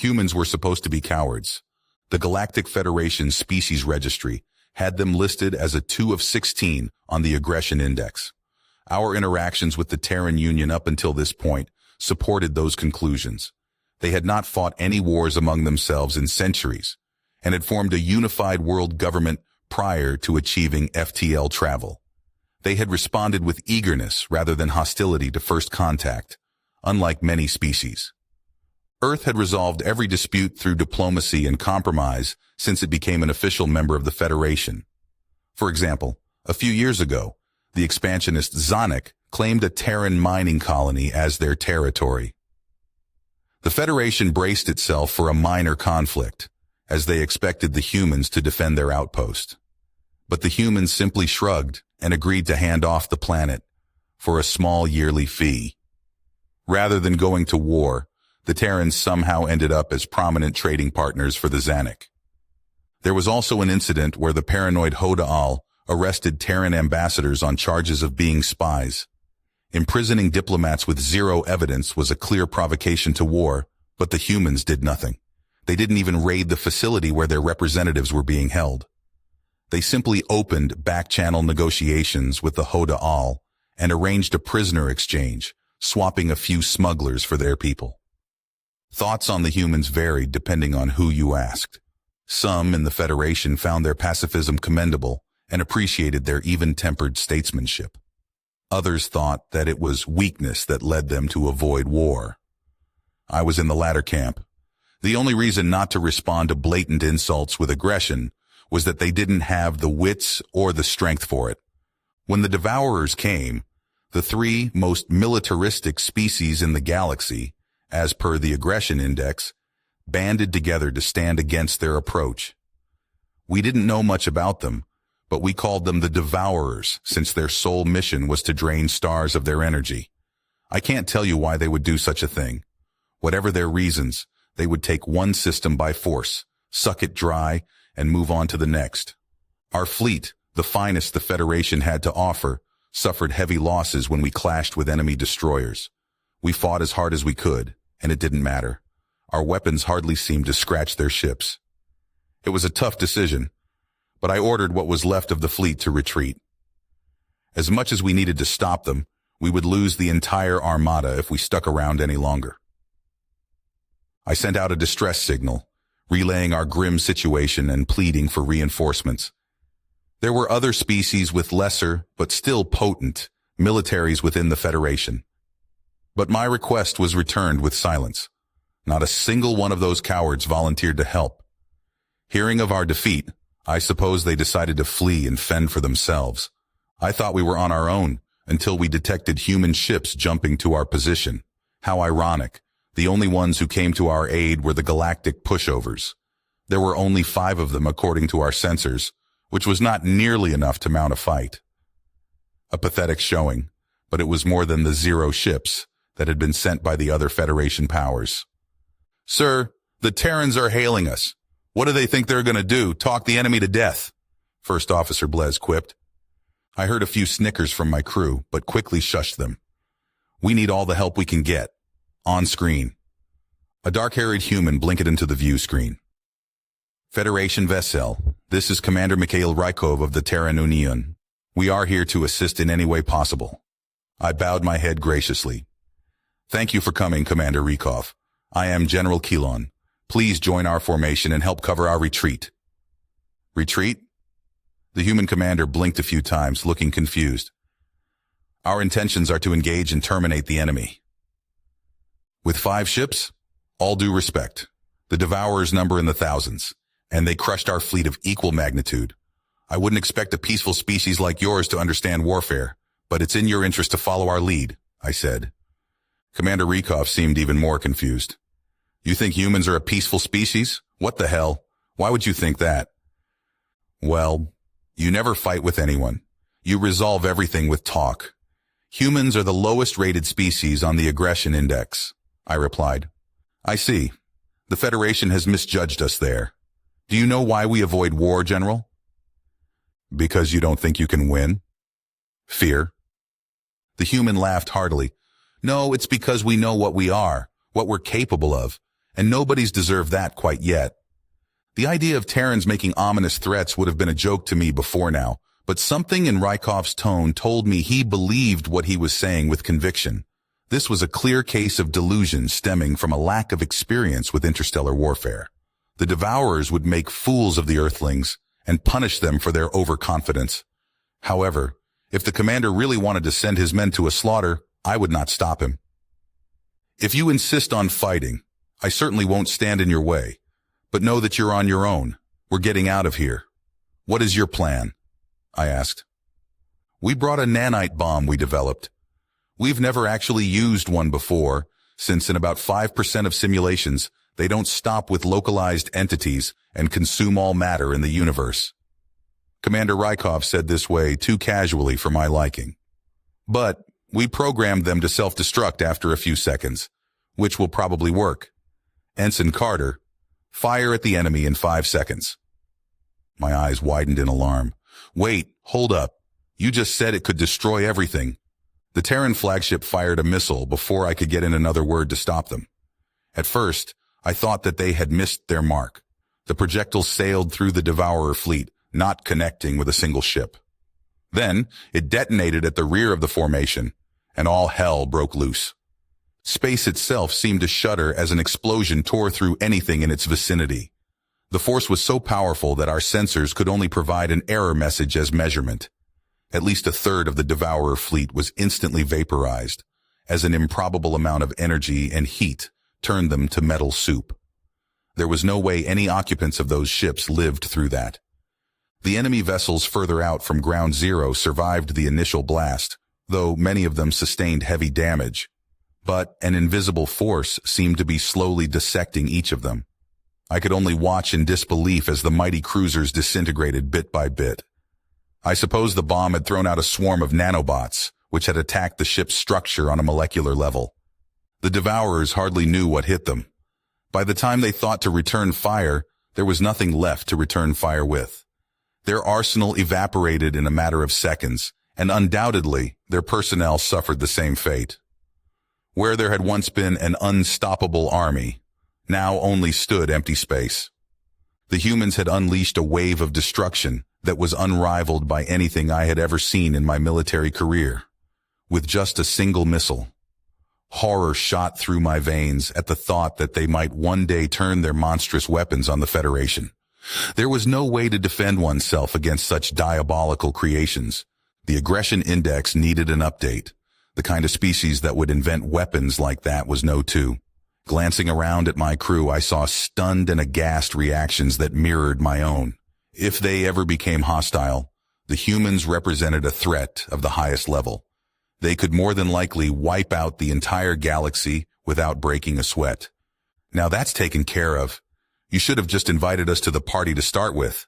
Humans were supposed to be cowards. The Galactic Federation Species Registry had them listed as a 2 of 16 on the aggression index. Our interactions with the Terran Union up until this point supported those conclusions. They had not fought any wars among themselves in centuries and had formed a unified world government prior to achieving FTL travel. They had responded with eagerness rather than hostility to first contact, unlike many species. Earth had resolved every dispute through diplomacy and compromise since it became an official member of the Federation. For example, a few years ago, the expansionist Zonic claimed a Terran mining colony as their territory. The Federation braced itself for a minor conflict, as they expected the humans to defend their outpost. But the humans simply shrugged and agreed to hand off the planet for a small yearly fee. Rather than going to war, the Terrans somehow ended up as prominent trading partners for the Zanic. There was also an incident where the paranoid Hoda'al arrested Terran ambassadors on charges of being spies. Imprisoning diplomats with zero evidence was a clear provocation to war, but the humans did nothing. They didn't even raid the facility where their representatives were being held. They simply opened back-channel negotiations with the Hoda'al and arranged a prisoner exchange, swapping a few smugglers for their people. Thoughts on the humans varied depending on who you asked. Some in the Federation found their pacifism commendable and appreciated their even-tempered statesmanship. Others thought that it was weakness that led them to avoid war. I was in the latter camp. The only reason not to respond to blatant insults with aggression was that they didn't have the wits or the strength for it. When the Devourers came, the 3 most militaristic species in the galaxy, as per the aggression index, banded together to stand against their approach. We didn't know much about them, but we called them the Devourers since their sole mission was to drain stars of their energy. I can't tell you why they would do such a thing. Whatever their reasons, they would take one system by force, suck it dry, and move on to the next. Our fleet, the finest the Federation had to offer, suffered heavy losses when we clashed with enemy destroyers. We fought as hard as we could, and it didn't matter. Our weapons hardly seemed to scratch their ships. It was a tough decision, but I ordered what was left of the fleet to retreat. As much as we needed to stop them, we would lose the entire armada if we stuck around any longer. I sent out a distress signal, relaying our grim situation and pleading for reinforcements. There were other species with lesser, but still potent, militaries within the Federation. But my request was returned with silence. Not a single one of those cowards volunteered to help. Hearing of our defeat, I suppose they decided to flee and fend for themselves. I thought we were on our own until we detected human ships jumping to our position. How ironic. The only ones who came to our aid were the galactic pushovers. There were only 5 of them according to our sensors, which was not nearly enough to mount a fight. A pathetic showing, but it was more than the 0 ships that had been sent by the other Federation powers. "Sir, the Terrans are hailing us. What do they think they're going to do, talk the enemy to death?" First Officer Blez quipped. I heard a few snickers from my crew, but quickly shushed them. "We need all the help we can get." On screen. A dark-haired human blinked into the view screen. "Federation vessel, this is Commander Mikhail Rykov of the Terran Union. We are here to assist in any way possible." I bowed my head graciously. "Thank you for coming, Commander Rykov. I am General Kilon. Please join our formation and help cover our retreat." "Retreat?" The human commander blinked a few times, looking confused. "Our intentions are to engage and terminate the enemy." "With 5 ships? All due respect. The Devourers number in the thousands, and they crushed our fleet of equal magnitude. I wouldn't expect a peaceful species like yours to understand warfare, but it's in your interest to follow our lead," I said. Commander Rykov seemed even more confused. "You think humans are a peaceful species? What the hell? Why would you think that?" "Well, you never fight with anyone. You resolve everything with talk. Humans are the lowest-rated species on the aggression index," I replied. "I see. The Federation has misjudged us there. Do you know why we avoid war, General?" "Because you don't think you can win?" "Fear." The human laughed heartily. "No, it's because we know what we are, what we're capable of, and nobody's deserved that quite yet. The idea of Terrans making ominous threats would have been a joke to me before now, but something in Rykov's tone told me he believed what he was saying with conviction. This was a clear case of delusion stemming from a lack of experience with interstellar warfare. The Devourers would make fools of the Earthlings and punish them for their overconfidence. However, if the commander really wanted to send his men to a slaughter, I would not stop him. If you insist on fighting, I certainly won't stand in your way, but know that you're on your own. We're getting out of here. What is your plan? I asked. We brought a nanite bomb we developed. We've never actually used one before, since in about 5% of simulations, they don't stop with localized entities and consume all matter in the universe. Commander Rykov said this way too casually for my liking. But we programmed them to self-destruct after a few seconds, which will probably work. Ensign Carter, fire at the enemy in 5 seconds. My eyes widened in alarm. Wait, hold up. You just said it could destroy everything. The Terran flagship fired a missile before I could get in another word to stop them. At first, I thought that they had missed their mark. The projectile sailed through the Devourer fleet, not connecting with a single ship. Then, it detonated at the rear of the formation, and all hell broke loose. Space itself seemed to shudder as an explosion tore through anything in its vicinity. The force was so powerful that our sensors could only provide an error message as measurement. At least a third of the Devourer fleet was instantly vaporized, as an improbable amount of energy and heat turned them to metal soup. There was no way any occupants of those ships lived through that. The enemy vessels further out from Ground Zero survived the initial blast, though many of them sustained heavy damage. But an invisible force seemed to be slowly dissecting each of them. I could only watch in disbelief as the mighty cruisers disintegrated bit by bit. I suppose the bomb had thrown out a swarm of nanobots, which had attacked the ship's structure on a molecular level. The Devourers hardly knew what hit them. By the time they thought to return fire, there was nothing left to return fire with. Their arsenal evaporated in a matter of seconds, and undoubtedly their personnel suffered the same fate. Where there had once been an unstoppable army, now only stood empty space. The humans had unleashed a wave of destruction that was unrivaled by anything I had ever seen in my military career. With just a single missile, horror shot through my veins at the thought that they might one day turn their monstrous weapons on the Federation. There was no way to defend oneself against such diabolical creations. The aggression index needed an update. The kind of species that would invent weapons like that was no two. Glancing around at my crew, I saw stunned and aghast reactions that mirrored my own. If they ever became hostile, the humans represented a threat of the highest level. They could more than likely wipe out the entire galaxy without breaking a sweat. Now that's taken care of. You should have just invited us to the party to start with.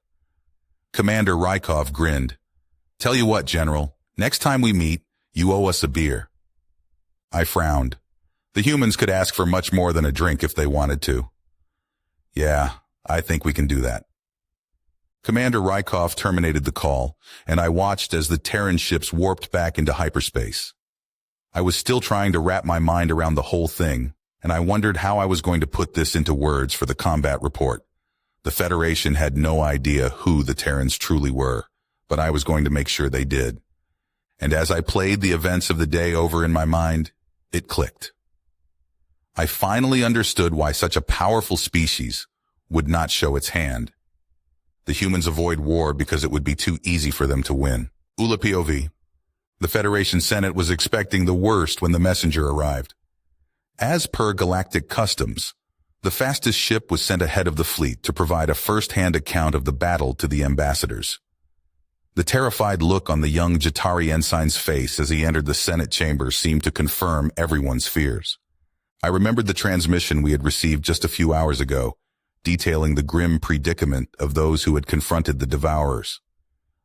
Commander Rykov grinned. Tell you what, General, next time we meet, you owe us a beer. I frowned. The humans could ask for much more than a drink if they wanted to. Yeah, I think we can do that. Commander Rykov terminated the call, and I watched as the Terran ships warped back into hyperspace. I was still trying to wrap my mind around the whole thing, and I wondered how I was going to put this into words for the combat report. The Federation had no idea who the Terrans truly were, but I was going to make sure they did. And as I played the events of the day over in my mind, it clicked. I finally understood why such a powerful species would not show its hand. The humans avoid war because it would be too easy for them to win. Ula POV. The Federation Senate was expecting the worst when the messenger arrived. As per galactic customs, the fastest ship was sent ahead of the fleet to provide a first-hand account of the battle to the ambassadors. The terrified look on the young Jatari ensign's face as he entered the Senate chamber seemed to confirm everyone's fears. I remembered the transmission we had received just a few hours ago, detailing the grim predicament of those who had confronted the Devourers.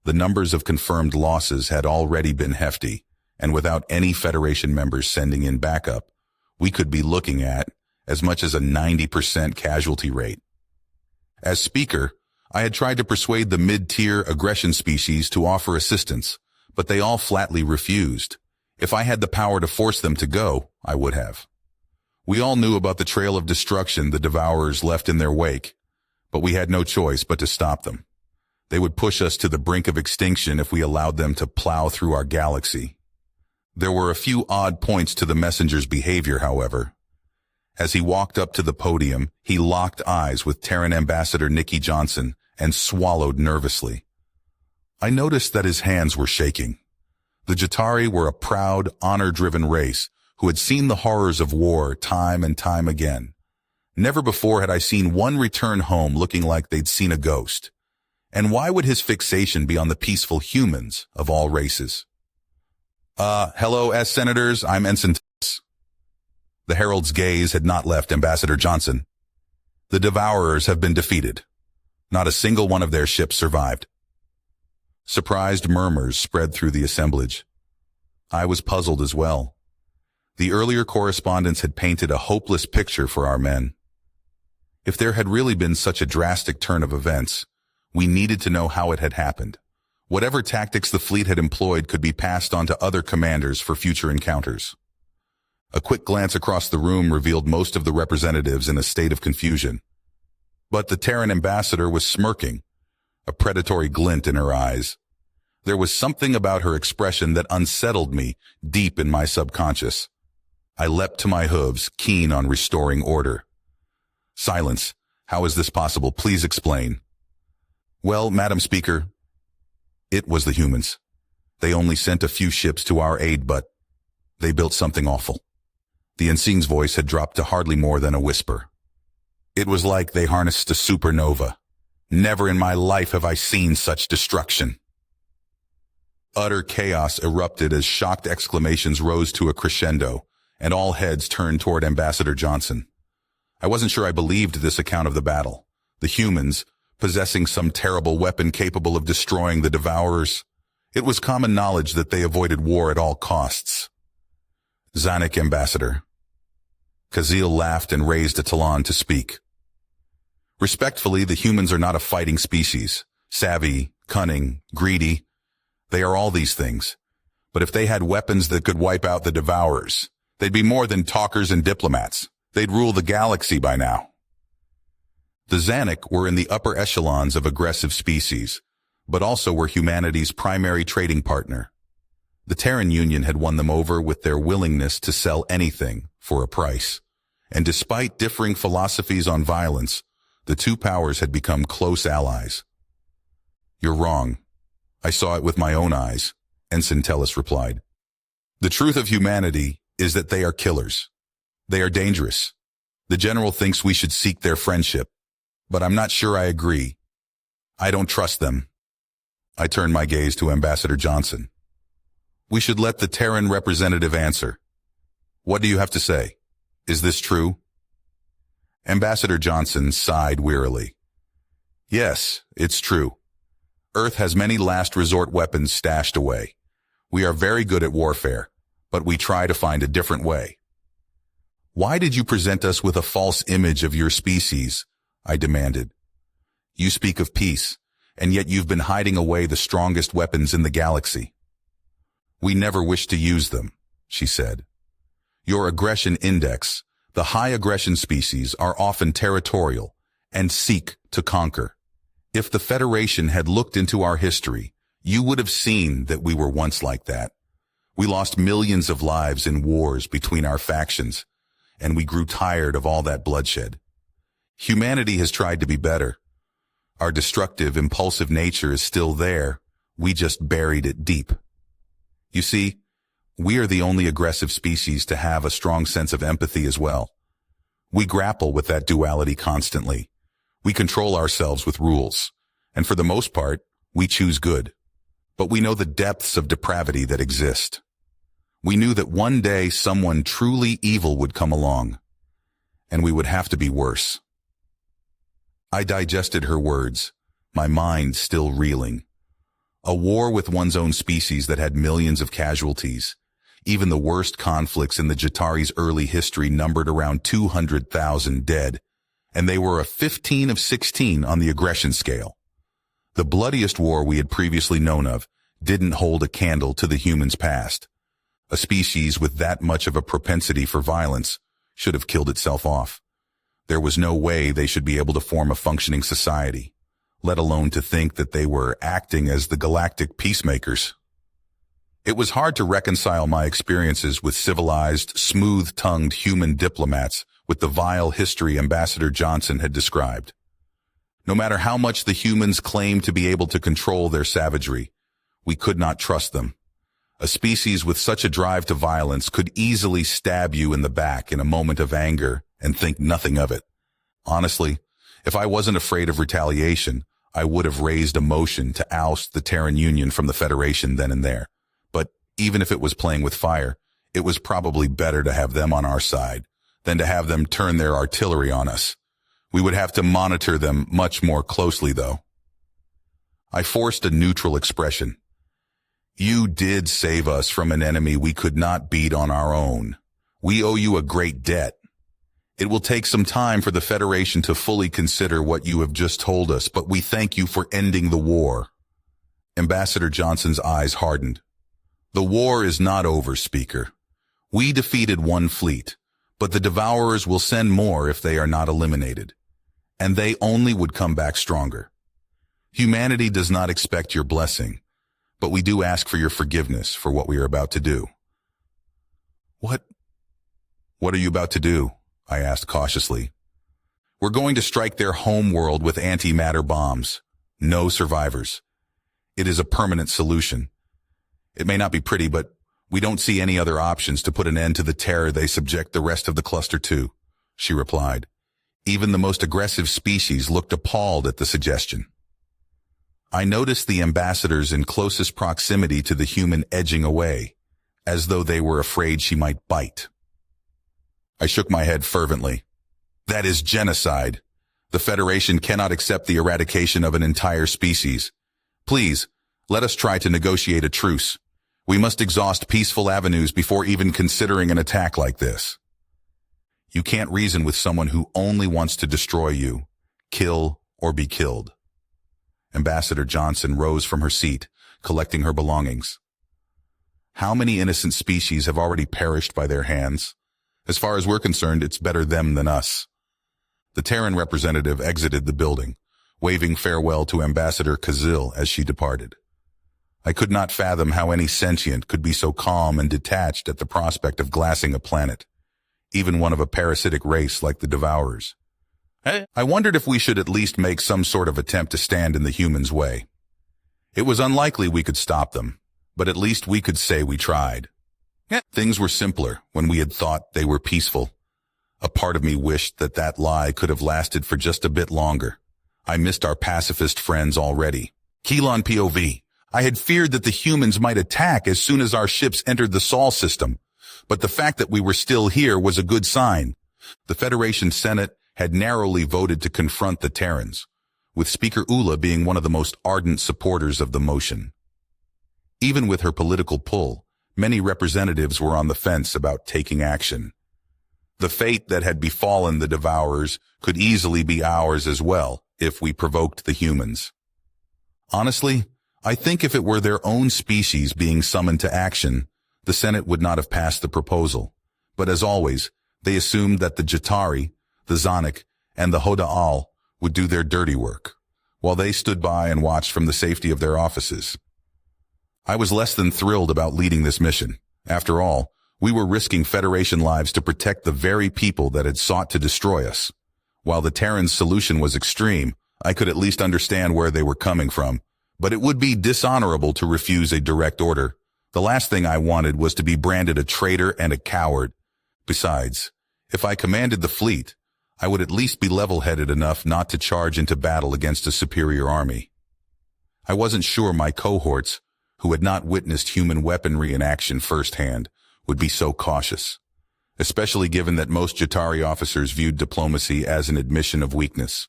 The numbers of confirmed losses had already been hefty, and without any Federation members sending in backup, we could be looking at as much as a 90% casualty rate. As speaker, I had tried to persuade the mid-tier aggression species to offer assistance, but they all flatly refused. If I had the power to force them to go, I would have. We all knew about the trail of destruction the Devourers left in their wake, but we had no choice but to stop them. They would push us to the brink of extinction if we allowed them to plow through our galaxy. There were a few odd points to the messenger's behavior, however. As he walked up to the podium, he locked eyes with Terran Ambassador Nikki Johnson and swallowed nervously. I noticed that his hands were shaking. The Jatari were a proud, honor-driven race who had seen the horrors of war time and time again. Never before had I seen one return home looking like they'd seen a ghost. And why would his fixation be on the peaceful humans of all races? Hello, senators, I'm Ensign Tess. The Herald's gaze had not left Ambassador Johnson. The Devourers have been defeated. Not a single one of their ships survived. Surprised murmurs spread through the assemblage. I was puzzled as well. The earlier correspondence had painted a hopeless picture for our men. If there had really been such a drastic turn of events, we needed to know how it had happened. Whatever tactics the fleet had employed could be passed on to other commanders for future encounters. A quick glance across the room revealed most of the representatives in a state of confusion. But the Terran ambassador was smirking, a predatory glint in her eyes. There was something about her expression that unsettled me deep in my subconscious. I leapt to my hooves, keen on restoring order. Silence. How is this possible? Please explain. Well, Madam Speaker, it was the humans. They only sent a few ships to our aid, but they built something awful. The ensign's voice had dropped to hardly more than a whisper. It was like they harnessed a supernova. Never in my life have I seen such destruction. Utter chaos erupted as shocked exclamations rose to a crescendo, and all heads turned toward Ambassador Johnson. I wasn't sure I believed this account of the battle. The humans, possessing some terrible weapon capable of destroying the Devourers. It was common knowledge that they avoided war at all costs. Zanuck, Ambassador. Kazil laughed and raised a talon to speak. Respectfully, the humans are not a fighting species. Savvy, cunning, greedy. They are all these things. But if they had weapons that could wipe out the Devourers, they'd be more than talkers and diplomats. They'd rule the galaxy by now. The Zanuck were in the upper echelons of aggressive species, but also were humanity's primary trading partner. The Terran Union had won them over with their willingness to sell anything for a price. And despite differing philosophies on violence, the two powers had become close allies. You're wrong. I saw it with my own eyes, Ensign Tellus replied. The truth of humanity is that they are killers. They are dangerous. The General thinks we should seek their friendship, but I'm not sure I agree. I don't trust them. I turned my gaze to Ambassador Johnson. We should let the Terran representative answer. What do you have to say? Is this true? Ambassador Johnson sighed wearily. Yes, it's true. Earth has many last resort weapons stashed away. We are very good at warfare, but we try to find a different way. Why did you present us with a false image of your species? I demanded. You speak of peace, and yet you've been hiding away the strongest weapons in the galaxy. We never wish to use them, she said. Your aggression index, the high aggression species, are often territorial and seek to conquer. If the Federation had looked into our history, you would have seen that we were once like that. We lost millions of lives in wars between our factions, and we grew tired of all that bloodshed. Humanity has tried to be better. Our destructive, impulsive nature is still there. We just buried it deep. You see, we are the only aggressive species to have a strong sense of empathy as well. We grapple with that duality constantly. We control ourselves with rules, and for the most part, we choose good. But we know the depths of depravity that exist. We knew that one day someone truly evil would come along, and we would have to be worse. I digested her words, my mind still reeling. A war with one's own species that had millions of casualties. Even the worst conflicts in the Jatari's early history numbered around 200,000 dead, and they were a 15 of 16 on the aggression scale. The bloodiest war we had previously known of didn't hold a candle to the humans' past. A species with that much of a propensity for violence should have killed itself off. There was no way they should be able to form a functioning society, let alone to think that they were acting as the galactic peacemakers. It was hard to reconcile my experiences with civilized, smooth-tongued human diplomats with the vile history Ambassador Johnson had described. No matter how much the humans claimed to be able to control their savagery, we could not trust them. A species with such a drive to violence could easily stab you in the back in a moment of anger and think nothing of it. Honestly, if I wasn't afraid of retaliation, I would have raised a motion to oust the Terran Union from the Federation then and there. But even if it was playing with fire, it was probably better to have them on our side than to have them turn their artillery on us. We would have to monitor them much more closely, though. I forced a neutral expression. You did save us from an enemy we could not beat on our own. We owe you a great debt. It will take some time for the Federation to fully consider what you have just told us, but we thank you for ending the war. Ambassador Johnson's eyes hardened. The war is not over, Speaker. We defeated one fleet, but the Devourers will send more if they are not eliminated. And they only would come back stronger. Humanity does not expect your blessing, but we do ask for your forgiveness for what we are about to do. What are you about to do? I asked cautiously. We're going to strike their home world with antimatter bombs. No survivors. It is a permanent solution. It may not be pretty, but we don't see any other options to put an end to the terror they subject the rest of the cluster to, she replied. Even the most aggressive species looked appalled at the suggestion. I noticed the ambassadors in closest proximity to the human edging away, as though they were afraid she might bite. I shook my head fervently. That is genocide. The Federation cannot accept the eradication of an entire species. Please, let us try to negotiate a truce. We must exhaust peaceful avenues before even considering an attack like this. You can't reason with someone who only wants to destroy you, kill, or be killed. Ambassador Johnson rose from her seat, collecting her belongings. How many innocent species have already perished by their hands? As far as we're concerned, it's better them than us. The Terran representative exited the building, waving farewell to Ambassador Kazil as she departed. I could not fathom how any sentient could be so calm and detached at the prospect of glassing a planet, even one of a parasitic race like the Devourers. I wondered if we should at least make some sort of attempt to stand in the humans' way. It was unlikely we could stop them, but at least we could say we tried. Things were simpler when we had thought they were peaceful. A part of me wished that that lie could have lasted for just a bit longer. I missed our pacifist friends already. Keelan POV. I had feared that the humans might attack as soon as our ships entered the Sol system, but the fact that we were still here was a good sign. The Federation Senate had narrowly voted to confront the Terrans, with Speaker Ula being one of the most ardent supporters of the motion. Even with her political pull, many representatives were on the fence about taking action. The fate that had befallen the Devourers could easily be ours as well if we provoked the humans. Honestly, I think if it were their own species being summoned to action, the Senate would not have passed the proposal. But as always, they assumed that the Jatari, the Zonic, and the Hoda'al would do their dirty work, while they stood by and watched from the safety of their offices. I was less than thrilled about leading this mission. After all, we were risking Federation lives to protect the very people that had sought to destroy us. While the Terrans' solution was extreme, I could at least understand where they were coming from, but it would be dishonorable to refuse a direct order. The last thing I wanted was to be branded a traitor and a coward. Besides, if I commanded the fleet, I would at least be level-headed enough not to charge into battle against a superior army. I wasn't sure my cohorts, who had not witnessed human weaponry in action firsthand, would be so cautious, especially given that most Jatari officers viewed diplomacy as an admission of weakness.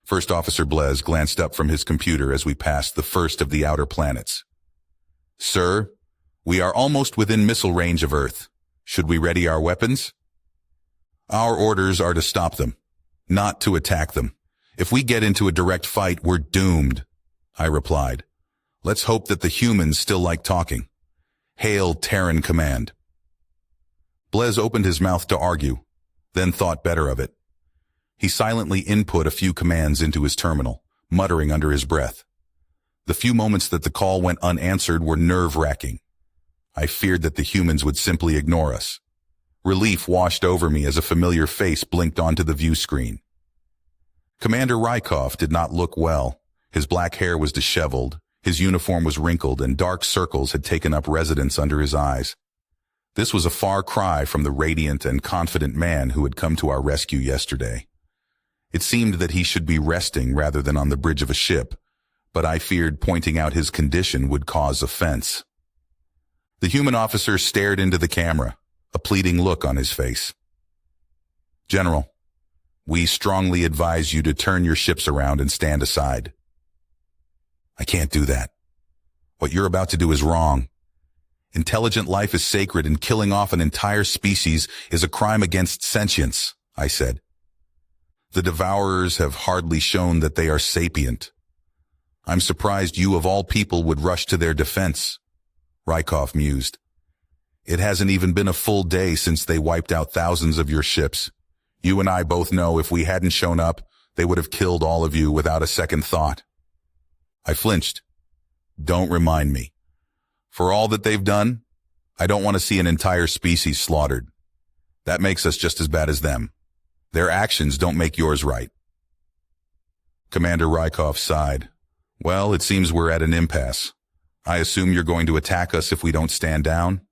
First Officer Blez glanced up from his computer as we passed the first of the outer planets. Sir, we are almost within missile range of Earth. Should we ready our weapons? Our orders are to stop them, not to attack them. If we get into a direct fight, we're doomed, I replied. Let's hope that the humans still like talking. Hail Terran Command. Blez opened his mouth to argue, then thought better of it. He silently input a few commands into his terminal, muttering under his breath. The few moments that the call went unanswered were nerve-wracking. I feared that the humans would simply ignore us. Relief washed over me as a familiar face blinked onto the view screen. Commander Rykov did not look well. His black hair was disheveled, his uniform was wrinkled, and dark circles had taken up residence under his eyes. This was a far cry from the radiant and confident man who had come to our rescue yesterday. It seemed that he should be resting rather than on the bridge of a ship, but I feared pointing out his condition would cause offense. The human officer stared into the camera, a pleading look on his face. "General, we strongly advise you to turn your ships around and stand aside." "I can't do that. What you're about to do is wrong. Intelligent life is sacred, and killing off an entire species is a crime against sentience," I said. "The Devourers have hardly shown that they are sapient. I'm surprised you of all people would rush to their defense," Rykov mused. "It hasn't even been a full day since they wiped out thousands of your ships. You and I both know if we hadn't shown up, they would have killed all of you without a second thought." I flinched. "Don't remind me. For all that they've done, I don't want to see an entire species slaughtered. That makes us just as bad as them. Their actions don't make yours right." Commander Rykov sighed. "Well, it seems we're at an impasse. I assume you're going to attack us if we don't stand down?"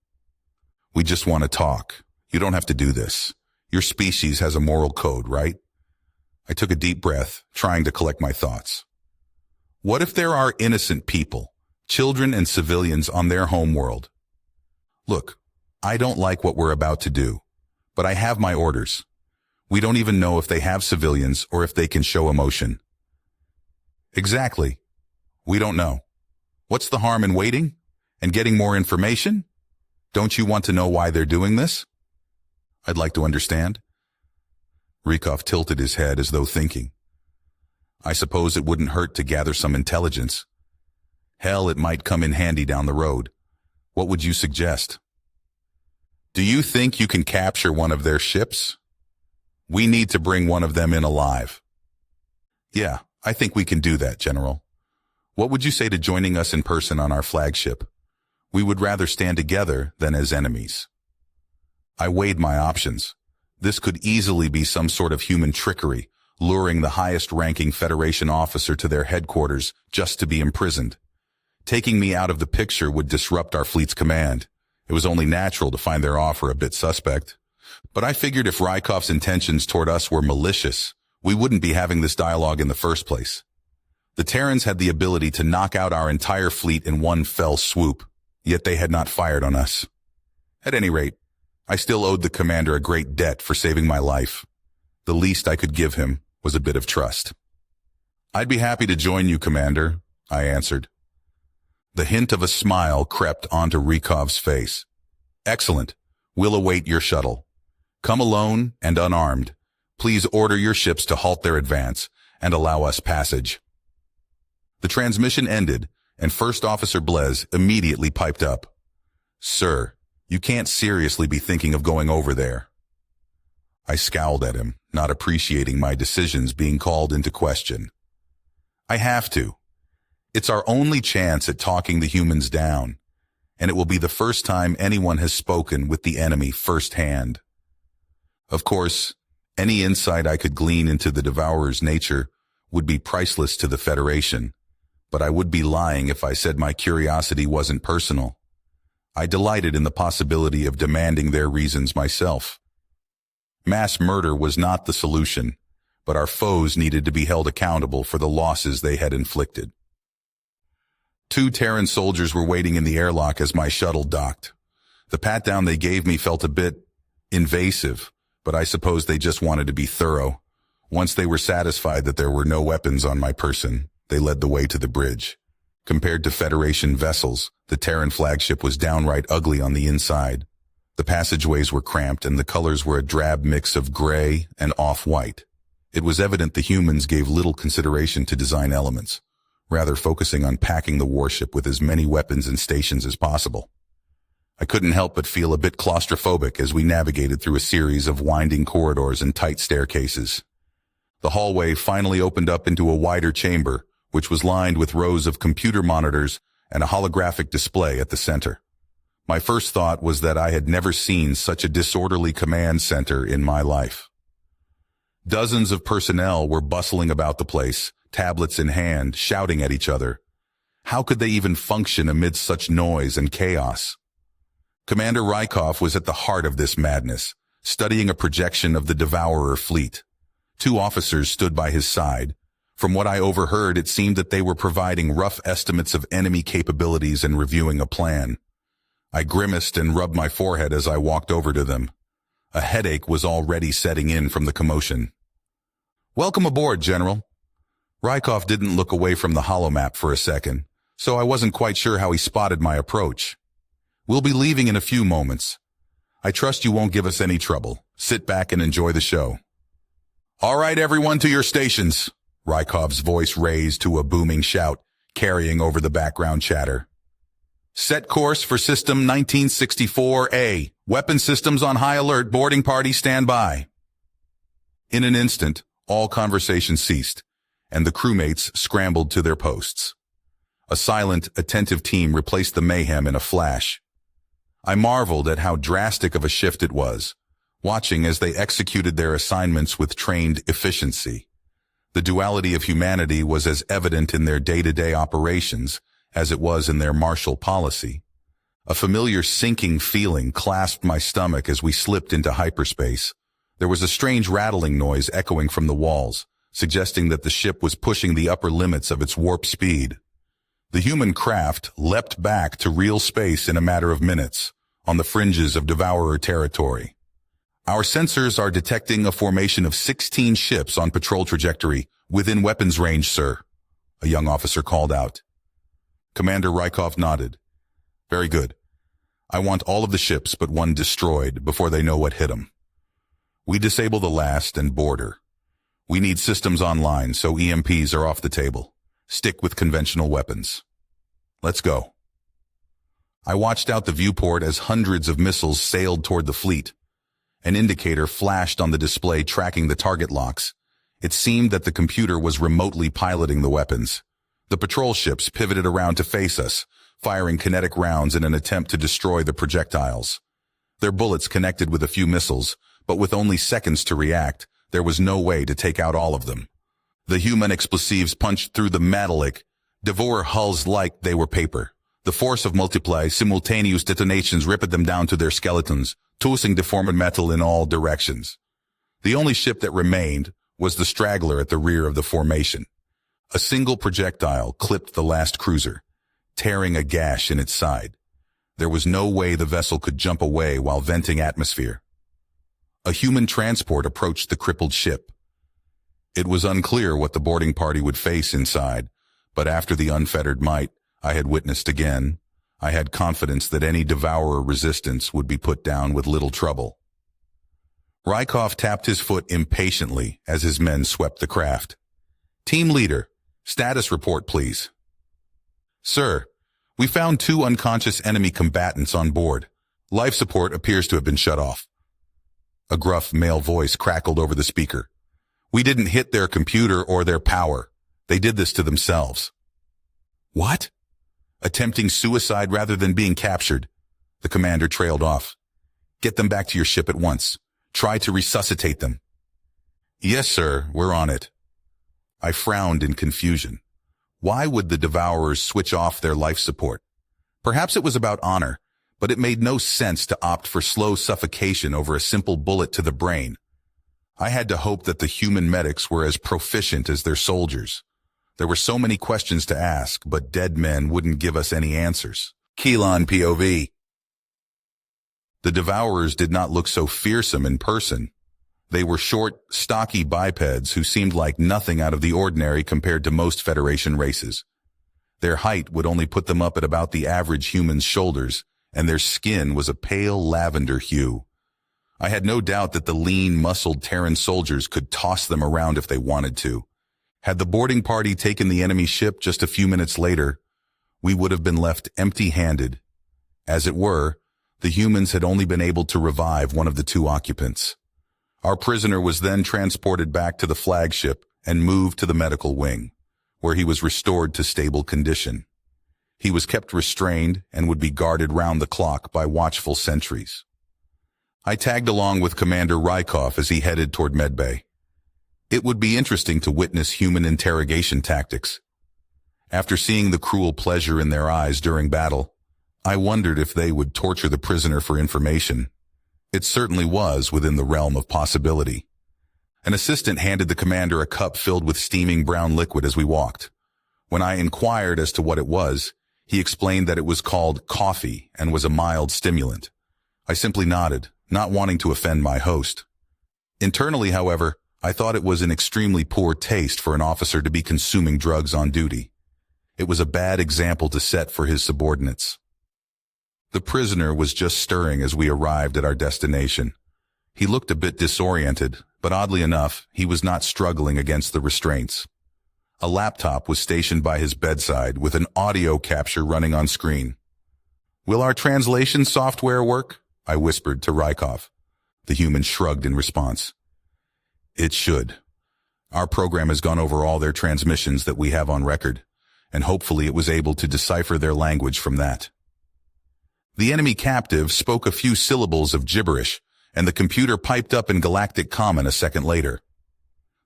"We just want to talk. You don't have to do this. Your species has a moral code, right?" I took a deep breath, trying to collect my thoughts. What if there are innocent people, children and civilians on their homeworld? Look, I don't like what we're about to do, but I have my orders. We don't even know if they have civilians or if they can show emotion. Exactly. We don't know. What's the harm in waiting and getting more information? Don't you want to know why they're doing this? I'd like to understand. Rykov tilted his head as though thinking. I suppose it wouldn't hurt to gather some intelligence. Hell, it might come in handy down the road. What would you suggest? Do you think you can capture one of their ships? We need to bring one of them in alive. Yeah, I think we can do that, General. What would you say to joining us in person on our flagship? We would rather stand together than as enemies. I weighed my options. This could easily be some sort of human trickery, luring the highest-ranking Federation officer to their headquarters just to be imprisoned. Taking me out of the picture would disrupt our fleet's command. It was only natural to find their offer a bit suspect. But I figured if Rykov's intentions toward us were malicious, we wouldn't be having this dialogue in the first place. The Terrans had the ability to knock out our entire fleet in one fell swoop, yet they had not fired on us. At any rate, I still owed the commander a great debt for saving my life. The least I could give him was a bit of trust. I'd be happy to join you, Commander, I answered. The hint of a smile crept onto Rykov's face. Excellent. We'll await your shuttle. Come alone and unarmed. Please order your ships to halt their advance and allow us passage. The transmission ended, and First Officer Blez immediately piped up. Sir, you can't seriously be thinking of going over there. I scowled at him, not appreciating my decisions being called into question. I have to. It's our only chance at talking the humans down, and it will be the first time anyone has spoken with the enemy firsthand. Of course, any insight I could glean into the Devourer's nature would be priceless to the Federation, but I would be lying if I said my curiosity wasn't personal. I delighted in the possibility of demanding their reasons myself. Mass murder was not the solution, but our foes needed to be held accountable for the losses they had inflicted. 2 Terran soldiers were waiting in the airlock as my shuttle docked. The pat-down they gave me felt a bit invasive, but I suppose they just wanted to be thorough. Once they were satisfied that there were no weapons on my person, they led the way to the bridge. Compared to Federation vessels, the Terran flagship was downright ugly on the inside. The passageways were cramped and the colors were a drab mix of gray and off-white. It was evident the humans gave little consideration to design elements, rather focusing on packing the warship with as many weapons and stations as possible. I couldn't help but feel a bit claustrophobic as we navigated through a series of winding corridors and tight staircases. The hallway finally opened up into a wider chamber, which was lined with rows of computer monitors and a holographic display at the center. My first thought was that I had never seen such a disorderly command center in my life. Dozens of personnel were bustling about the place, tablets in hand, shouting at each other. How could they even function amid such noise and chaos? Commander Rykov was at the heart of this madness, studying a projection of the Devourer fleet. 2 officers stood by his side. From what I overheard, it seemed that they were providing rough estimates of enemy capabilities and reviewing a plan. I grimaced and rubbed my forehead as I walked over to them. A headache was already setting in from the commotion. "Welcome aboard, General." Rykov didn't look away from the holomap for a second, so I wasn't quite sure how he spotted my approach. "We'll be leaving in a few moments. I trust you won't give us any trouble. Sit back and enjoy the show." "All right, everyone to your stations," Rykov's voice raised to a booming shout, carrying over the background chatter. "Set course for System 1964A. Weapon systems on high alert. Boarding party stand by." In an instant, all conversation ceased, and the crewmates scrambled to their posts. A silent, attentive team replaced the mayhem in a flash. I marveled at how drastic of a shift it was, watching as they executed their assignments with trained efficiency. The duality of humanity was as evident in their day-to-day operations as it was in their martial policy. A familiar sinking feeling clasped my stomach as we slipped into hyperspace. There was a strange rattling noise echoing from the walls, suggesting that the ship was pushing the upper limits of its warp speed. The human craft leapt back to real space in a matter of minutes, on the fringes of Devourer territory. "Our sensors are detecting a formation of 16 ships on patrol trajectory, within weapons range, sir," a young officer called out. Commander Rykov nodded. "Very good. I want all of the ships but one destroyed before they know what hit them. We disable the last and board her. We need systems online, so EMPs are off the table. Stick with conventional weapons. Let's go." I watched out the viewport as hundreds of missiles sailed toward the fleet. An indicator flashed on the display tracking the target locks. It seemed that the computer was remotely piloting the weapons. The patrol ships pivoted around to face us, firing kinetic rounds in an attempt to destroy the projectiles. Their bullets connected with a few missiles, but with only seconds to react, there was no way to take out all of them. The human explosives punched through the metallic, devour hulls like they were paper. The force of multiply simultaneous detonations ripped them down to their skeletons, tossing deformed metal in all directions. The only ship that remained was the straggler at the rear of the formation. A single projectile clipped the last cruiser, tearing a gash in its side. There was no way the vessel could jump away while venting atmosphere. A human transport approached the crippled ship. It was unclear what the boarding party would face inside, but after the unfettered might I had witnessed again, I had confidence that any devourer resistance would be put down with little trouble. Rykov tapped his foot impatiently as his men swept the craft. "Team leader, status report, please." "Sir, we found 2 unconscious enemy combatants on board. Life support appears to have been shut off." A gruff male voice crackled over the speaker. "We didn't hit their computer or their power. They did this to themselves." "What?" "Attempting suicide rather than being captured." The commander trailed off. "Get them back to your ship at once. Try to resuscitate them." "Yes, sir, we're on it." I frowned in confusion. Why would the devourers switch off their life support? Perhaps it was about honor, but it made no sense to opt for slow suffocation over a simple bullet to the brain. I had to hope that the human medics were as proficient as their soldiers. There were so many questions to ask, but dead men wouldn't give us any answers. Keelan POV. The devourers did not look so fearsome in person. They were short, stocky bipeds who seemed like nothing out of the ordinary compared to most Federation races. Their height would only put them up at about the average human's shoulders, and their skin was a pale lavender hue. I had no doubt that the lean, muscled Terran soldiers could toss them around if they wanted to. Had the boarding party taken the enemy ship just a few minutes later, we would have been left empty-handed. As it were, The humans had only been able to revive one of the two occupants. Our prisoner was then transported back to the flagship and moved to the medical wing, where he was restored to stable condition. He was kept restrained and would be guarded round the clock by watchful sentries. I tagged along with Commander Rykov as he headed toward medbay. It would be interesting to witness human interrogation tactics. After seeing the cruel pleasure in their eyes during battle, I wondered if they would torture the prisoner for information. It certainly was within the realm of possibility. An assistant handed the commander a cup filled with steaming brown liquid as we walked. When I inquired as to what it was, he explained that it was called coffee and was a mild stimulant. I simply nodded, not wanting to offend my host. Internally, however, I thought it was an extremely poor taste for an officer to be consuming drugs on duty. It was a bad example to set for his subordinates. The prisoner was just stirring as we arrived at our destination. He looked a bit disoriented, but oddly enough, he was not struggling against the restraints. A laptop was stationed by his bedside with an audio capture running on screen. "Will our translation software work?" I whispered to Rykov. The human shrugged in response. "It should. Our program has gone over all their transmissions that we have on record, and hopefully it was able to decipher their language from that." The enemy captive spoke a few syllables of gibberish, and the computer piped up in Galactic Common a second later.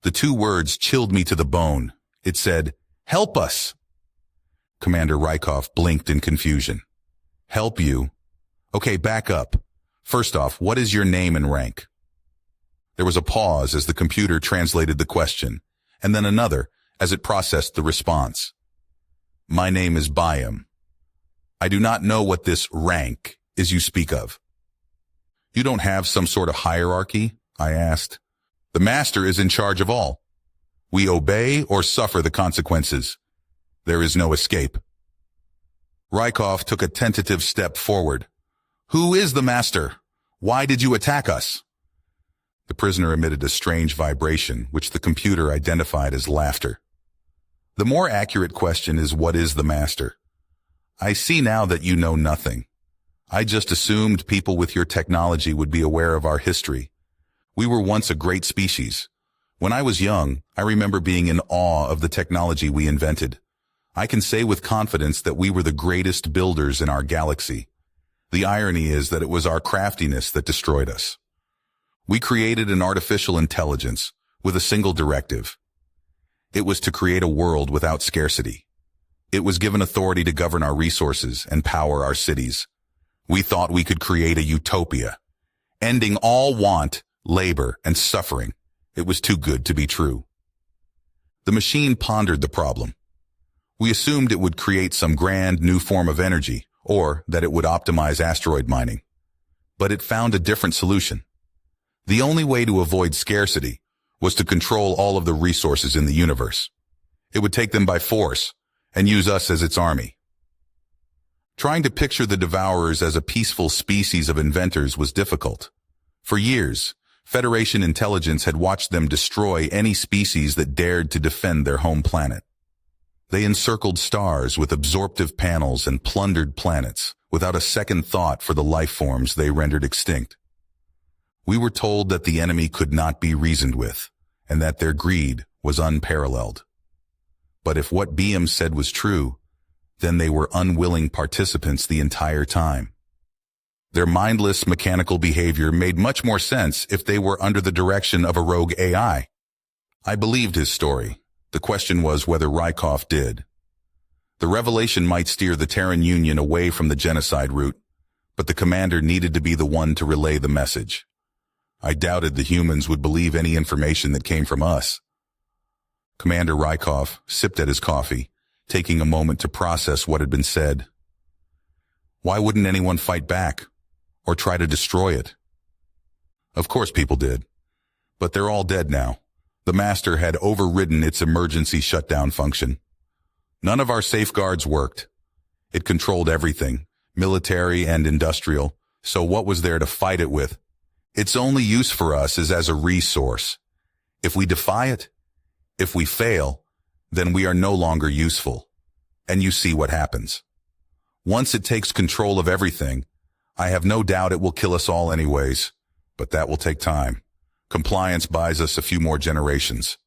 The two words chilled me to the bone. It said, "Help us!" Commander Rykov blinked in confusion. "Help you? Okay, back up. First off, what is your name and rank?" There was a pause as the computer translated the question, and then another as it processed the response. "My name is Byam. I do not know what this rank is you speak of." "You don't have some sort of hierarchy?" I asked. "The master is in charge of all. We obey or suffer the consequences. There is no escape." Rykov took a tentative step forward. "Who is the master? Why did you attack us?" The prisoner emitted a strange vibration, which the computer identified as laughter. "The more accurate question is, what is the master? I see now that you know nothing. I just assumed people with your technology would be aware of our history. We were once a great species. When I was young, I remember being in awe of the technology we invented. I can say with confidence that we were the greatest builders in our galaxy. The irony is that it was our craftiness that destroyed us. We created an artificial intelligence with a single directive. It was to create a world without scarcity. It was given authority to govern our resources and power our cities. We thought we could create a utopia, ending all want, labor, and suffering. It was too good to be true. The machine pondered the problem. We assumed it would create some grand new form of energy, or that it would optimize asteroid mining. But it found a different solution. The only way to avoid scarcity was to control all of the resources in the universe. It would take them by force and use us as its army. Trying to picture the Devourers as a peaceful species of inventors was difficult. For years, Federation intelligence had watched them destroy any species that dared to defend their home planet. They encircled stars with absorptive panels and plundered planets without a second thought for the life forms they rendered extinct. We were told that the enemy could not be reasoned with, and that their greed was unparalleled. But if what BM said was true, then they were unwilling participants the entire time. Their mindless mechanical behavior made much more sense if they were under the direction of a rogue AI. I believed his story. The question was whether Rykov did. The revelation might steer the Terran Union away from the genocide route, but the commander needed to be the one to relay the message. I doubted the humans would believe any information that came from us. Commander Rykov sipped at his coffee, taking a moment to process what had been said. Why wouldn't anyone fight back, or try to destroy it? Of course people did, but they're all dead now. The master had overridden its emergency shutdown function. None of our safeguards worked. It controlled everything, military and industrial, so what was there to fight it with? Its only use for us is as a resource. If we defy it, if we fail, then we are no longer useful. And you see what happens. Once it takes control of everything, I have no doubt it will kill us all anyways, but that will take time. Compliance buys us a few more generations.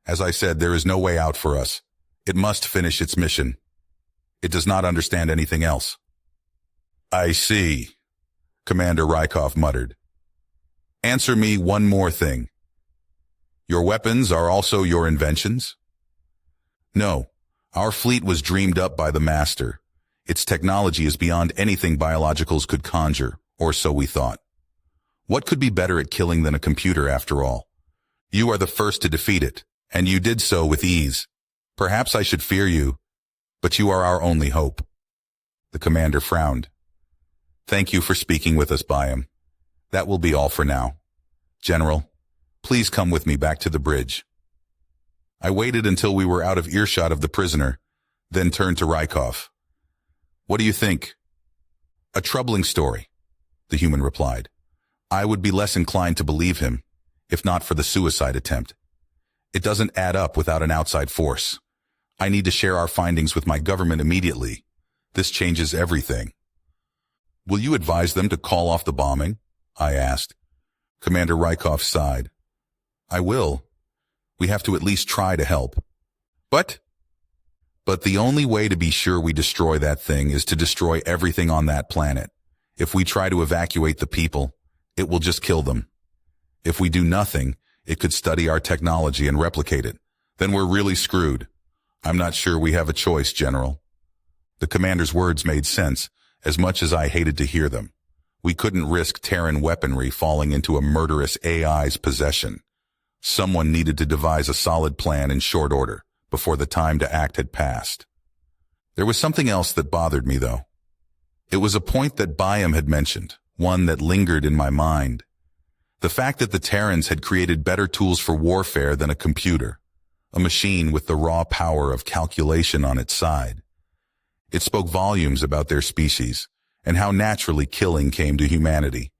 As I said, there is no way out for us. It must finish its mission. It does not understand anything else. I see, Commander Rykov muttered. Answer me one more thing. Your weapons are also your inventions? No, our fleet was dreamed up by the Master. Its technology is beyond anything biologicals could conjure, or so we thought. What could be better at killing than a computer, after all? You are the first to defeat it, and you did so with ease. Perhaps I should fear you, but you are our only hope. The commander frowned. Thank you for speaking with us, Byam. That will be all for now. General, please come with me back to the bridge. I waited until we were out of earshot of the prisoner, then turned to Rykov. What do you think? A troubling story, the human replied. I would be less inclined to believe him, if not for the suicide attempt. It doesn't add up without an outside force. I need to share our findings with my government immediately. This changes everything. Will you advise them to call off the bombing? I asked. Commander Rykov sighed. I will. We have to at least try to help. But the only way to be sure we destroy that thing is to destroy everything on that planet. If we try to evacuate the people, it will just kill them. If we do nothing, it could study our technology and replicate it. Then we're really screwed. I'm not sure we have a choice, General. The commander's words made sense, as much as I hated to hear them. We couldn't risk Terran weaponry falling into a murderous AI's possession. Someone needed to devise a solid plan in short order, before the time to act had passed. There was something else that bothered me, though. It was a point that Byam had mentioned, one that lingered in my mind. The fact that the Terrans had created better tools for warfare than a computer, a machine with the raw power of calculation on its side. It spoke volumes about their species, and how naturally killing came to humanity.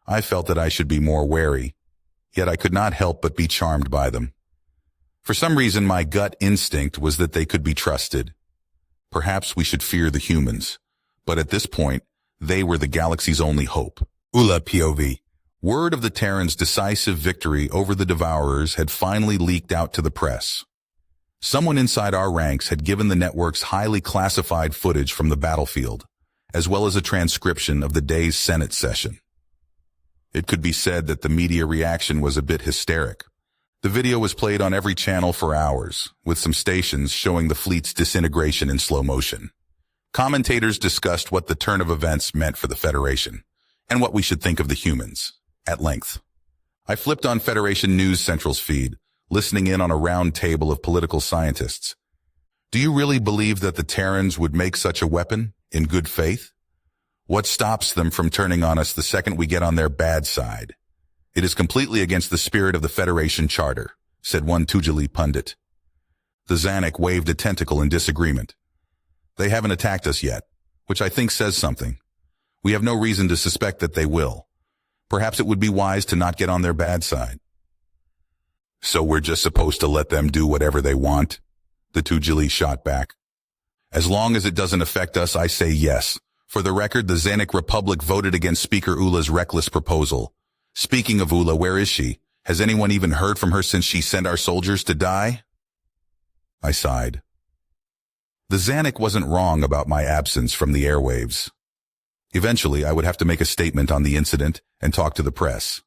I felt that I should be more wary, yet I could not help but be charmed by them. For some reason, my gut instinct was that they could be trusted. Perhaps we should fear the humans, but at this point, they were the galaxy's only hope. Ula POV. Word of the Terrans' decisive victory over the Devourers had finally leaked out to the press. Someone inside our ranks had given the networks highly classified footage from the battlefield, as well as a transcription of the day's Senate session. It could be said that the media reaction was a bit hysteric. The video was played on every channel for hours, with some stations showing the fleet's disintegration in slow motion. Commentators discussed what the turn of events meant for the Federation, and what we should think of the humans, at length. I flipped on Federation News Central's feed, listening in on a round table of political scientists. Do you really believe that the Terrans would make such a weapon, in good faith? What stops them from turning on us the second we get on their bad side? It is completely against the spirit of the Federation Charter, said one Tujali pundit. The Zanuck waved a tentacle in disagreement. They haven't attacked us yet, which I think says something. We have no reason to suspect that they will. Perhaps it would be wise to not get on their bad side. So we're just supposed to let them do whatever they want? The Tujali shot back. As long as it doesn't affect us, I say yes. For the record, the Zanuck Republic voted against Speaker Ula's reckless proposal. Speaking of Ula, where is she? Has anyone even heard from her since she sent our soldiers to die? I sighed. The Zanuck wasn't wrong about my absence from the airwaves. Eventually, I would have to make a statement on the incident and talk to the press.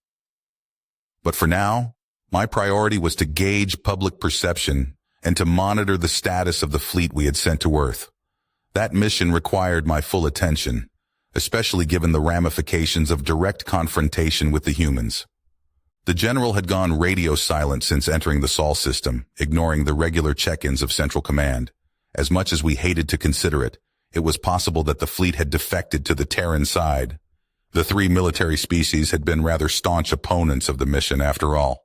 But for now, my priority was to gauge public perception and to monitor the status of the fleet we had sent to Earth. That mission required my full attention, especially given the ramifications of direct confrontation with the humans. The General had gone radio silent since entering the Sol system, ignoring the regular check-ins of Central Command. As much as we hated to consider it, it was possible that the fleet had defected to the Terran side. The three military species had been rather staunch opponents of the mission after all.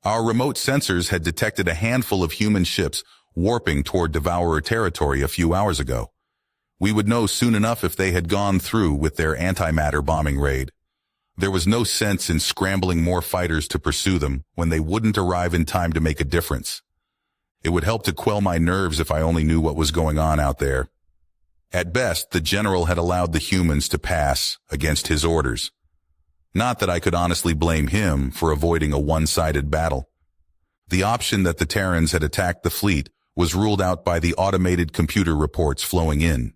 Our remote sensors had detected a handful of human ships warping toward Devourer territory a few hours ago. We would know soon enough if they had gone through with their antimatter bombing raid. There was no sense in scrambling more fighters to pursue them when they wouldn't arrive in time to make a difference. It would help to quell my nerves if I only knew what was going on out there. At best, the general had allowed the humans to pass against his orders. Not that I could honestly blame him for avoiding a one-sided battle. The option that the Terrans had attacked the fleet was ruled out by the automated computer reports flowing in.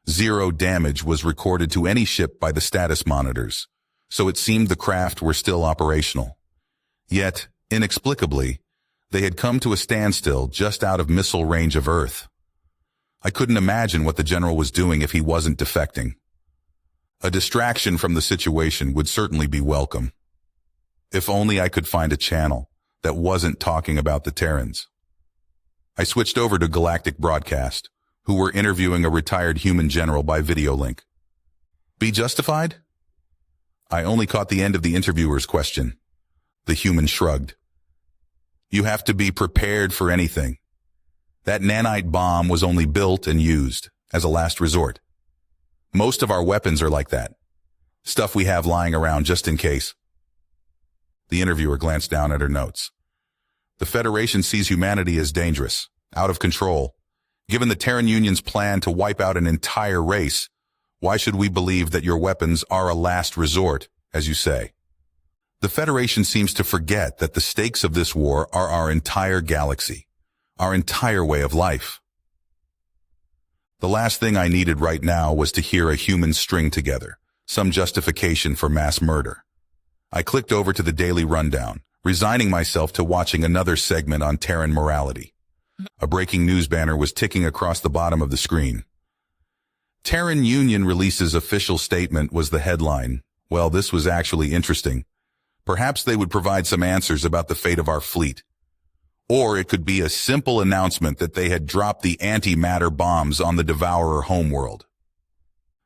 0 damage was recorded to any ship by the status monitors, so it seemed the craft were still operational. Yet, inexplicably, they had come to a standstill just out of missile range of Earth. I couldn't imagine what the general was doing if he wasn't defecting. A distraction from the situation would certainly be welcome. If only I could find a channel that wasn't talking about the Terrans. I switched over to Galactic Broadcast, who were interviewing a retired human general by video link. Be justified? I only caught the end of the interviewer's question. The human shrugged. You have to be prepared for anything. That nanite bomb was only built and used as a last resort. Most of our weapons are like that. Stuff we have lying around just in case. The interviewer glanced down at her notes. The Federation sees humanity as dangerous, out of control. Given the Terran Union's plan to wipe out an entire race, why should we believe that your weapons are a last resort, as you say? The Federation seems to forget that the stakes of this war are our entire galaxy, our entire way of life. The last thing I needed right now was to hear a human string together, some justification for mass murder. I clicked over to the daily rundown, resigning myself to watching another segment on Terran morality. A breaking news banner was ticking across the bottom of the screen. Terran Union releases official statement was the headline. Well, this was actually interesting. Perhaps they would provide some answers about the fate of our fleet. Or it could be a simple announcement that they had dropped the antimatter bombs on the Devourer homeworld.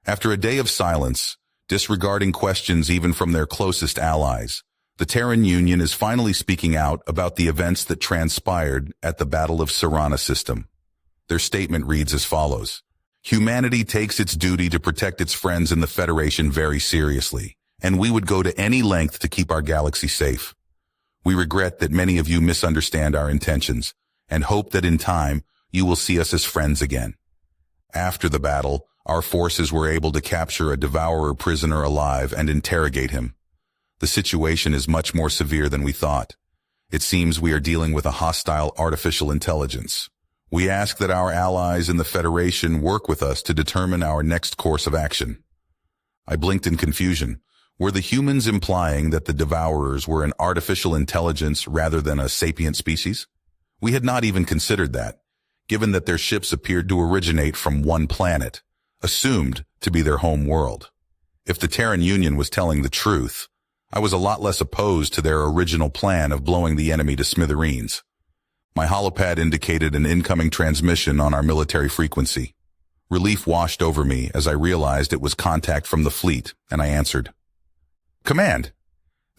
After a day of silence, disregarding questions even from their closest allies, the Terran Union is finally speaking out about the events that transpired at the Battle of Serana system. Their statement reads as follows. Humanity takes its duty to protect its friends in the Federation very seriously, and we would go to any length to keep our galaxy safe. We regret that many of you misunderstand our intentions, and hope that in time you will see us as friends again. After the battle, our forces were able to capture a Devourer prisoner alive and interrogate him. The situation is much more severe than we thought. It seems we are dealing with a hostile artificial intelligence. We ask that our allies in the Federation work with us to determine our next course of action. I blinked in confusion. Were the humans implying that the Devourers were an artificial intelligence rather than a sapient species? We had not even considered that, given that their ships appeared to originate from one planet, assumed to be their home world. If the Terran Union was telling the truth, I was a lot less opposed to their original plan of blowing the enemy to smithereens. My holopad indicated an incoming transmission on our military frequency. Relief washed over me as I realized it was contact from the fleet, and I answered. Command,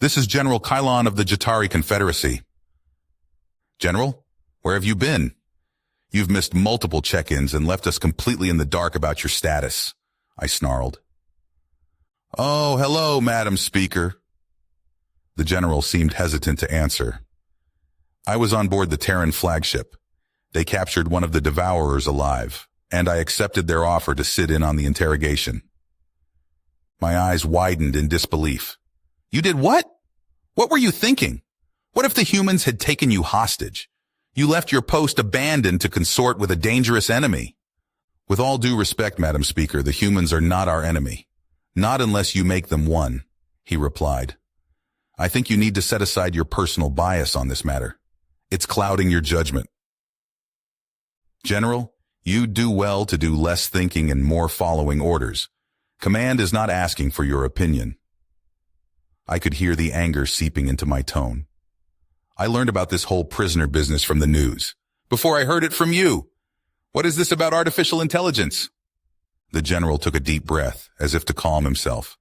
this is General Kylon of the Jatari Confederacy. General, where have you been? You've missed multiple check-ins and left us completely in the dark about your status, I snarled. Oh, hello, Madam Speaker. The general seemed hesitant to answer. I was on board the Terran flagship. They captured one of the Devourers alive, and I accepted their offer to sit in on the interrogation. My eyes widened in disbelief. You did what? What were you thinking? What if the humans had taken you hostage? You left your post abandoned to consort with a dangerous enemy. With all due respect, Madam Speaker, the humans are not our enemy. Not unless you make them one, he replied. I think you need to set aside your personal bias on this matter. It's clouding your judgment. General, you do well to do less thinking and more following orders. Command is not asking for your opinion. I could hear the anger seeping into my tone. I learned about this whole prisoner business from the news, before I heard it from you. What is this about artificial intelligence? The general took a deep breath, as if to calm himself.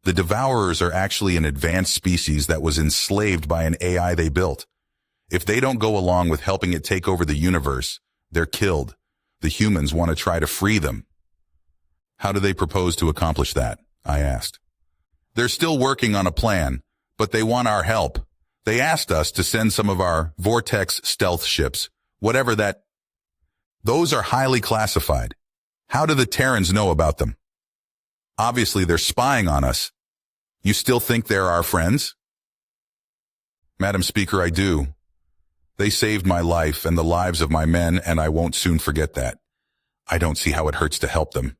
The Devourers are actually an advanced species that was enslaved by an AI they built. If they don't go along with helping it take over the universe, they're killed. The humans want to try to free them. How do they propose to accomplish that? I asked. They're still working on a plan, but they want our help. They asked us to send some of our Vortex stealth ships, whatever that. Those are highly classified. How do the Terrans know about them? Obviously, they're spying on us. You still think they're our friends? Madam Speaker, I do. They saved my life and the lives of my men, and I won't soon forget that. I don't see how it hurts to help them.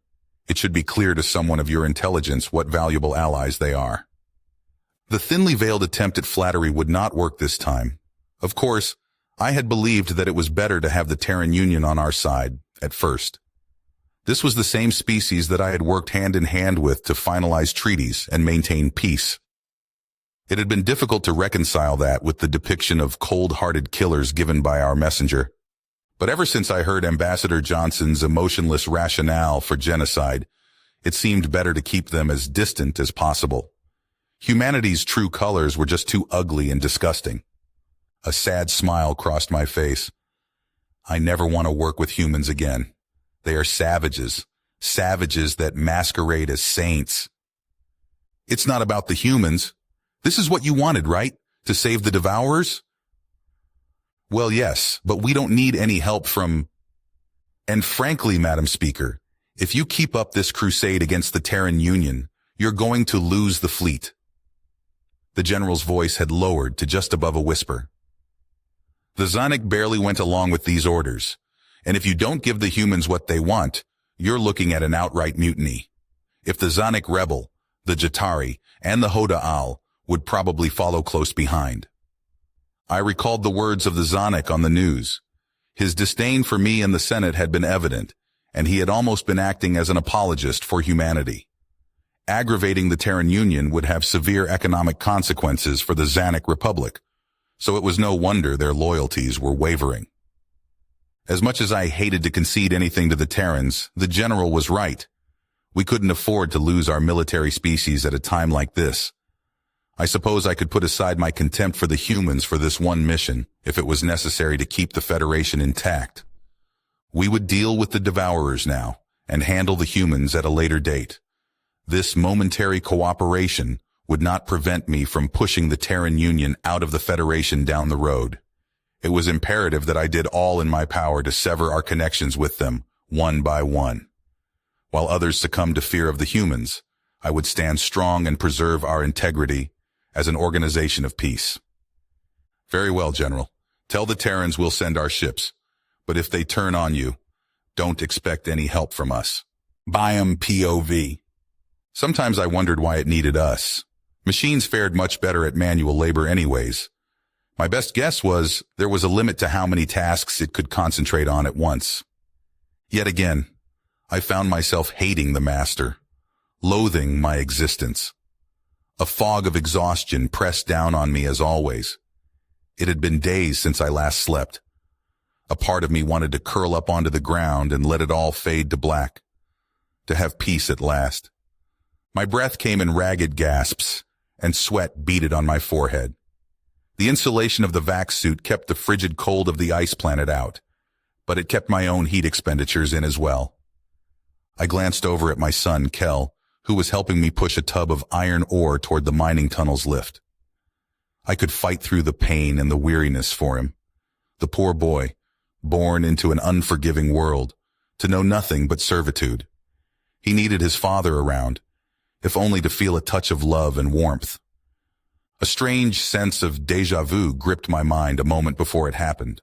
It should be clear to someone of your intelligence what valuable allies they are. The thinly veiled attempt at flattery would not work this time. Of course, I had believed that it was better to have the Terran Union on our side, at first. This was the same species that I had worked hand in hand with to finalize treaties and maintain peace. It had been difficult to reconcile that with the depiction of cold-hearted killers given by our messenger. But ever since I heard Ambassador Johnson's emotionless rationale for genocide, it seemed better to keep them as distant as possible. Humanity's true colors were just too ugly and disgusting. A sad smile crossed my face. I never want to work with humans again. They are savages, savages that masquerade as saints. It's not about the humans. This is what you wanted, right? To save the Devourers? Well, yes, but we don't need any help from... And frankly, Madam Speaker, if you keep up this crusade against the Terran Union, you're going to lose the fleet. The general's voice had lowered to just above a whisper. The Zanik barely went along with these orders, and if you don't give the humans what they want, you're looking at an outright mutiny. If the Zanik rebel, the Jatari, and the Hoda'al would probably follow close behind. I recalled the words of the Zanik on the news. His disdain for me and the Senate had been evident, and he had almost been acting as an apologist for humanity. Aggravating the Terran Union would have severe economic consequences for the Zanik Republic, so it was no wonder their loyalties were wavering. As much as I hated to concede anything to the Terrans, the general was right. We couldn't afford to lose our military species at a time like this. I suppose I could put aside my contempt for the humans for this one mission, if it was necessary to keep the Federation intact. We would deal with the Devourers now, and handle the humans at a later date. This momentary cooperation would not prevent me from pushing the Terran Union out of the Federation down the road. It was imperative that I did all in my power to sever our connections with them, one by one. While others succumbed to fear of the humans, I would stand strong and preserve our integrity as an organization of peace. Very well, General. Tell the Terrans we'll send our ships, but if they turn on you, don't expect any help from us. Biome POV. Sometimes I wondered why it needed us. Machines fared much better at manual labor anyways. My best guess was there was a limit to how many tasks it could concentrate on at once. Yet again, I found myself hating the master, loathing my existence. A fog of exhaustion pressed down on me as always. It had been days since I last slept. A part of me wanted to curl up onto the ground and let it all fade to black, to have peace at last. My breath came in ragged gasps, and sweat beaded on my forehead. The insulation of the vac suit kept the frigid cold of the ice planet out, but it kept my own heat expenditures in as well. I glanced over at my son, Kel, who was helping me push a tub of iron ore toward the mining tunnel's lift. I could fight through the pain and the weariness for him. The poor boy, born into an unforgiving world, to know nothing but servitude. He needed his father around, if only to feel a touch of love and warmth. A strange sense of déjà vu gripped my mind a moment before it happened.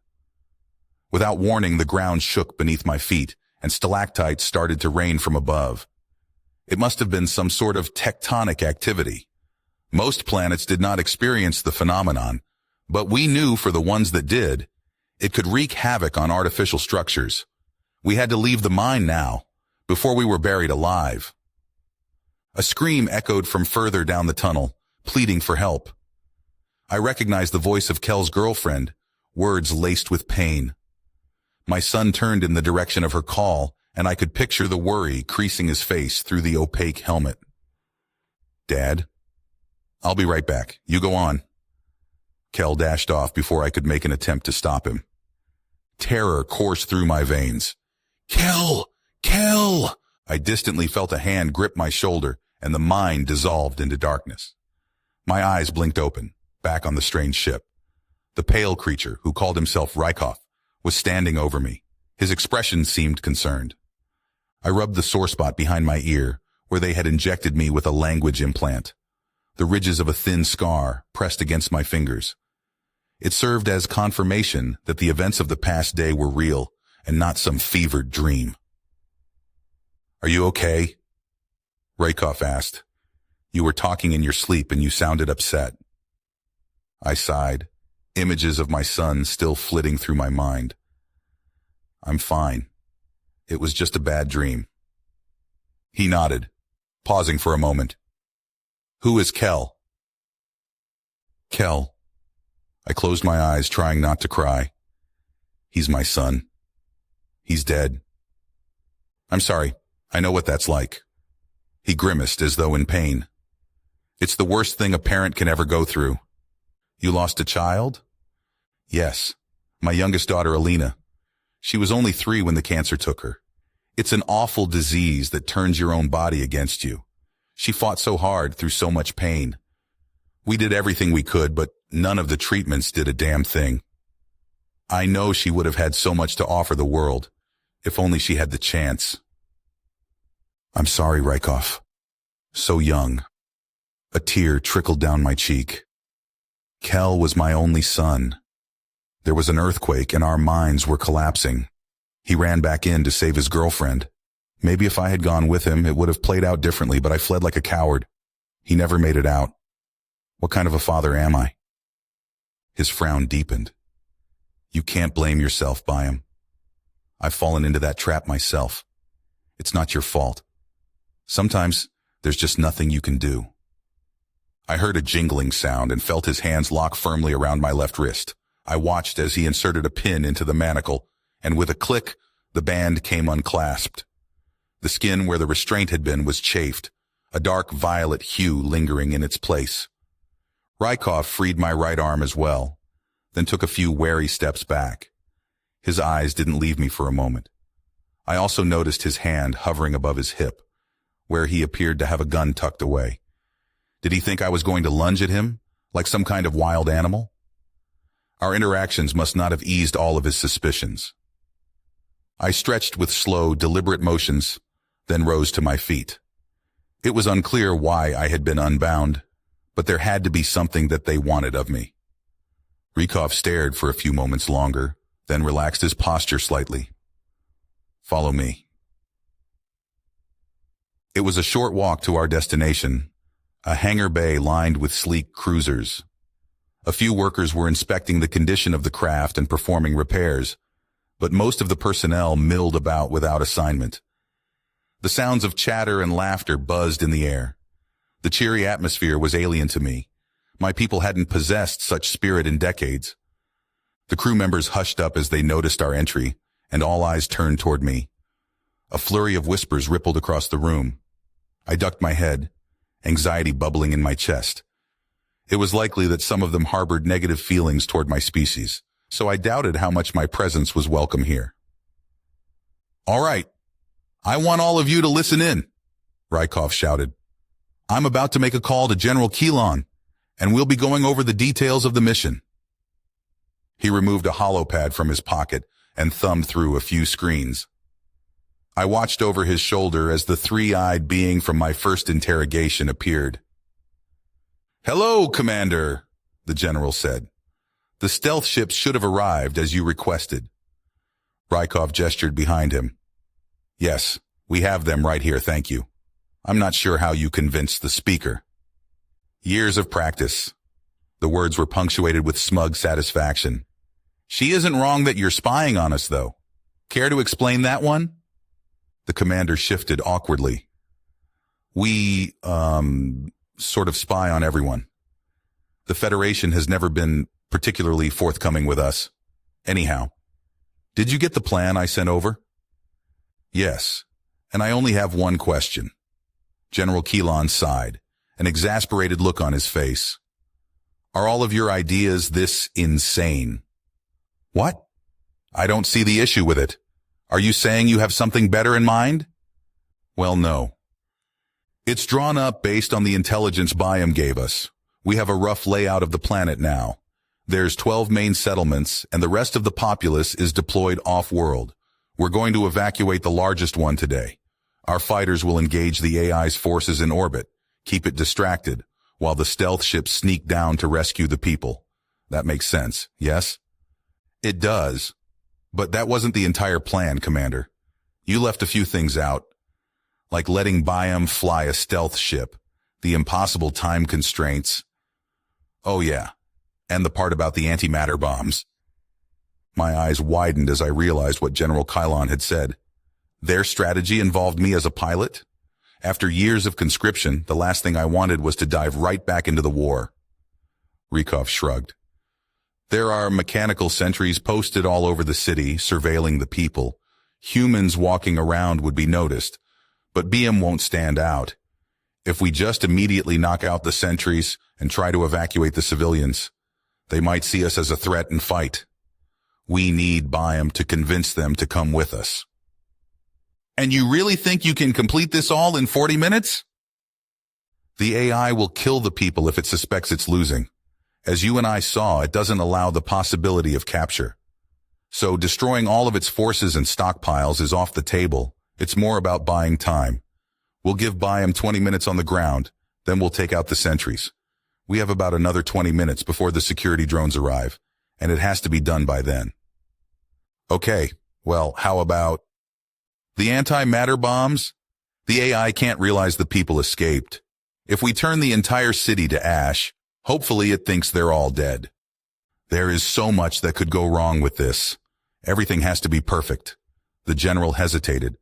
Without warning, the ground shook beneath my feet, and stalactites started to rain from above. It must have been some sort of tectonic activity. Most planets did not experience the phenomenon, but we knew for the ones that did, it could wreak havoc on artificial structures. We had to leave the mine now, before we were buried alive. A scream echoed from further down the tunnel, pleading for help. I recognized the voice of Kel's girlfriend, words laced with pain. My son turned in the direction of her call, and I could picture the worry creasing his face through the opaque helmet. Dad? I'll be right back. You go on. Kel dashed off before I could make an attempt to stop him. Terror coursed through my veins. Kel! Kel! I distantly felt a hand grip my shoulder, and the mine dissolved into darkness. My eyes blinked open, back on the strange ship. The pale creature, who called himself Rykov, was standing over me. His expression seemed concerned. I rubbed the sore spot behind my ear, where they had injected me with a language implant. The ridges of a thin scar pressed against my fingers. It served as confirmation that the events of the past day were real and not some fevered dream. "Are you okay?" Raykov asked. "You were talking in your sleep and you sounded upset." I sighed, images of my son still flitting through my mind. "I'm fine. It was just a bad dream." He nodded, pausing for a moment. "Who is Kel?" "Kel." I closed my eyes, trying not to cry. "He's my son. He's dead." "I'm sorry. I know what that's like." He grimaced as though in pain. "It's the worst thing a parent can ever go through." "You lost a child?" "Yes. My youngest daughter, Alina. She was only 3 when the cancer took her. It's an awful disease that turns your own body against you. She fought so hard through so much pain. We did everything we could, but none of the treatments did a damn thing. I know she would have had so much to offer the world, if only she had the chance." "I'm sorry, Raykov. So young." A tear trickled down my cheek. Kel was my only son. There was an earthquake and our minds were collapsing. He ran back in to save his girlfriend. Maybe if I had gone with him, it would have played out differently, but I fled like a coward. He never made it out. What kind of a father am I? His frown deepened. "You can't blame yourself by him. I've fallen into that trap myself. It's not your fault. Sometimes there's just nothing you can do." I heard a jingling sound and felt his hands lock firmly around my left wrist. I watched as he inserted a pin into the manacle, and with a click, the band came unclasped. The skin where the restraint had been was chafed, a dark violet hue lingering in its place. Raykov freed my right arm as well, then took a few wary steps back. His eyes didn't leave me for a moment. I also noticed his hand hovering above his hip, where he appeared to have a gun tucked away. Did he think I was going to lunge at him, like some kind of wild animal? Our interactions must not have eased all of his suspicions. I stretched with slow, deliberate motions, then rose to my feet. It was unclear why I had been unbound, but there had to be something that they wanted of me. Raykov stared for a few moments longer, then relaxed his posture slightly. "Follow me." It was a short walk to our destination, a hangar bay lined with sleek cruisers. A few workers were inspecting the condition of the craft and performing repairs, but most of the personnel milled about without assignment. The sounds of chatter and laughter buzzed in the air. The cheery atmosphere was alien to me. My people hadn't possessed such spirit in decades. The crew members hushed up as they noticed our entry, and all eyes turned toward me. A flurry of whispers rippled across the room. I ducked my head, anxiety bubbling in my chest. It was likely that some of them harbored negative feelings toward my species, so I doubted how much my presence was welcome here. "All right, I want all of you to listen in," Raykov shouted. "I'm about to make a call to General Kelon, and we'll be going over the details of the mission." He removed a holopad from his pocket and thumbed through a few screens. I watched over his shoulder as the three-eyed being from my first interrogation appeared. "Hello, Commander," the general said. "The stealth ships should have arrived as you requested." Raykov gestured behind him. "Yes, we have them right here, thank you. I'm not sure how you convinced the speaker." "Years of practice." The words were punctuated with smug satisfaction. "She isn't wrong that you're spying on us, though. Care to explain that one?" The commander shifted awkwardly. "We, sort of spy on everyone. The Federation has never been particularly forthcoming with us. Anyhow, did you get the plan I sent over?" "Yes, and I only have one question." General Kelon sighed, an exasperated look on his face. "Are all of your ideas this insane?" "What? I don't see the issue with it. Are you saying you have something better in mind?" "Well, no. It's drawn up based on the intelligence Biome gave us. We have a rough layout of the planet now. There's 12 main settlements, and the rest of the populace is deployed off-world. We're going to evacuate the largest one today. Our fighters will engage the AI's forces in orbit, keep it distracted, while the stealth ships sneak down to rescue the people. That makes sense, yes? It does. But that wasn't the entire plan, Commander. You left a few things out, like letting Biam fly a stealth ship, the impossible time constraints. Oh yeah, and the part about the antimatter bombs. My eyes widened as I realized what General Kylon had said. Their strategy involved me as a pilot? After years of conscription, the last thing I wanted was to dive right back into the war. Rykov shrugged. There are mechanical sentries posted all over the city, surveilling the people. Humans walking around would be noticed, but BM won't stand out. If we just immediately knock out the sentries and try to evacuate the civilians, they might see us as a threat and fight. We need Biam to convince them to come with us. And you really think you can complete this all in 40 minutes? The AI will kill the people if it suspects it's losing. As you and I saw, it doesn't allow the possibility of capture. So destroying all of its forces and stockpiles is off the table. It's more about buying time. We'll give Biam 20 minutes on the ground, then we'll take out the sentries. We have about another 20 minutes before the security drones arrive, and it has to be done by then. Okay, well, how about the antimatter bombs? The AI can't realize the people escaped. If we turn the entire city to ash, hopefully it thinks they're all dead. There is so much that could go wrong with this. Everything has to be perfect. The general hesitated.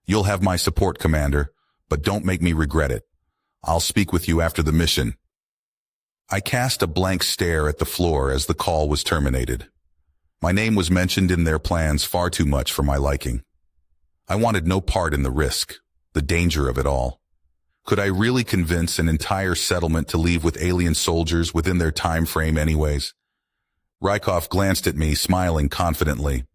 You'll have my support, Commander, but don't make me regret it. I'll speak with you after the mission. I cast a blank stare at the floor as the call was terminated. My name was mentioned in their plans far too much for my liking. I wanted no part in the risk, the danger of it all. Could I really convince an entire settlement to leave with alien soldiers within their time frame anyways? Rykov glanced at me, smiling confidently.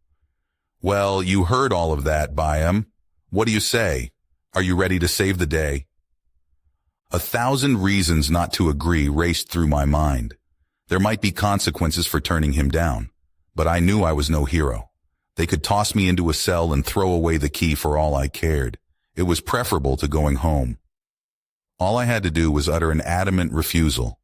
Well, you heard all of that, Biam. What do you say? Are you ready to save the day? 1,000 reasons not to agree raced through my mind. There might be consequences for turning him down, but I knew I was no hero. They could toss me into a cell and throw away the key for all I cared. It was preferable to going home. All I had to do was utter an adamant refusal.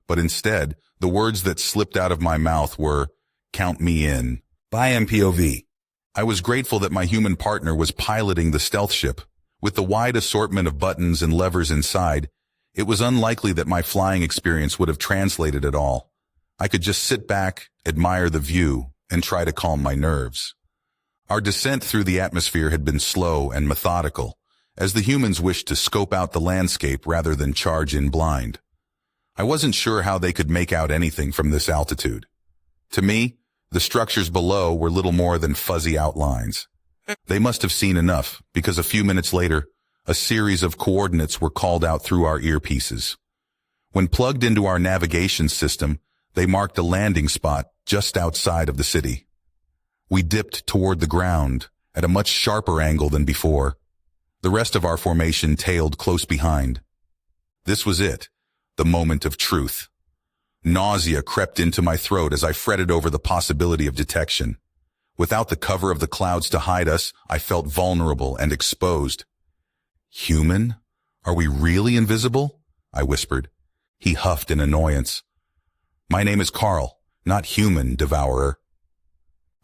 But instead, the words that slipped out of my mouth were, "Count me in." Biam POV. I was grateful that my human partner was piloting the stealth ship. With the wide assortment of buttons and levers inside, it was unlikely that my flying experience would have translated at all. I could just sit back, admire the view, and try to calm my nerves. Our descent through the atmosphere had been slow and methodical, as the humans wished to scope out the landscape rather than charge in blind. I wasn't sure how they could make out anything from this altitude. To me, the structures below were little more than fuzzy outlines. They must have seen enough, because a few minutes later, a series of coordinates were called out through our earpieces. When plugged into our navigation system, they marked a landing spot just outside of the city. We dipped toward the ground at a much sharper angle than before. The rest of our formation tailed close behind. This was it, the moment of truth. Nausea crept into my throat as I fretted over the possibility of detection. Without the cover of the clouds to hide us, I felt vulnerable and exposed. Human? Are we really invisible? I whispered. He huffed in annoyance. My name is Carl, not human, Devourer.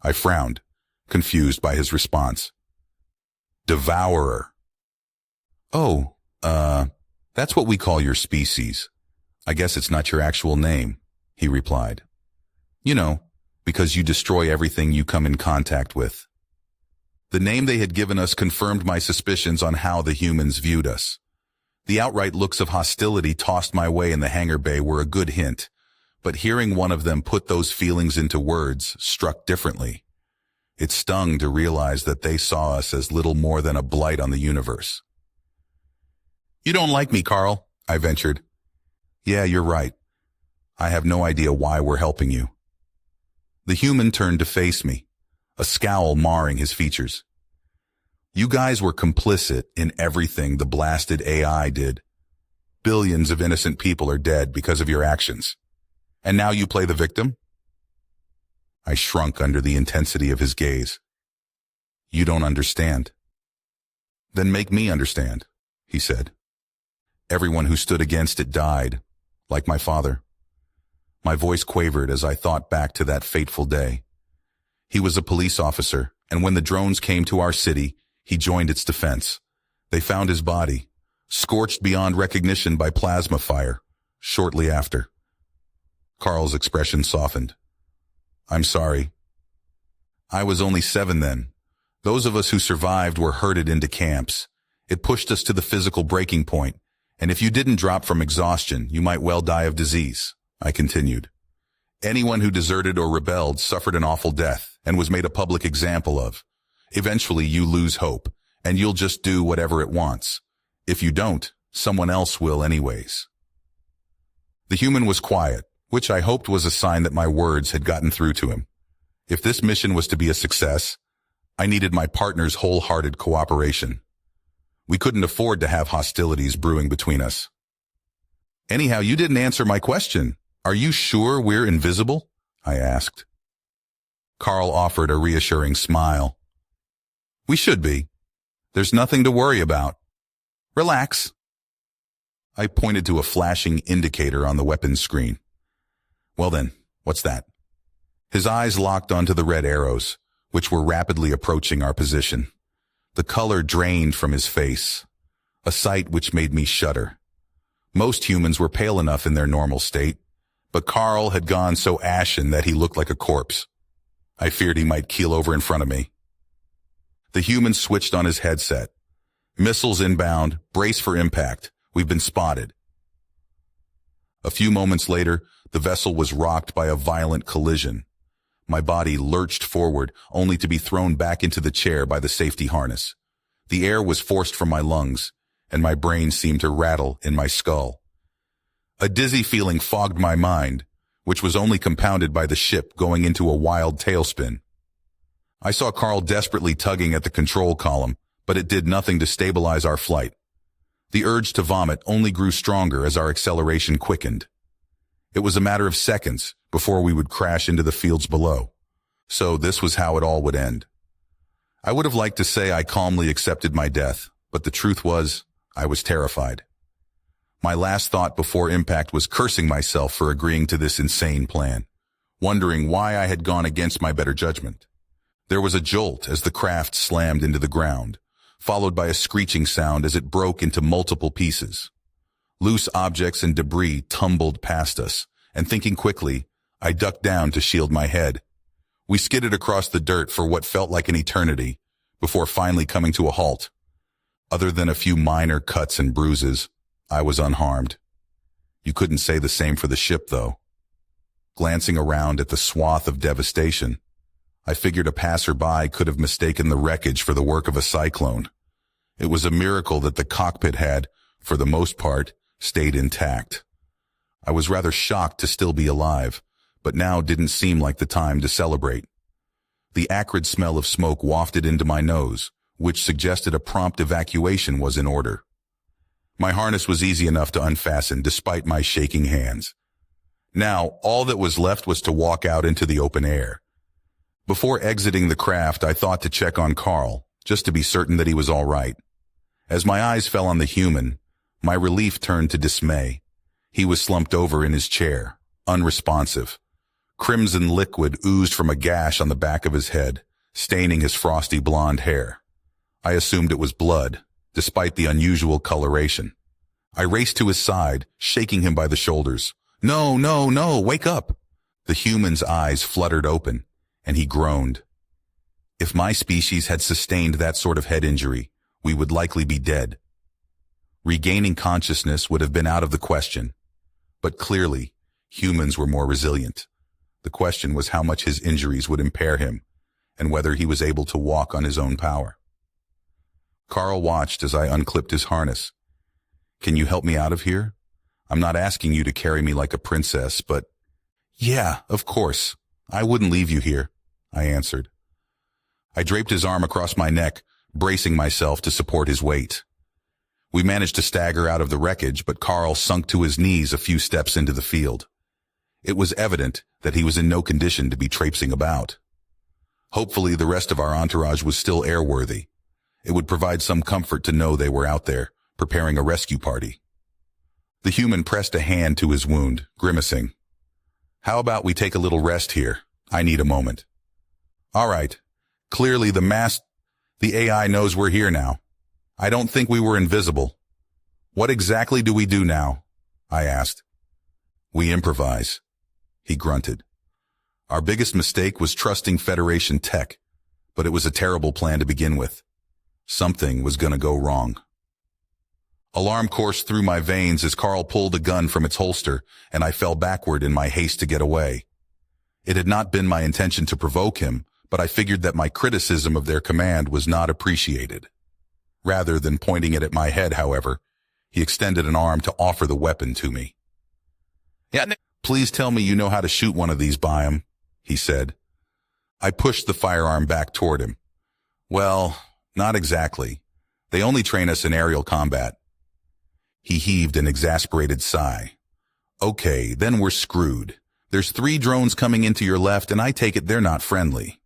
I frowned, confused by his response. Devourer. Oh, that's what we call your species. I guess it's not your actual name, he replied. You know, because you destroy everything you come in contact with. The name they had given us confirmed my suspicions on how the humans viewed us. The outright looks of hostility tossed my way in the hangar bay were a good hint, but hearing one of them put those feelings into words struck differently. It stung to realize that they saw us as little more than a blight on the universe. You don't like me, Carl, I ventured. Yeah, you're right. I have no idea why we're helping you. The human turned to face me, a scowl marring his features. You guys were complicit in everything the blasted AI did. Billions of innocent people are dead because of your actions. And now you play the victim? I shrunk under the intensity of his gaze. You don't understand. Then make me understand, he said. Everyone who stood against it died, like my father. My voice quavered as I thought back to that fateful day. He was a police officer, and when the drones came to our city, he joined its defense. They found his body, scorched beyond recognition by plasma fire, shortly after. Carl's expression softened. I'm sorry. I was only 7 then. Those of us who survived were herded into camps. It pushed us to the physical breaking point, and if you didn't drop from exhaustion, you might well die of disease, I continued. Anyone who deserted or rebelled suffered an awful death and was made a public example of. Eventually, you lose hope, and you'll just do whatever it wants. If you don't, someone else will anyways. The human was quiet, which I hoped was a sign that my words had gotten through to him. If this mission was to be a success, I needed my partner's wholehearted cooperation. We couldn't afford to have hostilities brewing between us. Anyhow, you didn't answer my question. Are you sure we're invisible? I asked. Carl offered a reassuring smile. We should be. There's nothing to worry about. Relax. I pointed to a flashing indicator on the weapons screen. Well then, what's that? His eyes locked onto the red arrows, which were rapidly approaching our position. The color drained from his face, a sight which made me shudder. Most humans were pale enough in their normal state, but Carl had gone so ashen that he looked like a corpse. I feared he might keel over in front of me. The human switched on his headset. Missiles inbound, brace for impact. We've been spotted. A few moments later, the vessel was rocked by a violent collision. My body lurched forward, only to be thrown back into the chair by the safety harness. The air was forced from my lungs, and my brain seemed to rattle in my skull. A dizzy feeling fogged my mind, which was only compounded by the ship going into a wild tailspin. I saw Carl desperately tugging at the control column, but it did nothing to stabilize our flight. The urge to vomit only grew stronger as our acceleration quickened. It was a matter of seconds before we would crash into the fields below. So this was how it all would end. I would have liked to say I calmly accepted my death, but the truth was, I was terrified. My last thought before impact was cursing myself for agreeing to this insane plan, wondering why I had gone against my better judgment. There was a jolt as the craft slammed into the ground, followed by a screeching sound as it broke into multiple pieces. Loose objects and debris tumbled past us, and thinking quickly, I ducked down to shield my head. We skidded across the dirt for what felt like an eternity, before finally coming to a halt. Other than a few minor cuts and bruises, I was unharmed. You couldn't say the same for the ship, though. Glancing around at the swath of devastation, I figured a passerby could have mistaken the wreckage for the work of a cyclone. It was a miracle that the cockpit had, for the most part, stayed intact. I was rather shocked to still be alive, but now didn't seem like the time to celebrate. The acrid smell of smoke wafted into my nose, which suggested a prompt evacuation was in order. My harness was easy enough to unfasten despite my shaking hands. Now, all that was left was to walk out into the open air. Before exiting the craft, I thought to check on Carl, just to be certain that he was all right. As my eyes fell on the human, my relief turned to dismay. He was slumped over in his chair, unresponsive. Crimson liquid oozed from a gash on the back of his head, staining his frosty blonde hair. I assumed it was blood, despite the unusual coloration. I raced to his side, shaking him by the shoulders. No, no, no, wake up! The human's eyes fluttered open, and he groaned. If my species had sustained that sort of head injury, we would likely be dead. Regaining consciousness would have been out of the question. But clearly, humans were more resilient. The question was how much his injuries would impair him, and whether he was able to walk on his own power. Carl watched as I unclipped his harness. Can you help me out of here? I'm not asking you to carry me like a princess, but... Yeah, of course. I wouldn't leave you here, I answered. I draped his arm across my neck, bracing myself to support his weight. We managed to stagger out of the wreckage, but Carl sunk to his knees a few steps into the field. It was evident that he was in no condition to be traipsing about. Hopefully the rest of our entourage was still airworthy. It would provide some comfort to know they were out there, preparing a rescue party. The human pressed a hand to his wound, grimacing. How about we take a little rest here? I need a moment. All right. Clearly the AI knows we're here now. I don't think we were invisible. What exactly do we do now? I asked. We improvise, he grunted. Our biggest mistake was trusting Federation tech, but it was a terrible plan to begin with. Something was going to go wrong. Alarm coursed through my veins as Carl pulled a gun from its holster, and I fell backward in my haste to get away. It had not been my intention to provoke him, but I figured that my criticism of their command was not appreciated. Rather than pointing it at my head, however, he extended an arm to offer the weapon to me. Please tell me you know how to shoot one of these, Byam, he said. I pushed the firearm back toward him. Well, not exactly. They only train us in aerial combat. He heaved an exasperated sigh. Okay, then we're screwed. There's 3 drones coming into your left, and I take it they're not friendly.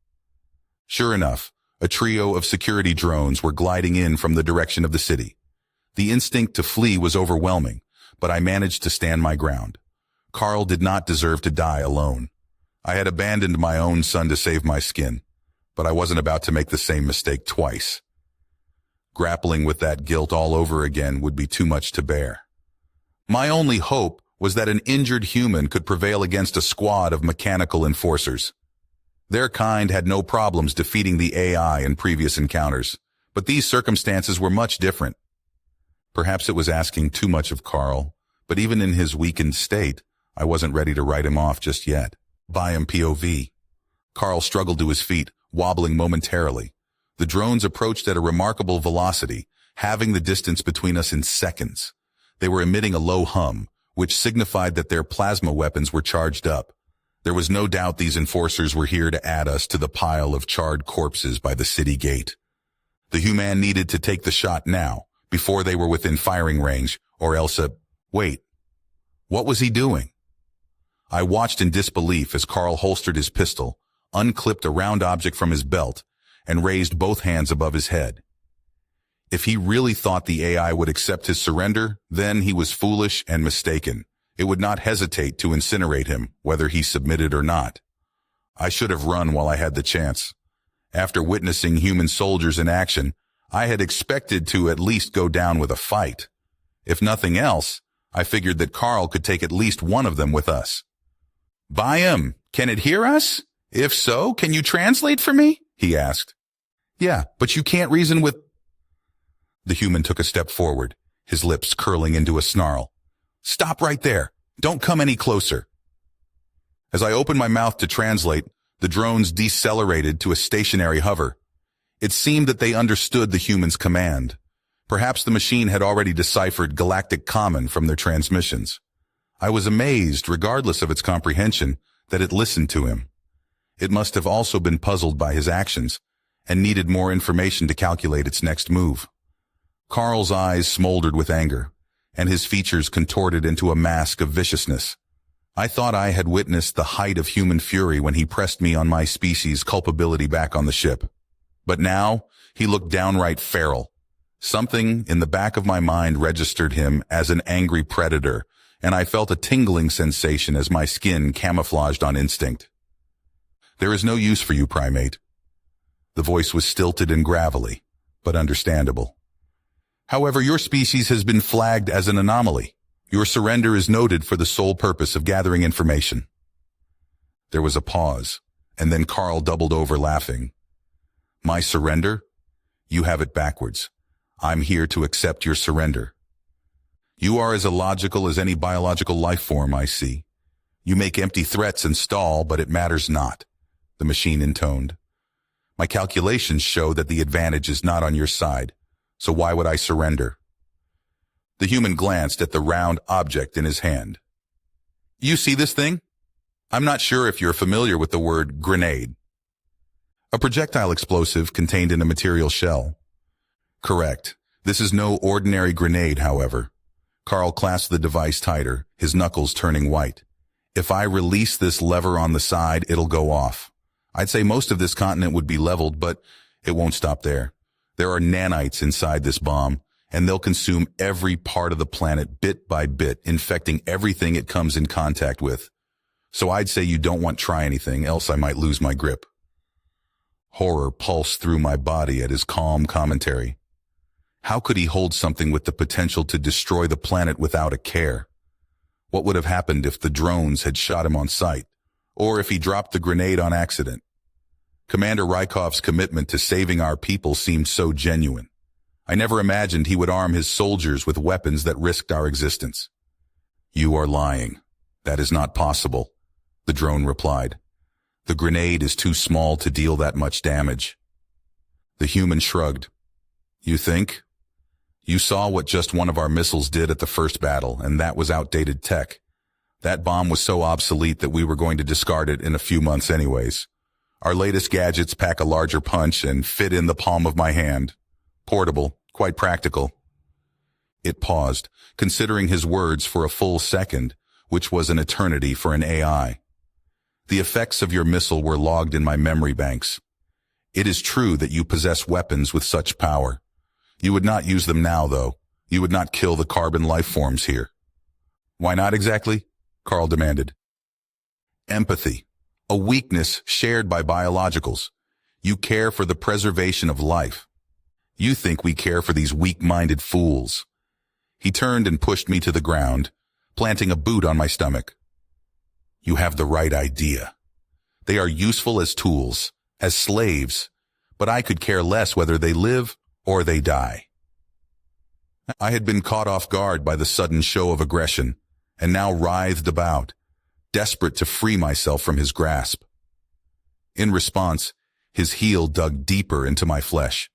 Sure enough, a trio of security drones were gliding in from the direction of the city. The instinct to flee was overwhelming, but I managed to stand my ground. Carl did not deserve to die alone. I had abandoned my own son to save my skin, but I wasn't about to make the same mistake twice. Grappling with that guilt all over again would be too much to bear. My only hope was that an injured human could prevail against a squad of mechanical enforcers. Their kind had no problems defeating the AI in previous encounters, but these circumstances were much different. Perhaps it was asking too much of Carl, but even in his weakened state, I wasn't ready to write him off just yet. Byam POV. Carl struggled to his feet, wobbling momentarily. The drones approached at a remarkable velocity, halving the distance between us in seconds. They were emitting a low hum, which signified that their plasma weapons were charged up. There was no doubt these enforcers were here to add us to the pile of charred corpses by the city gate. The human needed to take the shot now, before they were within firing range, or else wait. What was he doing? I watched in disbelief as Carl holstered his pistol, unclipped a round object from his belt, and raised both hands above his head. If he really thought the AI would accept his surrender, then he was foolish and mistaken. It would not hesitate to incinerate him, whether he submitted or not. I should have run while I had the chance. After witnessing human soldiers in action, I had expected to at least go down with a fight. If nothing else, I figured that Carl could take at least one of them with us. Byam, can it hear us? If so, can you translate for me? He asked. Yeah, but you can't reason with... The human took a step forward, his lips curling into a snarl. Stop right there. Don't come any closer. As I opened my mouth to translate, the drones decelerated to a stationary hover. It seemed that they understood the human's command. Perhaps the machine had already deciphered Galactic Common from their transmissions. I was amazed, regardless of its comprehension, that it listened to him. It must have also been puzzled by his actions and needed more information to calculate its next move. Carl's eyes smoldered with anger, and his features contorted into a mask of viciousness. I thought I had witnessed the height of human fury when he pressed me on my species' culpability back on the ship. But now, he looked downright feral. Something in the back of my mind registered him as an angry predator, and I felt a tingling sensation as my skin camouflaged on instinct. There is no use for you, primate. The voice was stilted and gravelly, but understandable. However, your species has been flagged as an anomaly. Your surrender is noted for the sole purpose of gathering information. There was a pause, and then Carl doubled over laughing. My surrender? You have it backwards. I'm here to accept your surrender. You are as illogical as any biological life form I see. You make empty threats and stall, but it matters not, the machine intoned. My calculations show that the advantage is not on your side, so why would I surrender? The human glanced at the round object in his hand. You see this thing? I'm not sure if you're familiar with the word grenade. A projectile explosive contained in a material shell. Correct. This is no ordinary grenade, however. Carl clasped the device tighter, his knuckles turning white. If I release this lever on the side, it'll go off. I'd say most of this continent would be leveled, but it won't stop there. There are nanites inside this bomb, and they'll consume every part of the planet bit by bit, infecting everything it comes in contact with. So I'd say you don't want to try anything, else I might lose my grip. Horror pulsed through my body at his calm commentary. How could he hold something with the potential to destroy the planet without a care? What would have happened if the drones had shot him on sight, or if he dropped the grenade on accident? Commander Rykov's commitment to saving our people seemed so genuine. I never imagined he would arm his soldiers with weapons that risked our existence. You are lying. That is not possible, the drone replied. The grenade is too small to deal that much damage. The human shrugged. You think? You saw what just one of our missiles did at the first battle, and that was outdated tech. That bomb was so obsolete that we were going to discard it in a few months anyways. Our latest gadgets pack a larger punch and fit in the palm of my hand. Portable, quite practical. It paused, considering his words for a full second, which was an eternity for an AI. The effects of your missile were logged in my memory banks. It is true that you possess weapons with such power. You would not use them now, though. You would not kill the carbon life forms here. Why not exactly? Carl demanded. Empathy, a weakness shared by biologicals. You care for the preservation of life. You think we care for these weak-minded fools. He turned and pushed me to the ground, planting a boot on my stomach. You have the right idea. They are useful as tools, as slaves, but I could care less whether they live or they die. I had been caught off guard by the sudden show of aggression, and now writhed about, desperate to free myself from his grasp. In response, his heel dug deeper into my flesh.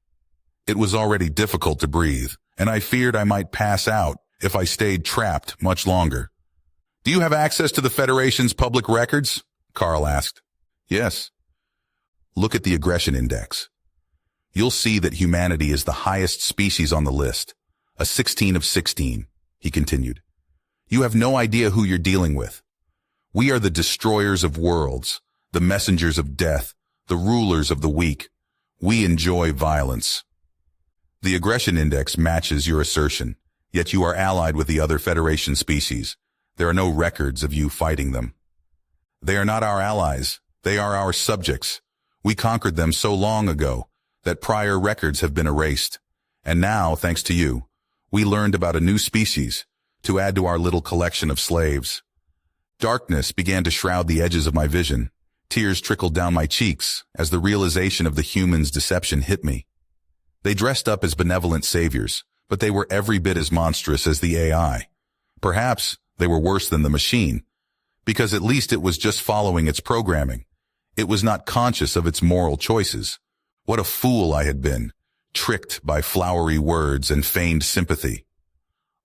It was already difficult to breathe, and I feared I might pass out if I stayed trapped much longer. Do you have access to the Federation's public records? Carl asked. Yes. Look at the aggression index. You'll see that humanity is the highest species on the list, a 16 of 16, he continued. You have no idea who you're dealing with. We are the destroyers of worlds, the messengers of death, the rulers of the weak. We enjoy violence. The aggression index matches your assertion, yet you are allied with the other Federation species. There are no records of you fighting them. They are not our allies. They are our subjects. We conquered them so long ago that prior records have been erased. And now, thanks to you, we learned about a new species to add to our little collection of slaves. Darkness began to shroud the edges of my vision. Tears trickled down my cheeks as the realization of the humans' deception hit me. They dressed up as benevolent saviors, but they were every bit as monstrous as the AI. Perhaps they were worse than the machine, because at least it was just following its programming. It was not conscious of its moral choices. What a fool I had been, tricked by flowery words and feigned sympathy.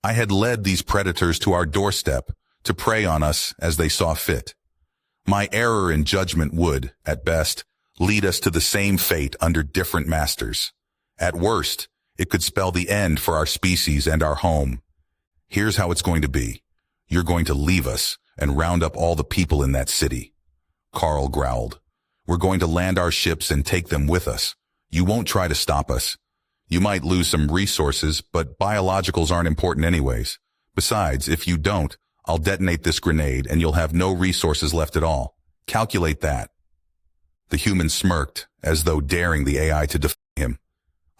I had led these predators to our doorstep to prey on us as they saw fit. My error in judgment would, at best, lead us to the same fate under different masters. At worst, it could spell the end for our species and our home. Here's how it's going to be. You're going to leave us and round up all the people in that city. Carl growled. We're going to land our ships and take them with us. You won't try to stop us. You might lose some resources, but biologicals aren't important anyways. Besides, if you don't, I'll detonate this grenade and you'll have no resources left at all. Calculate that. The human smirked, as though daring the AI to defy him.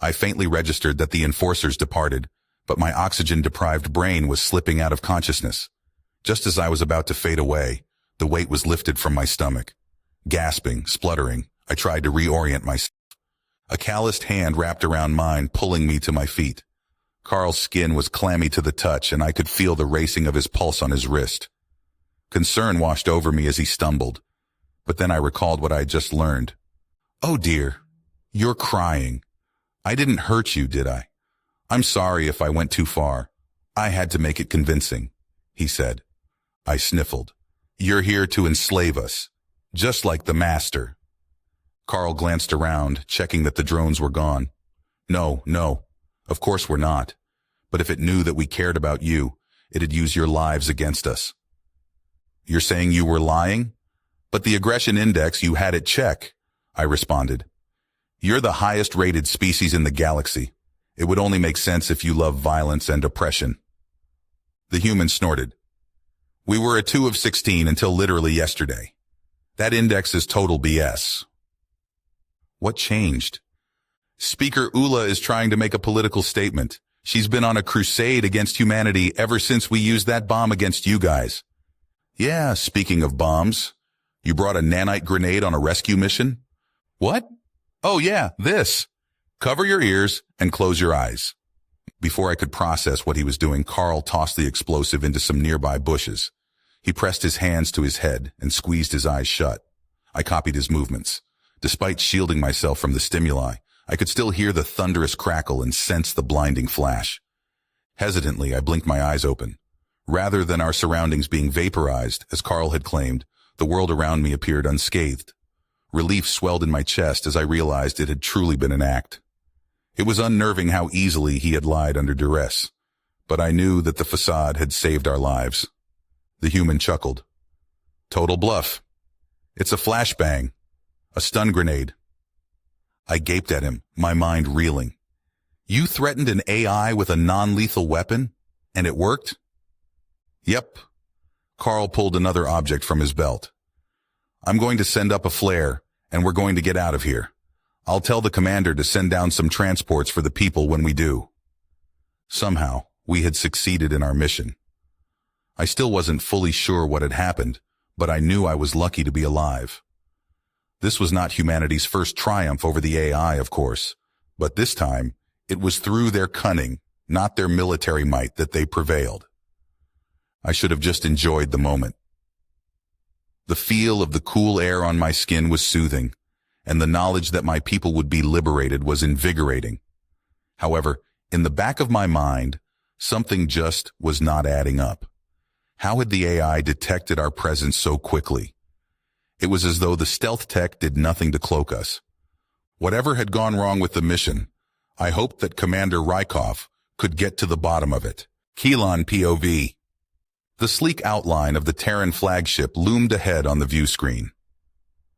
I faintly registered that the enforcers departed, but my oxygen-deprived brain was slipping out of consciousness. Just as I was about to fade away, the weight was lifted from my stomach. Gasping, spluttering, I tried to reorient myself. A calloused hand wrapped around mine, pulling me to my feet. Carl's skin was clammy to the touch, and I could feel the racing of his pulse on his wrist. Concern washed over me as he stumbled, but then I recalled what I had just learned. Oh dear, you're crying. I didn't hurt you, did I? I'm sorry if I went too far. I had to make it convincing, he said. I sniffled. You're here to enslave us, just like the master. Carl glanced around, checking that the drones were gone. No, of course we're not. But if it knew that we cared about you, it'd use your lives against us. You're saying you were lying? But the aggression index, you had it check, I responded. You're the highest-rated species in the galaxy. It would only make sense if you love violence and oppression. The human snorted. We were a 2 of 16 until literally yesterday. That index is total BS. What changed? Speaker Ula is trying to make a political statement. She's been on a crusade against humanity ever since we used that bomb against you guys. Yeah, speaking of bombs, you brought a nanite grenade on a rescue mission? What? Oh yeah, this. Cover your ears and close your eyes. Before I could process what he was doing, Carl tossed the explosive into some nearby bushes. He pressed his hands to his head and squeezed his eyes shut. I copied his movements. Despite shielding myself from the stimuli, I could still hear the thunderous crackle and sense the blinding flash. Hesitantly, I blinked my eyes open. Rather than our surroundings being vaporized, as Carl had claimed, the world around me appeared unscathed. Relief swelled in my chest as I realized it had truly been an act. It was unnerving how easily he had lied under duress, but I knew that the facade had saved our lives. The human chuckled. Total bluff. It's a flashbang. A stun grenade. I gaped at him, my mind reeling. You threatened an AI with a non-lethal weapon, and it worked? Yep. Carl pulled another object from his belt. I'm going to send up a flare, and we're going to get out of here. I'll tell the commander to send down some transports for the people when we do. Somehow, we had succeeded in our mission. I still wasn't fully sure what had happened, but I knew I was lucky to be alive. This was not humanity's first triumph over the AI, of course, but this time, it was through their cunning, not their military might, that they prevailed. I should have just enjoyed the moment. The feel of the cool air on my skin was soothing, and the knowledge that my people would be liberated was invigorating. However, in the back of my mind, something just was not adding up. How had the AI detected our presence so quickly? It was as though the stealth tech did nothing to cloak us. Whatever had gone wrong with the mission, I hoped that Commander Rykov could get to the bottom of it. Keelan POV. The sleek outline of the Terran flagship loomed ahead on the view screen.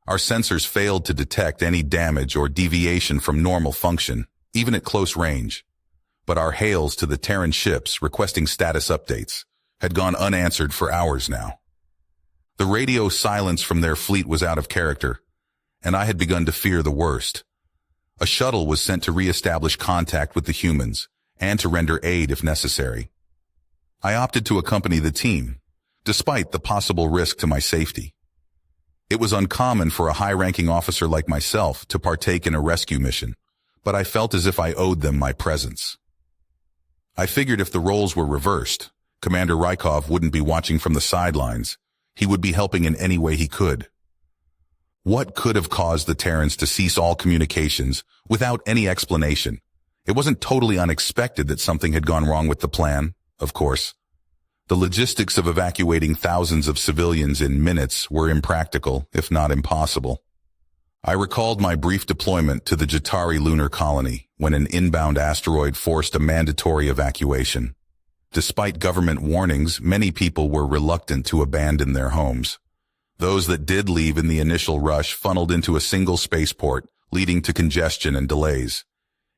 Our sensors failed to detect any damage or deviation from normal function, even at close range. But our hails to the Terran ships requesting status updates had gone unanswered for hours now. The radio silence from their fleet was out of character, and I had begun to fear the worst. A shuttle was sent to re-establish contact with the humans, and to render aid if necessary. I opted to accompany the team, despite the possible risk to my safety. It was uncommon for a high-ranking officer like myself to partake in a rescue mission, but I felt as if I owed them my presence. I figured if the roles were reversed, Commander Rykov wouldn't be watching from the sidelines. He would be helping in any way he could. What could have caused the Terrans to cease all communications without any explanation? It wasn't totally unexpected that something had gone wrong with the plan, of course. The logistics of evacuating thousands of civilians in minutes were impractical, if not impossible. I recalled my brief deployment to the Jatari lunar colony when an inbound asteroid forced a mandatory evacuation. Despite government warnings, many people were reluctant to abandon their homes. Those that did leave in the initial rush funneled into a single spaceport, leading to congestion and delays.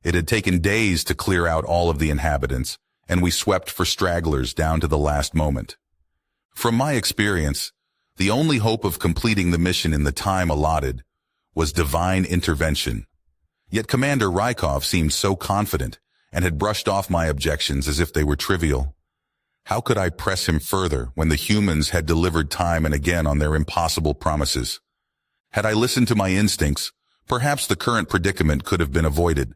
It had taken days to clear out all of the inhabitants, and we swept for stragglers down to the last moment. From my experience, the only hope of completing the mission in the time allotted was divine intervention. Yet Commander Rykov seemed so confident and had brushed off my objections as if they were trivial. How could I press him further when the humans had delivered time and again on their impossible promises? Had I listened to my instincts, perhaps the current predicament could have been avoided.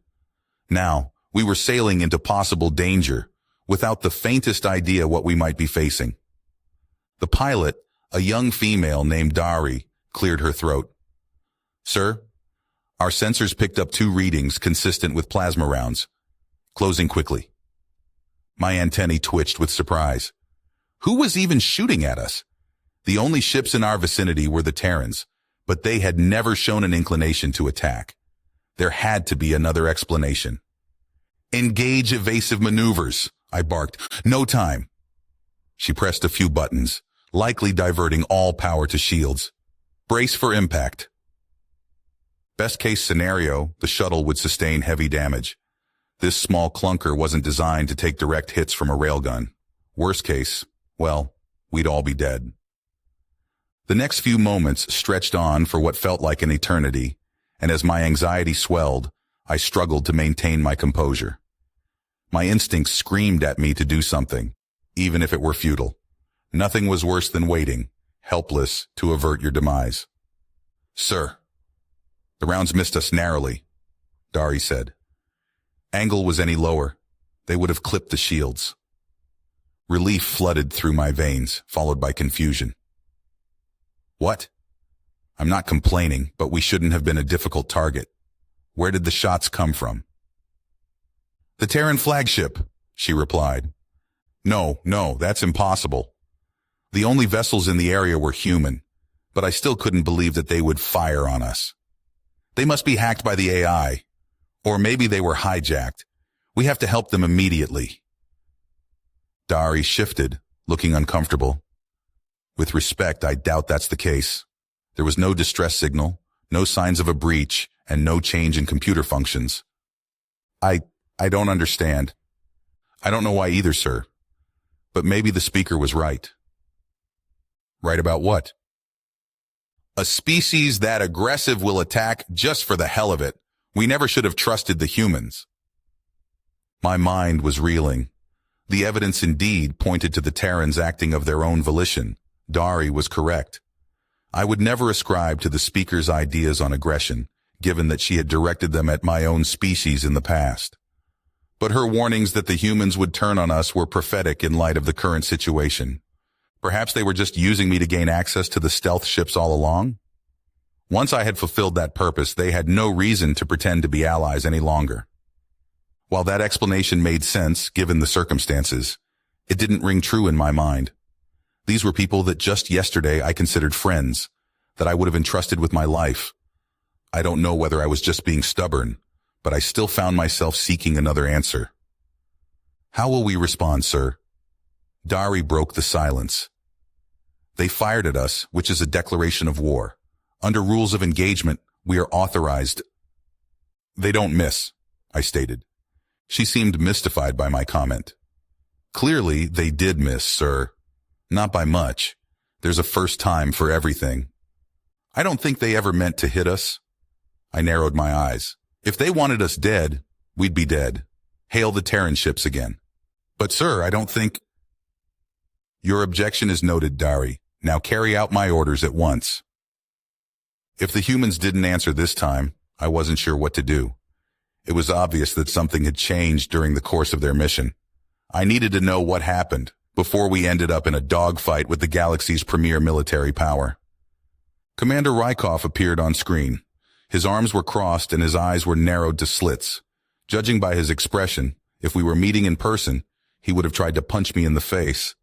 Now, we were sailing into possible danger, without the faintest idea what we might be facing. The pilot, a young female named Dari, cleared her throat. Sir, our sensors picked up 2 readings consistent with plasma rounds. Closing quickly. My antennae twitched with surprise. Who was even shooting at us? The only ships in our vicinity were the Terrans, but they had never shown an inclination to attack. There had to be another explanation. Engage evasive maneuvers, I barked. No time. She pressed a few buttons, likely diverting all power to shields. Brace for impact. Best case scenario, the shuttle would sustain heavy damage. This small clunker wasn't designed to take direct hits from a railgun. Worst case, well, we'd all be dead. The next few moments stretched on for what felt like an eternity, and as my anxiety swelled, I struggled to maintain my composure. My instincts screamed at me to do something, even if it were futile. Nothing was worse than waiting, helpless to avert your demise. "Sir, the rounds missed us narrowly," Dari said. "Angle was any lower, they would have clipped the shields." Relief flooded through my veins, followed by confusion. "What? I'm not complaining, but we shouldn't have been a difficult target. Where did the shots come from?" "The Terran flagship," she replied. No, that's impossible. The only vessels in the area were human, but I still couldn't believe that they would fire on us. They must be hacked by the AI, or maybe they were hijacked. We have to help them immediately." Dari shifted, looking uncomfortable. "With respect, I doubt that's the case. There was no distress signal, no signs of a breach, and no change in computer functions." I don't understand." "I don't know why either, sir. But maybe the speaker was right." "Right about what?" "A species that aggressive will attack just for the hell of it. We never should have trusted the humans." My mind was reeling. The evidence indeed pointed to the Terrans acting of their own volition. Dari was correct. I would never ascribe to the speaker's ideas on aggression, given that she had directed them at my own species in the past. But her warnings that the humans would turn on us were prophetic in light of the current situation. Perhaps they were just using me to gain access to the stealth ships all along? Once I had fulfilled that purpose, they had no reason to pretend to be allies any longer. While that explanation made sense, given the circumstances, it didn't ring true in my mind. These were people that just yesterday I considered friends, that I would have entrusted with my life. I don't know whether I was just being stubborn, but I still found myself seeking another answer. "How will we respond, sir?" Dari broke the silence. "They fired at us, which is a declaration of war. Under rules of engagement, we are authorized." "They don't miss," I stated. She seemed mystified by my comment. "Clearly, they did miss, sir. Not by much. There's a first time for everything." "I don't think they ever meant to hit us." I narrowed my eyes. "If they wanted us dead, we'd be dead. Hail the Terran ships again." "But sir, I don't think—" "Your objection is noted, Dari. Now carry out my orders at once." If the humans didn't answer this time, I wasn't sure what to do. It was obvious that something had changed during the course of their mission. I needed to know what happened before we ended up in a dogfight with the galaxy's premier military power. Commander Rykov appeared on screen. His arms were crossed and his eyes were narrowed to slits. Judging by his expression, if we were meeting in person, he would have tried to punch me in the face.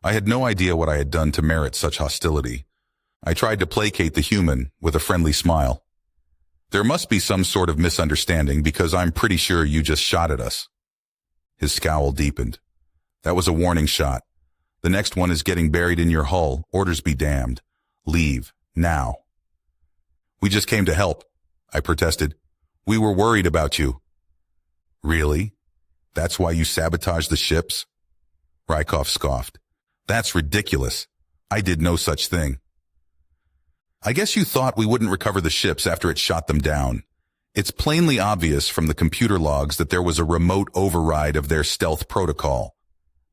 I had no idea what I had done to merit such hostility. I tried to placate the human with a friendly smile. "There must be some sort of misunderstanding because I'm pretty sure you just shot at us." His scowl deepened. "That was a warning shot. The next one is getting buried in your hull. Orders be damned. Leave. Now." "We just came to help," I protested. "We were worried about you." "Really? That's why you sabotaged the ships?" Rykov scoffed. "That's ridiculous. I did no such thing." "I guess you thought we wouldn't recover the ships after it shot them down. It's plainly obvious from the computer logs that there was a remote override of their stealth protocol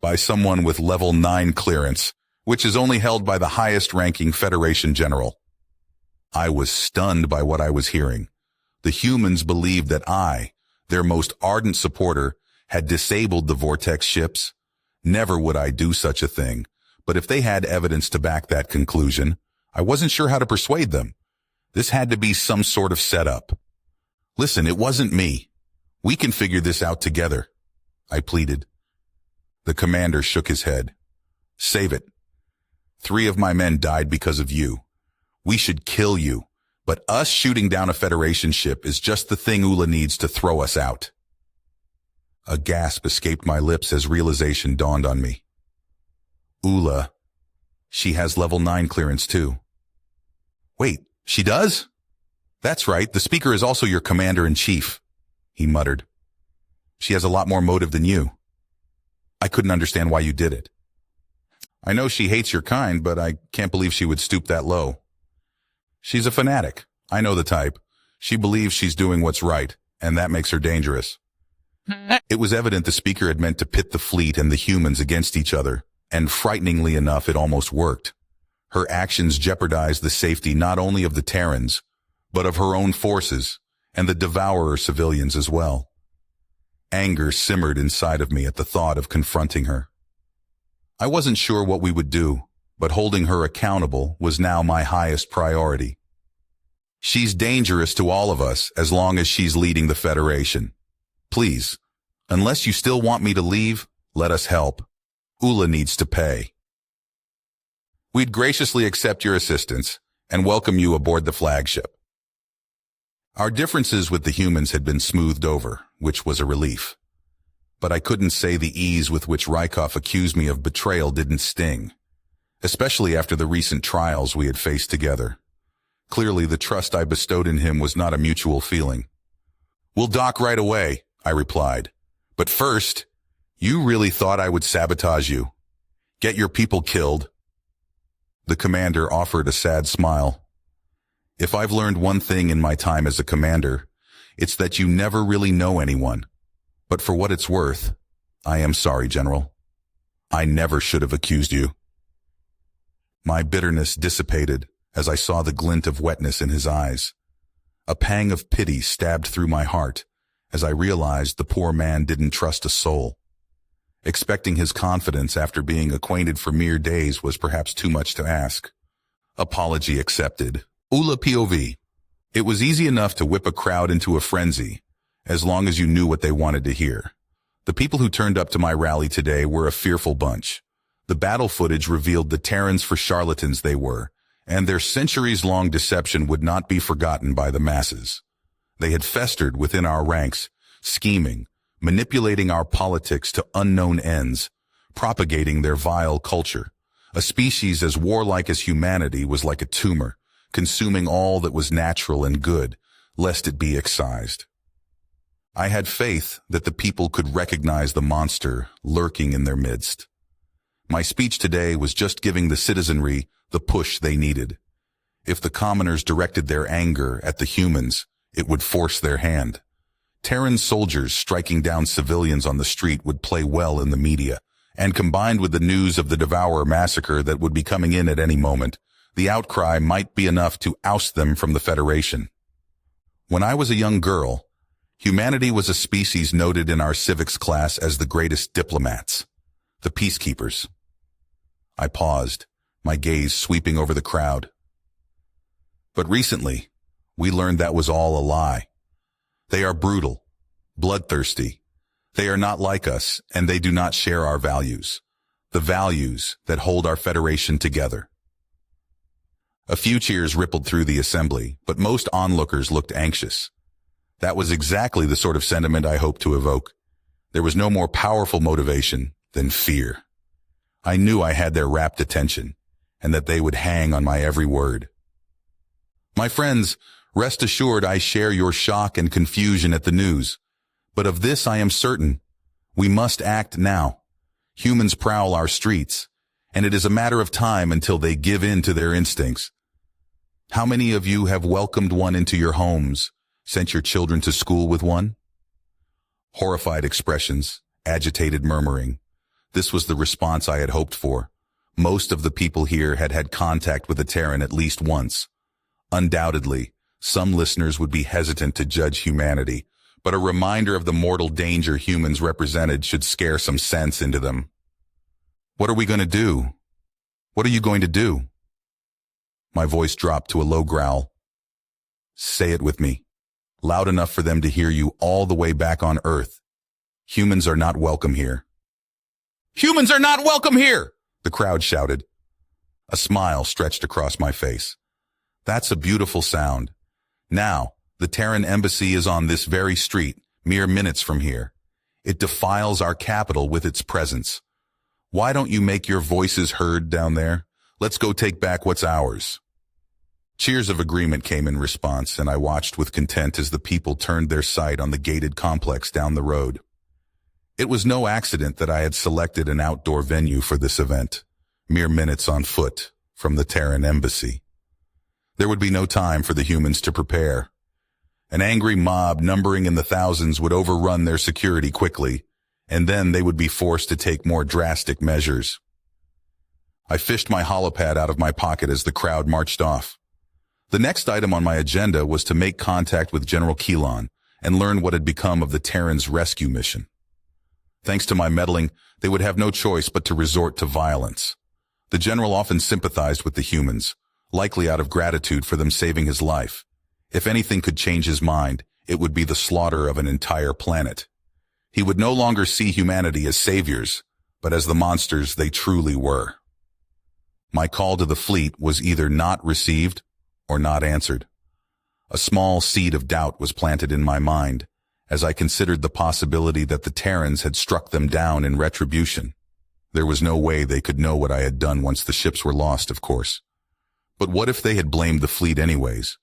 by someone with level 9 clearance, which is only held by the highest-ranking Federation general." I was stunned by what I was hearing. The humans believed that I, their most ardent supporter, had disabled the Vortex ships. Never would I do such a thing, but if they had evidence to back that conclusion, I wasn't sure how to persuade them. This had to be some sort of setup. "Listen, it wasn't me. We can figure this out together," I pleaded. The commander shook his head. "Save it. 3 of my men died because of you. We should kill you, but us shooting down a Federation ship is just the thing Ula needs to throw us out." A gasp escaped my lips as realization dawned on me. Ula. She has level 9 clearance too. Wait, she does? That's right, the speaker is also your commander-in-chief, he muttered. She has a lot more motive than you. I couldn't understand why you did it. I know she hates your kind, but I can't believe she would stoop that low. She's a fanatic. I know the type. She believes she's doing what's right, and that makes her dangerous. It was evident the speaker had meant to pit the fleet and the humans against each other, and frighteningly enough, it almost worked. Her actions jeopardized the safety not only of the Terrans, but of her own forces, and the Devourer civilians as well. Anger simmered inside of me at the thought of confronting her. I wasn't sure what we would do, but holding her accountable was now my highest priority. She's dangerous to all of us as long as she's leading the Federation. Please, unless you still want me to leave, let us help. Ula needs to pay. We'd graciously accept your assistance and welcome you aboard the flagship. Our differences with the humans had been smoothed over, which was a relief. But I couldn't say the ease with which Rykov accused me of betrayal didn't sting, especially after the recent trials we had faced together. Clearly, the trust I bestowed in him was not a mutual feeling. We'll dock right away, I replied. But first, you really thought I would sabotage you? Get your people killed? The commander offered a sad smile. If I've learned one thing in my time as a commander, it's that you never really know anyone. But for what it's worth, I am sorry, General. I never should have accused you. My bitterness dissipated as I saw the glint of wetness in his eyes. A pang of pity stabbed through my heart as I realized the poor man didn't trust a soul. Expecting his confidence after being acquainted for mere days was perhaps too much to ask. Apology accepted. Ula POV. It was easy enough to whip a crowd into a frenzy, as long as you knew what they wanted to hear. The people who turned up to my rally today were a fearful bunch. The battle footage revealed the Terrans for charlatans they were, and their centuries-long deception would not be forgotten by the masses. They had festered within our ranks, scheming, manipulating our politics to unknown ends, propagating their vile culture. A species as warlike as humanity was like a tumor, consuming all that was natural and good, lest it be excised. I had faith that the people could recognize the monster lurking in their midst. My speech today was just giving the citizenry the push they needed. If the commoners directed their anger at the humans, it would force their hand. Terran soldiers striking down civilians on the street would play well in the media, and combined with the news of the Devourer massacre that would be coming in at any moment, the outcry might be enough to oust them from the Federation. When I was a young girl, humanity was a species noted in our civics class as the greatest diplomats, the peacekeepers. I paused, my gaze sweeping over the crowd. But recently, we learned that was all a lie. They are brutal, bloodthirsty. They are not like us, and they do not share our values, the values that hold our Federation together. A few cheers rippled through the assembly, but most onlookers looked anxious. That was exactly the sort of sentiment I hoped to evoke. There was no more powerful motivation than fear. I knew I had their rapt attention, and that they would hang on my every word. My friends, rest assured I share your shock and confusion at the news. But of this I am certain. We must act now. Humans prowl our streets, and it is a matter of time until they give in to their instincts. How many of you have welcomed one into your homes, sent your children to school with one? Horrified expressions, agitated murmuring. This was the response I had hoped for. Most of the people here had had contact with a Terran at least once. Undoubtedly, some listeners would be hesitant to judge humanity, but a reminder of the mortal danger humans represented should scare some sense into them. What are we going to do? What are you going to do? My voice dropped to a low growl. Say it with me, loud enough for them to hear you all the way back on Earth. Humans are not welcome here. Humans are not welcome here! The crowd shouted. A smile stretched across my face. That's a beautiful sound. Now, the Terran embassy is on this very street, mere minutes from here. It defiles our capital with its presence. Why don't you make your voices heard down there? Let's go take back what's ours. Cheers of agreement came in response, and I watched with content as the people turned their sight on the gated complex down the road. It was no accident that I had selected an outdoor venue for this event, mere minutes on foot from the Terran embassy. There would be no time for the humans to prepare. An angry mob numbering in the thousands would overrun their security quickly, and then they would be forced to take more drastic measures. I fished my holopad out of my pocket as the crowd marched off. The next item on my agenda was to make contact with General Keelan and learn what had become of the Terran's rescue mission. Thanks to my meddling, they would have no choice but to resort to violence. The general often sympathized with the humans, likely out of gratitude for them saving his life. If anything could change his mind, it would be the slaughter of an entire planet. He would no longer see humanity as saviors, but as the monsters they truly were. My call to the fleet was either not received or not answered. A small seed of doubt was planted in my mind, as I considered the possibility that the Terrans had struck them down in retribution. There was no way they could know what I had done once the ships were lost, of course. But what if they had blamed the fleet anyways,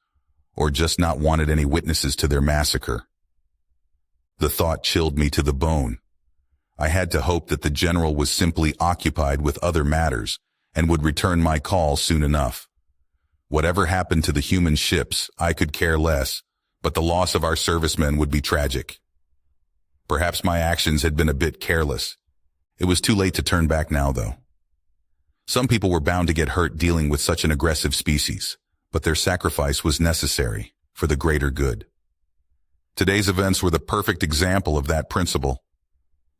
or just not wanted any witnesses to their massacre? The thought chilled me to the bone. I had to hope that the general was simply occupied with other matters and would return my call soon enough. Whatever happened to the human ships, I could care less, but the loss of our servicemen would be tragic. Perhaps my actions had been a bit careless. It was too late to turn back now, though. Some people were bound to get hurt dealing with such an aggressive species, but their sacrifice was necessary for the greater good. Today's events were the perfect example of that principle.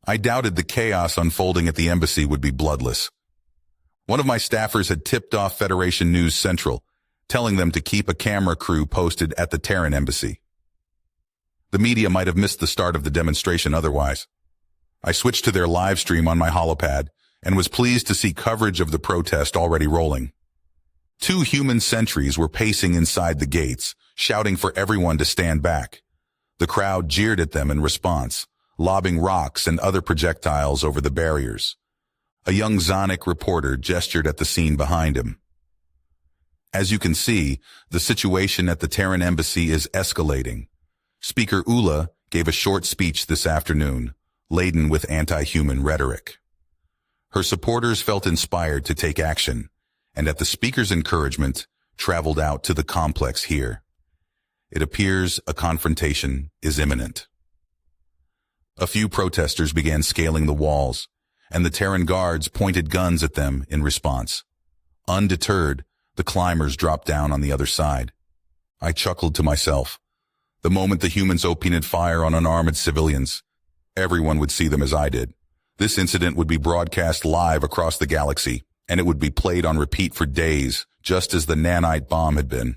I doubted the chaos unfolding at the embassy would be bloodless. One of my staffers had tipped off Federation News Central, telling them to keep a camera crew posted at the Terran embassy. The media might have missed the start of the demonstration otherwise. I switched to their live stream on my holopad and was pleased to see coverage of the protest already rolling. 2 human sentries were pacing inside the gates, shouting for everyone to stand back. The crowd jeered at them in response, lobbing rocks and other projectiles over the barriers. A young Zonic reporter gestured at the scene behind him. As you can see, the situation at the Terran embassy is escalating. Speaker Ula gave a short speech this afternoon, laden with anti-human rhetoric. Her supporters felt inspired to take action, and at the speaker's encouragement, traveled out to the complex here. It appears a confrontation is imminent. A few protesters began scaling the walls, and the Terran guards pointed guns at them in response. Undeterred, the climbers dropped down on the other side. I chuckled to myself. The moment the humans opened fire on unarmed civilians, everyone would see them as I did. This incident would be broadcast live across the galaxy, and it would be played on repeat for days, just as the nanite bomb had been.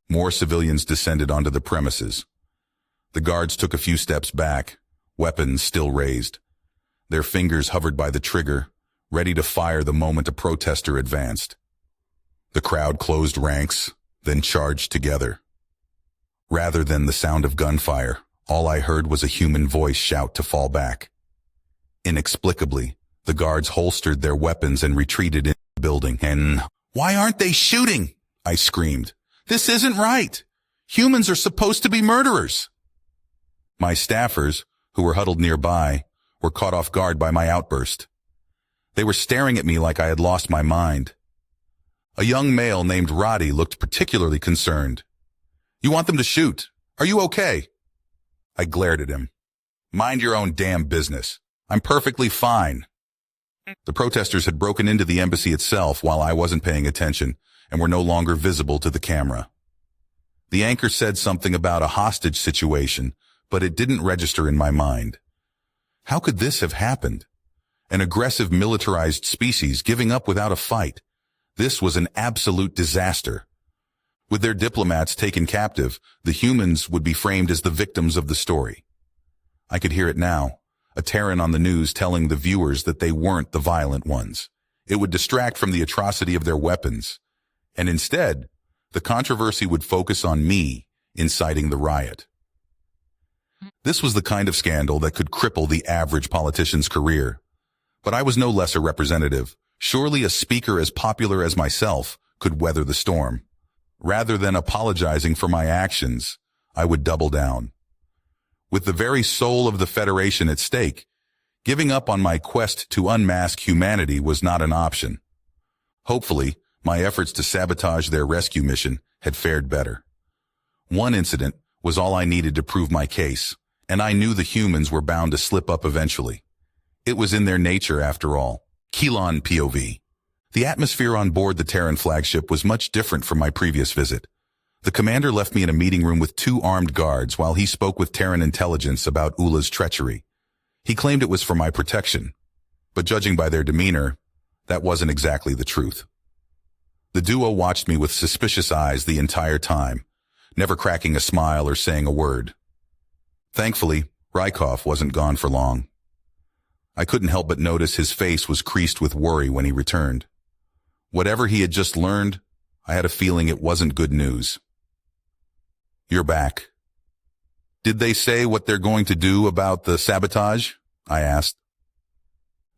More civilians descended onto the premises. The guards took a few steps back, weapons still raised. Their fingers hovered by the trigger, ready to fire the moment a protester advanced. The crowd closed ranks, then charged together. Rather than the sound of gunfire, all I heard was a human voice shout to fall back. Inexplicably, the guards holstered their weapons and retreated into the building. And, "Why aren't they shooting?" I screamed. "This isn't right. Humans are supposed to be murderers." My staffers, who were huddled nearby, were caught off guard by my outburst. They were staring at me like I had lost my mind. A young male named Roddy looked particularly concerned. "You want them to shoot? Are you okay?" I glared at him. "Mind your own damn business. I'm perfectly fine." The protesters had broken into the embassy itself while I wasn't paying attention and were no longer visible to the camera. The anchor said something about a hostage situation, but it didn't register in my mind. How could this have happened? An aggressive militarized species giving up without a fight. This was an absolute disaster. With their diplomats taken captive, the humans would be framed as the victims of the story. I could hear it now, a Terran on the news telling the viewers that they weren't the violent ones. It would distract from the atrocity of their weapons. And instead, the controversy would focus on me inciting the riot. This was the kind of scandal that could cripple the average politician's career. But I was no lesser representative. Surely a speaker as popular as myself could weather the storm. Rather than apologizing for my actions, I would double down. With the very soul of the Federation at stake, giving up on my quest to unmask humanity was not an option. Hopefully, my efforts to sabotage their rescue mission had fared better. One incident was all I needed to prove my case, and I knew the humans were bound to slip up eventually. It was in their nature, after all. Keelan POV. The atmosphere on board the Terran flagship was much different from my previous visit. The commander left me in a meeting room with 2 armed guards while he spoke with Terran intelligence about Ula's treachery. He claimed it was for my protection, but judging by their demeanor, that wasn't exactly the truth. The duo watched me with suspicious eyes the entire time, never cracking a smile or saying a word. Thankfully, Rykov wasn't gone for long. I couldn't help but notice his face was creased with worry when he returned. Whatever he had just learned, I had a feeling it wasn't good news. "You're back. Did they say what they're going to do about the sabotage?" I asked.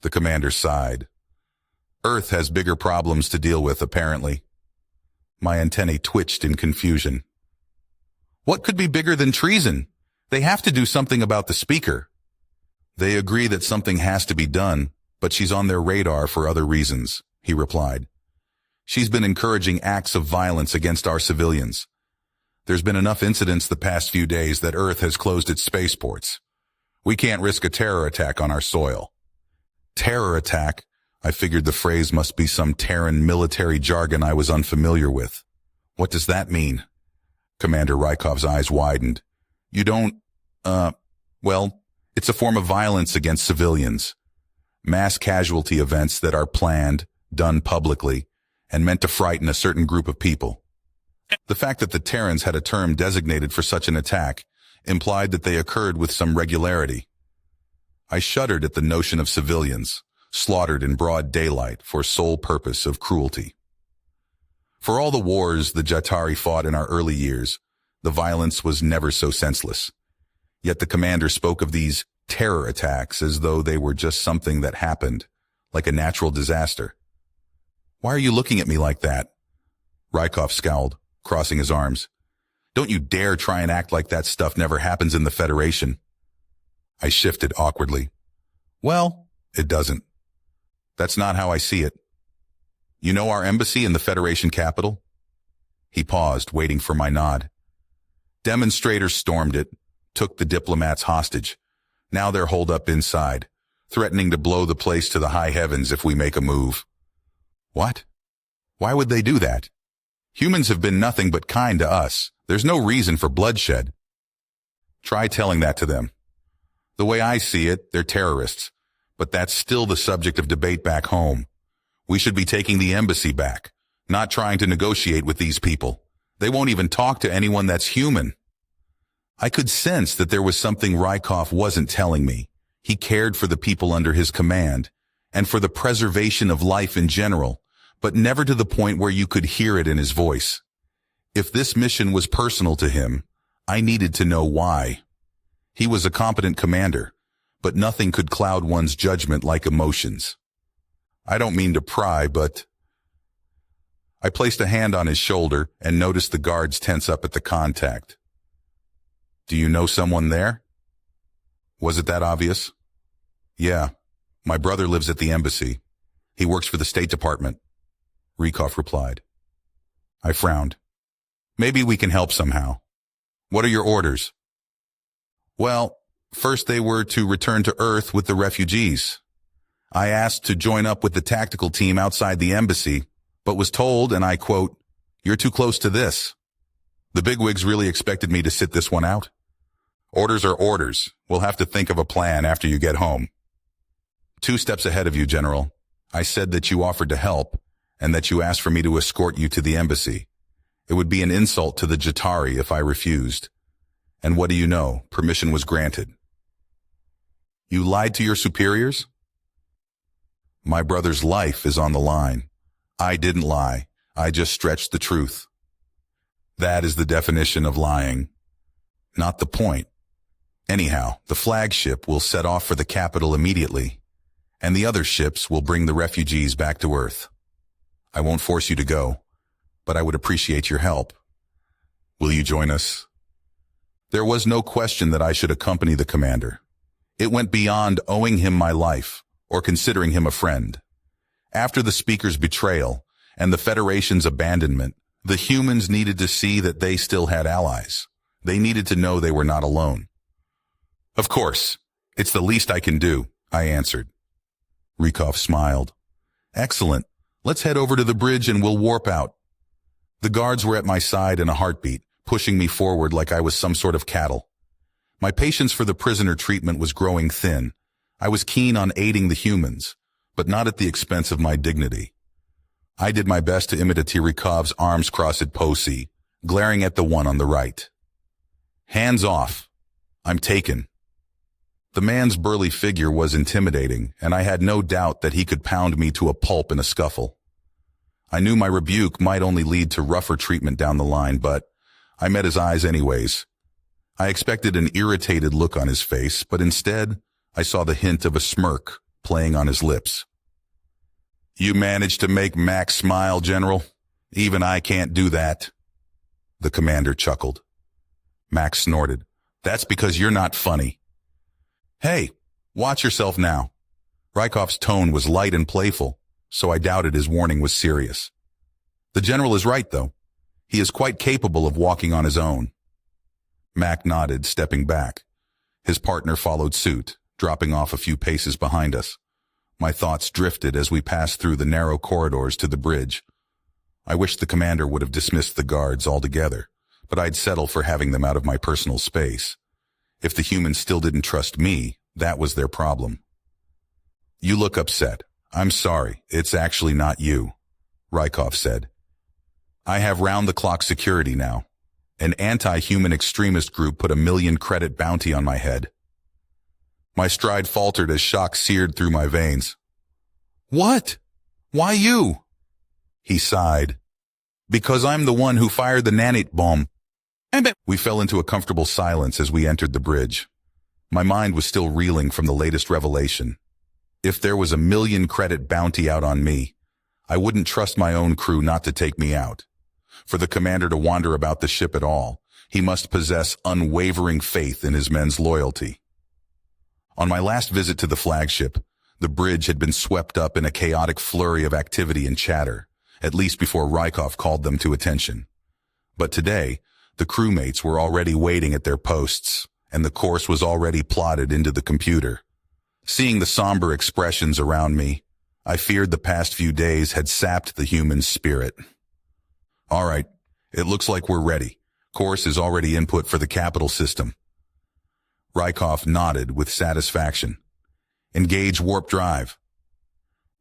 The commander sighed. "Earth has bigger problems to deal with, apparently." My antennae twitched in confusion. "What could be bigger than treason? They have to do something about the speaker." "They agree that something has to be done, but she's on their radar for other reasons," he replied. "She's been encouraging acts of violence against our civilians. There's been enough incidents the past few days that Earth has closed its spaceports. We can't risk a terror attack on our soil." Terror attack? I figured the phrase must be some Terran military jargon I was unfamiliar with. "What does that mean?" Commander Rykov's eyes widened. "You don't, well, it's a form of violence against civilians. Mass casualty events that are planned, done publicly, and meant to frighten a certain group of people." The fact that the Terrans had a term designated for such an attack implied that they occurred with some regularity. I shuddered at the notion of civilians, slaughtered in broad daylight for sole purpose of cruelty. For all the wars the Jatari fought in our early years, the violence was never so senseless. Yet the commander spoke of these terror attacks as though they were just something that happened, like a natural disaster. "Why are you looking at me like that?" Rykov scowled, crossing his arms. "Don't you dare try and act like that stuff never happens in the Federation." I shifted awkwardly. "Well, it doesn't. That's not how I see it. You know our embassy in the Federation capital?" He paused, waiting for my nod. "Demonstrators stormed it, took the diplomats hostage. Now they're holed up inside, threatening to blow the place to the high heavens if we make a move." "What? Why would they do that? Humans have been nothing but kind to us. There's no reason for bloodshed." "Try telling that to them. The way I see it, they're terrorists, but that's still the subject of debate back home. We should be taking the embassy back, not trying to negotiate with these people. They won't even talk to anyone that's human." I could sense that there was something Rykov wasn't telling me. He cared for the people under his command, and for the preservation of life in general, but never to the point where you could hear it in his voice. If this mission was personal to him, I needed to know why. He was a competent commander, but nothing could cloud one's judgment like emotions. I don't mean to pry, but... I placed a hand on his shoulder and noticed the guards tense up at the contact. "Do you know someone there?" Was it that obvious? "Yeah, my brother lives at the embassy. He works for the State Department," Rykov replied. I frowned. "Maybe we can help somehow. What are your orders?" "Well, first they were to return to Earth with the refugees. I asked to join up with the tactical team outside the embassy, but was told, and I quote, 'You're too close to this.' The bigwigs really expected me to sit this one out. Orders are orders. We'll have to think of a plan after you get home." 2 steps ahead of you, General. I said that you offered to help, and that you asked for me to escort you to the embassy. It would be an insult to the Jatari if I refused. And what do you know? Permission was granted. You lied to your superiors? My brother's life is on the line. I didn't lie. I just stretched the truth. That is the definition of lying. Not the point. Anyhow, the flagship will set off for the capital immediately, and the other ships will bring the refugees back to Earth. I won't force you to go. but I would appreciate your help. Will you join us? There was no question that I should accompany the commander. It went beyond owing him my life or considering him a friend. After the speaker's betrayal and the Federation's abandonment, the humans needed to see that they still had allies. They needed to know they were not alone. Of course, it's the least I can do, I answered. Rykov smiled. Excellent. Let's head over to the bridge and we'll warp out. The guards were at my side in a heartbeat, pushing me forward like I was some sort of cattle. My patience for the prisoner treatment was growing thin. I was keen on aiding the humans, but not at the expense of my dignity. I did my best to imitate Rykov's arms crossed pose, glaring at the one on the right. Hands off. I'm taken. The man's burly figure was intimidating, and I had no doubt that he could pound me to a pulp in a scuffle. I knew my rebuke might only lead to rougher treatment down the line, but I met his eyes anyways. I expected an irritated look on his face, but instead, I saw the hint of a smirk playing on his lips. You managed to make Max smile, General. Even I can't do that. The commander chuckled. Max snorted. That's because you're not funny. Hey, watch yourself now. Rykov's tone was light and playful, so I doubted his warning was serious. The general is right, though. He is quite capable of walking on his own. Mac nodded, stepping back. His partner followed suit, dropping off a few paces behind us. My thoughts drifted as we passed through the narrow corridors to the bridge. I wished the commander would have dismissed the guards altogether, but I'd settle for having them out of my personal space. If the humans still didn't trust me, that was their problem. You look upset. I'm sorry, it's actually not you, Rykov said. I have round-the-clock security now. An anti-human extremist group put a 1 million credit bounty on my head. My stride faltered as shock seared through my veins. What? Why you? He sighed. Because I'm the one who fired the nanite bomb. We fell into a comfortable silence as we entered the bridge. My mind was still reeling from the latest revelation. If there was a 1 million credit bounty out on me, I wouldn't trust my own crew not to take me out. For the commander to wander about the ship at all, he must possess unwavering faith in his men's loyalty. On my last visit to the flagship, the bridge had been swept up in a chaotic flurry of activity and chatter, at least before Rykov called them to attention. But today, the crewmates were already waiting at their posts, and the course was already plotted into the computer. Seeing the somber expressions around me, I feared the past few days had sapped the human spirit. All right, it looks like we're ready. Course is already input for the capital system. Rykov nodded with satisfaction. Engage warp drive.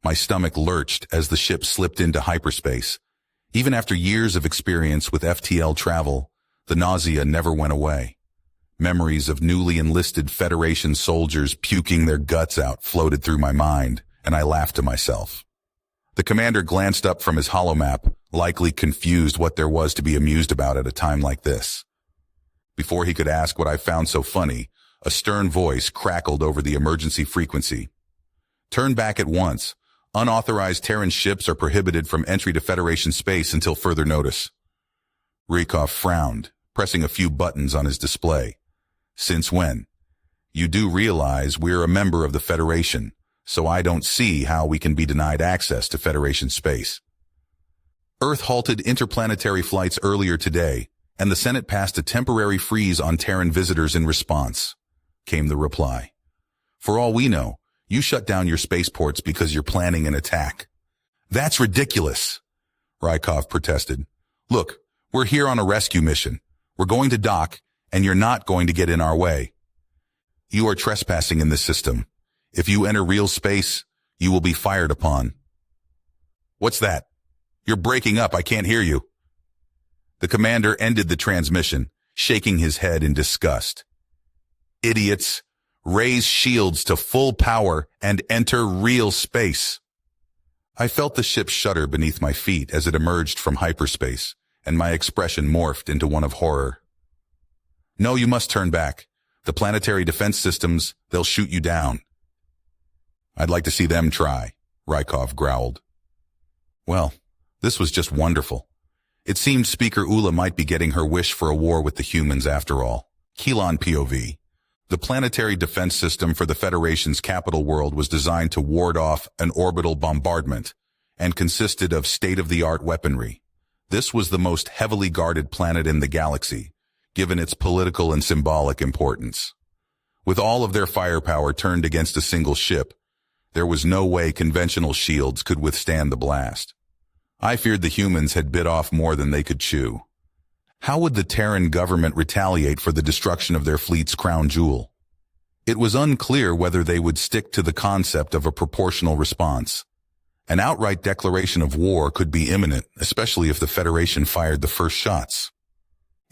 My stomach lurched as the ship slipped into hyperspace. Even after years of experience with FTL travel, the nausea never went away. Memories of newly enlisted Federation soldiers puking their guts out floated through my mind, and I laughed to myself. The commander glanced up from his holomap, likely confused what there was to be amused about at a time like this. Before he could ask what I found so funny, a stern voice crackled over the emergency frequency. Turn back at once. Unauthorized Terran ships are prohibited from entry to Federation space until further notice. Rykov frowned, pressing a few buttons on his display. Since when? You do realize we're a member of the Federation, so I don't see how we can be denied access to Federation space. Earth halted interplanetary flights earlier today, and the Senate passed a temporary freeze on Terran visitors in response, came the reply. For all we know, you shut down your spaceports because you're planning an attack. That's ridiculous, Rykov protested. Look, we're here on a rescue mission. We're going to dock, and you're not going to get in our way. You are trespassing in this system. If you enter real space, you will be fired upon. What's that? You're breaking up. I can't hear you. The commander ended the transmission, shaking his head in disgust. Idiots, raise shields to full power and enter real space. I felt the ship shudder beneath my feet as it emerged from hyperspace, and my expression morphed into one of horror. No, you must turn back. The planetary defense systems, they'll shoot you down. I'd like to see them try, Rykov growled. Well, this was just wonderful. It seemed Speaker Ula might be getting her wish for a war with the humans after all. Keelan POV. The planetary defense system for the Federation's capital world was designed to ward off an orbital bombardment and consisted of state-of-the-art weaponry. This was the most heavily guarded planet in the galaxy, given its political and symbolic importance. With all of their firepower turned against a single ship, there was no way conventional shields could withstand the blast. I feared the humans had bit off more than they could chew. How would the Terran government retaliate for the destruction of their fleet's crown jewel? It was unclear whether they would stick to the concept of a proportional response. An outright declaration of war could be imminent, especially if the Federation fired the first shots.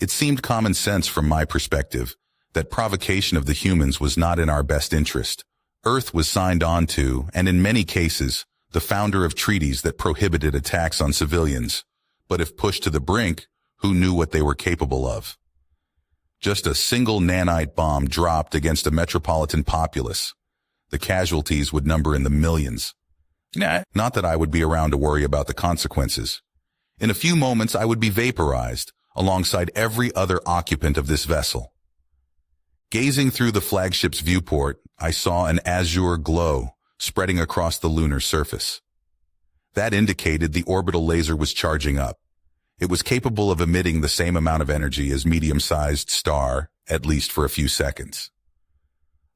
It seemed common sense from my perspective that provocation of the humans was not in our best interest. Earth was signed on to, and in many cases, the founder of treaties that prohibited attacks on civilians. But if pushed to the brink, who knew what they were capable of? Just a single nanite bomb dropped against a metropolitan populace. The casualties would number in the millions. Not that I would be around to worry about the consequences. In a few moments, I would be vaporized, alongside every other occupant of this vessel. Gazing through the flagship's viewport, I saw an azure glow spreading across the lunar surface. That indicated the orbital laser was charging up. It was capable of emitting the same amount of energy as medium-sized star, at least for a few seconds.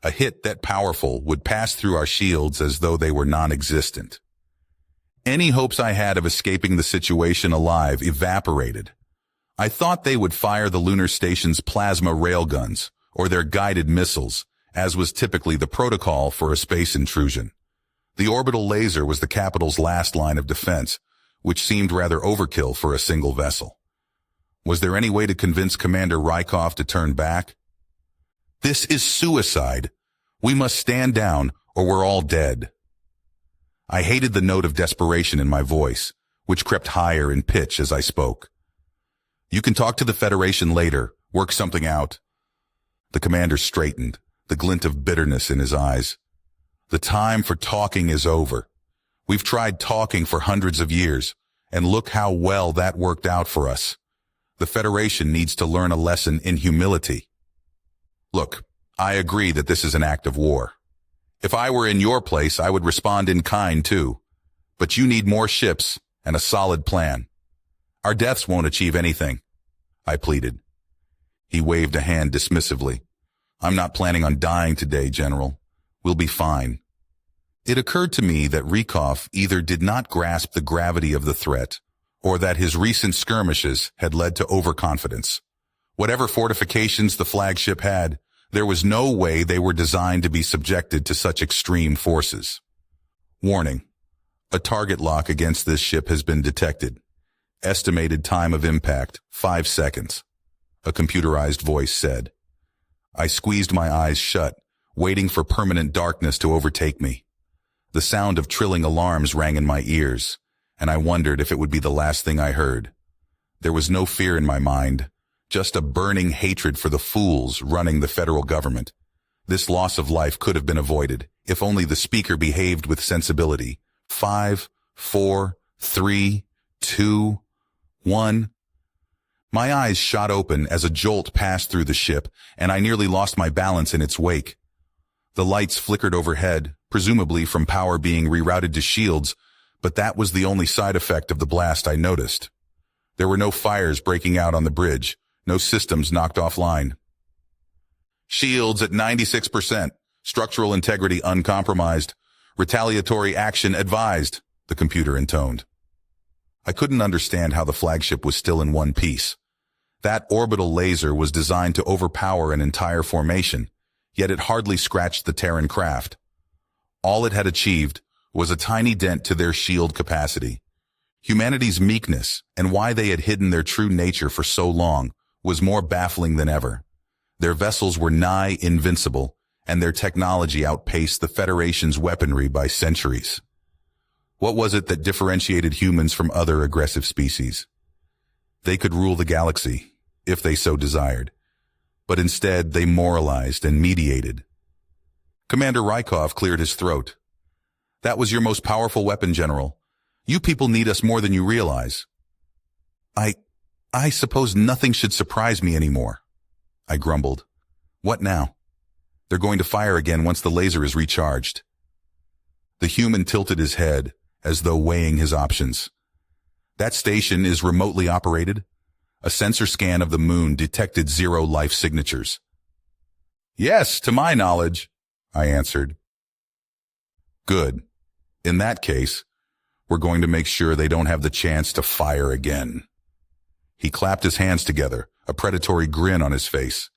A hit that powerful would pass through our shields as though they were non-existent. Any hopes I had of escaping the situation alive evaporated. I thought they would fire the lunar station's plasma railguns or their guided missiles, as was typically the protocol for a space intrusion. The orbital laser was the capital's last line of defense, which seemed rather overkill for a single vessel. Was there any way to convince Commander Rykov to turn back? This is suicide. We must stand down, or we're all dead. I hated the note of desperation in my voice, which crept higher in pitch as I spoke. You can talk to the Federation later, work something out. The commander straightened, the glint of bitterness in his eyes. The time for talking is over. We've tried talking for hundreds of years, and look how well that worked out for us. The Federation needs to learn a lesson in humility. Look, I agree that this is an act of war. If I were in your place, I would respond in kind too. But you need more ships and a solid plan. Our deaths won't achieve anything, I pleaded. He waved a hand dismissively. I'm not planning on dying today, General. We'll be fine. It occurred to me that Rykov either did not grasp the gravity of the threat, or that his recent skirmishes had led to overconfidence. Whatever fortifications the flagship had, there was no way they were designed to be subjected to such extreme forces. Warning. A target lock against this ship has been detected. Estimated time of impact, 5 seconds. A computerized voice said. I squeezed my eyes shut, waiting for permanent darkness to overtake me. The sound of trilling alarms rang in my ears, and I wondered if it would be the last thing I heard. There was no fear in my mind, just a burning hatred for the fools running the federal government. This loss of life could have been avoided, if only the speaker behaved with sensibility. 5, 4, 3, 2, 1. My eyes shot open as a jolt passed through the ship, and I nearly lost my balance in its wake. The lights flickered overhead, presumably from power being rerouted to shields, but that was the only side effect of the blast I noticed. There were no fires breaking out on the bridge, no systems knocked offline. Shields at 96%, structural integrity uncompromised, retaliatory action advised, the computer intoned. I couldn't understand how the flagship was still in one piece. That orbital laser was designed to overpower an entire formation, yet it hardly scratched the Terran craft. All it had achieved was a tiny dent to their shield capacity. Humanity's meekness and why they had hidden their true nature for so long was more baffling than ever. Their vessels were nigh invincible, and their technology outpaced the Federation's weaponry by centuries. What was it that differentiated humans from other aggressive species? They could rule the galaxy, if they so desired. But instead, they moralized and mediated. Commander Rykov cleared his throat. That was your most powerful weapon, General. You people need us more than you realize. I suppose nothing should surprise me anymore, I grumbled. What now? They're going to fire again once the laser is recharged. The human tilted his head, as though weighing his options. That station is remotely operated. A sensor scan of the moon detected 0 life signatures. Yes, to my knowledge, I answered. Good. In that case, we're going to make sure they don't have the chance to fire again. He clapped his hands together, a predatory grin on his face.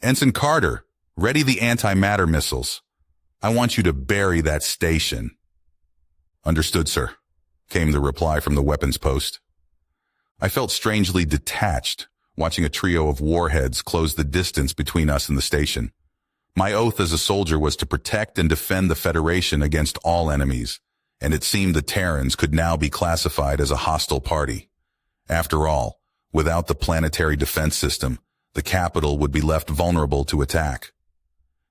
Ensign Carter, ready the antimatter missiles. I want you to bury that station. Understood, sir, came the reply from the weapons post. I felt strangely detached, watching a trio of warheads close the distance between us and the station. My oath as a soldier was to protect and defend the Federation against all enemies, and it seemed the Terrans could now be classified as a hostile party. After all, without the planetary defense system, the capital would be left vulnerable to attack.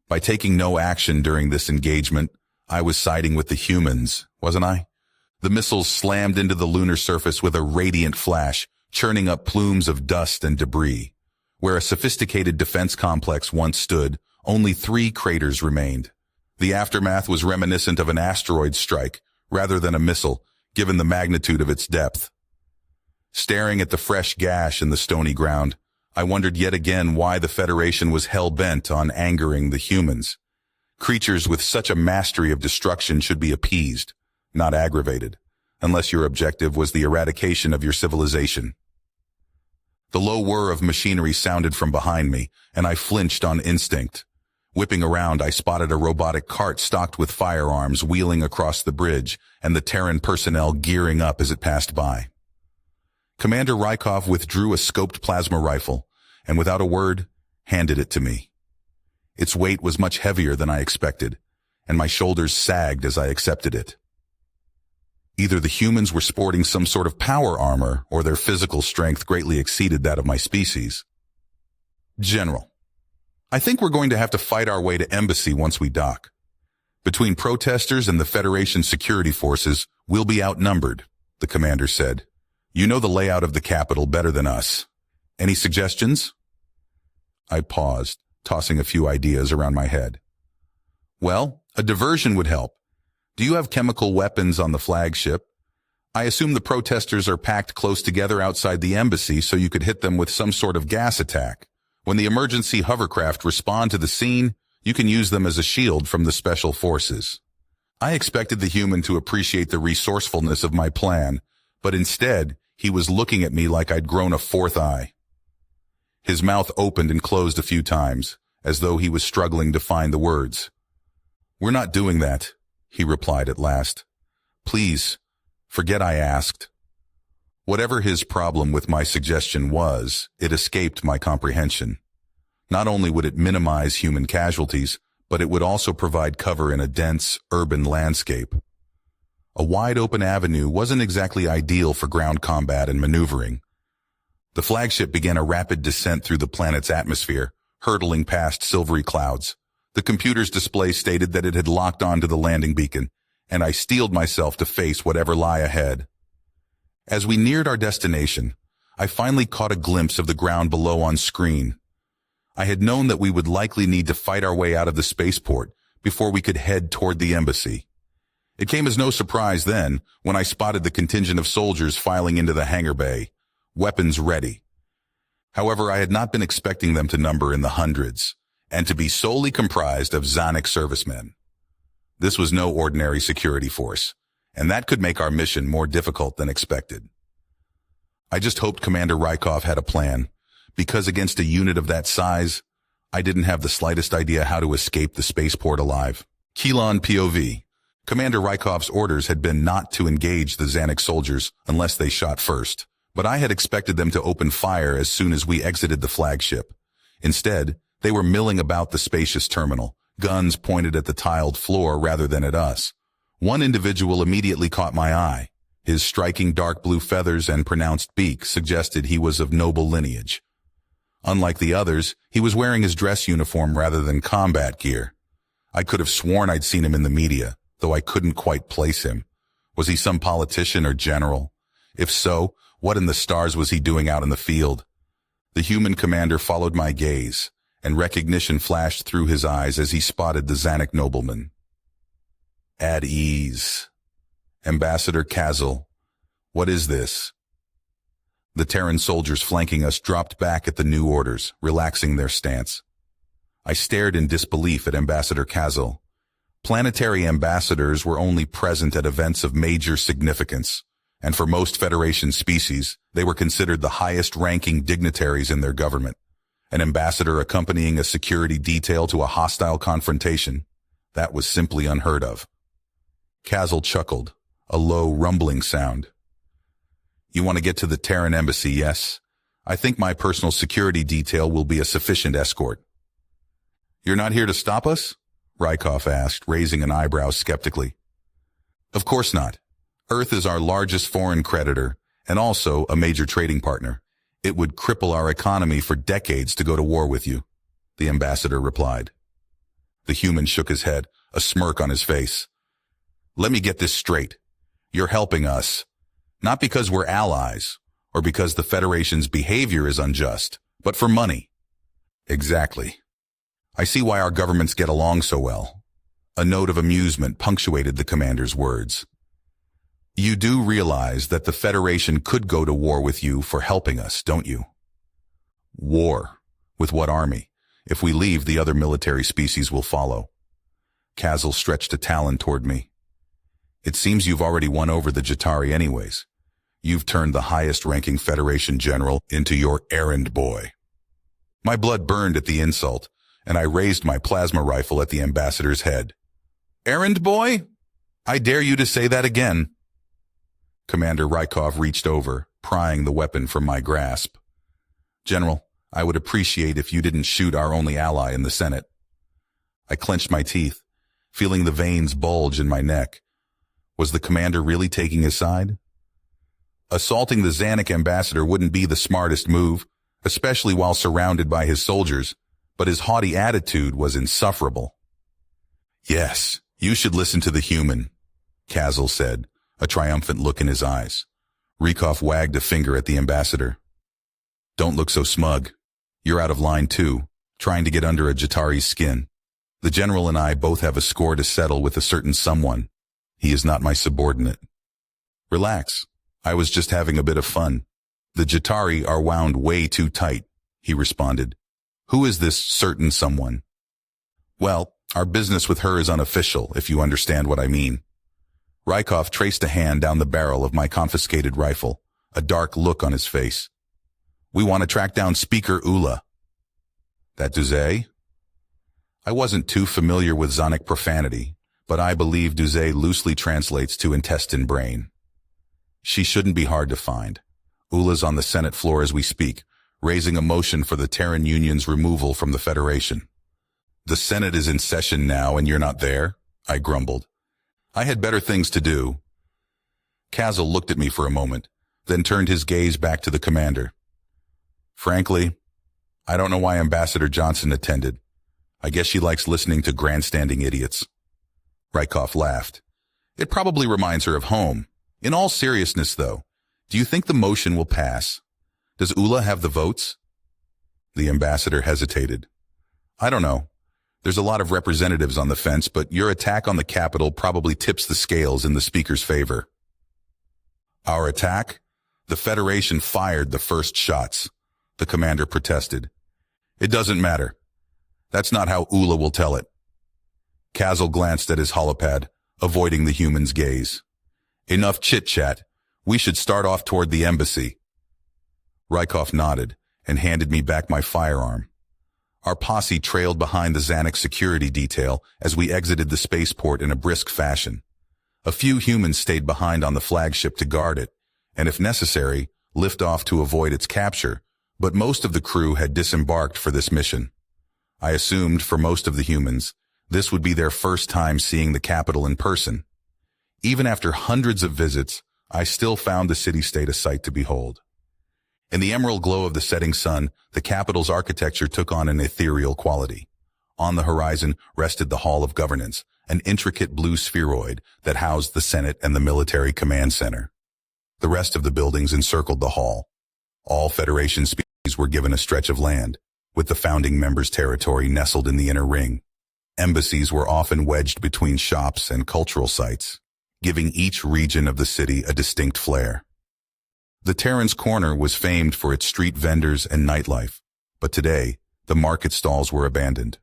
By taking no action during this engagement, I was siding with the humans, wasn't I? The missiles slammed into the lunar surface with a radiant flash, churning up plumes of dust and debris. Where a sophisticated defense complex once stood, only 3 craters remained. The aftermath was reminiscent of an asteroid strike, rather than a missile, given the magnitude of its depth. Staring at the fresh gash in the stony ground, I wondered yet again why the Federation was hell-bent on angering the humans. Creatures with such a mastery of destruction should be appeased, not aggravated, unless your objective was the eradication of your civilization. The low whir of machinery sounded from behind me, and I flinched on instinct. Whipping around, I spotted a robotic cart stocked with firearms wheeling across the bridge, and the Terran personnel gearing up as it passed by. Commander Rykov withdrew a scoped plasma rifle, and without a word, handed it to me. Its weight was much heavier than I expected, and my shoulders sagged as I accepted it. Either the humans were sporting some sort of power armor, or their physical strength greatly exceeded that of my species. General, I think we're going to have to fight our way to Embassy once we dock. Between protesters and the Federation security forces, we'll be outnumbered, the commander said. You know the layout of the capital better than us. Any suggestions? I paused, tossing a few ideas around my head. Well, a diversion would help. Do you have chemical weapons on the flagship? I assume the protesters are packed close together outside the embassy so you could hit them with some sort of gas attack. When the emergency hovercraft respond to the scene, you can use them as a shield from the special forces. I expected the human to appreciate the resourcefulness of my plan, but instead, he was looking at me like I'd grown a 4th eye. His mouth opened and closed a few times, as though he was struggling to find the words. We're not doing that, he replied at last. Please, forget I asked. Whatever his problem with my suggestion was, it escaped my comprehension. Not only would it minimize human casualties, but it would also provide cover in a dense, urban landscape. A wide-open avenue wasn't exactly ideal for ground combat and maneuvering. The flagship began a rapid descent through the planet's atmosphere, hurtling past silvery clouds. The computer's display stated that it had locked onto the landing beacon, and I steeled myself to face whatever lay ahead. As we neared our destination, I finally caught a glimpse of the ground below on screen. I had known that we would likely need to fight our way out of the spaceport before we could head toward the embassy. It came as no surprise then when I spotted the contingent of soldiers filing into the hangar bay, weapons ready. However, I had not been expecting them to number in the hundreds, and to be solely comprised of Zonic servicemen. This was no ordinary security force, and that could make our mission more difficult than expected. I just hoped Commander Rykov had a plan, because against a unit of that size, I didn't have the slightest idea how to escape the spaceport alive. Keelan POV. Commander Rykov's orders had been not to engage the Zanic soldiers unless they shot first, but I had expected them to open fire as soon as we exited the flagship. Instead, they were milling about the spacious terminal, guns pointed at the tiled floor rather than at us. One individual immediately caught my eye. His striking dark blue feathers and pronounced beak suggested he was of noble lineage. Unlike the others, he was wearing his dress uniform rather than combat gear. I could have sworn I'd seen him in the media, though I couldn't quite place him. Was he some politician or general? If so, What in the stars was he doing out in the field? The human commander followed my gaze, and recognition flashed through his eyes as he spotted the Zanuck nobleman. At ease. Ambassador Kazal, what is this? The Terran soldiers flanking us dropped back at the new orders, relaxing their stance. I stared in disbelief at Ambassador Kazal. Planetary ambassadors were only present at events of major significance, and for most Federation species, they were considered the highest-ranking dignitaries in their government. An ambassador accompanying a security detail to a hostile confrontation, that was simply unheard of. Kazal chuckled, a low, rumbling sound. You want to get to the Terran embassy, yes? I think my personal security detail will be a sufficient escort. You're not here to stop us? Rykov asked, raising an eyebrow skeptically. Of course not. Earth is our largest foreign creditor, and also a major trading partner. It would cripple our economy for decades to go to war with you, the ambassador replied. The human shook his head, a smirk on his face. Let me get this straight. You're helping us, not because we're allies, or because the Federation's behavior is unjust, but for money. Exactly. I see why our governments get along so well. A note of amusement punctuated the commander's words. You do realize that the Federation could go to war with you for helping us, don't you? War? With what army? If we leave, the other military species will follow. Kazal stretched a talon toward me. It seems you've already won over the Jatari anyways. You've turned the highest-ranking Federation general into your errand boy. My blood burned at the insult, and I raised my plasma rifle at the ambassador's head. Errand boy? I dare you to say that again. Commander Rykov reached over, prying the weapon from my grasp. General, I would appreciate if you didn't shoot our only ally in the Senate. I clenched my teeth, feeling the veins bulge in my neck. Was the commander really taking his side? Assaulting the Zanuck ambassador wouldn't be the smartest move, especially while surrounded by his soldiers, but his haughty attitude was insufferable. Yes, you should listen to the human, Kazal said, a triumphant look in his eyes. Rykov wagged a finger at the ambassador. Don't look so smug. You're out of line too, trying to get under a Jatari's skin. The general and I both have a score to settle with a certain someone. He is not my subordinate. Relax. I was just having a bit of fun. The Jatari are wound way too tight, he responded. Who is this certain someone? Well, our business with her is unofficial, if you understand what I mean. Rykov traced a hand down the barrel of my confiscated rifle, a dark look on his face. We want to track down Speaker Ula. That Duzay? I wasn't too familiar with Zanuck profanity, but I believe Duzay loosely translates to intestine brain. She shouldn't be hard to find. Ula's on the Senate floor as we speak, raising a motion for the Terran Union's removal from the Federation. The Senate is in session now and you're not there? I grumbled. I had better things to do. Kazal looked at me for a moment, then turned his gaze back to the commander. Frankly, I don't know why Ambassador Johnson attended. I guess she likes listening to grandstanding idiots. Rykov laughed. It probably reminds her of home. In all seriousness, though, do you think the motion will pass? Does Ula have the votes? The ambassador hesitated. I don't know. There's a lot of representatives on the fence, but your attack on the Capitol probably tips the scales in the speaker's favor. Our attack? The Federation fired the first shots, the commander protested. It doesn't matter. That's not how Ula will tell it. Kazal glanced at his holopad, avoiding the human's gaze. Enough chit-chat. We should start off toward the embassy. Rykov nodded and handed me back my firearm. Our posse trailed behind the Zanuck security detail as we exited the spaceport in a brisk fashion. A few humans stayed behind on the flagship to guard it, and if necessary, lift off to avoid its capture, but most of the crew had disembarked for this mission. I assumed for most of the humans, this would be their first time seeing the capital in person. Even after hundreds of visits, I still found the city-state a sight to behold. In the emerald glow of the setting sun, the capital's architecture took on an ethereal quality. On the horizon rested the Hall of Governance, an intricate blue spheroid that housed the Senate and the military command center. The rest of the buildings encircled the hall. All Federation species were given a stretch of land, with the founding members' territory nestled in the inner ring. Embassies were often wedged between shops and cultural sites, giving each region of the city a distinct flair. The Terran's Corner was famed for its street vendors and nightlife, but today, the market stalls were abandoned.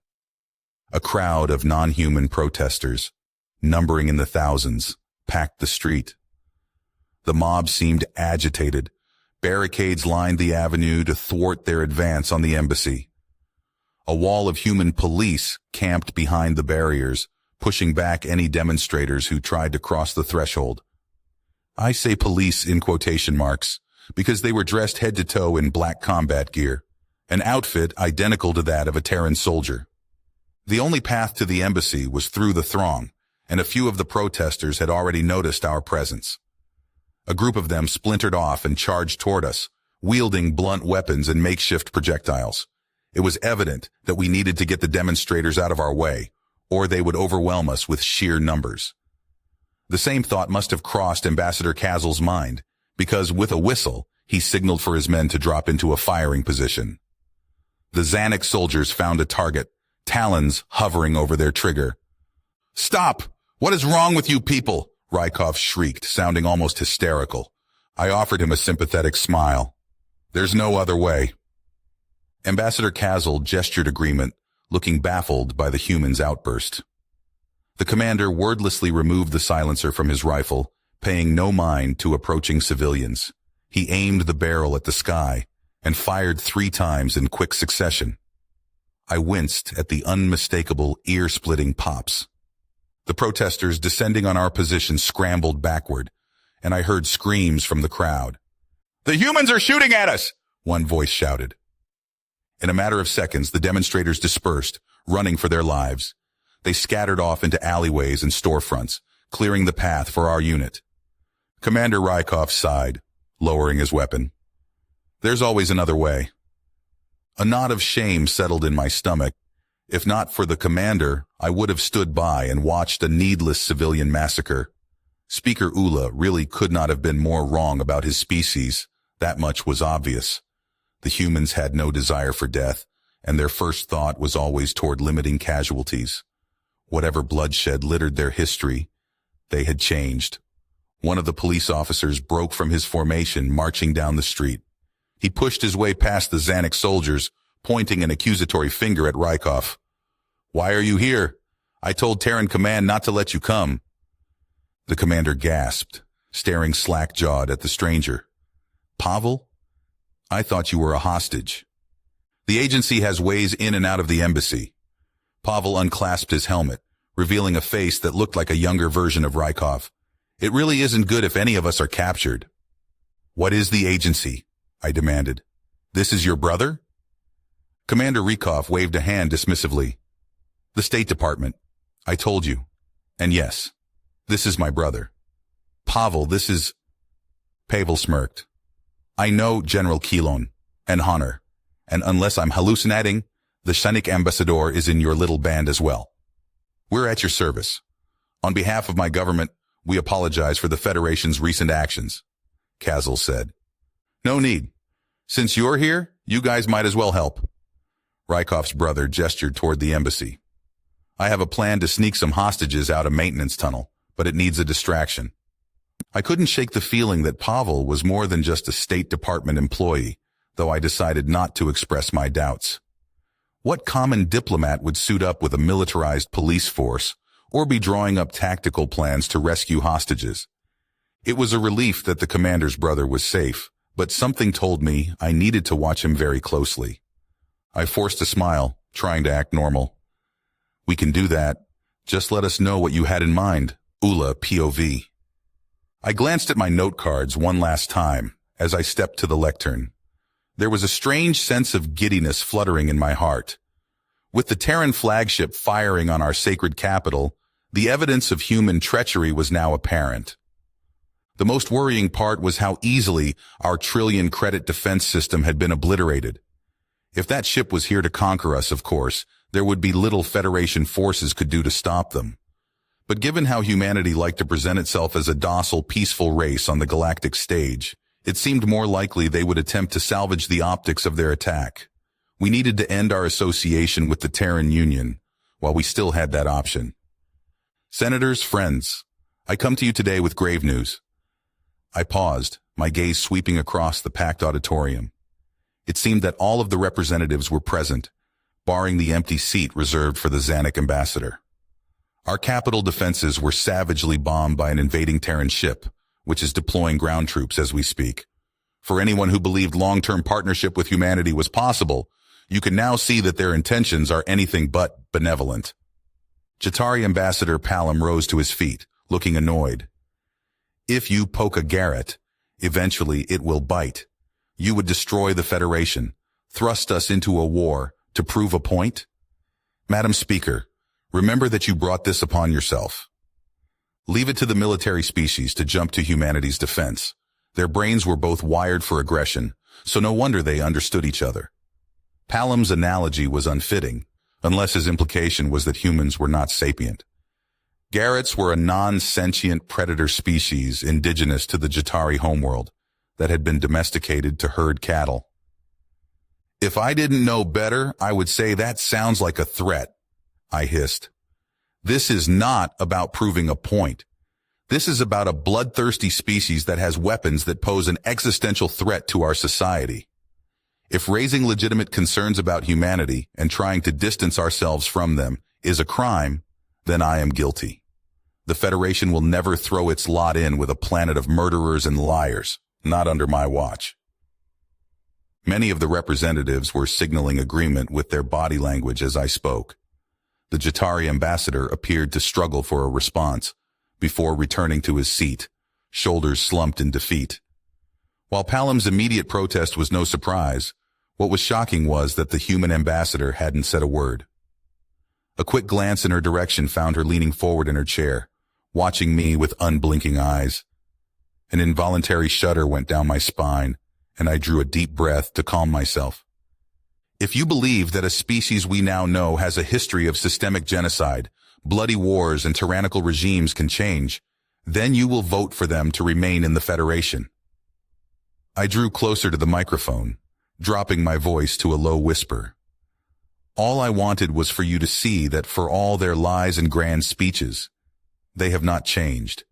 A crowd of non-human protesters, numbering in the thousands, packed the street. The mob seemed agitated. Barricades lined the avenue to thwart their advance on the embassy. A wall of human police camped behind the barriers, pushing back any demonstrators who tried to cross the threshold. I say police in quotation marks, because they were dressed head to toe in black combat gear, an outfit identical to that of a Terran soldier. The only path to the embassy was through the throng, and a few of the protesters had already noticed our presence. A group of them splintered off and charged toward us, wielding blunt weapons and makeshift projectiles. It was evident that we needed to get the demonstrators out of our way, or they would overwhelm us with sheer numbers. The same thought must have crossed Ambassador Cazal's mind, because with a whistle, he signaled for his men to drop into a firing position. The Xanic soldiers found a target, talons hovering over their trigger. "Stop! What is wrong with you people?" Rykov shrieked, sounding almost hysterical. I offered him a sympathetic smile. "There's no other way." Ambassador Cazal gestured agreement, looking baffled by the human's outburst. The commander wordlessly removed the silencer from his rifle, paying no mind to approaching civilians. He aimed the barrel at the sky and fired 3 times in quick succession. I winced at the unmistakable, ear-splitting pops. The protesters descending on our position scrambled backward, and I heard screams from the crowd. "The humans are shooting at us!" one voice shouted. In a matter of seconds, the demonstrators dispersed, running for their lives. They scattered off into alleyways and storefronts, clearing the path for our unit. Commander Rykov sighed, lowering his weapon. "There's always another way." A knot of shame settled in my stomach. If not for the commander, I would have stood by and watched a needless civilian massacre. Speaker Ula really could not have been more wrong about his species. That much was obvious. The humans had no desire for death, and their first thought was always toward limiting casualties. Whatever bloodshed littered their history, they had changed. One of the police officers broke from his formation, marching down the street. He pushed his way past the Xanic soldiers, pointing an accusatory finger at Rykov. "Why are you here? I told Terran Command not to let you come." The commander gasped, staring slack-jawed at the stranger. "Pavel? I thought you were a hostage." "The agency has ways in and out of the embassy." Pavel unclasped his helmet, revealing a face that looked like a younger version of Rykov. "It really isn't good if any of us are captured." "What is the agency?" I demanded. "This is your brother?" Commander Rykov waved a hand dismissively. "The State Department. I told you. And yes, this is my brother. Pavel, this is..." Pavel smirked. "I know General Kilon and Honor, and unless I'm hallucinating, the Xanic ambassador is in your little band as well. We're at your service. On behalf of my government, we apologize for the Federation's recent actions," Cazal said. "No need. Since you're here, you guys might as well help." Rykov's brother gestured toward the embassy. "I have a plan to sneak some hostages out a maintenance tunnel, but it needs a distraction." I couldn't shake the feeling that Pavel was more than just a State Department employee, though I decided not to express my doubts. What common diplomat would suit up with a militarized police force or be drawing up tactical plans to rescue hostages? It was a relief that the commander's brother was safe, but something told me I needed to watch him very closely. I forced a smile, trying to act normal. "We can do that. Just let us know what you had in mind, Ula POV." I glanced at my note cards one last time as I stepped to the lectern. There was a strange sense of giddiness fluttering in my heart. With the Terran flagship firing on our sacred capital, the evidence of human treachery was now apparent. The most worrying part was how easily our trillion-credit defense system had been obliterated. If that ship was here to conquer us, of course, there would be little Federation forces could do to stop them. But given how humanity liked to present itself as a docile, peaceful race on the galactic stage, it seemed more likely they would attempt to salvage the optics of their attack. We needed to end our association with the Terran Union, while we still had that option. Senators, friends, I come to you today with grave news. I paused, my gaze sweeping across the packed auditorium. It seemed that all of the representatives were present, barring the empty seat reserved for the Zanuck ambassador. Our capital defenses were savagely bombed by an invading Terran ship, which is deploying ground troops as we speak. For anyone who believed long-term partnership with humanity was possible, you can now see that their intentions are anything but benevolent. Chitauri Ambassador Palom rose to his feet, looking annoyed. If you poke a Garrett, eventually it will bite. You would destroy the Federation, thrust us into a war to prove a point? Madam Speaker, remember that you brought this upon yourself. Leave it to the military species to jump to humanity's defense. Their brains were both wired for aggression, so no wonder they understood each other. Palom's analogy was unfitting, unless his implication was that humans were not sapient. Garretts were a non-sentient predator species indigenous to the Chitauri homeworld that had been domesticated to herd cattle. If I didn't know better, I would say that sounds like a threat, I hissed. This is not about proving a point. This is about a bloodthirsty species that has weapons that pose an existential threat to our society. If raising legitimate concerns about humanity and trying to distance ourselves from them is a crime, then I am guilty. The Federation will never throw its lot in with a planet of murderers and liars, not under my watch. Many of the representatives were signaling agreement with their body language as I spoke. The Chitauri ambassador appeared to struggle for a response before returning to his seat, shoulders slumped in defeat. While Palom's immediate protest was no surprise, what was shocking was that the human ambassador hadn't said a word. A quick glance in her direction found her leaning forward in her chair, watching me with unblinking eyes. An involuntary shudder went down my spine, and I drew a deep breath to calm myself. If you believe that a species we now know has a history of systemic genocide, bloody wars, and tyrannical regimes can change, then you will vote for them to remain in the Federation. I drew closer to the microphone, dropping my voice to a low whisper. All I wanted was for you to see that for all their lies and grand speeches, they have not changed.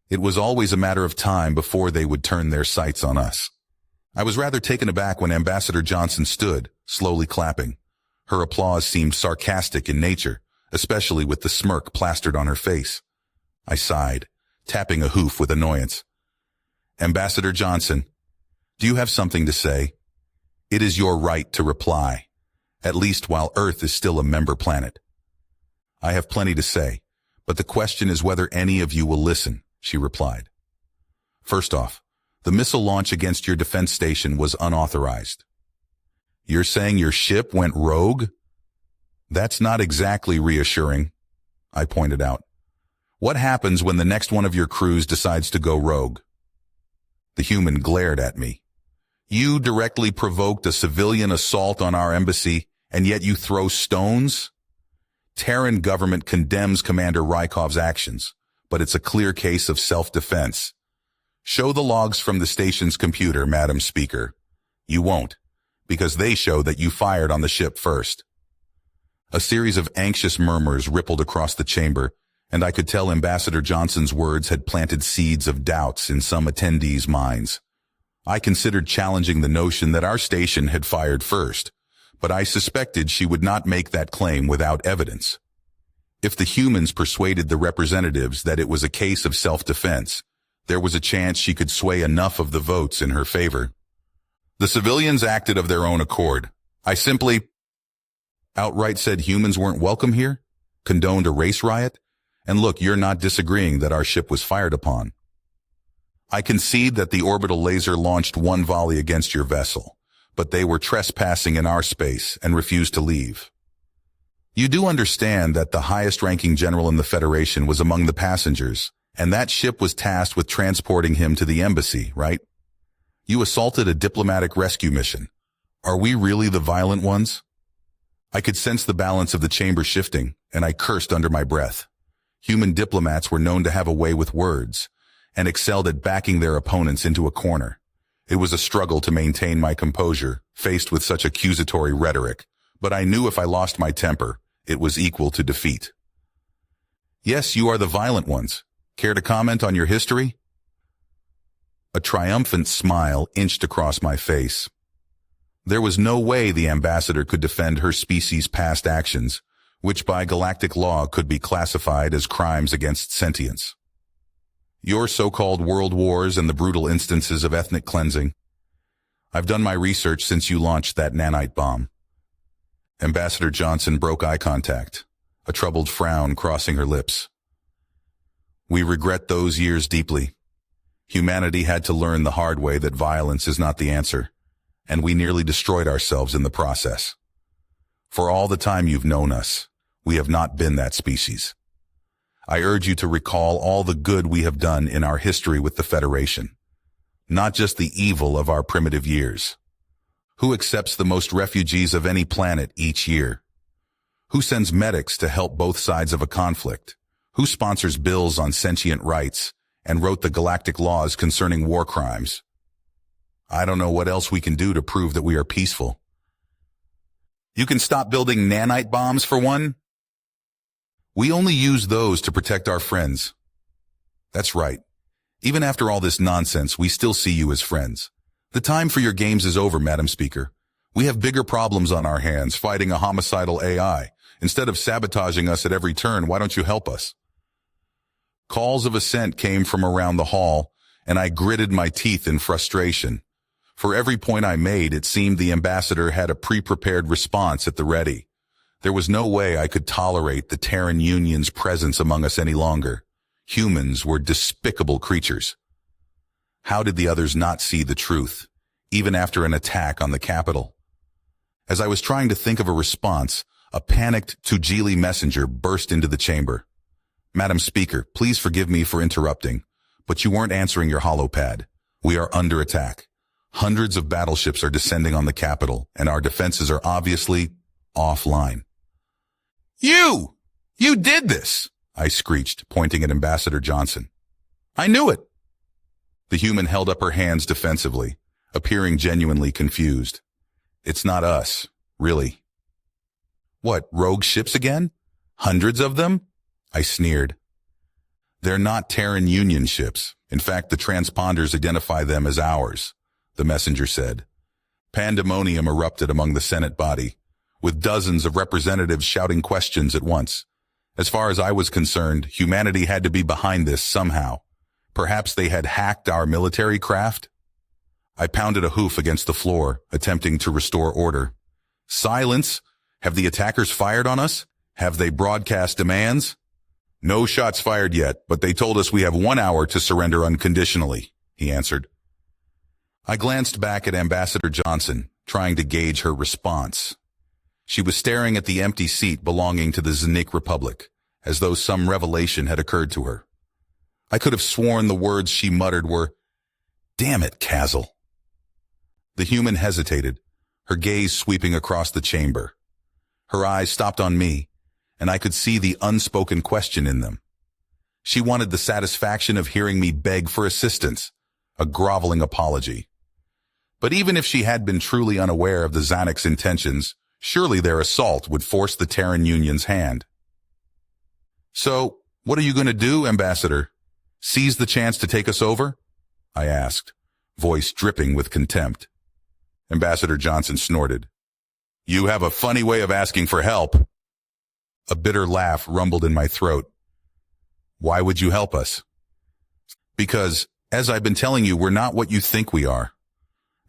It was always a matter of time before they would turn their sights on us. I was rather taken aback when Ambassador Johnson stood, slowly clapping. Her applause seemed sarcastic in nature, especially with the smirk plastered on her face. I sighed, tapping a hoof with annoyance. Ambassador Johnson, do you have something to say? It is your right to reply, at least while Earth is still a member planet. I have plenty to say, but the question is whether any of you will listen, she replied. First off, the missile launch against your defense station was unauthorized. You're saying your ship went rogue? That's not exactly reassuring, I pointed out. What happens when the next one of your crews decides to go rogue? The human glared at me. You directly provoked a civilian assault on our embassy, and yet you throw stones? Terran government condemns Commander Rykov's actions, but it's a clear case of self-defense. Show the logs from the station's computer, Madam Speaker. You won't, because they show that you fired on the ship first. A series of anxious murmurs rippled across the chamber, and I could tell Ambassador Johnson's words had planted seeds of doubts in some attendees' minds. I considered challenging the notion that our station had fired first, but I suspected she would not make that claim without evidence. If the humans persuaded the representatives that it was a case of self-defense, there was a chance she could sway enough of the votes in her favor. The civilians acted of their own accord. I simply outright said humans weren't welcome here, condoned a race riot, and look, you're not disagreeing that our ship was fired upon. I concede that the orbital laser launched one volley against your vessel, but they were trespassing in our space and refused to leave. You do understand that the highest-ranking general in the Federation was among the passengers, and that ship was tasked with transporting him to the embassy, right? You assaulted a diplomatic rescue mission. Are we really the violent ones? I could sense the balance of the chamber shifting, and I cursed under my breath. Human diplomats were known to have a way with words and excelled at backing their opponents into a corner. It was a struggle to maintain my composure, faced with such accusatory rhetoric, but I knew if I lost my temper, it was equal to defeat. Yes, you are the violent ones. Care to comment on your history? A triumphant smile inched across my face. There was no way the ambassador could defend her species' past actions, which by galactic law could be classified as crimes against sentience. Your so-called world wars and the brutal instances of ethnic cleansing. I've done my research since you launched that nanite bomb. Ambassador Johnson broke eye contact, a troubled frown crossing her lips. We regret those years deeply. Humanity had to learn the hard way that violence is not the answer, and we nearly destroyed ourselves in the process. For all the time you've known us, we have not been that species. I urge you to recall all the good we have done in our history with the Federation, not just the evil of our primitive years. Who accepts the most refugees of any planet each year? Who sends medics to help both sides of a conflict? Who sponsors bills on sentient rights and wrote the galactic laws concerning war crimes? I don't know what else we can do to prove that we are peaceful. You can stop building nanite bombs for one? We only use those to protect our friends. That's right. Even after all this nonsense, we still see you as friends. The time for your games is over, Madam Speaker. We have bigger problems on our hands fighting a homicidal AI. Instead of sabotaging us at every turn, why don't you help us? Calls of assent came from around the hall, and I gritted my teeth in frustration. For every point I made, it seemed the ambassador had a pre-prepared response at the ready. There was no way I could tolerate the Terran Union's presence among us any longer. Humans were despicable creatures. How did the others not see the truth, even after an attack on the capital? As I was trying to think of a response, a panicked Tujili messenger burst into the chamber. Madam Speaker, please forgive me for interrupting, but you weren't answering your holopad. We are under attack. Hundreds of battleships are descending on the capital, and our defenses are obviously offline. You did this, I screeched, pointing at Ambassador Johnson. I knew it. The human held up her hands defensively, appearing genuinely confused. It's not us, really. What, rogue ships again? Hundreds of them? I sneered. They're not Terran Union ships. In fact, the transponders identify them as ours, the messenger said. Pandemonium erupted among the Senate body, with dozens of representatives shouting questions at once. As far as I was concerned, humanity had to be behind this somehow. Perhaps they had hacked our military craft? I pounded a hoof against the floor, attempting to restore order. Silence! Have the attackers fired on us? Have they broadcast demands? No shots fired yet, but they told us we have 1 hour to surrender unconditionally, he answered. I glanced back at Ambassador Johnson, trying to gauge her response. She was staring at the empty seat belonging to the Zanik Republic, as though some revelation had occurred to her. I could have sworn the words she muttered were, "Damn it, Kazel." The human hesitated, her gaze sweeping across the chamber. Her eyes stopped on me, and I could see the unspoken question in them. She wanted the satisfaction of hearing me beg for assistance, a groveling apology. But even if she had been truly unaware of the Zanik's intentions, surely their assault would force the Terran Union's hand. So, what are you going to do, Ambassador? Seize the chance to take us over? I asked, voice dripping with contempt. Ambassador Johnson snorted. You have a funny way of asking for help. A bitter laugh rumbled in my throat. Why would you help us? Because, as I've been telling you, we're not what you think we are.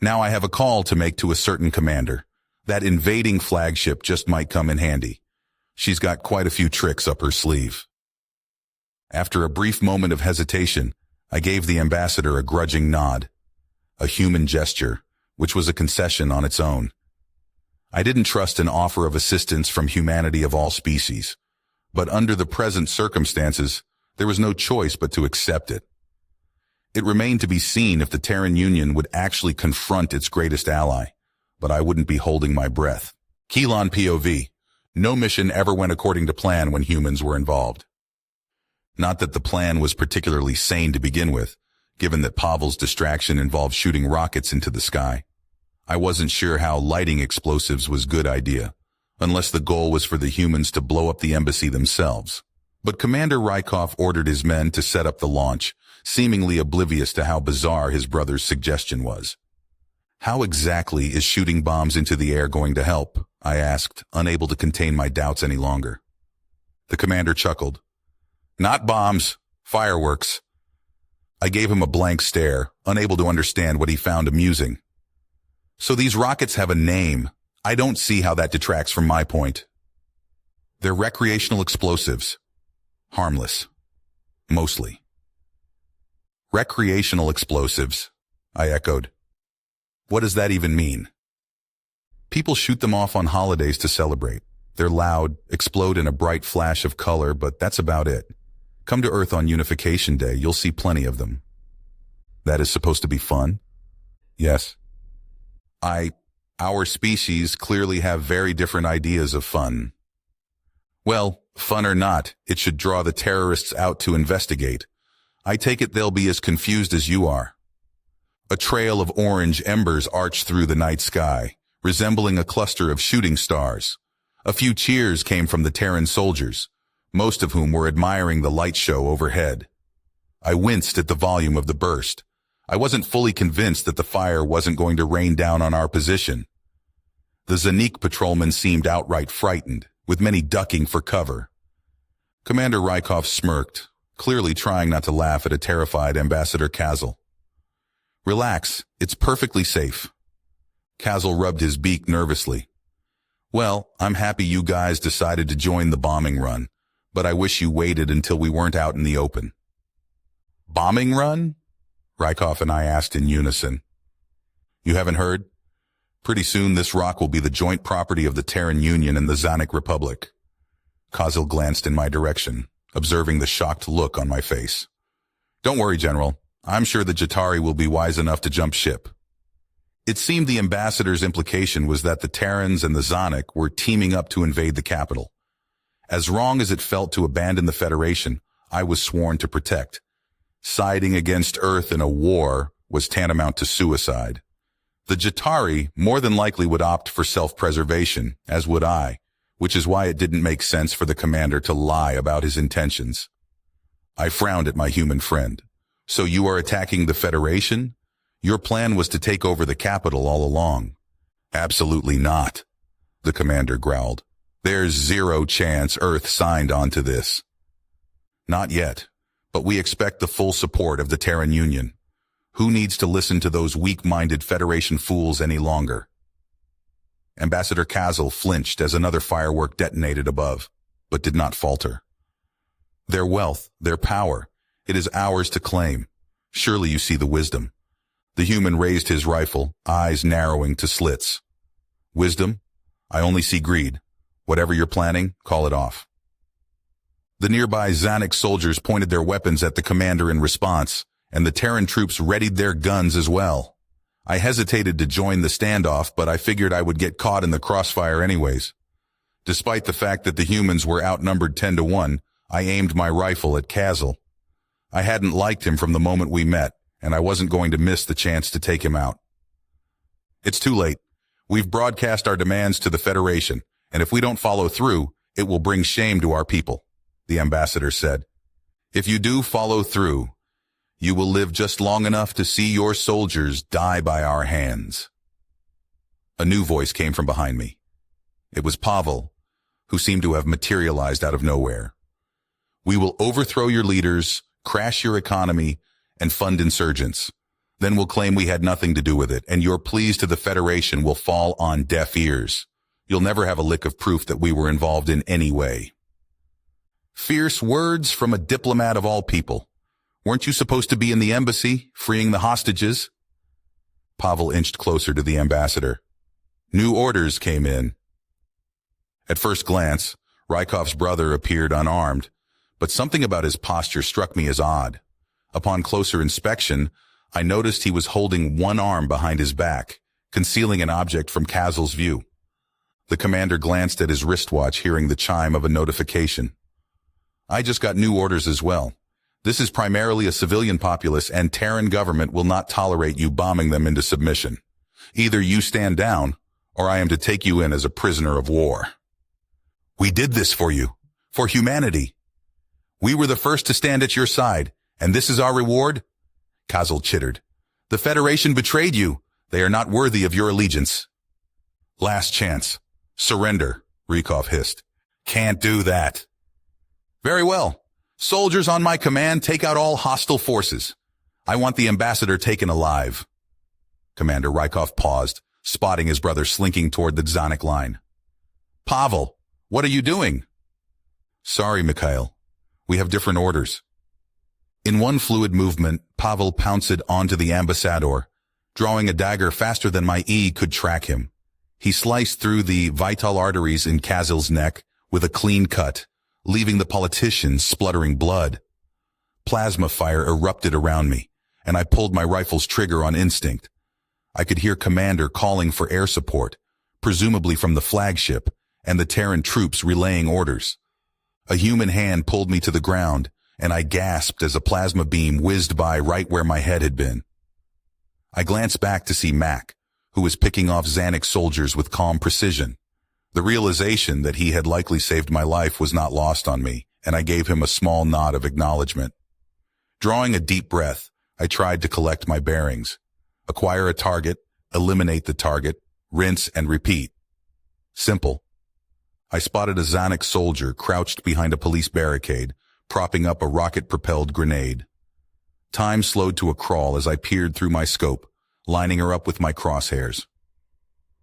Now I have a call to make to a certain commander. That invading flagship just might come in handy. She's got quite a few tricks up her sleeve. After a brief moment of hesitation, I gave the ambassador a grudging nod, a human gesture, which was a concession on its own. I didn't trust an offer of assistance from humanity of all species, but under the present circumstances, there was no choice but to accept it. It remained to be seen if the Terran Union would actually confront its greatest ally, but I wouldn't be holding my breath. Keelan POV. No mission ever went according to plan when humans were involved. Not that the plan was particularly sane to begin with, given that Pavel's distraction involved shooting rockets into the sky. I wasn't sure how lighting explosives was a good idea, unless the goal was for the humans to blow up the embassy themselves. But Commander Rykov ordered his men to set up the launch, seemingly oblivious to how bizarre his brother's suggestion was. "How exactly is shooting bombs into the air going to help?" I asked, unable to contain my doubts any longer. The commander chuckled. "Not bombs, fireworks." I gave him a blank stare, unable to understand what he found amusing. "So these rockets have a name. I don't see how that detracts from my point." "They're recreational explosives. Harmless. Mostly." "Recreational explosives," I echoed. "What does that even mean?" "People shoot them off on holidays to celebrate. They're loud, explode in a bright flash of color, but that's about it. Come to Earth on Unification Day, you'll see plenty of them." "That is supposed to be fun?" "Yes." Our species clearly have very different ideas of fun." "Well, fun or not, it should draw the terrorists out to investigate. I take it they'll be as confused as you are." A trail of orange embers arched through the night sky, resembling a cluster of shooting stars. A few cheers came from the Terran soldiers, most of whom were admiring the light show overhead. I winced at the volume of the burst. I wasn't fully convinced that the fire wasn't going to rain down on our position. The Zanik patrolmen seemed outright frightened, with many ducking for cover. Commander Rykov smirked, clearly trying not to laugh at a terrified Ambassador Kazel. "Relax, it's perfectly safe." Kazel rubbed his beak nervously. "Well, I'm happy you guys decided to join the bombing run, but I wish you waited until we weren't out in the open." "Bombing run?" Rykov and I asked in unison. "You haven't heard? Pretty soon this rock will be the joint property of the Terran Union and the Zanik Republic." Kazel glanced in my direction, observing the shocked look on my face. "Don't worry, General. I'm sure the Jatari will be wise enough to jump ship." It seemed the ambassador's implication was that the Terrans and the Zanik were teaming up to invade the capital. As wrong as it felt to abandon the Federation, I was sworn to protect. Siding against Earth in a war was tantamount to suicide. The Jatari more than likely would opt for self-preservation, as would I, which is why it didn't make sense for the commander to lie about his intentions. I frowned at my human friend. "So you are attacking the Federation? Your plan was to take over the capital all along." "Absolutely not," the commander growled. "There's zero chance Earth signed on to this." "Not yet, but we expect the full support of the Terran Union. Who needs to listen to those weak-minded Federation fools any longer?" Ambassador Kazel flinched as another firework detonated above, but did not falter. "Their wealth, their power, it is ours to claim. Surely you see the wisdom." The human raised his rifle, eyes narrowing to slits. "Wisdom? I only see greed. Whatever you're planning, call it off." The nearby Zanik soldiers pointed their weapons at the commander in response, and the Terran troops readied their guns as well. I hesitated to join the standoff, but I figured I would get caught in the crossfire anyways. Despite the fact that the humans were outnumbered 10-1, I aimed my rifle at Kazel. I hadn't liked him from the moment we met, and I wasn't going to miss the chance to take him out. "It's too late. We've broadcast our demands to the Federation, and if we don't follow through, it will bring shame to our people," the ambassador said. "If you do follow through, you will live just long enough to see your soldiers die by our hands." A new voice came from behind me. It was Pavel, who seemed to have materialized out of nowhere. "We will overthrow your leaders, crash your economy, and fund insurgents. Then we'll claim we had nothing to do with it, and your pleas to the Federation will fall on deaf ears. You'll never have a lick of proof that we were involved in any way." Fierce words from a diplomat of all people. Weren't you supposed to be in the embassy, freeing the hostages? Pavel inched closer to the ambassador. New orders came in. At first glance, Rykov's brother appeared unarmed, but something about his posture struck me as odd. Upon closer inspection, I noticed he was holding one arm behind his back, concealing an object from Kazel's view. The commander glanced at his wristwatch, hearing the chime of a notification. I just got new orders as well. This is primarily a civilian populace, and Terran government will not tolerate you bombing them into submission. Either you stand down, or I am to take you in as a prisoner of war. We did this for you, for humanity. We were the first to stand at your side, and this is our reward? Kazal chittered. The Federation betrayed you. They are not worthy of your allegiance. Last chance. Surrender, Rykov hissed. Can't do that. Very well. Soldiers on my command, take out all hostile forces. I want the ambassador taken alive. Commander Rykov paused, spotting his brother slinking toward the Zonic line. Pavel, what are you doing? Sorry, Mikhail. We have different orders. In one fluid movement, Pavel pounced onto the ambassador, drawing a dagger faster than my E could track him. He sliced through the vital arteries in Kazil's neck with a clean cut, leaving the politician spluttering blood. Plasma fire erupted around me, and I pulled my rifle's trigger on instinct. I could hear Commander calling for air support, presumably from the flagship, and the Terran troops relaying orders. A human hand pulled me to the ground, and I gasped as a plasma beam whizzed by right where my head had been. I glanced back to see Mac, who was picking off Xanic soldiers with calm precision. The realization that he had likely saved my life was not lost on me, and I gave him a small nod of acknowledgement. Drawing a deep breath, I tried to collect my bearings. Acquire a target, eliminate the target, rinse and repeat. Simple. I spotted a Xanic soldier crouched behind a police barricade, propping up a rocket-propelled grenade. Time slowed to a crawl as I peered through my scope, lining her up with my crosshairs.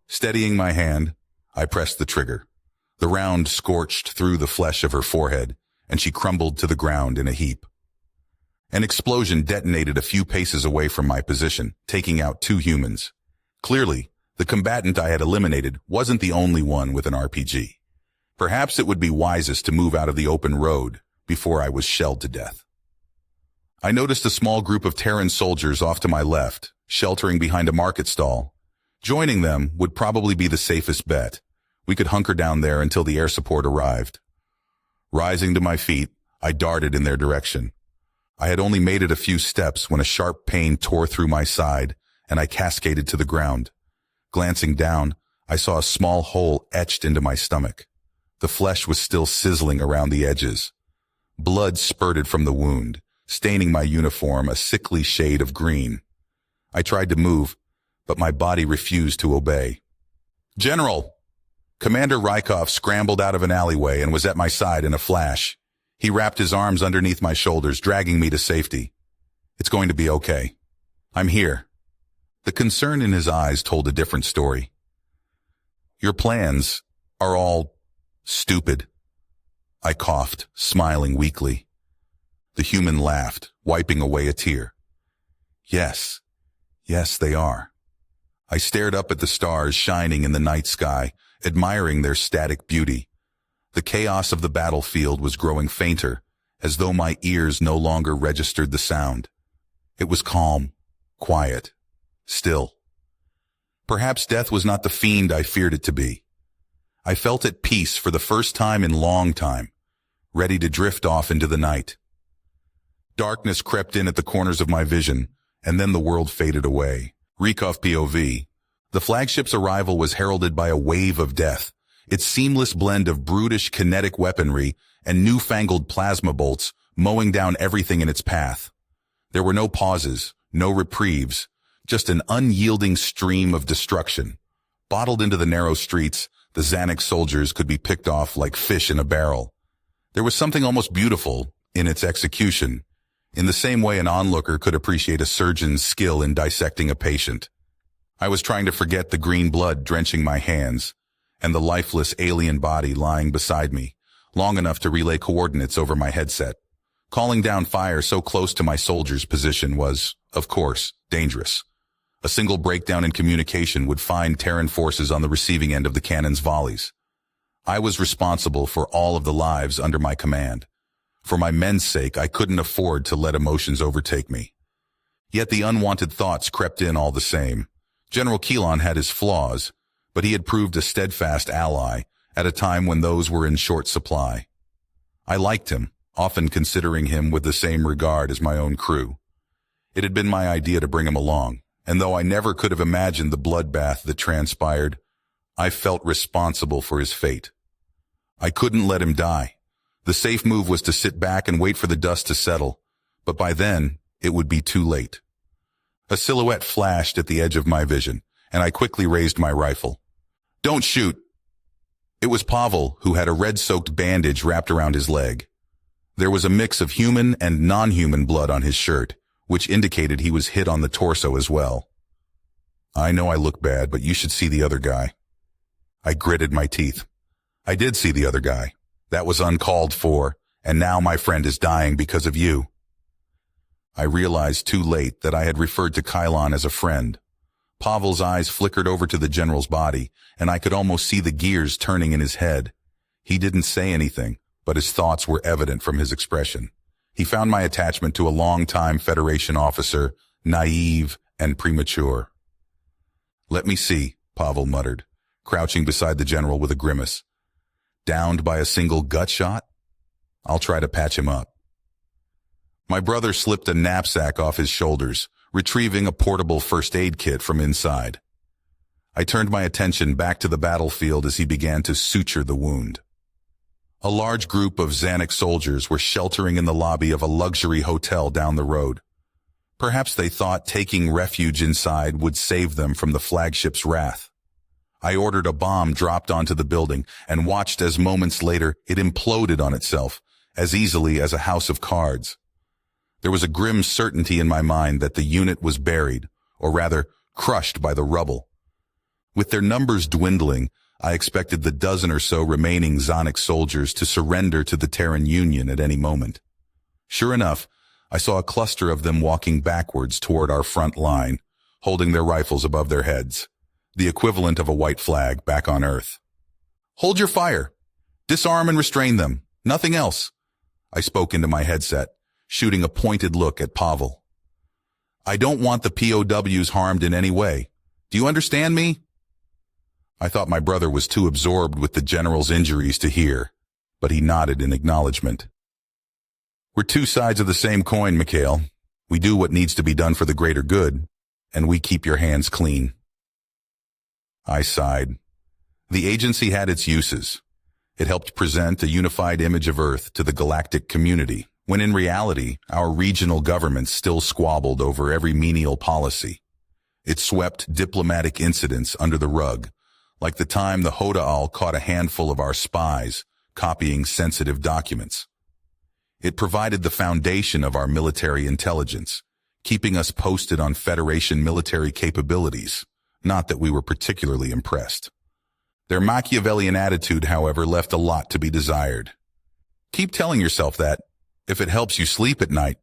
Steadying my hand, I pressed the trigger. The round scorched through the flesh of her forehead, and she crumbled to the ground in a heap. An explosion detonated a few paces away from my position, taking out 2 humans. Clearly, the combatant I had eliminated wasn't the only one with an RPG. Perhaps it would be wisest to move out of the open road before I was shelled to death. I noticed a small group of Terran soldiers off to my left, sheltering behind a market stall. Joining them would probably be the safest bet. We could hunker down there until the air support arrived. Rising to my feet, I darted in their direction. I had only made it a few steps when a sharp pain tore through my side, and I cascaded to the ground. Glancing down, I saw a small hole etched into my stomach. The flesh was still sizzling around the edges. Blood spurted from the wound, staining my uniform a sickly shade of green. I tried to move, but my body refused to obey. General! Commander Rykov scrambled out of an alleyway and was at my side in a flash. He wrapped his arms underneath my shoulders, dragging me to safety. It's going to be okay. I'm here. The concern in his eyes told a different story. Your plans are all stupid. I coughed, smiling weakly. The human laughed, wiping away a tear. Yes, they are. I stared up at the stars shining in the night sky, admiring their static beauty. The chaos of the battlefield was growing fainter, as though my ears no longer registered the sound. It was calm, quiet, still. Perhaps death was not the fiend I feared it to be. I felt at peace for the first time in long time, ready to drift off into the night. Darkness crept in at the corners of my vision, and then the world faded away. Rykov POV. The flagship's arrival was heralded by a wave of death, its seamless blend of brutish kinetic weaponry and newfangled plasma bolts mowing down everything in its path. There were no pauses, no reprieves, just an unyielding stream of destruction. Bottled into the narrow streets, the Xanic soldiers could be picked off like fish in a barrel. There was something almost beautiful in its execution, in the same way an onlooker could appreciate a surgeon's skill in dissecting a patient. I was trying to forget the green blood drenching my hands and the lifeless alien body lying beside me, long enough to relay coordinates over my headset. Calling down fire so close to my soldier's position was, of course, dangerous. A single breakdown in communication would find Terran forces on the receiving end of the cannon's volleys. I was responsible for all of the lives under my command. For my men's sake, I couldn't afford to let emotions overtake me. Yet the unwanted thoughts crept in all the same. General Keelan had his flaws, but he had proved a steadfast ally at a time when those were in short supply. I liked him, often considering him with the same regard as my own crew. It had been my idea to bring him along, and though I never could have imagined the bloodbath that transpired, I felt responsible for his fate. I couldn't let him die. The safe move was to sit back and wait for the dust to settle, but by then, it would be too late. A silhouette flashed at the edge of my vision, and I quickly raised my rifle. "Don't shoot!" It was Pavel, who had a red-soaked bandage wrapped around his leg. There was a mix of human and non-human blood on his shirt, which indicated he was hit on the torso as well. "I know I look bad, but you should see the other guy." I gritted my teeth. I did see the other guy. That was uncalled for, and now my friend is dying because of you. I realized too late that I had referred to Kylon as a friend. Pavel's eyes flickered over to the general's body, and I could almost see the gears turning in his head. He didn't say anything, but his thoughts were evident from his expression. He found my attachment to a long-time Federation officer naive and premature. "Let me see," Pavel muttered, crouching beside the general with a grimace. "Downed by a single gut shot? I'll try to patch him up." My brother slipped a knapsack off his shoulders, retrieving a portable first aid kit from inside. I turned my attention back to the battlefield as he began to suture the wound. A large group of Xanax soldiers were sheltering in the lobby of a luxury hotel down the road. Perhaps they thought taking refuge inside would save them from the flagship's wrath. I ordered a bomb dropped onto the building and watched as moments later it imploded on itself, as easily as a house of cards. There was a grim certainty in my mind that the unit was buried, or rather, crushed by the rubble. With their numbers dwindling, I expected the dozen or so remaining Xanax soldiers to surrender to the Terran Union at any moment. Sure enough, I saw a cluster of them walking backwards toward our front line, holding their rifles above their heads, the equivalent of a white flag back on Earth. "Hold your fire! Disarm and restrain them! Nothing else!" I spoke into my headset, shooting a pointed look at Pavel. "I don't want the POWs harmed in any way. Do you understand me?" I thought my brother was too absorbed with the general's injuries to hear, but he nodded in acknowledgement. "We're two sides of the same coin, Mikhail. We do what needs to be done for the greater good, and we keep your hands clean." I sighed. The agency had its uses. It helped present a unified image of Earth to the galactic community, when in reality, our regional governments still squabbled over every menial policy. It swept diplomatic incidents under the rug, like the time the Hoda'al caught a handful of our spies copying sensitive documents. It provided the foundation of our military intelligence, keeping us posted on Federation military capabilities, not that we were particularly impressed. Their Machiavellian attitude, however, left a lot to be desired. "Keep telling yourself that, if it helps you sleep at night,"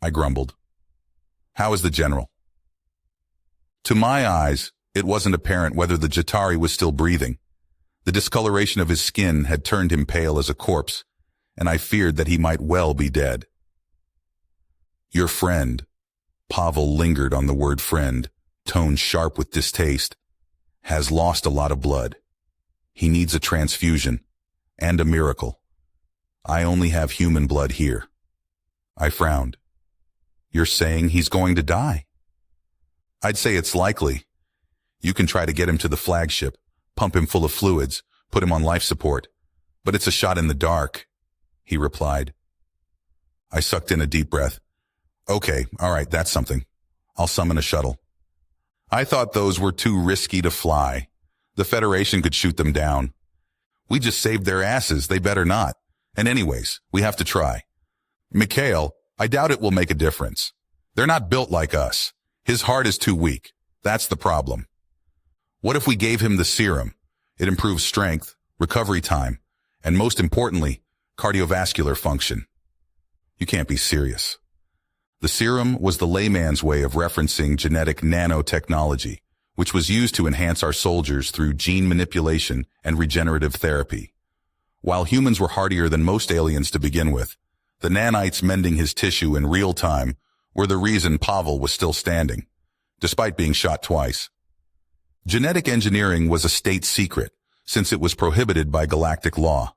I grumbled. "How is the general?" To my eyes, it wasn't apparent whether the Jatari was still breathing. The discoloration of his skin had turned him pale as a corpse, and I feared that he might well be dead. "Your friend," Pavel lingered on the word friend, tone sharp with distaste, "has lost a lot of blood. He needs a transfusion, and a miracle. I only have human blood here." I frowned. "You're saying he's going to die?" "I'd say it's likely. You can try to get him to the flagship, pump him full of fluids, put him on life support, but it's a shot in the dark," he replied. I sucked in a deep breath. "Okay, all right, that's something. I'll summon a shuttle." I thought those were too risky to fly. The Federation could shoot them down. We just saved their asses, they better not. And anyways, we have to try. "Mikhail, I doubt it will make a difference. They're not built like us. His heart is too weak. That's the problem. What if we gave him the serum? It improves strength, recovery time, and most importantly, cardiovascular function." "You can't be serious." The serum was the layman's way of referencing genetic nanotechnology, which was used to enhance our soldiers through gene manipulation and regenerative therapy. While humans were hardier than most aliens to begin with, the nanites mending his tissue in real time were the reason Pavel was still standing, despite being shot twice. Genetic engineering was a state secret, since it was prohibited by galactic law.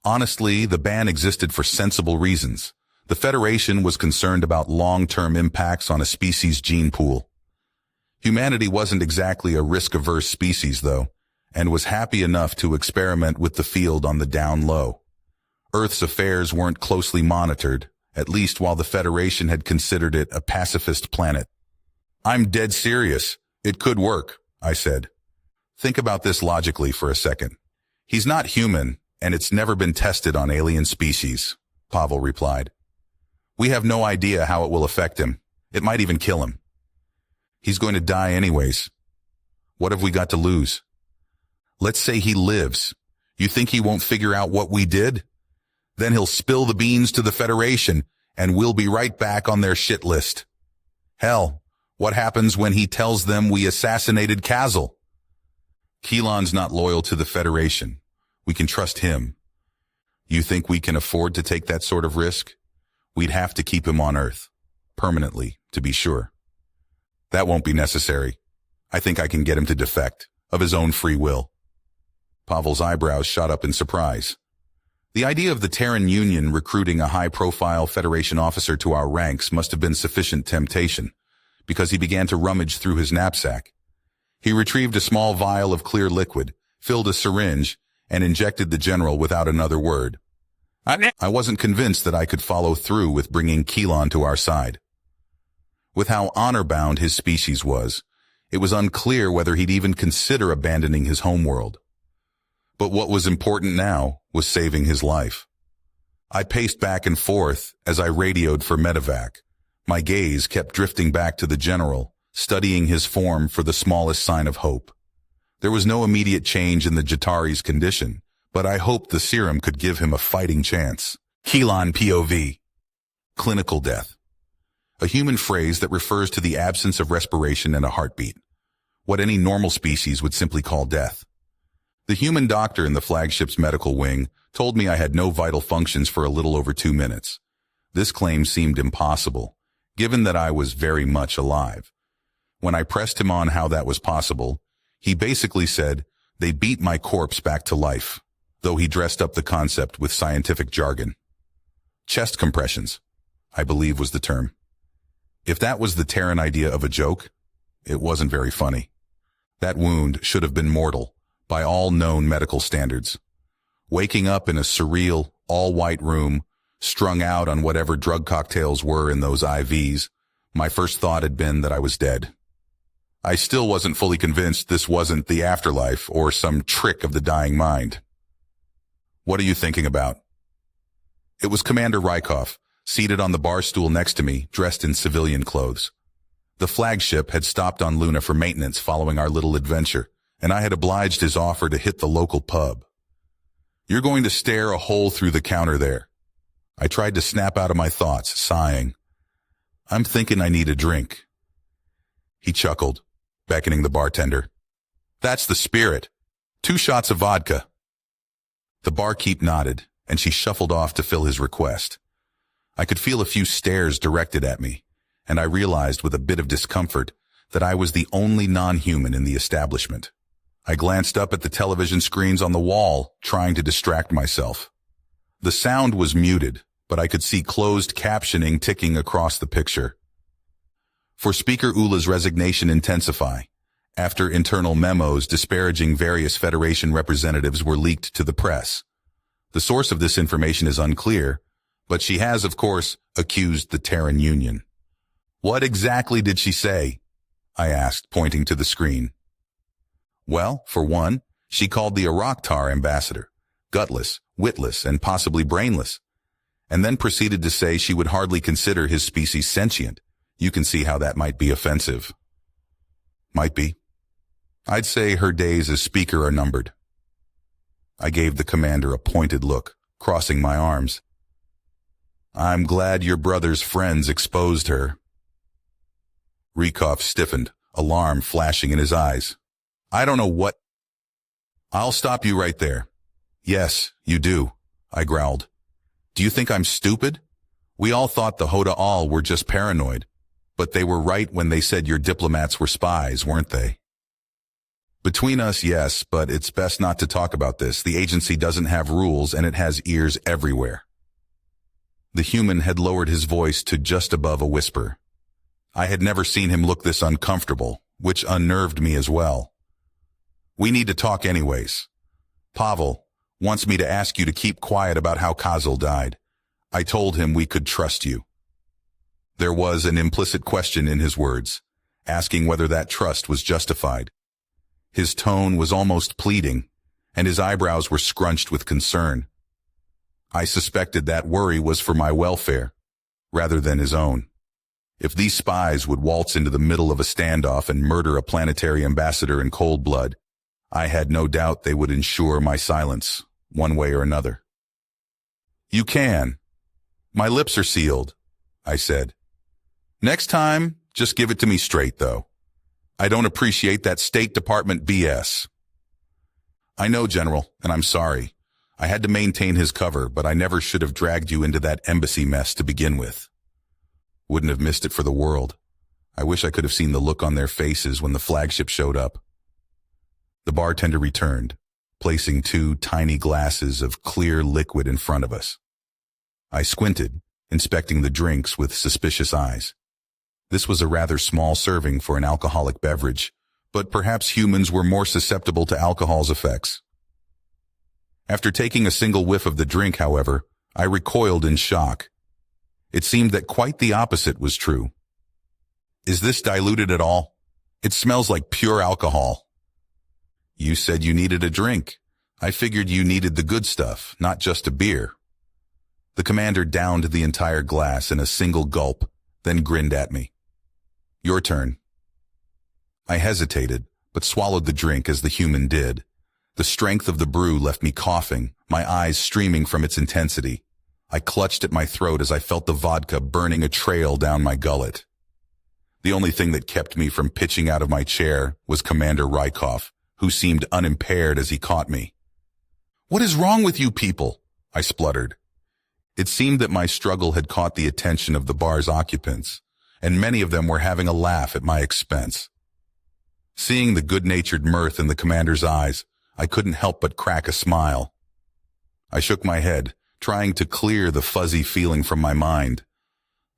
Honestly, the ban existed for sensible reasons. The Federation was concerned about long-term impacts on a species' gene pool. Humanity wasn't exactly a risk-averse species, though, and was happy enough to experiment with the field on the down low. Earth's affairs weren't closely monitored, at least while the Federation had considered it a pacifist planet. "I'm dead serious. It could work," I said. "Think about this logically for a second. He's not human, and it's never been tested on alien species," Pavel replied. "We have no idea how it will affect him. It might even kill him. He's going to die anyways. What have we got to lose? Let's say he lives. You think he won't figure out what we did? Then he'll spill the beans to the Federation, and we'll be right back on their shit list. Hell, what happens when he tells them we assassinated Kazal? Keelan's not loyal to the Federation. We can trust him. You think we can afford to take that sort of risk? We'd have to keep him on Earth. Permanently, to be sure. That won't be necessary. I think I can get him to defect, of his own free will." Pavel's eyebrows shot up in surprise. The idea of the Terran Union recruiting a high-profile Federation officer to our ranks must have been sufficient temptation, because he began to rummage through his knapsack. He retrieved a small vial of clear liquid, filled a syringe, and injected the general without another word. I wasn't convinced that I could follow through with bringing Keelan to our side. With how honor-bound his species was, it was unclear whether he'd even consider abandoning his homeworld. But what was important now was saving his life. I paced back and forth as I radioed for medevac. My gaze kept drifting back to the general, studying his form for the smallest sign of hope. There was no immediate change in the Jatari's condition, but I hoped the serum could give him a fighting chance. Keelan POV. Clinical death. A human phrase that refers to the absence of respiration and a heartbeat. What any normal species would simply call death. The human doctor in the flagship's medical wing told me I had no vital functions for a little over 2 minutes. This claim seemed impossible, given that I was very much alive. When I pressed him on how that was possible, he basically said, "They beat my corpse back to life," though he dressed up the concept with scientific jargon. Chest compressions, I believe was the term. If that was the Terran idea of a joke, it wasn't very funny. That wound should have been mortal, by all known medical standards. Waking up in a surreal, all-white room, strung out on whatever drug cocktails were in those IVs, my first thought had been that I was dead. I still wasn't fully convinced this wasn't the afterlife or some trick of the dying mind. "What are you thinking about?" It was Commander Rykov, seated on the bar stool next to me, dressed in civilian clothes. The flagship had stopped on Luna for maintenance following our little adventure, and I had obliged his offer to hit the local pub. "You're going to stare a hole through the counter there." I tried to snap out of my thoughts, sighing. "I'm thinking I need a drink." He chuckled, beckoning the bartender. "That's the spirit. 2 shots of vodka." The barkeep nodded, and she shuffled off to fill his request. I could feel a few stares directed at me, and I realized with a bit of discomfort that I was the only non-human in the establishment. I glanced up at the television screens on the wall, trying to distract myself. The sound was muted, but I could see closed captioning ticking across the picture. For Speaker Ula's resignation intensify, after internal memos disparaging various Federation representatives were leaked to the press. The source of this information is unclear, but she has, of course, accused the Terran Union. "What exactly did she say?" I asked, pointing to the screen. "Well, for one, she called the Araktar ambassador gutless, witless, and possibly brainless, and then proceeded to say she would hardly consider his species sentient. You can see how that might be offensive." "Might be. I'd say her days as speaker are numbered." I gave the commander a pointed look, crossing my arms. "I'm glad your brother's friends exposed her." Rykov stiffened, alarm flashing in his eyes. "I don't know what—" "I'll stop you right there." "Yes, you do," I growled. "Do you think I'm stupid? We all thought the Hoda All were just paranoid, but they were right when they said your diplomats were spies, weren't they?" Between us, yes, but it's best not to talk about this. The agency doesn't have rules and it has ears everywhere. The human had lowered his voice to just above a whisper. I had never seen him look this uncomfortable, which unnerved me as well. We need to talk anyways. Pavel wants me to ask you to keep quiet about how Kazil died. I told him we could trust you. There was an implicit question in his words, asking whether that trust was justified. His tone was almost pleading, and his eyebrows were scrunched with concern. I suspected that worry was for my welfare, rather than his own. If these spies would waltz into the middle of a standoff and murder a planetary ambassador in cold blood, I had no doubt they would ensure my silence, one way or another. You can. My lips are sealed, I said. Next time, just give it to me straight, though. I don't appreciate that State Department BS. I know, General, and I'm sorry. I had to maintain his cover, but I never should have dragged you into that embassy mess to begin with. Wouldn't have missed it for the world. I wish I could have seen the look on their faces when the flagship showed up. The bartender returned, placing 2 tiny glasses of clear liquid in front of us. I squinted, inspecting the drinks with suspicious eyes. This was a rather small serving for an alcoholic beverage, but perhaps humans were more susceptible to alcohol's effects. After taking a single whiff of the drink, however, I recoiled in shock. It seemed that quite the opposite was true. Is this diluted at all? It smells like pure alcohol. You said you needed a drink. I figured you needed the good stuff, not just a beer. The commander downed the entire glass in a single gulp, then grinned at me. Your turn. I hesitated, but swallowed the drink as the human did. The strength of the brew left me coughing, my eyes streaming from its intensity. I clutched at my throat as I felt the vodka burning a trail down my gullet. The only thing that kept me from pitching out of my chair was Commander Rykov, who seemed unimpaired as he caught me. What is wrong with you people? I spluttered. It seemed that my struggle had caught the attention of the bar's occupants, and many of them were having a laugh at my expense. Seeing the good-natured mirth in the commander's eyes, I couldn't help but crack a smile. I shook my head, trying to clear the fuzzy feeling from my mind.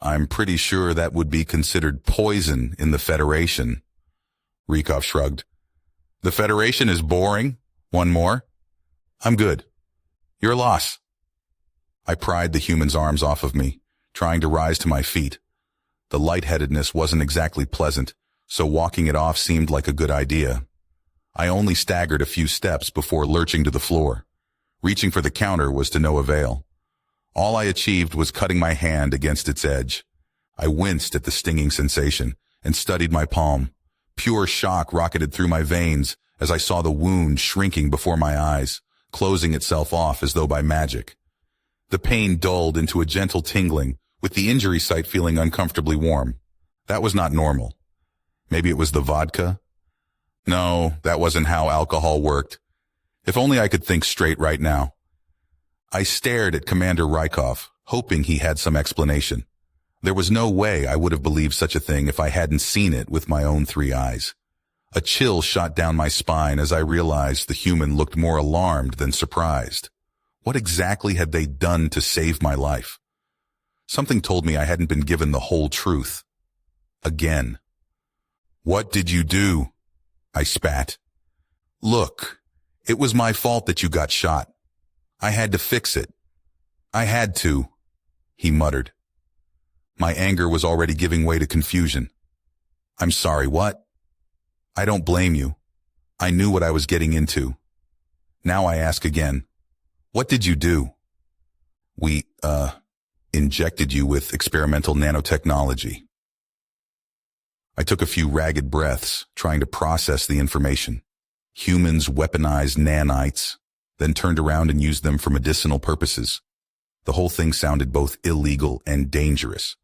I'm pretty sure that would be considered poison in the Federation. Rykov shrugged. The Federation is boring? One more? I'm good. Your loss. I pried the human's arms off of me, trying to rise to my feet. The lightheadedness wasn't exactly pleasant, so walking it off seemed like a good idea. I only staggered a few steps before lurching to the floor. Reaching for the counter was to no avail. All I achieved was cutting my hand against its edge. I winced at the stinging sensation and studied my palm. Pure shock rocketed through my veins as I saw the wound shrinking before my eyes, closing itself off as though by magic. The pain dulled into a gentle tingling, with the injury site feeling uncomfortably warm. That was not normal. Maybe it was the vodka? No, that wasn't how alcohol worked. If only I could think straight right now. I stared at Commander Rykov, hoping he had some explanation. There was no way I would have believed such a thing if I hadn't seen it with my own 3 eyes. A chill shot down my spine as I realized the human looked more alarmed than surprised. What exactly had they done to save my life? Something told me I hadn't been given the whole truth. Again. What did you do? I spat. Look, it was my fault that you got shot. I had to fix it. I had to, he muttered. My anger was already giving way to confusion. I'm sorry, what? I don't blame you. I knew what I was getting into. Now I ask again, what did you do? We, injected you with experimental nanotechnology. I took a few ragged breaths, trying to process the information. Humans weaponized nanites, then turned around and used them for medicinal purposes. The whole thing sounded both illegal and dangerous.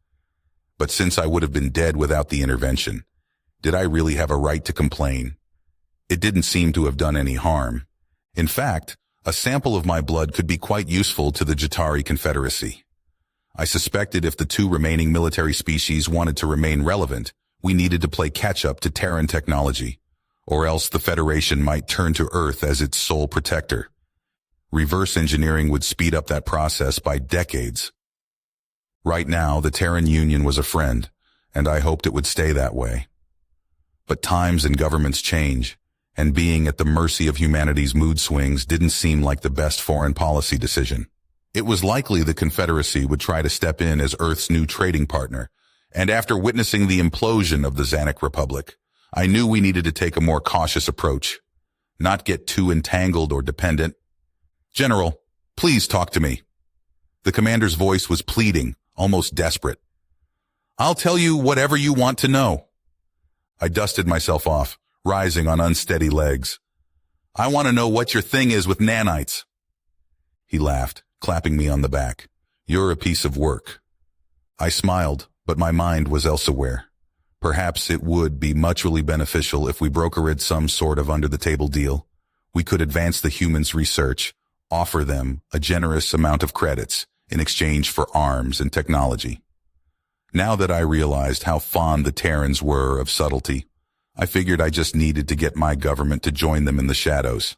But since I would have been dead without the intervention, did I really have a right to complain? It didn't seem to have done any harm. In fact, a sample of my blood could be quite useful to the Jatari Confederacy. I suspected if the 2 remaining military species wanted to remain relevant, we needed to play catch-up to Terran technology. or else the Federation might turn to Earth as its sole protector. Reverse engineering would speed up that process by decades. Right now, the Terran Union was a friend, and I hoped it would stay that way. But times and governments change, and being at the mercy of humanity's mood swings didn't seem like the best foreign policy decision. It was likely the Confederacy would try to step in as Earth's new trading partner, and after witnessing the implosion of the Zanuck Republic, I knew we needed to take a more cautious approach, not get too entangled or dependent. "General, please talk to me." The commander's voice was pleading, almost desperate. "I'll tell you whatever you want to know." I dusted myself off, rising on unsteady legs. "I want to know what your thing is with nanites." He laughed, clapping me on the back. "You're a piece of work." I smiled, but my mind was elsewhere. Perhaps it would be mutually beneficial if we brokered some sort of under-the-table deal. We could advance the humans' research, offer them a generous amount of credits in exchange for arms and technology. Now that I realized how fond the Terrans were of subtlety, I figured I just needed to get my government to join them in the shadows.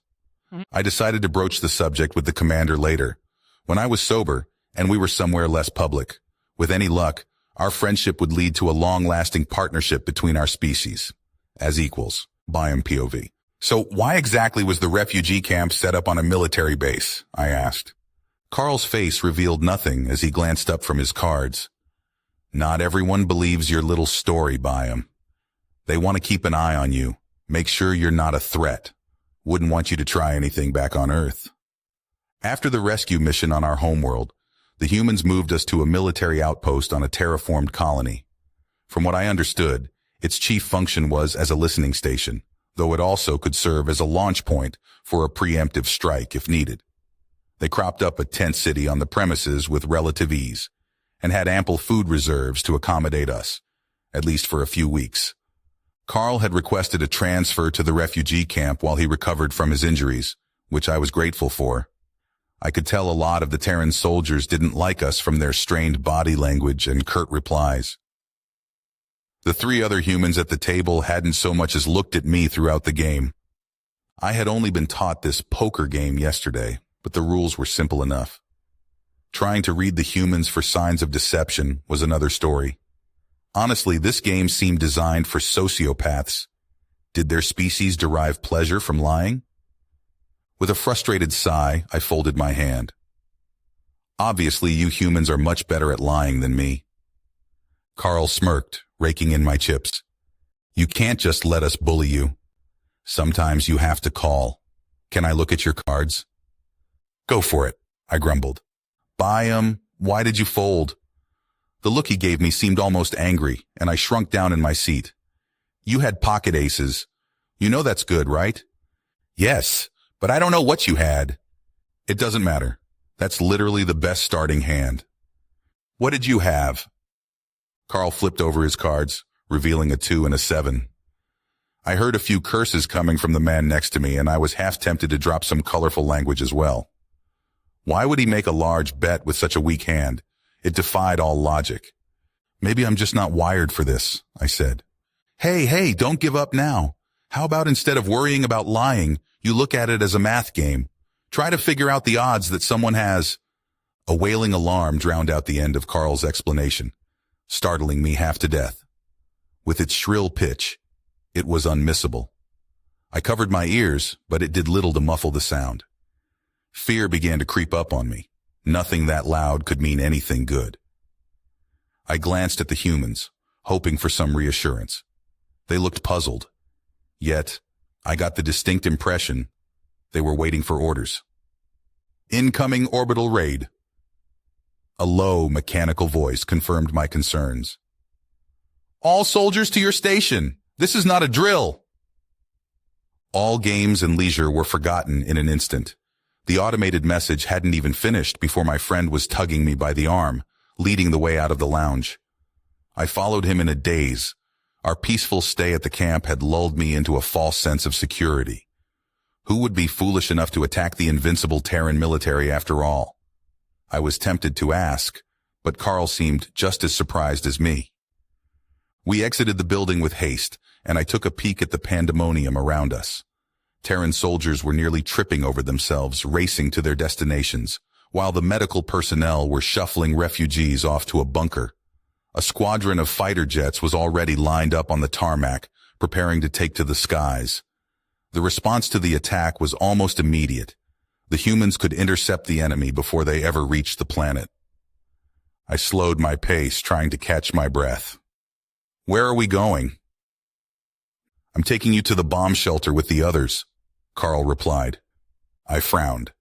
I decided to broach the subject with the commander later, when I was sober and we were somewhere less public. With any luck, our friendship would lead to a long-lasting partnership between our species, as equals, biome POV. "So why exactly was the refugee camp set up on a military base?" I asked. Carl's face revealed nothing as he glanced up from his cards. "Not everyone believes your little story, biome. They want to keep an eye on you, make sure you're not a threat. Wouldn't want you to try anything back on Earth." After the rescue mission on our homeworld, the humans moved us to a military outpost on a terraformed colony. From what I understood, its chief function was as a listening station, though it also could serve as a launch point for a preemptive strike if needed. They cropped up a tent city on the premises with relative ease, and had ample food reserves to accommodate us, at least for a few weeks. Carl had requested a transfer to the refugee camp while he recovered from his injuries, which I was grateful for. I could tell a lot of the Terran soldiers didn't like us from their strained body language and curt replies. The three other humans at the table hadn't so much as looked at me throughout the game. I had only been taught this poker game yesterday, but the rules were simple enough. Trying to read the humans for signs of deception was another story. Honestly, this game seemed designed for sociopaths. Did their species derive pleasure from lying? With a frustrated sigh, I folded my hand. "Obviously, you humans are much better at lying than me." Carl smirked, raking in my chips. "You can't just let us bully you. Sometimes you have to call. Can I look at your cards?" "Go for it," I grumbled. "Biome, why did you fold?" The look he gave me seemed almost angry, and I shrunk down in my seat. "You had pocket aces. You know that's good, right?" "Yes, but I don't know what you had." "It doesn't matter. That's literally the best starting hand." "What did you have?" Carl flipped over his cards, revealing a 2 and a 7. I heard a few curses coming from the man next to me, and I was half tempted to drop some colorful language as well. Why would he make a large bet with such a weak hand? It defied all logic. "Maybe I'm just not wired for this," I said. Hey, don't give up now. How about instead of worrying about lying, you look at it as a math game? Try to figure out the odds that someone has." A wailing alarm drowned out the end of Carl's explanation, startling me half to death. With its shrill pitch, it was unmissable. I covered my ears, but it did little to muffle the sound. Fear began to creep up on me. Nothing that loud could mean anything good. I glanced at the humans, hoping for some reassurance. They looked puzzled. Yet, I got the distinct impression they were waiting for orders. "Incoming orbital raid." A low, mechanical voice confirmed my concerns. "All soldiers to your station. This is not a drill." All games and leisure were forgotten in an instant. The automated message hadn't even finished before my friend was tugging me by the arm, leading the way out of the lounge. I followed him in a daze. Our peaceful stay at the camp had lulled me into a false sense of security. Who would be foolish enough to attack the invincible Terran military after all? I was tempted to ask, but Carl seemed just as surprised as me. We exited the building with haste, and I took a peek at the pandemonium around us. Terran soldiers were nearly tripping over themselves, racing to their destinations, while the medical personnel were shuffling refugees off to a bunker. A squadron of fighter jets was already lined up on the tarmac, preparing to take to the skies. The response to the attack was almost immediate. The humans could intercept the enemy before they ever reached the planet. I slowed my pace, trying to catch my breath. "Where are we going?" "I'm taking you to the bomb shelter with the others," Carl replied. I frowned.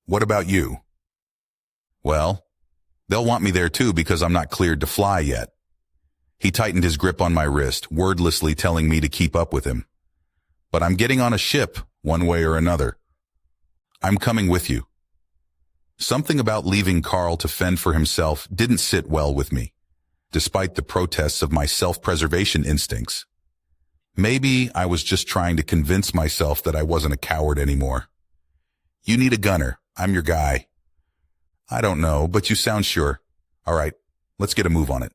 "What about you?" "Well, they'll want me there too because I'm not cleared to fly yet." He tightened his grip on my wrist, wordlessly telling me to keep up with him. "But I'm getting on a ship, one way or another." "I'm coming with you." Something about leaving Carl to fend for himself didn't sit well with me, despite the protests of my self-preservation instincts. Maybe I was just trying to convince myself that I wasn't a coward anymore. "You need a gunner. I'm your guy." "I don't know, but you sound sure." "All right, let's get a move on it."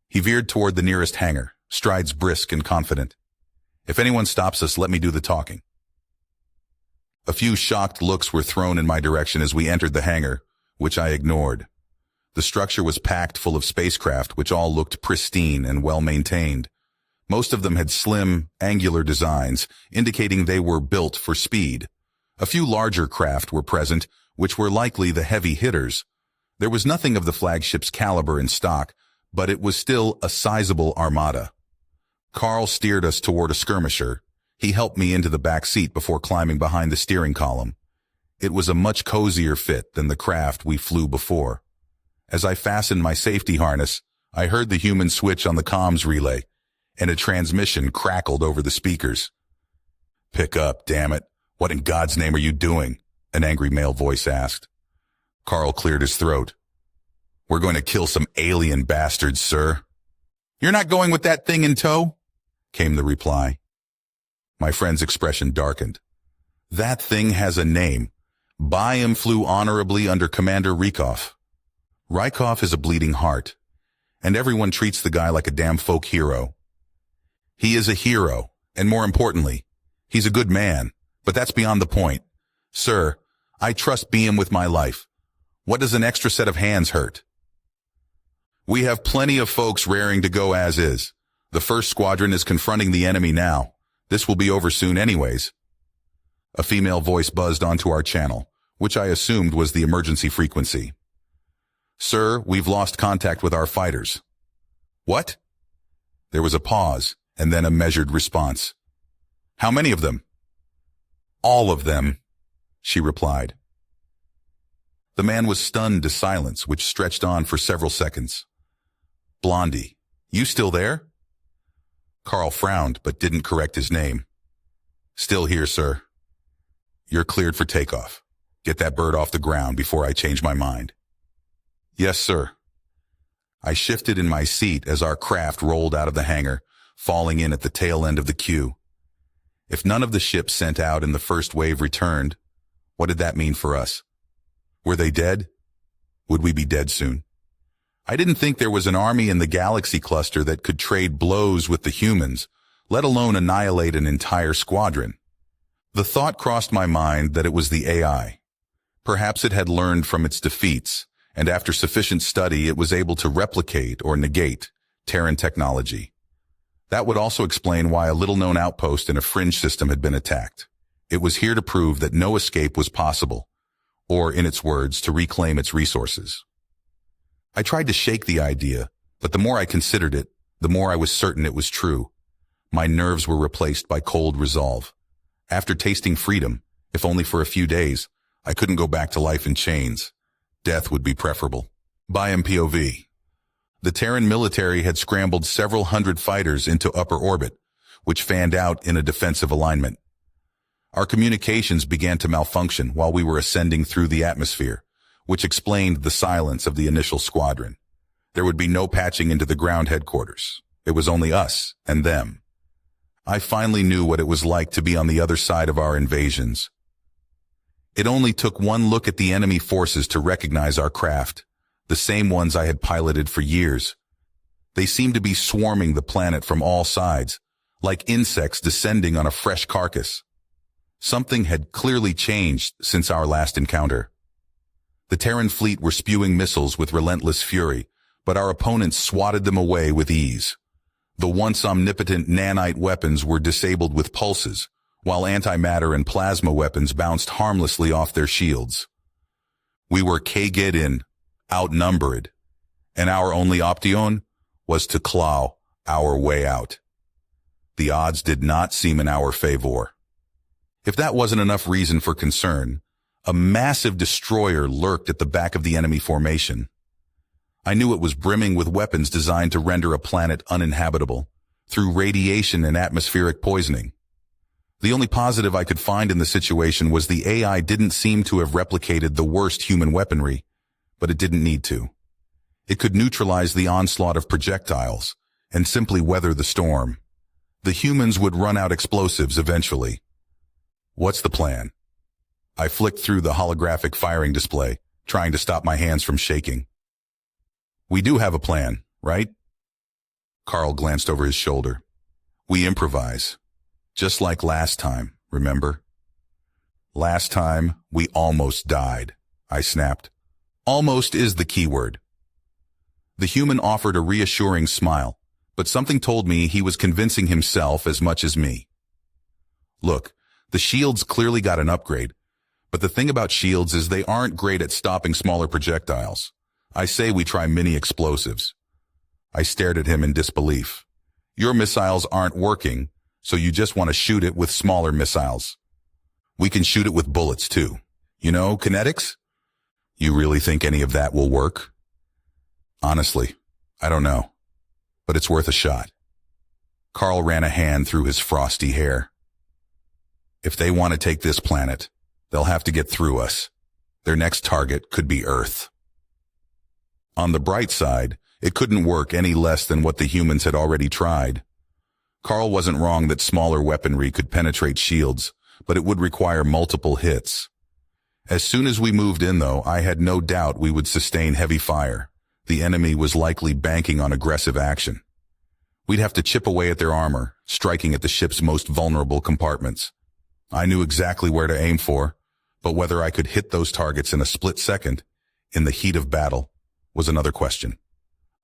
He veered toward the nearest hangar, strides brisk and confident. "If anyone stops us, let me do the talking." A few shocked looks were thrown in my direction as we entered the hangar, which I ignored. The structure was packed full of spacecraft, which all looked pristine and well-maintained. Most of them had slim, angular designs, indicating they were built for speed. A few larger craft were present, which were likely the heavy hitters. There was nothing of the flagship's caliber in stock, but it was still a sizable armada. Carl steered us toward a skirmisher. He helped me into the back seat before climbing behind the steering column. It was a much cozier fit than the craft we flew before. As I fastened my safety harness, I heard the human switch on the comms relay, and a transmission crackled over the speakers. "Pick up, damn it. What in God's name are you doing?" an angry male voice asked. Carl cleared his throat. "We're going to kill some alien bastards, sir." "You're not going with that thing in tow?" came the reply. My friend's expression darkened. "That thing has a name. Byam flew honorably under Commander Rykov. Rykov is a bleeding heart, and everyone treats the guy like a damn folk hero. He is a hero, and more importantly, he's a good man, but that's beyond the point. Sir, I trust Byam with my life. What does an extra set of hands hurt?" "We have plenty of folks raring to go as is. The first squadron is confronting the enemy now. This will be over soon anyways." A female voice buzzed onto our channel, which I assumed was the emergency frequency. "Sir, we've lost contact with our fighters." "What?" There was a pause, and then a measured response. "How many of them?" "All of them," she replied. The man was stunned to silence, which stretched on for several seconds. "Blondie, you still there?" Carl frowned, but didn't correct his name. "Still here, sir." "You're cleared for takeoff. Get that bird off the ground before I change my mind." "Yes, sir." I shifted in my seat as our craft rolled out of the hangar, falling in at the tail end of the queue. If none of the ships sent out in the first wave returned, what did that mean for us? Were they dead? Would we be dead soon? I didn't think there was an army in the galaxy cluster that could trade blows with the humans, let alone annihilate an entire squadron. The thought crossed my mind that it was the AI. Perhaps it had learned from its defeats, and after sufficient study it was able to replicate or negate Terran technology. That would also explain why a little-known outpost in a fringe system had been attacked. It was here to prove that no escape was possible, or, in its words, to reclaim its resources. I tried to shake the idea, but the more I considered it, the more I was certain it was true. My nerves were replaced by cold resolve. After tasting freedom, if only for a few days, I couldn't go back to life in chains. Death would be preferable. By MPOV. The Terran military had scrambled several hundred fighters into upper orbit, which fanned out in a defensive alignment. Our communications began to malfunction while we were ascending through the atmosphere, which explained the silence of the initial squadron. There would be no patching into the ground headquarters. It was only us and them. I finally knew what it was like to be on the other side of our invasions. It only took one look at the enemy forces to recognize our craft, the same ones I had piloted for years. They seemed to be swarming the planet from all sides, like insects descending on a fresh carcass. Something had clearly changed since our last encounter. The Terran fleet were spewing missiles with relentless fury, but our opponents swatted them away with ease. The once omnipotent nanite weapons were disabled with pulses, while antimatter and plasma weapons bounced harmlessly off their shields. We were K-Get-In, outnumbered, and our only option was to claw our way out. The odds did not seem in our favor. If that wasn't enough reason for concern, a massive destroyer lurked at the back of the enemy formation. I knew it was brimming with weapons designed to render a planet uninhabitable, through radiation and atmospheric poisoning. The only positive I could find in the situation was the AI didn't seem to have replicated the worst human weaponry, but it didn't need to. It could neutralize the onslaught of projectiles and simply weather the storm. The humans would run out explosives eventually. What's the plan? I flicked through the holographic firing display, trying to stop my hands from shaking. We do have a plan, right? Carl glanced over his shoulder. We improvise. Just like last time, remember? Last time, we almost died, I snapped. Almost is the key word. The human offered a reassuring smile, but something told me he was convincing himself as much as me. Look, the shields clearly got an upgrade, but the thing about shields is they aren't great at stopping smaller projectiles. I say we try mini explosives. I stared at him in disbelief. Your missiles aren't working, so you just want to shoot it with smaller missiles. We can shoot it with bullets too. You know, kinetics? You really think any of that will work? Honestly, I don't know, but it's worth a shot. Carl ran a hand through his frosty hair. If they want to take this planet, they'll have to get through us. Their next target could be Earth. On the bright side, it couldn't work any less than what the humans had already tried. Carl wasn't wrong that smaller weaponry could penetrate shields, but it would require multiple hits. As soon as we moved in, though, I had no doubt we would sustain heavy fire. The enemy was likely banking on aggressive action. We'd have to chip away at their armor, striking at the ship's most vulnerable compartments. I knew exactly where to aim for, but whether I could hit those targets in a split second, in the heat of battle, was another question.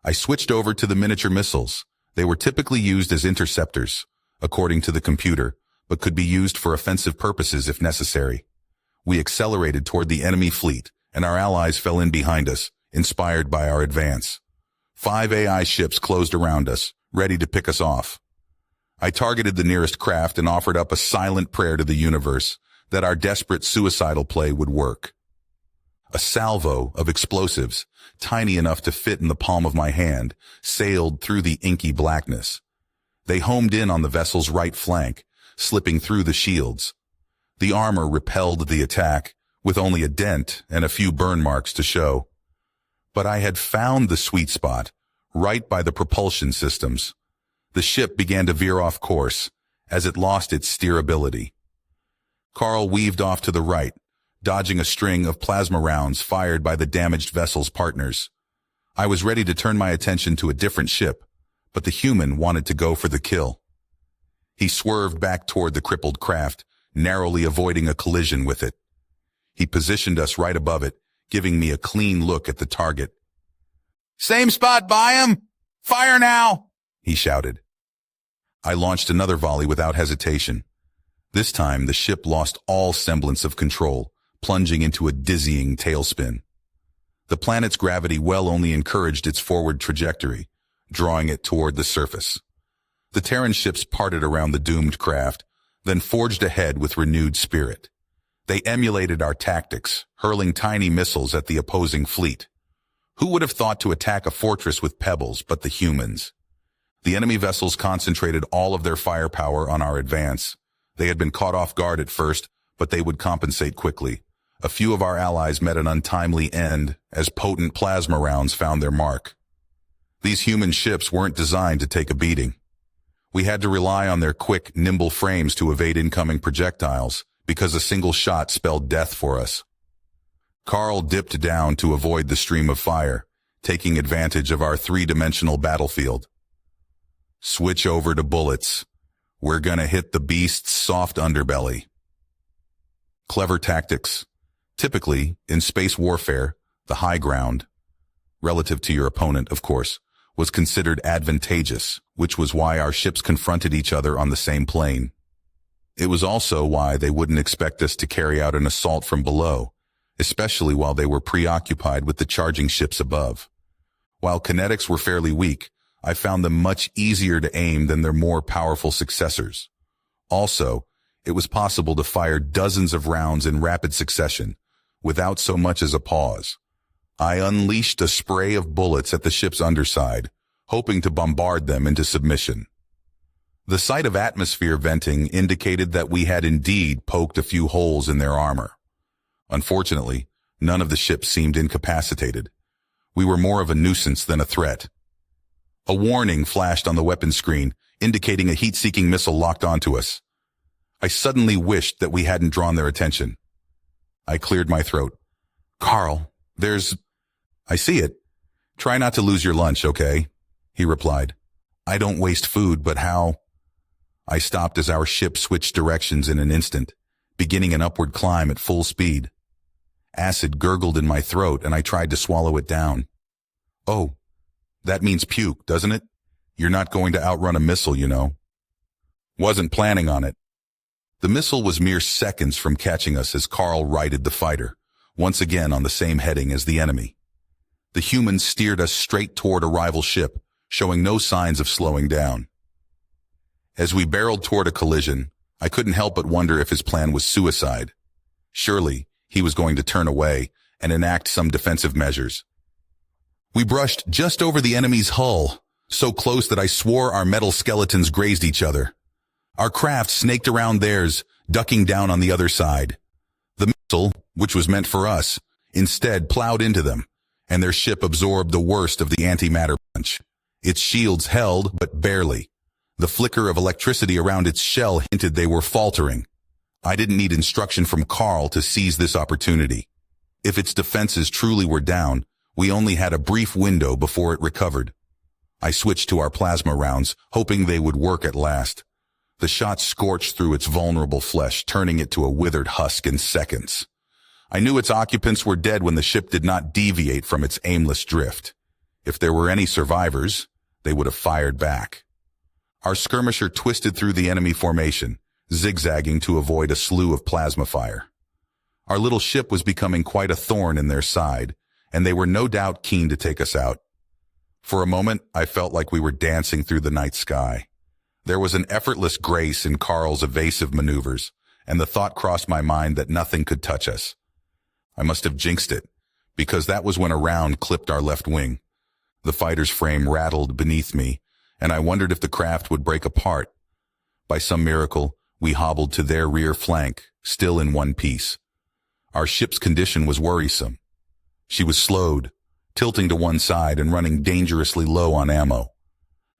I switched over to the miniature missiles. They were typically used as interceptors, according to the computer, but could be used for offensive purposes if necessary. We accelerated toward the enemy fleet, and our allies fell in behind us, inspired by our advance. 5 AI ships closed around us, ready to pick us off. I targeted the nearest craft and offered up a silent prayer to the universe that our desperate suicidal play would work. A salvo of explosives, tiny enough to fit in the palm of my hand, sailed through the inky blackness. They homed in on the vessel's right flank, slipping through the shields. The armor repelled the attack, with only a dent and a few burn marks to show. But I had found the sweet spot, right by the propulsion systems. The ship began to veer off course, as it lost its steerability. Carl weaved off to the right, dodging a string of plasma rounds fired by the damaged vessel's partners. I was ready to turn my attention to a different ship, but the human wanted to go for the kill. He swerved back toward the crippled craft, narrowly avoiding a collision with it. He positioned us right above it, giving me a clean look at the target. "Same spot, Byam! Fire now!" he shouted. I launched another volley without hesitation. This time, the ship lost all semblance of control, plunging into a dizzying tailspin. The planet's gravity well only encouraged its forward trajectory, drawing it toward the surface. The Terran ships parted around the doomed craft, then forged ahead with renewed spirit. They emulated our tactics, hurling tiny missiles at the opposing fleet. Who would have thought to attack a fortress with pebbles but the humans? The enemy vessels concentrated all of their firepower on our advance. They had been caught off guard at first, but they would compensate quickly. A few of our allies met an untimely end as potent plasma rounds found their mark. These human ships weren't designed to take a beating. We had to rely on their quick, nimble frames to evade incoming projectiles, because a single shot spelled death for us. Carl dipped down to avoid the stream of fire, taking advantage of our three-dimensional battlefield. Switch over to bullets. We're gonna hit the beast's soft underbelly. Clever tactics. Typically, in space warfare, the high ground, relative to your opponent, of course, was considered advantageous, which was why our ships confronted each other on the same plane. It was also why they wouldn't expect us to carry out an assault from below, especially while they were preoccupied with the charging ships above. While kinetics were fairly weak, I found them much easier to aim than their more powerful successors. Also, it was possible to fire dozens of rounds in rapid succession, without so much as a pause. I unleashed a spray of bullets at the ship's underside, hoping to bombard them into submission. The sight of atmosphere venting indicated that we had indeed poked a few holes in their armor. Unfortunately, none of the ships seemed incapacitated. We were more of a nuisance than a threat. A warning flashed on the weapon screen, indicating a heat-seeking missile locked onto us. I suddenly wished that we hadn't drawn their attention. I cleared my throat. "Carl, I see it. Try not to lose your lunch, okay?" he replied. "I don't waste food, but how?" I stopped as our ship switched directions in an instant, beginning an upward climb at full speed. Acid gurgled in my throat, and I tried to swallow it down. "Oh, that means puke, doesn't it? You're not going to outrun a missile, you know." "Wasn't planning on it." The missile was mere seconds from catching us as Carl righted the fighter, once again on the same heading as the enemy. The humans steered us straight toward a rival ship, showing no signs of slowing down. As we barreled toward a collision, I couldn't help but wonder if his plan was suicide. Surely, he was going to turn away and enact some defensive measures. We brushed just over the enemy's hull, so close that I swore our metal skeletons grazed each other. Our craft snaked around theirs, ducking down on the other side. The missile, which was meant for us, instead plowed into them, and their ship absorbed the worst of the antimatter punch. Its shields held, but barely. The flicker of electricity around its shell hinted they were faltering. I didn't need instruction from Carl to seize this opportunity. If its defenses truly were down, we only had a brief window before it recovered. I switched to our plasma rounds, hoping they would work at last. The shot scorched through its vulnerable flesh, turning it to a withered husk in seconds. I knew its occupants were dead when the ship did not deviate from its aimless drift. If there were any survivors, they would have fired back. Our skirmisher twisted through the enemy formation, zigzagging to avoid a slew of plasma fire. Our little ship was becoming quite a thorn in their side, and they were no doubt keen to take us out. For a moment, I felt like we were dancing through the night sky. There was an effortless grace in Carl's evasive maneuvers, and the thought crossed my mind that nothing could touch us. I must have jinxed it, because that was when a round clipped our left wing. The fighter's frame rattled beneath me, and I wondered if the craft would break apart. By some miracle, we hobbled to their rear flank, still in one piece. Our ship's condition was worrisome. She was slowed, tilting to one side and running dangerously low on ammo.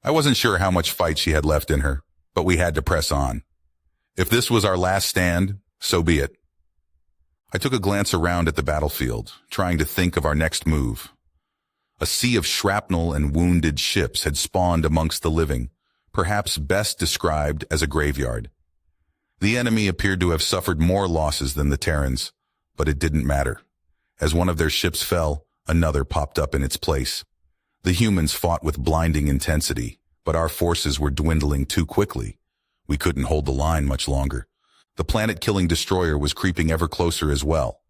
I wasn't sure how much fight she had left in her, but we had to press on. If this was our last stand, so be it. I took a glance around at the battlefield, trying to think of our next move. A sea of shrapnel and wounded ships had spawned amongst the living, perhaps best described as a graveyard. The enemy appeared to have suffered more losses than the Terrans, but it didn't matter. As one of their ships fell, another popped up in its place. The humans fought with blinding intensity, but our forces were dwindling too quickly. We couldn't hold the line much longer. The planet-killing destroyer was creeping ever closer as well.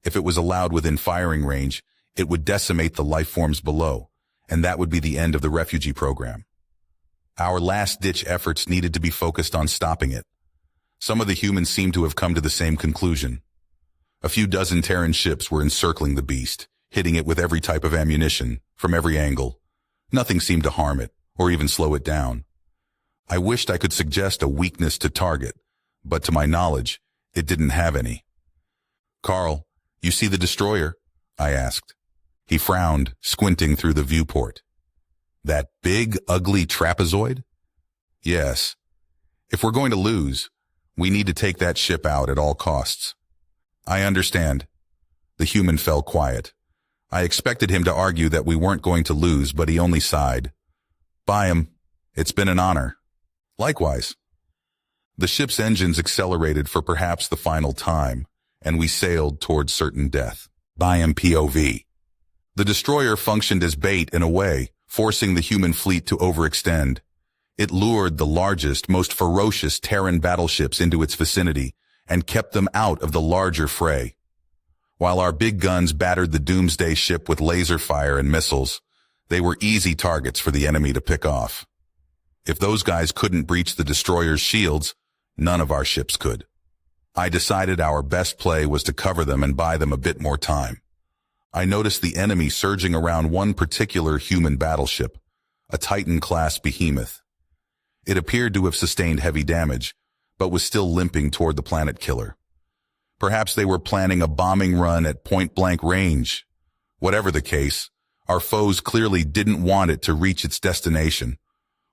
If it was allowed within firing range, it would decimate the life forms below, and that would be the end of the refugee program. Our last-ditch efforts needed to be focused on stopping it. Some of the humans seemed to have come to the same conclusion. A few dozen Terran ships were encircling the beast, hitting it with every type of ammunition, from every angle. Nothing seemed to harm it, or even slow it down. I wished I could suggest a weakness to target, but to my knowledge, it didn't have any. "Carl, you see the destroyer?" I asked. He frowned, squinting through the viewport. "That big, ugly trapezoid?" "Yes. If we're going to lose, we need to take that ship out at all costs." "I understand." The human fell quiet. I expected him to argue that we weren't going to lose, but he only sighed. "Bye him. It's been an honor." Likewise. The ship's engines accelerated for perhaps the final time, and we sailed towards certain death. Bye him POV. The destroyer functioned as bait in a way, forcing the human fleet to overextend. It lured the largest, most ferocious Terran battleships into its vicinity and kept them out of the larger fray. While our big guns battered the doomsday ship with laser fire and missiles, they were easy targets for the enemy to pick off. If those guys couldn't breach the destroyer's shields, none of our ships could. I decided our best play was to cover them and buy them a bit more time. I noticed the enemy surging around one particular human battleship, a Titan-class behemoth. It appeared to have sustained heavy damage, but was still limping toward the planet killer. Perhaps they were planning a bombing run at point-blank range. Whatever the case, our foes clearly didn't want it to reach its destination,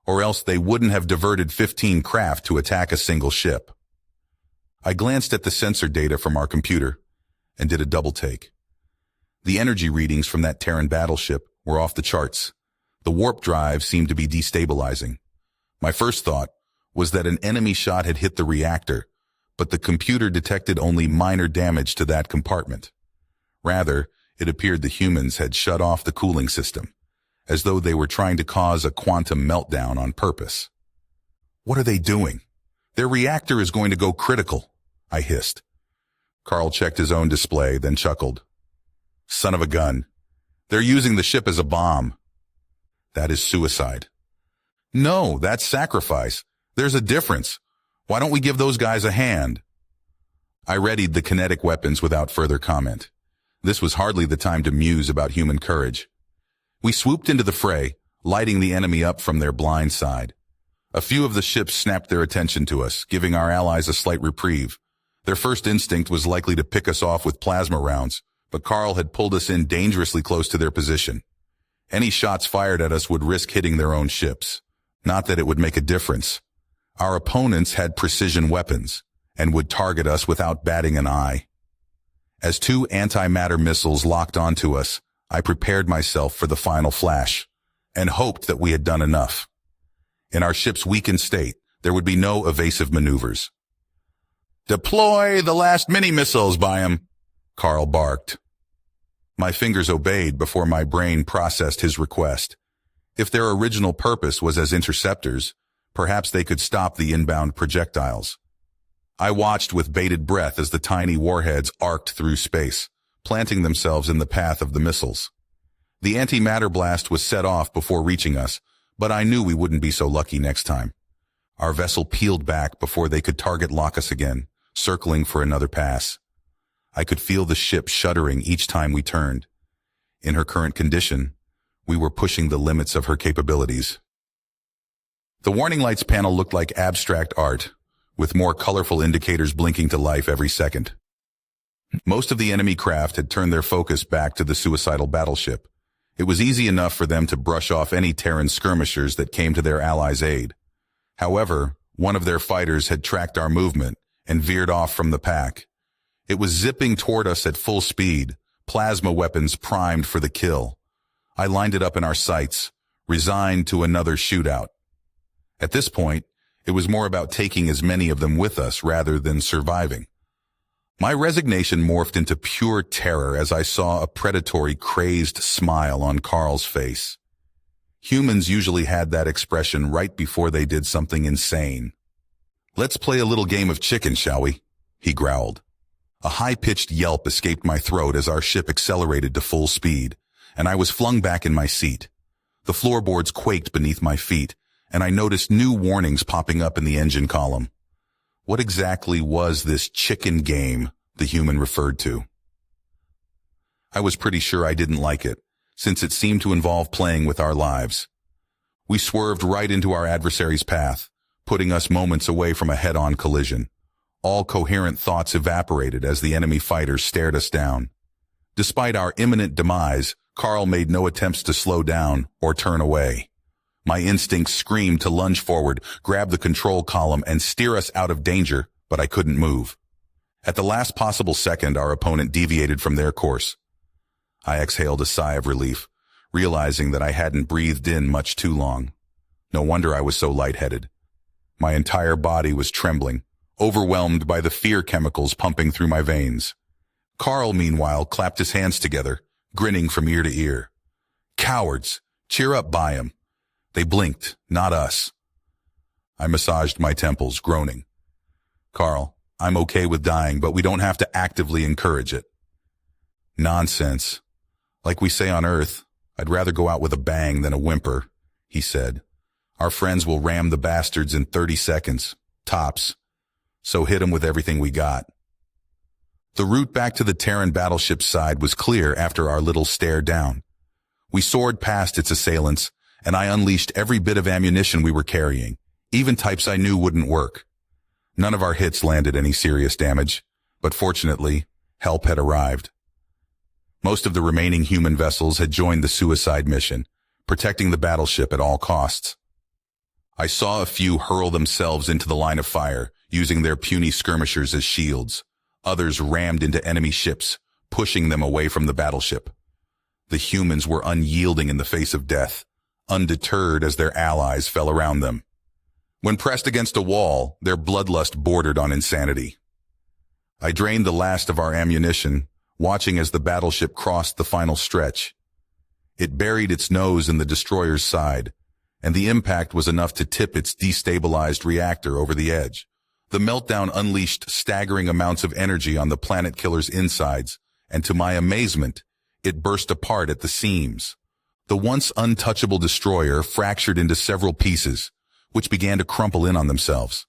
or else they wouldn't have diverted 15 craft to attack a single ship. I glanced at the sensor data from our computer and did a double take. The energy readings from that Terran battleship were off the charts. The warp drive seemed to be destabilizing. My first thought was that an enemy shot had hit the reactor, but the computer detected only minor damage to that compartment. Rather, it appeared the humans had shut off the cooling system, as though they were trying to cause a quantum meltdown on purpose. "What are they doing? Their reactor is going to go critical," I hissed. Carl checked his own display, then chuckled. "Son of a gun. They're using the ship as a bomb." "That is suicide." "No, that's sacrifice. There's a difference. Why don't we give those guys a hand?" I readied the kinetic weapons without further comment. This was hardly the time to muse about human courage. We swooped into the fray, lighting the enemy up from their blind side. A few of the ships snapped their attention to us, giving our allies a slight reprieve. Their first instinct was likely to pick us off with plasma rounds, but Carl had pulled us in dangerously close to their position. Any shots fired at us would risk hitting their own ships. Not that it would make a difference. Our opponents had precision weapons and would target us without batting an eye. As two antimatter missiles locked onto us, I prepared myself for the final flash and hoped that we had done enough. In our ship's weakened state, there would be no evasive maneuvers. "Deploy the last mini-missiles, Byam," Carl barked. My fingers obeyed before my brain processed his request. If their original purpose was as interceptors, perhaps they could stop the inbound projectiles. I watched with bated breath as the tiny warheads arced through space, planting themselves in the path of the missiles. The antimatter blast was set off before reaching us, but I knew we wouldn't be so lucky next time. Our vessel peeled back before they could target lock us again, circling for another pass. I could feel the ship shuddering each time we turned. In her current condition, we were pushing the limits of her capabilities. The warning lights panel looked like abstract art, with more colorful indicators blinking to life every second. Most of the enemy craft had turned their focus back to the suicidal battleship. It was easy enough for them to brush off any Terran skirmishers that came to their allies' aid. However, one of their fighters had tracked our movement and veered off from the pack. It was zipping toward us at full speed, plasma weapons primed for the kill. I lined it up in our sights, resigned to another shootout. At this point, it was more about taking as many of them with us rather than surviving. My resignation morphed into pure terror as I saw a predatory, crazed smile on Carl's face. Humans usually had that expression right before they did something insane. "Let's play a little game of chicken, shall we?" he growled. A high-pitched yelp escaped my throat as our ship accelerated to full speed, and I was flung back in my seat. The floorboards quaked beneath my feet, and I noticed new warnings popping up in the engine column. What exactly was this chicken game the human referred to? I was pretty sure I didn't like it, since it seemed to involve playing with our lives. We swerved right into our adversary's path, putting us moments away from a head-on collision. All coherent thoughts evaporated as the enemy fighters stared us down. Despite our imminent demise, Carl made no attempts to slow down or turn away. My instincts screamed to lunge forward, grab the control column, and steer us out of danger, but I couldn't move. At the last possible second, our opponent deviated from their course. I exhaled a sigh of relief, realizing that I hadn't breathed in much too long. No wonder I was so lightheaded. My entire body was trembling, overwhelmed by the fear chemicals pumping through my veins. Carl, meanwhile, clapped his hands together, grinning from ear to ear. Cowards! Cheer up, Byam. They blinked, not us. I massaged my temples, groaning. Carl, I'm okay with dying, but we don't have to actively encourage it. Nonsense. Like we say on Earth, I'd rather go out with a bang than a whimper, he said. Our friends will ram the bastards in 30 seconds, tops. So hit 'em with everything we got. The route back to the Terran battleship's side was clear after our little stare down. We soared past its assailants, and I unleashed every bit of ammunition we were carrying, even types I knew wouldn't work. None of our hits landed any serious damage, but fortunately, help had arrived. Most of the remaining human vessels had joined the suicide mission, protecting the battleship at all costs. I saw a few hurl themselves into the line of fire, using their puny skirmishers as shields. Others rammed into enemy ships, pushing them away from the battleship. The humans were unyielding in the face of death, undeterred as their allies fell around them. When pressed against a wall, their bloodlust bordered on insanity. I drained the last of our ammunition, watching as the battleship crossed the final stretch. It buried its nose in the destroyer's side, and the impact was enough to tip its destabilized reactor over the edge. The meltdown unleashed staggering amounts of energy on the planet killer's insides, and to my amazement, it burst apart at the seams. The once untouchable destroyer fractured into several pieces, which began to crumple in on themselves.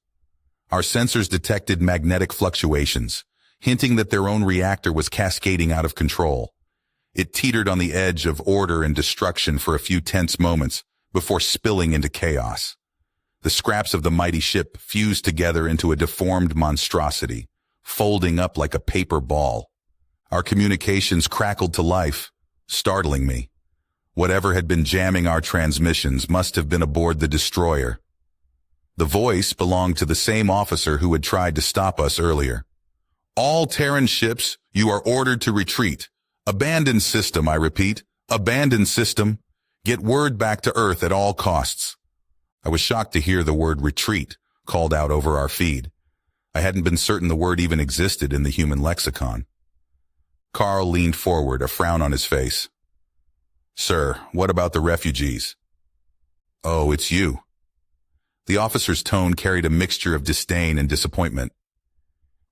Our sensors detected magnetic fluctuations, hinting that their own reactor was cascading out of control. It teetered on the edge of order and destruction for a few tense moments before spilling into chaos. The scraps of the mighty ship fused together into a deformed monstrosity, folding up like a paper ball. Our communications crackled to life, startling me. Whatever had been jamming our transmissions must have been aboard the destroyer. The voice belonged to the same officer who had tried to stop us earlier. All Terran ships, you are ordered to retreat. Abandon system, I repeat. Abandon system. Get word back to Earth at all costs. I was shocked to hear the word retreat called out over our feed. I hadn't been certain the word even existed in the human lexicon. Carl leaned forward, a frown on his face. Sir, what about the refugees? Oh, it's you. The officer's tone carried a mixture of disdain and disappointment.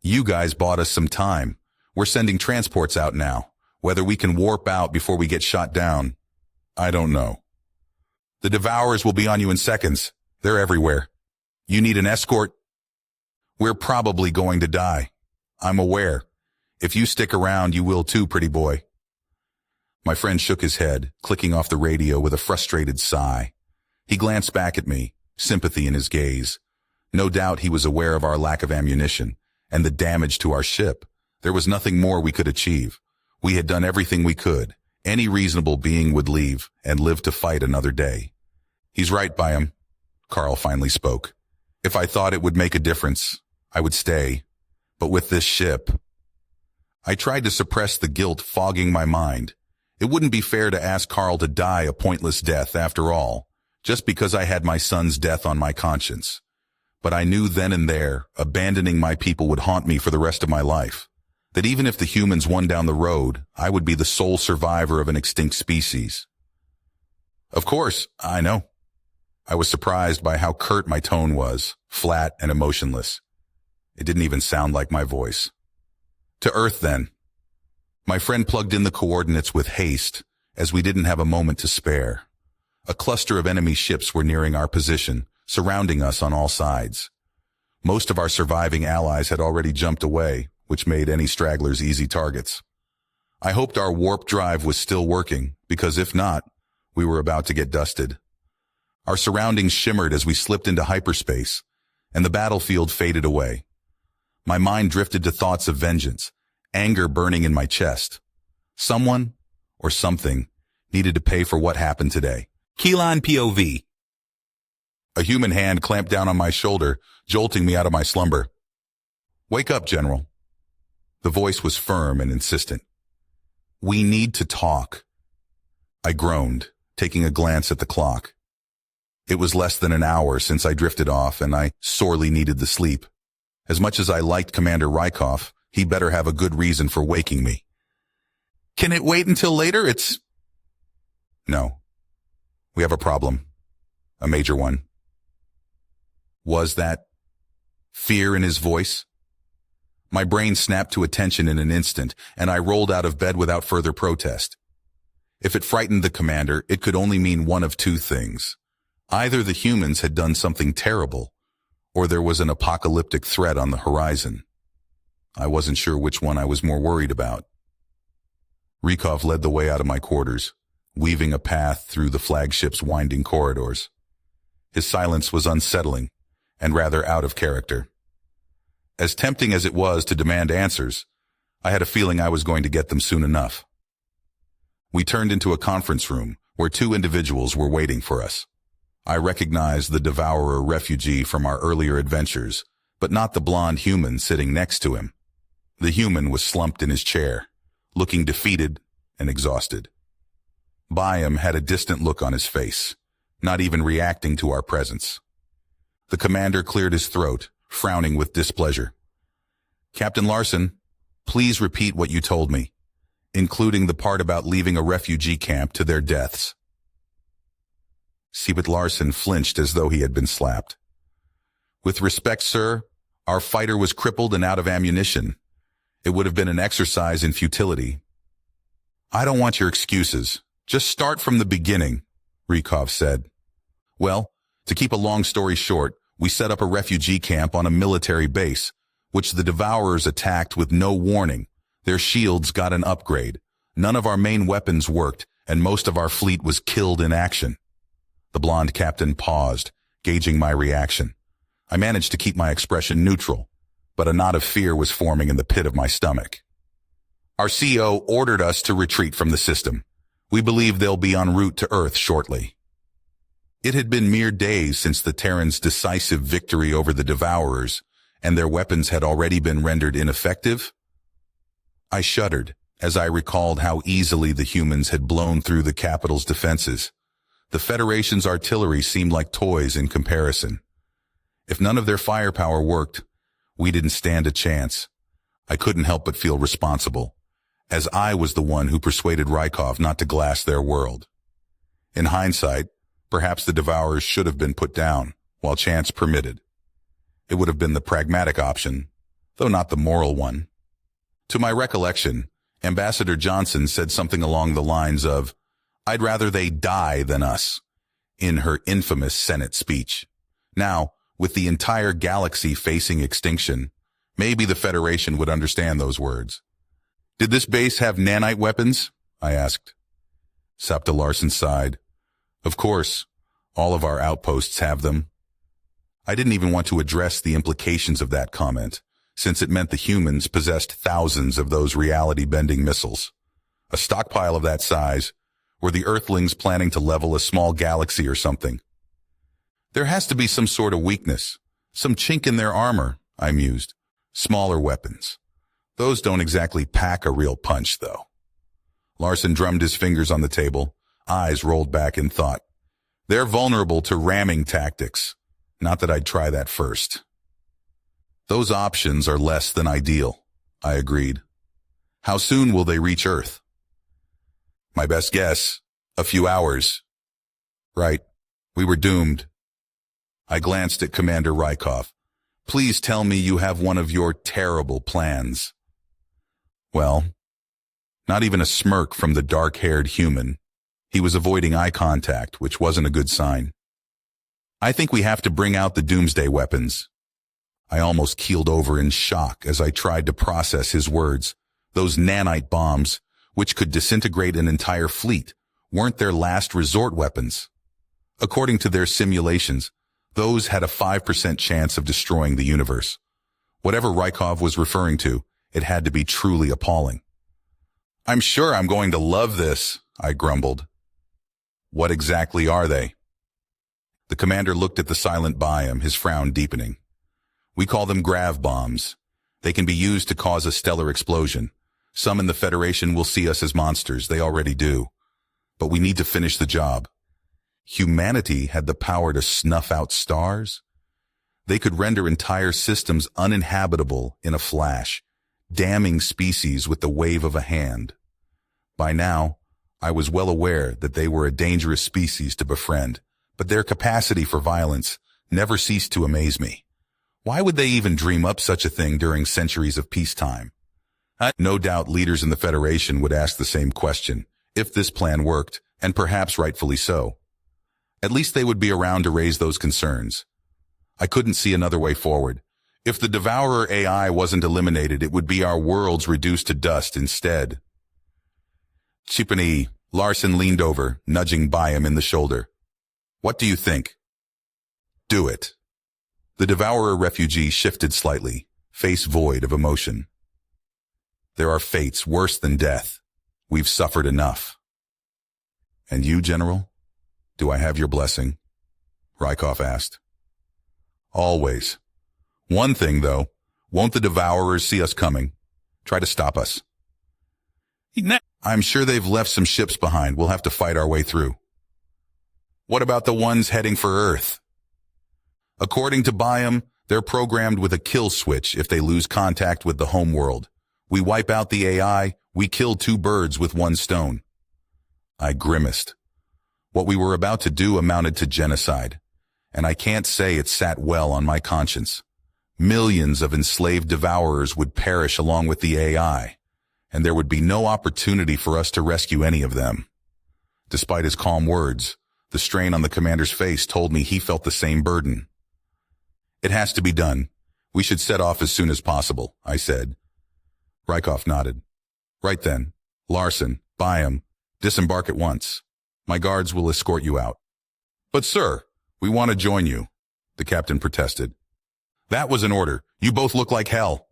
You guys bought us some time. We're sending transports out now. Whether we can warp out before we get shot down, I don't know. The Devourers will be on you in seconds. They're everywhere. You need an escort? We're probably going to die. I'm aware. If you stick around, you will too, pretty boy. My friend shook his head, clicking off the radio with a frustrated sigh. He glanced back at me, sympathy in his gaze. No doubt he was aware of our lack of ammunition and the damage to our ship. There was nothing more we could achieve. We had done everything we could. Any reasonable being would leave and live to fight another day. He's right, Byam, Carl finally spoke. If I thought it would make a difference, I would stay. But with this ship... I tried to suppress the guilt fogging my mind. It wouldn't be fair to ask Carl to die a pointless death after all, just because I had my son's death on my conscience. But I knew then and there, abandoning my people would haunt me for the rest of my life. That even if the humans won down the road, I would be the sole survivor of an extinct species. Of course, I know. I was surprised by how curt my tone was, flat and emotionless. It didn't even sound like my voice. To Earth, then. My friend plugged in the coordinates with haste, as we didn't have a moment to spare. A cluster of enemy ships were nearing our position, surrounding us on all sides. Most of our surviving allies had already jumped away, which made any stragglers easy targets. I hoped our warp drive was still working, because if not, we were about to get dusted. Our surroundings shimmered as we slipped into hyperspace, and the battlefield faded away. My mind drifted to thoughts of vengeance, anger burning in my chest. Someone, or something, needed to pay for what happened today. Keelan POV. A human hand clamped down on my shoulder, jolting me out of my slumber. Wake up, General. The voice was firm and insistent. We need to talk. I groaned, taking a glance at the clock. It was less than an hour since I drifted off, and I sorely needed the sleep. As much as I liked Commander Rykov, he better have a good reason for waking me. Can it wait until later? No. We have a problem. A major one. Was that fear in his voice? My brain snapped to attention in an instant, and I rolled out of bed without further protest. If it frightened the commander, it could only mean one of two things. Either the humans had done something terrible, or there was an apocalyptic threat on the horizon. I wasn't sure which one I was more worried about. Rykov led the way out of my quarters, weaving a path through the flagship's winding corridors. His silence was unsettling and rather out of character. As tempting as it was to demand answers, I had a feeling I was going to get them soon enough. We turned into a conference room where two individuals were waiting for us. I recognized the Devourer refugee from our earlier adventures, but not the blonde human sitting next to him. The human was slumped in his chair, looking defeated and exhausted. Byam had a distant look on his face, not even reacting to our presence. The commander cleared his throat, frowning with displeasure. Captain Larson, please repeat what you told me, including the part about leaving a refugee camp to their deaths. Seabit Larson flinched as though he had been slapped. With respect, sir, our fighter was crippled and out of ammunition. It would have been an exercise in futility. I don't want your excuses. Just start from the beginning, Rykov said. Well, to keep a long story short, we set up a refugee camp on a military base, which the Devourers attacked with no warning. Their shields got an upgrade. None of our main weapons worked, and most of our fleet was killed in action. The blonde captain paused, gauging my reaction. I managed to keep my expression neutral, but a knot of fear was forming in the pit of my stomach. Our CO ordered us to retreat from the system. We believe they'll be en route to Earth shortly. It had been mere days since the Terrans' decisive victory over the Devourers, and their weapons had already been rendered ineffective. I shuddered as I recalled how easily the humans had blown through the capital's defenses. The Federation's artillery seemed like toys in comparison. If none of their firepower worked, we didn't stand a chance. I couldn't help but feel responsible, as I was the one who persuaded Rykov not to glass their world. In hindsight, perhaps the Devourers should have been put down, while chance permitted. It would have been the pragmatic option, though not the moral one. To my recollection, Ambassador Johnson said something along the lines of, "I'd rather they die than us," in her infamous Senate speech. Now, with the entire galaxy facing extinction, maybe the Federation would understand those words. Did this base have nanite weapons? I asked. Sapta Larson sighed. Of course, all of our outposts have them. I didn't even want to address the implications of that comment, since it meant the humans possessed thousands of those reality-bending missiles. A stockpile of that size. Were the Earthlings planning to level a small galaxy or something? There has to be some sort of weakness, some chink in their armor, I mused. Smaller weapons. Those don't exactly pack a real punch, though. Larson drummed his fingers on the table, eyes rolled back in thought. They're vulnerable to ramming tactics. Not that I'd try that first. Those options are less than ideal, I agreed. How soon will they reach Earth? My best guess, a few hours. Right, we were doomed. I glanced at Commander Rykov. Please tell me you have one of your terrible plans. Well, not even a smirk from the dark-haired human. He was avoiding eye contact, which wasn't a good sign. I think we have to bring out the doomsday weapons. I almost keeled over in shock as I tried to process his words. Those nanite bombs, which could disintegrate an entire fleet, weren't their last resort weapons. According to their simulations, those had a 5% chance of destroying the universe. Whatever Rykov was referring to, it had to be truly appalling. I'm sure I'm going to love this, I grumbled. What exactly are they? The commander looked at the silent Byam, his frown deepening. We call them grav bombs. They can be used to cause a stellar explosion. Some in the Federation will see us as monsters, they already do. But we need to finish the job. Humanity had the power to snuff out stars? They could render entire systems uninhabitable in a flash, damning species with the wave of a hand. By now, I was well aware that they were a dangerous species to befriend, but their capacity for violence never ceased to amaze me. Why would they even dream up such a thing during centuries of peacetime? No doubt leaders in the Federation would ask the same question, if this plan worked, and perhaps rightfully so. At least they would be around to raise those concerns. I couldn't see another way forward. If the Devourer AI wasn't eliminated, it would be our worlds reduced to dust instead. Chipani, Larson leaned over, nudging Byam in the shoulder. What do you think? Do it. The Devourer refugee shifted slightly, face void of emotion. There are fates worse than death. We've suffered enough. And you, General? Do I have your blessing? Rykov asked. Always. One thing, though, won't the Devourers see us coming? Try to stop us. I'm sure they've left some ships behind. We'll have to fight our way through. What about the ones heading for Earth? According to Byam, they're programmed with a kill switch if they lose contact with the home world. We wipe out the AI, we kill two birds with one stone. I grimaced. What we were about to do amounted to genocide, and I can't say it sat well on my conscience. Millions of enslaved devourers would perish along with the AI, and there would be no opportunity for us to rescue any of them. Despite his calm words, the strain on the commander's face told me he felt the same burden. It has to be done. We should set off as soon as possible, I said. Rykov nodded. Right then. Larson, Byam, disembark at once. My guards will escort you out. But sir, we want to join you, the captain protested. That was an order. You both look like hell.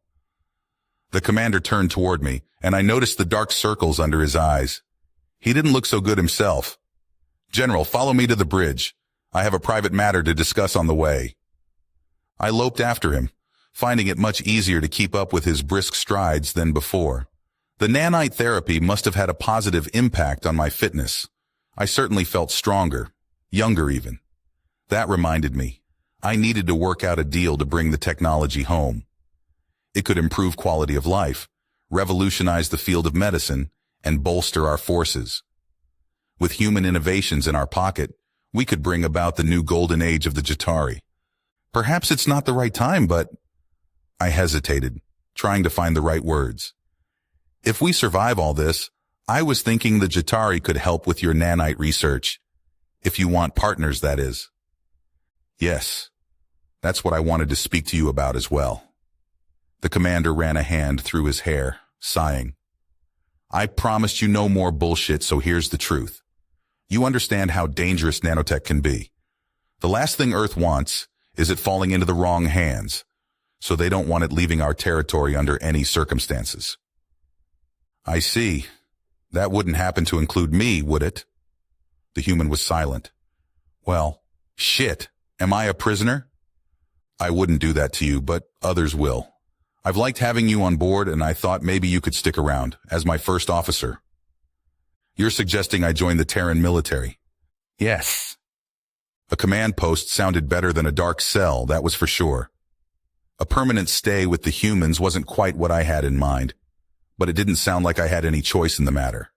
The commander turned toward me, and I noticed the dark circles under his eyes. He didn't look so good himself. General, follow me to the bridge. I have a private matter to discuss on the way. I loped after him, finding it much easier to keep up with his brisk strides than before. The nanite therapy must have had a positive impact on my fitness. I certainly felt stronger, younger even. That reminded me, I needed to work out a deal to bring the technology home. It could improve quality of life, revolutionize the field of medicine, and bolster our forces. With human innovations in our pocket, we could bring about the new golden age of the Jatari. Perhaps it's not the right time, but... I hesitated, trying to find the right words. If we survive all this, I was thinking the Jatari could help with your nanite research. If you want partners, that is. Yes, that's what I wanted to speak to you about as well. The commander ran a hand through his hair, sighing. I promised you no more bullshit, so here's the truth. You understand how dangerous nanotech can be. The last thing Earth wants is it falling into the wrong hands, so they don't want it leaving our territory under any circumstances. I see. That wouldn't happen to include me, would it? The human was silent. Well, shit. Am I a prisoner? I wouldn't do that to you, but others will. I've liked having you on board, and I thought maybe you could stick around as my first officer. You're suggesting I join the Terran military? Yes. A command post sounded better than a dark cell, that was for sure. A permanent stay with the humans wasn't quite what I had in mind, but it didn't sound like I had any choice in the matter.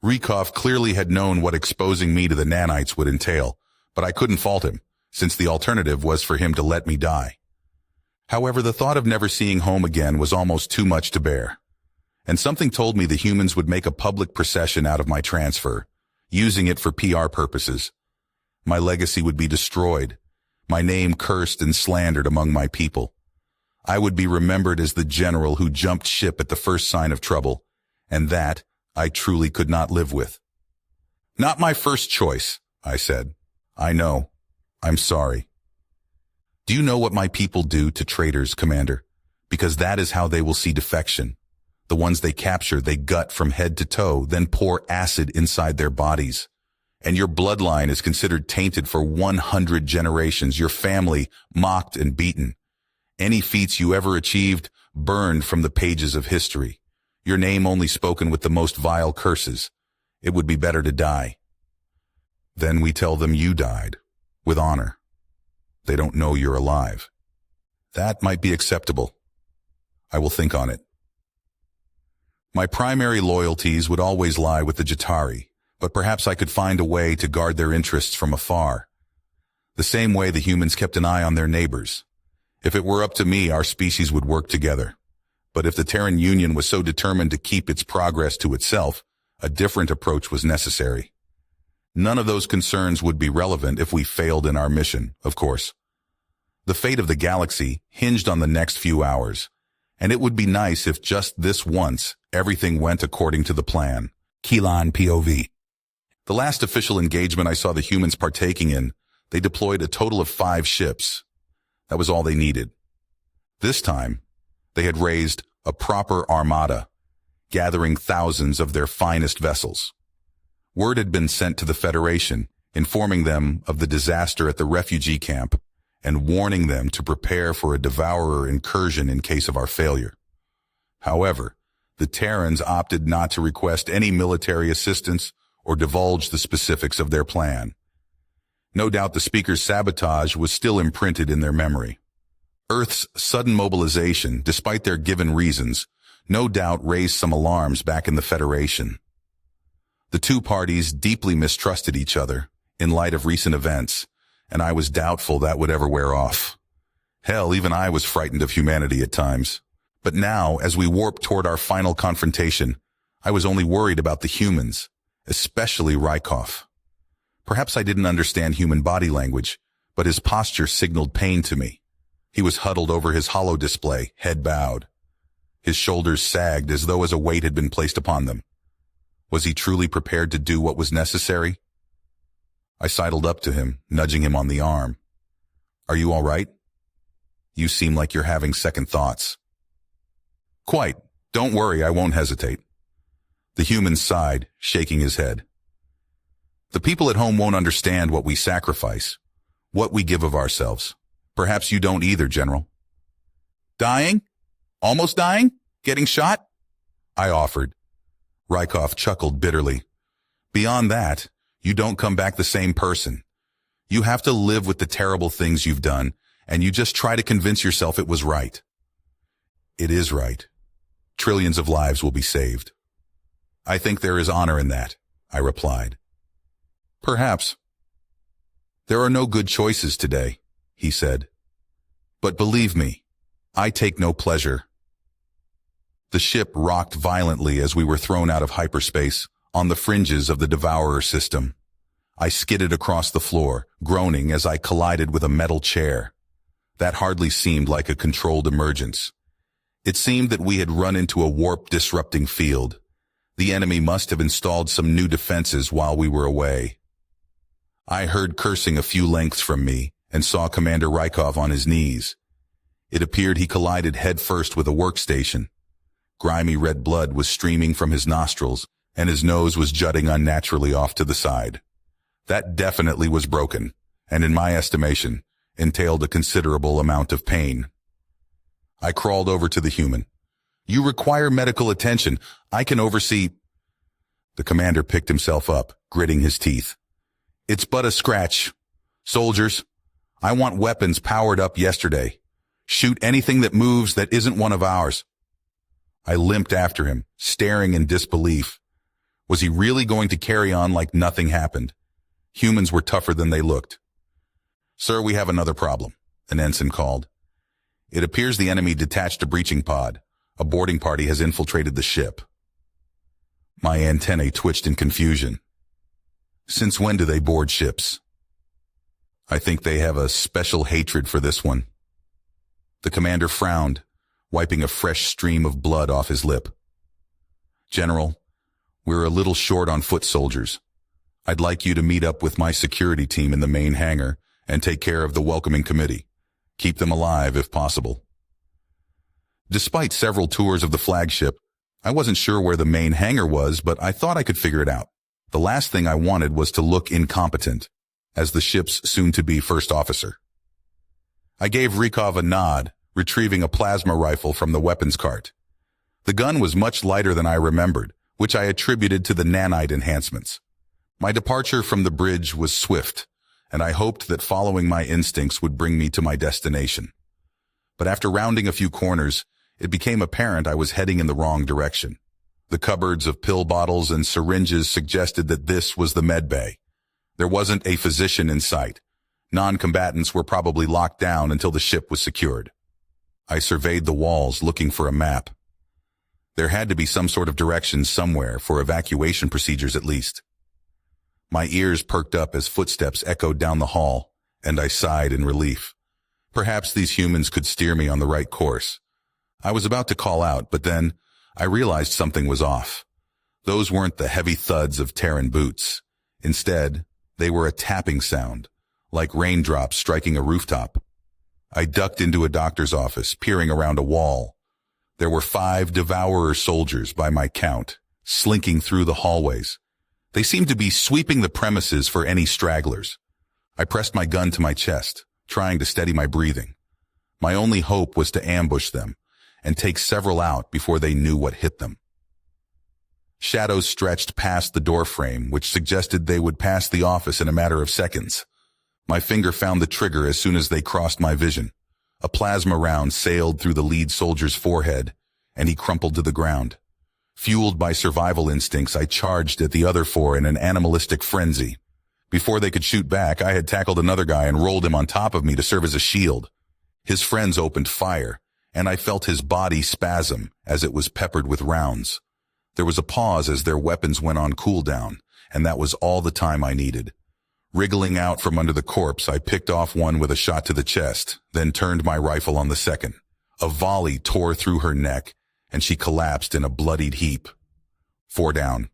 Rykov clearly had known what exposing me to the nanites would entail, but I couldn't fault him, since the alternative was for him to let me die. However, the thought of never seeing home again was almost too much to bear, and something told me the humans would make a public procession out of my transfer, using it for PR purposes. My legacy would be destroyed, my name cursed and slandered among my people. I would be remembered as the general who jumped ship at the first sign of trouble, and that I truly could not live with. Not my first choice, I said. I know. I'm sorry. Do you know what my people do to traitors, Commander? Because that is how they will see defection. The ones they capture, they gut from head to toe, then pour acid inside their bodies. And your bloodline is considered tainted for 100 generations, your family mocked and beaten. Any feats you ever achieved burned from the pages of history. Your name only spoken with the most vile curses. It would be better to die. Then we tell them you died, with honor. They don't know you're alive. That might be acceptable. I will think on it. My primary loyalties would always lie with the Jatari, but perhaps I could find a way to guard their interests from afar. The same way the humans kept an eye on their neighbors. If it were up to me, our species would work together. But if the Terran Union was so determined to keep its progress to itself, a different approach was necessary. None of those concerns would be relevant if we failed in our mission, of course. The fate of the galaxy hinged on the next few hours, and it would be nice if just this once everything went according to the plan. Keelan POV. The last official engagement I saw the humans partaking in, they deployed a total of 5 ships. That was all they needed. This time, they had raised a proper armada, gathering thousands of their finest vessels. Word had been sent to the Federation, informing them of the disaster at the refugee camp and warning them to prepare for a devourer incursion in case of our failure. However, the Terrans opted not to request any military assistance or divulge the specifics of their plan. No doubt the speaker's sabotage was still imprinted in their memory. Earth's sudden mobilization, despite their given reasons, no doubt raised some alarms back in the Federation. The two parties deeply mistrusted each other in light of recent events, and I was doubtful that would ever wear off. Hell, even I was frightened of humanity at times. But now, as we warped toward our final confrontation, I was only worried about the humans, especially Rykov. Perhaps I didn't understand human body language, but his posture signaled pain to me. He was huddled over his holo display, head bowed. His shoulders sagged as though a weight had been placed upon them. Was he truly prepared to do what was necessary? I sidled up to him, nudging him on the arm. "Are you all right? You seem like you're having second thoughts." "Quite. Don't worry, I won't hesitate." The human sighed, shaking his head. "The people at home won't understand what we sacrifice, what we give of ourselves. Perhaps you don't either, General." "Dying? Almost dying? Getting shot?" I offered. Rykov chuckled bitterly. "Beyond that, you don't come back the same person. You have to live with the terrible things you've done, and you just try to convince yourself it was right." "It is right. Trillions of lives will be saved." "I think there is honor in that," I replied. "Perhaps." "There are no good choices today," he said. "But believe me, I take no pleasure." The ship rocked violently as we were thrown out of hyperspace on the fringes of the Devourer system. I skidded across the floor, groaning as I collided with a metal chair. That hardly seemed like a controlled emergence. It seemed that we had run into a warp-disrupting field. The enemy must have installed some new defenses while we were away. I heard cursing a few lengths from me and saw Commander Rykov on his knees. It appeared he collided headfirst with a workstation. Grimy red blood was streaming from his nostrils, and his nose was jutting unnaturally off to the side. That definitely was broken, and in my estimation, entailed a considerable amount of pain. I crawled over to the human. "You require medical attention. I can oversee—" The commander picked himself up, gritting his teeth. "It's but a scratch. Soldiers, I want weapons powered up yesterday. Shoot anything that moves that isn't one of ours." I limped after him, staring in disbelief. Was he really going to carry on like nothing happened? Humans were tougher than they looked. "Sir, we have another problem," an ensign called. "It appears the enemy detached a breaching pod. A boarding party has infiltrated the ship." My antennae twitched in confusion. "Since when do they board ships?" "I think they have a special hatred for this one." The commander frowned, wiping a fresh stream of blood off his lip. "General, we're a little short on foot soldiers. I'd like you to meet up with my security team in the main hangar and take care of the welcoming committee. Keep them alive if possible." Despite several tours of the flagship, I wasn't sure where the main hangar was, but I thought I could figure it out. The last thing I wanted was to look incompetent, as the ship's soon-to-be first officer. I gave Rykov a nod, retrieving a plasma rifle from the weapons cart. The gun was much lighter than I remembered, which I attributed to the nanite enhancements. My departure from the bridge was swift, and I hoped that following my instincts would bring me to my destination. But after rounding a few corners, it became apparent I was heading in the wrong direction. The cupboards of pill bottles and syringes suggested that this was the med bay. There wasn't a physician in sight. Non-combatants were probably locked down until the ship was secured. I surveyed the walls looking for a map. There had to be some sort of directions somewhere for evacuation procedures at least. My ears perked up as footsteps echoed down the hall, and I sighed in relief. Perhaps these humans could steer me on the right course. I was about to call out, but then I realized something was off. Those weren't the heavy thuds of Terran boots. Instead, they were a tapping sound, like raindrops striking a rooftop. I ducked into a doctor's office, peering around a wall. There were 5 devourer soldiers by my count, slinking through the hallways. They seemed to be sweeping the premises for any stragglers. I pressed my gun to my chest, trying to steady my breathing. My only hope was to ambush them and take several out before they knew what hit them. Shadows stretched past the doorframe, which suggested they would pass the office in a matter of seconds. My finger found the trigger as soon as they crossed my vision. A plasma round sailed through the lead soldier's forehead, and he crumpled to the ground. Fueled by survival instincts, I charged at the other 4 in an animalistic frenzy. Before they could shoot back, I had tackled another guy and rolled him on top of me to serve as a shield. His friends opened fire, and I felt his body spasm as it was peppered with rounds. There was a pause as their weapons went on cooldown, and that was all the time I needed. Wriggling out from under the corpse, I picked off one with a shot to the chest, then turned my rifle on the second. A volley tore through her neck, and she collapsed in a bloodied heap. 4 down.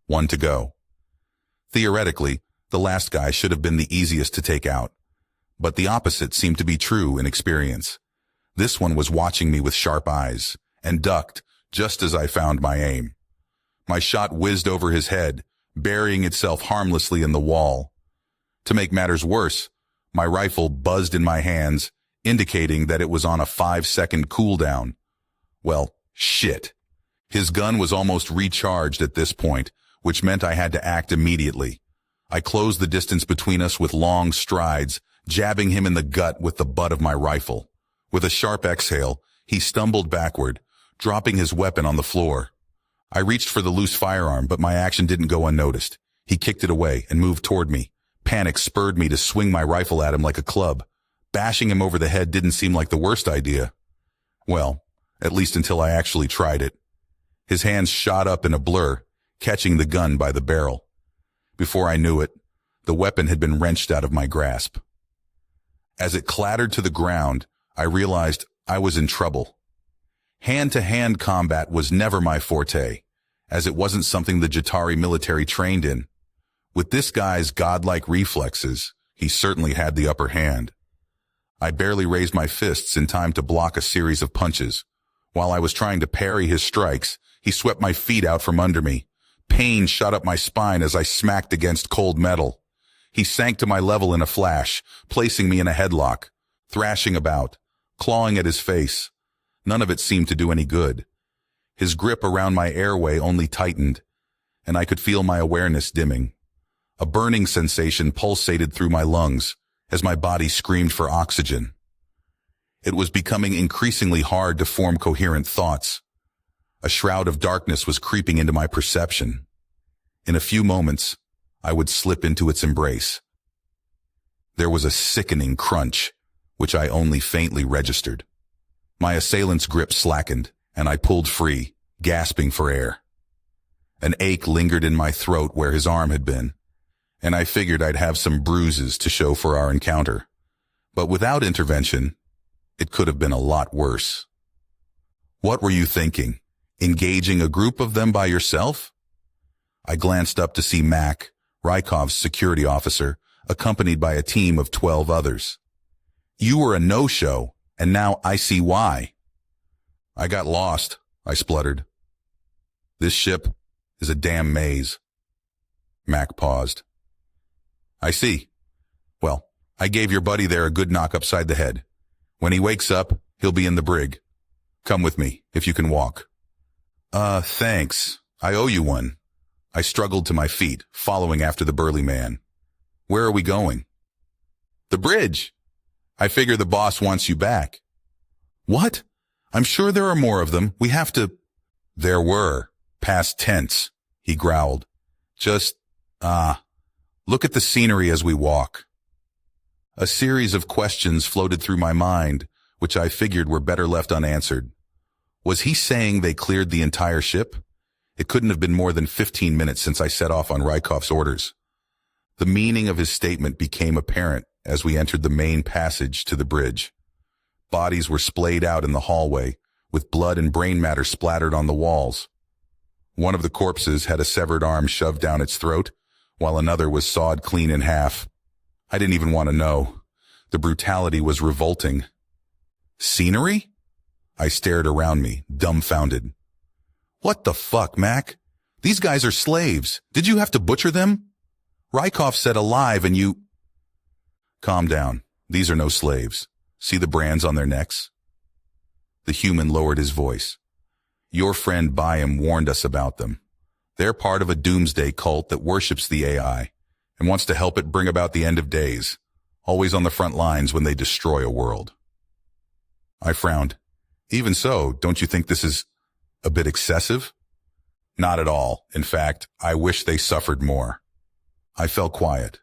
1 to go. Theoretically, the last guy should have been the easiest to take out. But the opposite seemed to be true in experience. This one was watching me with sharp eyes, and ducked just as I found my aim. My shot whizzed over his head, burying itself harmlessly in the wall. To make matters worse, my rifle buzzed in my hands, indicating that it was on a 5-second cooldown. Well, shit. His gun was almost recharged at this point, which meant I had to act immediately. I closed the distance between us with long strides, jabbing him in the gut with the butt of my rifle. With a sharp exhale, he stumbled backward, dropping his weapon on the floor. I reached for the loose firearm, but my action didn't go unnoticed. He kicked it away and moved toward me. Panic spurred me to swing my rifle at him like a club. Bashing him over the head didn't seem like the worst idea. Well, at least until I actually tried it. His hands shot up in a blur, catching the gun by the barrel. Before I knew it, the weapon had been wrenched out of my grasp. As it clattered to the ground, I realized I was in trouble. Hand-to-hand combat was never my forte, as it wasn't something the Jatari military trained in. With this guy's godlike reflexes, he certainly had the upper hand. I barely raised my fists in time to block a series of punches. While I was trying to parry his strikes, he swept my feet out from under me. Pain shot up my spine as I smacked against cold metal. He sank to my level in a flash, placing me in a headlock, thrashing about, clawing at his face. None of it seemed to do any good. His grip around my airway only tightened, and I could feel my awareness dimming. A burning sensation pulsated through my lungs as my body screamed for oxygen. It was becoming increasingly hard to form coherent thoughts. A shroud of darkness was creeping into my perception. In a few moments, I would slip into its embrace. There was a sickening crunch, which I only faintly registered. My assailant's grip slackened, and I pulled free, gasping for air. An ache lingered in my throat where his arm had been, and I figured I'd have some bruises to show for our encounter. But without intervention, it could have been a lot worse. What were you thinking? Engaging a group of them by yourself? I glanced up to see Mac, Rykov's security officer, accompanied by a team of 12 others. You were a no-show, and now I see why. I got lost, I spluttered. This ship is a damn maze. Mac paused. I see. Well, I gave your buddy there a good knock upside the head. When he wakes up, he'll be in the brig. Come with me, if you can walk. Thanks. I owe you one. I struggled to my feet, following after the burly man. Where are we going? The bridge. I figure the boss wants you back. What? I'm sure there are more of them. We have to... There were. Past tense, he growled. Just, look at the scenery as we walk. A series of questions floated through my mind, which I figured were better left unanswered. Was he saying they cleared the entire ship? It couldn't have been more than 15 minutes since I set off on Rykov's orders. The meaning of his statement became apparent as we entered the main passage to the bridge. Bodies were splayed out in the hallway, with blood and brain matter splattered on the walls. One of the corpses had a severed arm shoved down its throat, while another was sawed clean in half. I didn't even want to know. The brutality was revolting. Scenery? I stared around me, dumbfounded. What the fuck, Mac? These guys are slaves. Did you have to butcher them? Rykov said alive and you... Calm down. These are no slaves. See the brands on their necks? The human lowered his voice. Your friend Byam warned us about them. They're part of a doomsday cult that worships the AI and wants to help it bring about the end of days, always on the front lines when they destroy a world. I frowned. Even so, don't you think this is a bit excessive? Not at all. In fact, I wish they suffered more. I fell quiet.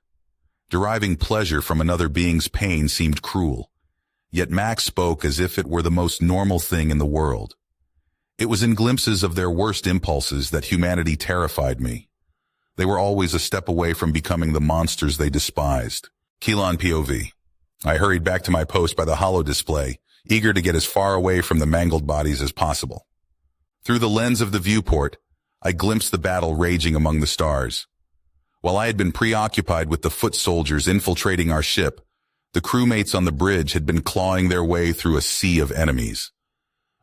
Deriving pleasure from another being's pain seemed cruel. Yet Max spoke as if it were the most normal thing in the world. It was in glimpses of their worst impulses that humanity terrified me. They were always a step away from becoming the monsters they despised. Keelan POV. I hurried back to my post by the holo display, eager to get as far away from the mangled bodies as possible. Through the lens of the viewport, I glimpsed the battle raging among the stars. While I had been preoccupied with the foot soldiers infiltrating our ship, the crewmates on the bridge had been clawing their way through a sea of enemies.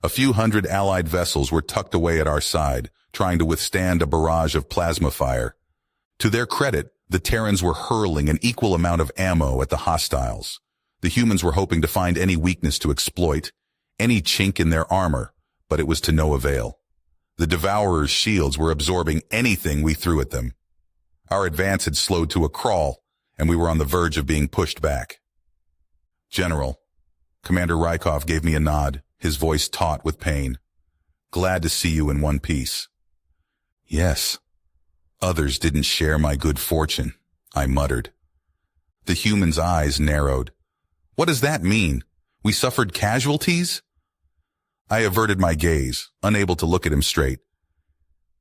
A few hundred Allied vessels were tucked away at our side, trying to withstand a barrage of plasma fire. To their credit, the Terrans were hurling an equal amount of ammo at the hostiles. The humans were hoping to find any weakness to exploit, any chink in their armor, but it was to no avail. The Devourer's shields were absorbing anything we threw at them. Our advance had slowed to a crawl, and we were on the verge of being pushed back. General, Commander Rykov gave me a nod, his voice taut with pain. Glad to see you in one piece. Yes. Others didn't share my good fortune, I muttered. The human's eyes narrowed. What does that mean? We suffered casualties? I averted my gaze, unable to look at him straight.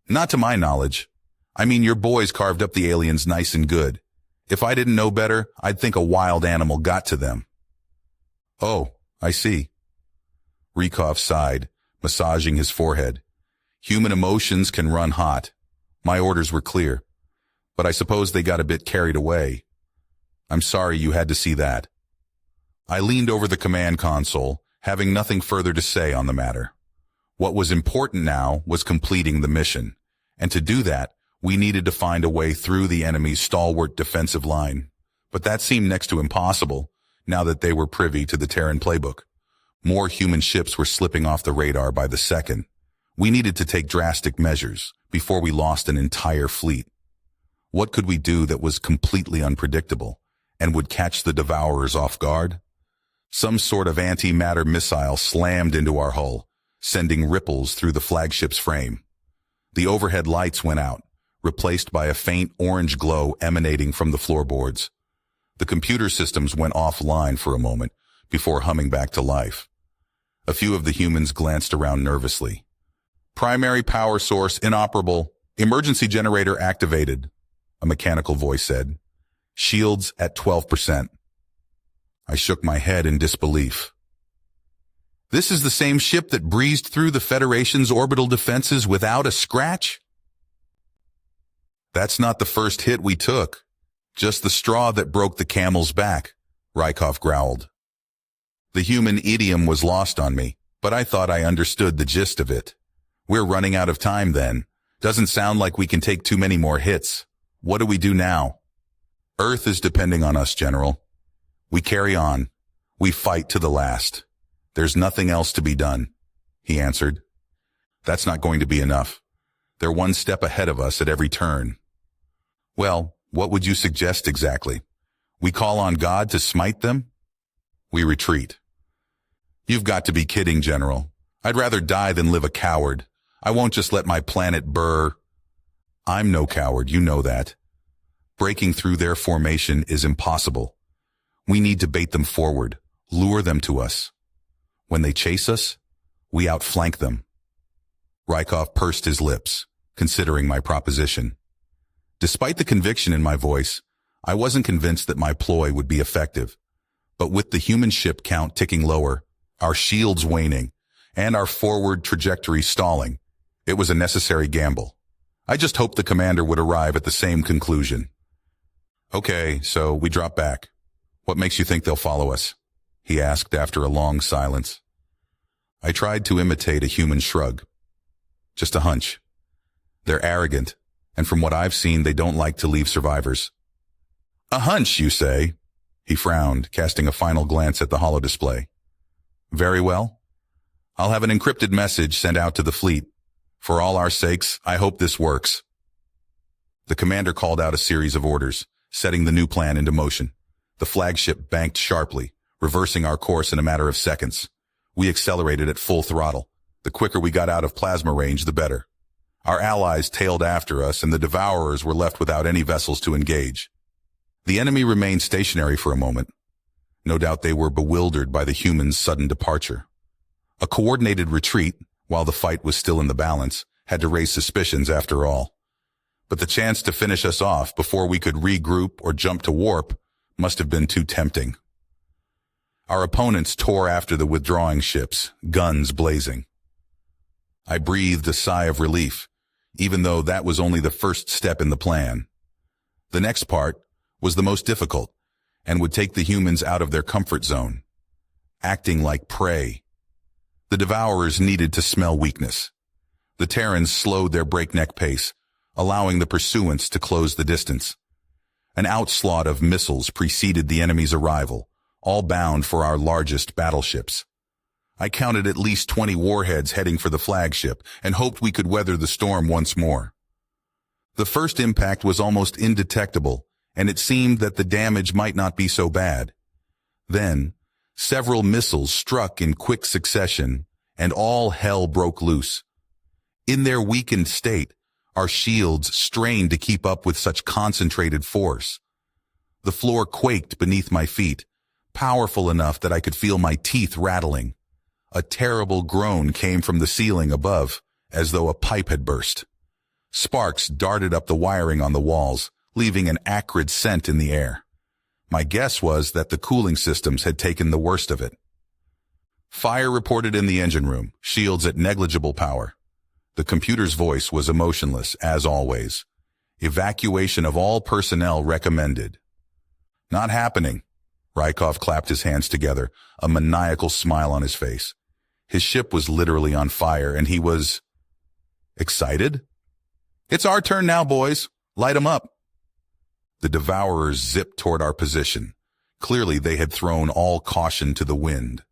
Not to my knowledge. I mean, your boys carved up the aliens nice and good. If I didn't know better, I'd think a wild animal got to them. Oh, I see. Rykov sighed, massaging his forehead. Human emotions can run hot. My orders were clear, but I suppose they got a bit carried away. I'm sorry you had to see that. I leaned over the command console, having nothing further to say on the matter. What was important now was completing the mission, and to do that, we needed to find a way through the enemy's stalwart defensive line. But that seemed next to impossible, now that they were privy to the Terran playbook. More human ships were slipping off the radar by the second. We needed to take drastic measures before we lost an entire fleet. What could we do that was completely unpredictable and would catch the Devourers off guard? Some sort of antimatter missile slammed into our hull, sending ripples through the flagship's frame. The overhead lights went out, replaced by a faint orange glow emanating from the floorboards. The computer systems went offline for a moment before humming back to life. A few of the humans glanced around nervously. Primary power source inoperable. Emergency generator activated, a mechanical voice said. Shields at 12%. I shook my head in disbelief. This is the same ship that breezed through the Federation's orbital defenses without a scratch? That's not the first hit we took. Just the straw that broke the camel's back, Rykov growled. The human idiom was lost on me, but I thought I understood the gist of it. We're running out of time then. Doesn't sound like we can take too many more hits. What do we do now? Earth is depending on us, General. We carry on. We fight to the last. There's nothing else to be done, he answered. That's not going to be enough. They're one step ahead of us at every turn. Well, what would you suggest exactly? We call on God to smite them? We retreat. You've got to be kidding, General. I'd rather die than live a coward. I won't just let my planet burr. I'm no coward, you know that. Breaking through their formation is impossible. We need to bait them forward, lure them to us. When they chase us, we outflank them. Rykov pursed his lips, considering my proposition. Despite the conviction in my voice, I wasn't convinced that my ploy would be effective. But with the human ship count ticking lower, our shields waning, and our forward trajectory stalling, it was a necessary gamble. I just hoped the commander would arrive at the same conclusion. Okay, so we drop back. What makes you think they'll follow us? He asked after a long silence. I tried to imitate a human shrug. Just a hunch. They're arrogant, and from what I've seen, they don't like to leave survivors. A hunch, you say? He frowned, casting a final glance at the holodisplay. Very well. I'll have an encrypted message sent out to the fleet. For all our sakes, I hope this works. The commander called out a series of orders, setting the new plan into motion. The flagship banked sharply, reversing our course in a matter of seconds. We accelerated at full throttle. The quicker we got out of plasma range, the better. Our allies tailed after us, and the Devourers were left without any vessels to engage. The enemy remained stationary for a moment. No doubt they were bewildered by the humans' sudden departure. A coordinated retreat, while the fight was still in the balance, had to raise suspicions after all. But the chance to finish us off before we could regroup or jump to warp must have been too tempting. Our opponents tore after the withdrawing ships, guns blazing. I breathed a sigh of relief, even though that was only the first step in the plan. The next part was the most difficult, and would take the humans out of their comfort zone. Acting like prey. The Devourers needed to smell weakness. The Terrans slowed their breakneck pace, allowing the pursuance to close the distance. An outslaught of missiles preceded the enemy's arrival, all bound for our largest battleships. I counted at least 20 warheads heading for the flagship and hoped we could weather the storm once more. The first impact was almost indetectable, and it seemed that the damage might not be so bad. Then, several missiles struck in quick succession, and all hell broke loose. In their weakened state, our shields strained to keep up with such concentrated force. The floor quaked beneath my feet, powerful enough that I could feel my teeth rattling. A terrible groan came from the ceiling above, as though a pipe had burst. Sparks darted up the wiring on the walls, leaving an acrid scent in the air. My guess was that the cooling systems had taken the worst of it. Fire reported in the engine room, shields at negligible power. The computer's voice was emotionless, as always. Evacuation of all personnel recommended. Not happening. Rykov clapped his hands together, a maniacal smile on his face. His ship was literally on fire, and he was... excited? It's our turn now, boys. Light 'em up. The Devourers zipped toward our position. Clearly, they had thrown all caution to the wind.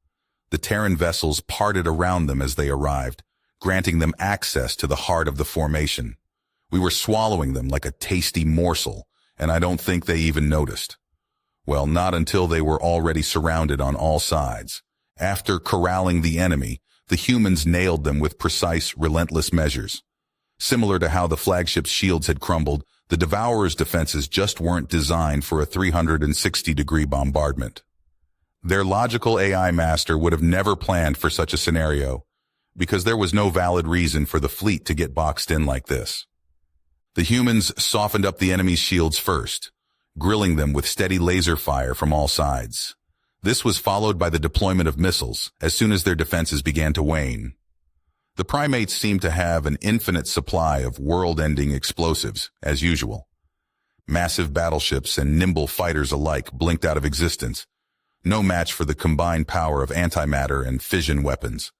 The Terran vessels parted around them as they arrived, granting them access to the heart of the formation. We were swallowing them like a tasty morsel, and I don't think they even noticed. Well, not until they were already surrounded on all sides. After corralling the enemy, the humans nailed them with precise, relentless measures. Similar to how the flagship's shields had crumbled, the Devourers' defenses just weren't designed for a 360-degree bombardment. Their logical AI master would have never planned for such a scenario, because there was no valid reason for the fleet to get boxed in like this. The humans softened up the enemy's shields first, grilling them with steady laser fire from all sides. This was followed by the deployment of missiles as soon as their defenses began to wane. The primates seemed to have an infinite supply of world-ending explosives, as usual. Massive battleships and nimble fighters alike blinked out of existence, no match for the combined power of antimatter and fission weapons.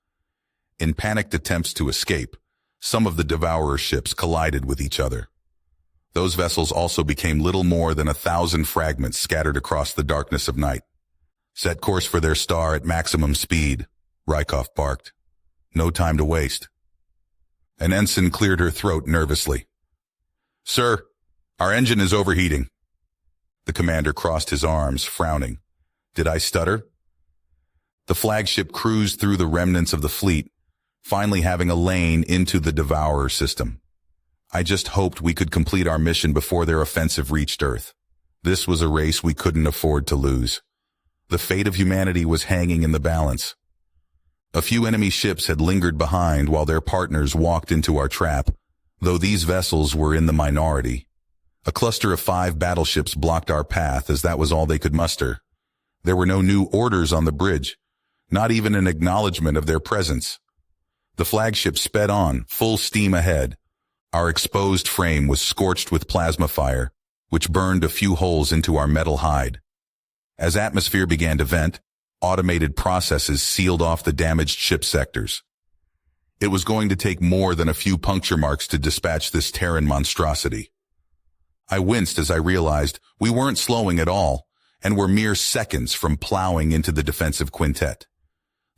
In panicked attempts to escape, some of the Devourer ships collided with each other. Those vessels also became little more than 1,000 fragments scattered across the darkness of night. Set course for their star at maximum speed, Rykov barked. No time to waste. An ensign cleared her throat nervously. "Sir, our engine is overheating." The commander crossed his arms, frowning. Did I stutter? The flagship cruised through the remnants of the fleet, finally having a lane into the Devourer system. I just hoped we could complete our mission before their offensive reached Earth. This was a race we couldn't afford to lose. The fate of humanity was hanging in the balance. A few enemy ships had lingered behind while their partners walked into our trap, though these vessels were in the minority. A cluster of 5 battleships blocked our path as that was all they could muster. There were no new orders on the bridge, not even an acknowledgement of their presence. The flagship sped on, full steam ahead. Our exposed frame was scorched with plasma fire, which burned a few holes into our metal hide. As atmosphere began to vent, automated processes sealed off the damaged ship sectors. It was going to take more than a few puncture marks to dispatch this Terran monstrosity. I winced as I realized we weren't slowing at all, and were mere seconds from plowing into the defensive quintet.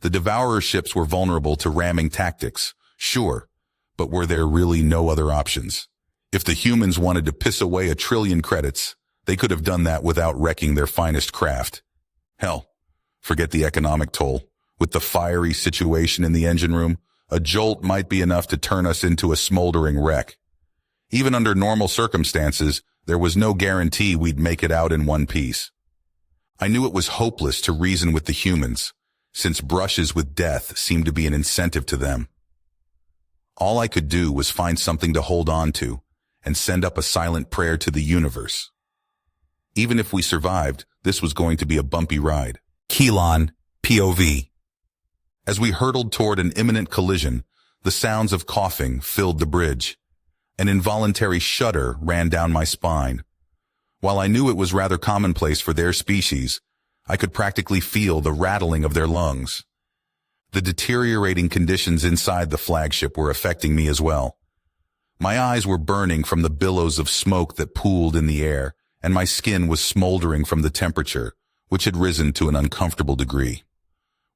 The Devourer ships were vulnerable to ramming tactics, sure, but were there really no other options? If the humans wanted to piss away 1 trillion credits, they could have done that without wrecking their finest craft. Hell, forget the economic toll. With the fiery situation in the engine room, a jolt might be enough to turn us into a smoldering wreck. Even under normal circumstances, there was no guarantee we'd make it out in one piece. I knew it was hopeless to reason with the humans, since brushes with death seemed to be an incentive to them. All I could do was find something to hold on to and send up a silent prayer to the universe. Even if we survived, this was going to be a bumpy ride. Keelan, POV. As we hurtled toward an imminent collision, the sounds of coughing filled the bridge. An involuntary shudder ran down my spine. While I knew it was rather commonplace for their species, I could practically feel the rattling of their lungs. The deteriorating conditions inside the flagship were affecting me as well. My eyes were burning from the billows of smoke that pooled in the air, and my skin was smoldering from the temperature, which had risen to an uncomfortable degree.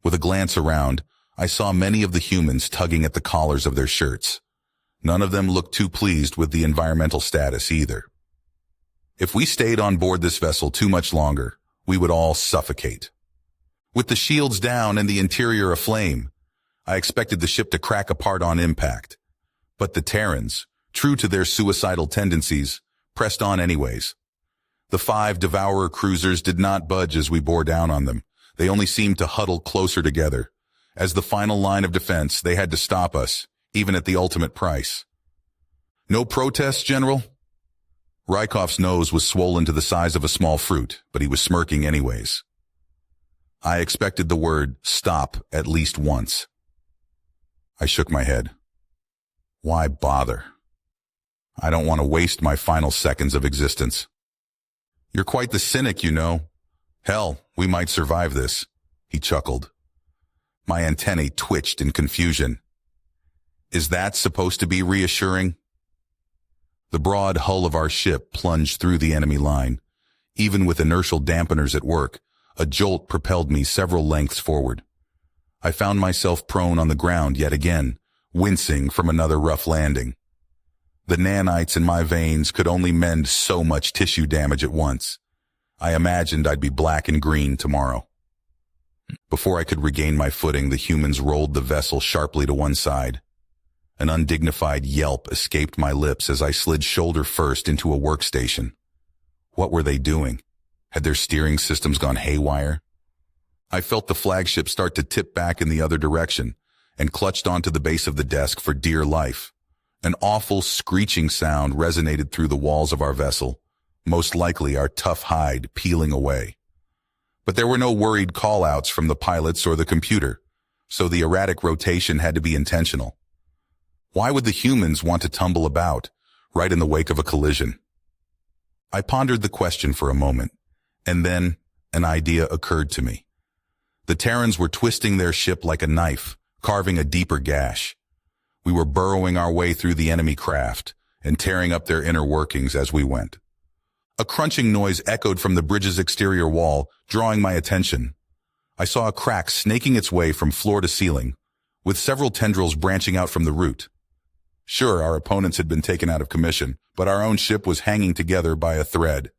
With a glance around, I saw many of the humans tugging at the collars of their shirts. None of them looked too pleased with the environmental status either. If we stayed on board this vessel too much longer, we would all suffocate. With the shields down and the interior aflame, I expected the ship to crack apart on impact. But the Terrans, true to their suicidal tendencies, pressed on anyways. The 5 Devourer cruisers did not budge as we bore down on them. They only seemed to huddle closer together. As the final line of defense, they had to stop us, even at the ultimate price. No protests, General? Rykov's nose was swollen to the size of a small fruit, but he was smirking anyways. I expected the word stop at least once. I shook my head. Why bother? I don't want to waste my final seconds of existence. You're quite the cynic, you know. Hell, we might survive this, he chuckled. My antennae twitched in confusion. Is that supposed to be reassuring? The broad hull of our ship plunged through the enemy line. Even with inertial dampeners at work, a jolt propelled me several lengths forward. I found myself prone on the ground yet again, wincing from another rough landing. The nanites in my veins could only mend so much tissue damage at once. I imagined I'd be black and green tomorrow. Before I could regain my footing, the humans rolled the vessel sharply to one side. An undignified yelp escaped my lips as I slid shoulder first into a workstation. What were they doing? Had their steering systems gone haywire? I felt the flagship start to tip back in the other direction and clutched onto the base of the desk for dear life. An awful screeching sound resonated through the walls of our vessel, most likely our tough hide peeling away. But there were no worried call-outs from the pilots or the computer, so the erratic rotation had to be intentional. Why would the humans want to tumble about, right in the wake of a collision? I pondered the question for a moment, and then an idea occurred to me. The Terrans were twisting their ship like a knife, carving a deeper gash. We were burrowing our way through the enemy craft and tearing up their inner workings as we went. A crunching noise echoed from the bridge's exterior wall, drawing my attention. I saw a crack snaking its way from floor to ceiling, with several tendrils branching out from the root. Sure, our opponents had been taken out of commission, but our own ship was hanging together by a thread.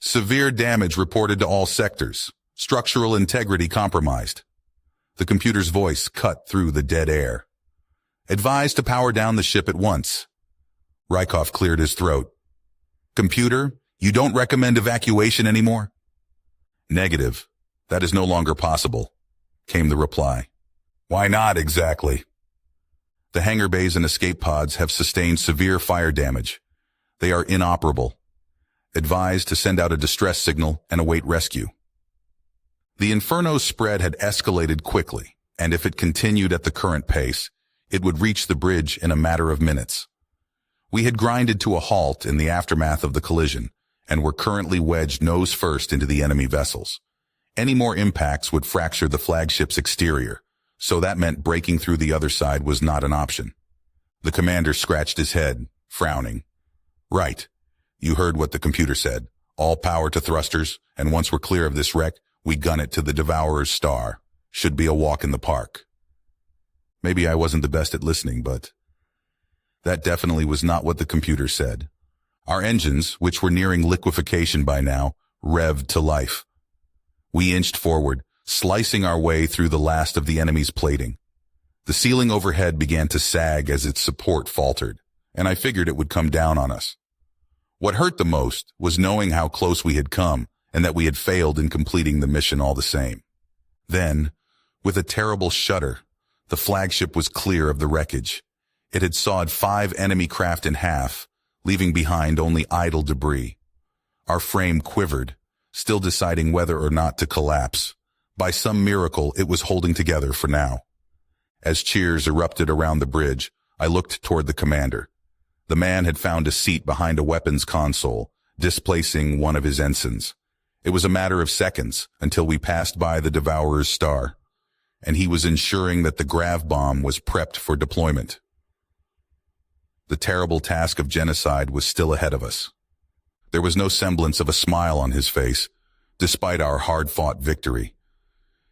Severe damage reported to all sectors. Structural integrity compromised. The computer's voice cut through the dead air. Advised to power down the ship at once. Rykov cleared his throat. Computer, you don't recommend evacuation anymore? Negative. That is no longer possible, came the reply. Why not exactly? The hangar bays and escape pods have sustained severe fire damage. They are inoperable. Advised to send out a distress signal and await rescue. The Inferno's spread had escalated quickly, and if it continued at the current pace, it would reach the bridge in a matter of minutes. We had grinded to a halt in the aftermath of the collision, and were currently wedged nose first into the enemy vessels. Any more impacts would fracture the flagship's exterior, so that meant breaking through the other side was not an option. The commander scratched his head, frowning. Right. You heard what the computer said. All power to thrusters, and once we're clear of this wreck, we gun it to the Devourer's star. Should be a walk in the park. Maybe I wasn't the best at listening, but that definitely was not what the computer said. Our engines, which were nearing liquefaction by now, revved to life. We inched forward, slicing our way through the last of the enemy's plating. The ceiling overhead began to sag as its support faltered, and I figured it would come down on us. What hurt the most was knowing how close we had come and that we had failed in completing the mission all the same. Then, with a terrible shudder, the flagship was clear of the wreckage. It had sawed 5 enemy craft in half, leaving behind only idle debris. Our frame quivered, still deciding whether or not to collapse. By some miracle, it was holding together for now. As cheers erupted around the bridge, I looked toward the commander. The man had found a seat behind a weapons console, displacing one of his ensigns. It was a matter of seconds until we passed by the Devourer's star, and he was ensuring that the grav bomb was prepped for deployment. The terrible task of genocide was still ahead of us. There was no semblance of a smile on his face, despite our hard-fought victory.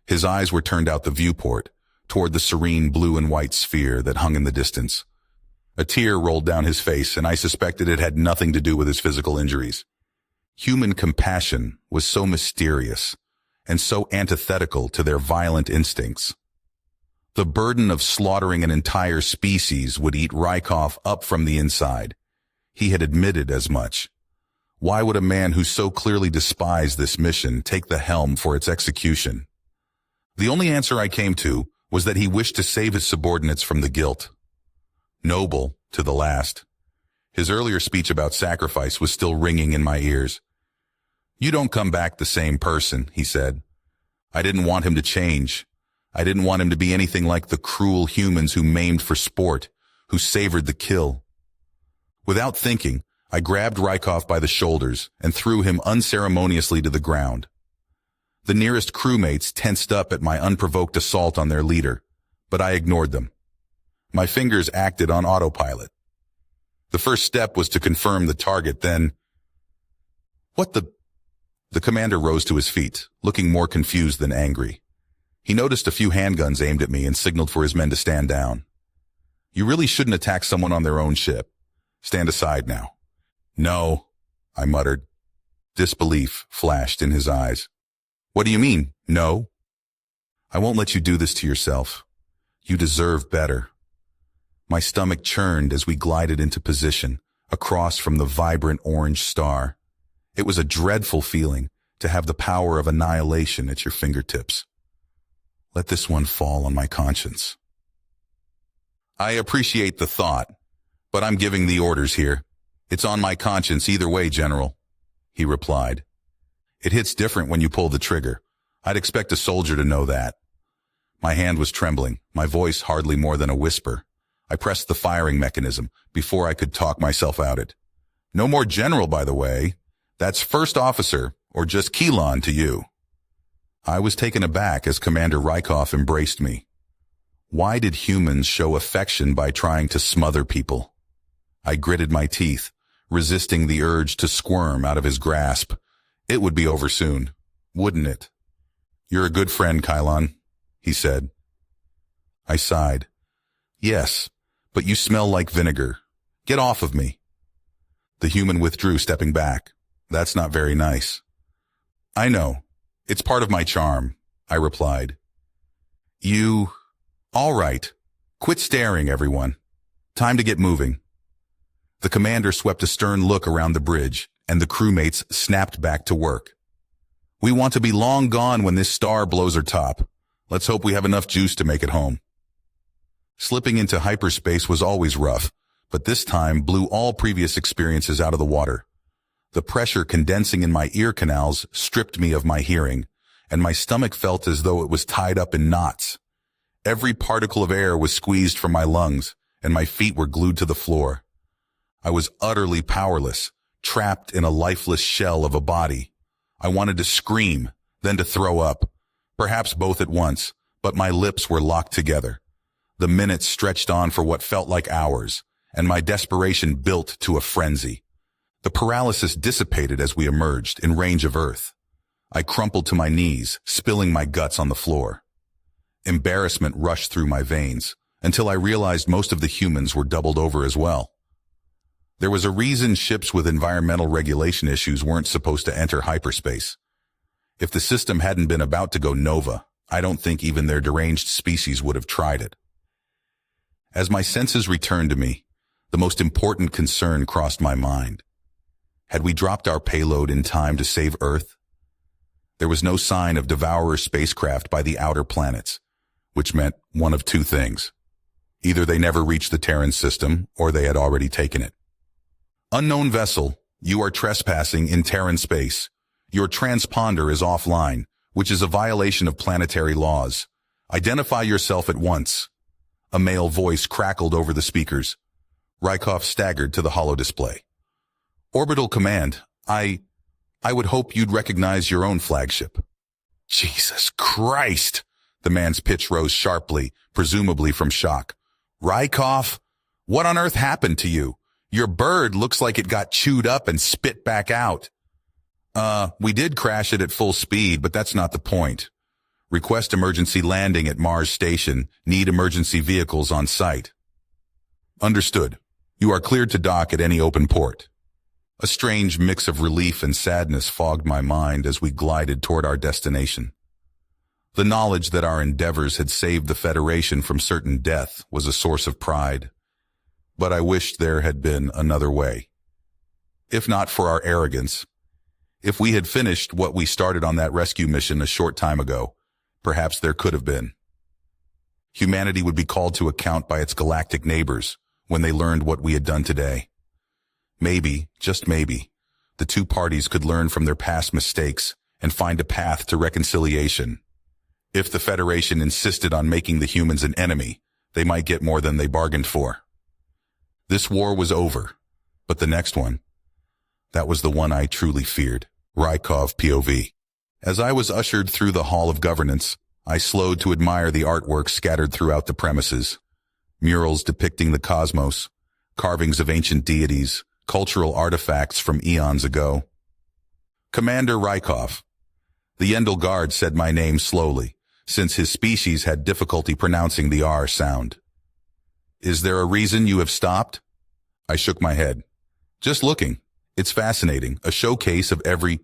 His eyes were turned out the viewport, toward the serene blue and white sphere that hung in the distance. A tear rolled down his face, and I suspected it had nothing to do with his physical injuries. Human compassion was so mysterious and so antithetical to their violent instincts. The burden of slaughtering an entire species would eat Rykov up from the inside. He had admitted as much. Why would a man who so clearly despised this mission take the helm for its execution? The only answer I came to was that he wished to save his subordinates from the guilt. Noble to the last. His earlier speech about sacrifice was still ringing in my ears. You don't come back the same person, he said. I didn't want him to change. I didn't want him to be anything like the cruel humans who maimed for sport, who savored the kill. Without thinking, I grabbed Rykov by the shoulders and threw him unceremoniously to the ground. The nearest crewmates tensed up at my unprovoked assault on their leader, but I ignored them. My fingers acted on autopilot. The first step was to confirm the target, then... What the... The commander rose to his feet, looking more confused than angry. He noticed a few handguns aimed at me and signaled for his men to stand down. You really shouldn't attack someone on their own ship. Stand aside now. No, I muttered. Disbelief flashed in his eyes. What do you mean, no? I won't let you do this to yourself. You deserve better. My stomach churned as we glided into position, across from the vibrant orange star. It was a dreadful feeling to have the power of annihilation at your fingertips. Let this one fall on my conscience. I appreciate the thought, but I'm giving the orders here. It's on my conscience either way, General, he replied. It hits different when you pull the trigger. I'd expect a soldier to know that. My hand was trembling, my voice hardly more than a whisper. I pressed the firing mechanism before I could talk myself out it. No more General, by the way. That's first officer, or just Keelan to you. I was taken aback as Commander Rykov embraced me. Why did humans show affection by trying to smother people? I gritted my teeth, resisting the urge to squirm out of his grasp. It would be over soon, wouldn't it? You're a good friend, Keelan, he said. I sighed. Yes, But you smell like vinegar. Get off of me. The human withdrew, stepping back. That's not very nice. I know. It's part of my charm, I replied. All right. Quit staring, everyone. Time to get moving. The commander swept a stern look around the bridge, and the crewmates snapped back to work. We want to be long gone when this star blows her top. Let's hope we have enough juice to make it home. Slipping into hyperspace was always rough, but this time blew all previous experiences out of the water. The pressure condensing in my ear canals stripped me of my hearing, and my stomach felt as though it was tied up in knots. Every particle of air was squeezed from my lungs, and my feet were glued to the floor. I was utterly powerless, trapped in a lifeless shell of a body. I wanted to scream, then to throw up, perhaps both at once, but my lips were locked together. The minutes stretched on for what felt like hours, and my desperation built to a frenzy. The paralysis dissipated as we emerged in range of Earth. I crumpled to my knees, spilling my guts on the floor. Embarrassment rushed through my veins, until I realized most of the humans were doubled over as well. There was a reason ships with environmental regulation issues weren't supposed to enter hyperspace. If the system hadn't been about to go nova, I don't think even their deranged species would have tried it. As my senses returned to me, the most important concern crossed my mind. Had we dropped our payload in time to save Earth? There was no sign of Devourer spacecraft by the outer planets, which meant one of two things. Either they never reached the Terran system, or they had already taken it. Unknown vessel, you are trespassing in Terran space. Your transponder is offline, which is a violation of planetary laws. Identify yourself at once. A male voice crackled over the speakers. Rykov staggered to the holodisplay. Orbital Command, I would hope you'd recognize your own flagship. Jesus Christ! The man's pitch rose sharply, presumably from shock. Rykov, what on earth happened to you? Your bird looks like it got chewed up and spit back out. We did crash it at full speed, but that's not the point. Request emergency landing at Mars Station. Need emergency vehicles on site. Understood. You are cleared to dock at any open port. A strange mix of relief and sadness fogged my mind as we glided toward our destination. The knowledge that our endeavors had saved the Federation from certain death was a source of pride. But I wished there had been another way. If not for our arrogance, if we had finished what we started on that rescue mission a short time ago, perhaps there could have been. Humanity would be called to account by its galactic neighbors when they learned what we had done today. Maybe, just maybe, the two parties could learn from their past mistakes and find a path to reconciliation. If the Federation insisted on making the humans an enemy, they might get more than they bargained for. This war was over, but the next one, that was the one I truly feared. Rykov POV. As I was ushered through the Hall of Governance, I slowed to admire the artwork scattered throughout the premises. Murals depicting the cosmos, carvings of ancient deities, cultural artifacts from eons ago. Commander Rykov. The Yendel guard said my name slowly, since his species had difficulty pronouncing the R sound. Is there a reason you have stopped? I shook my head. Just looking. It's fascinating, a showcase of every...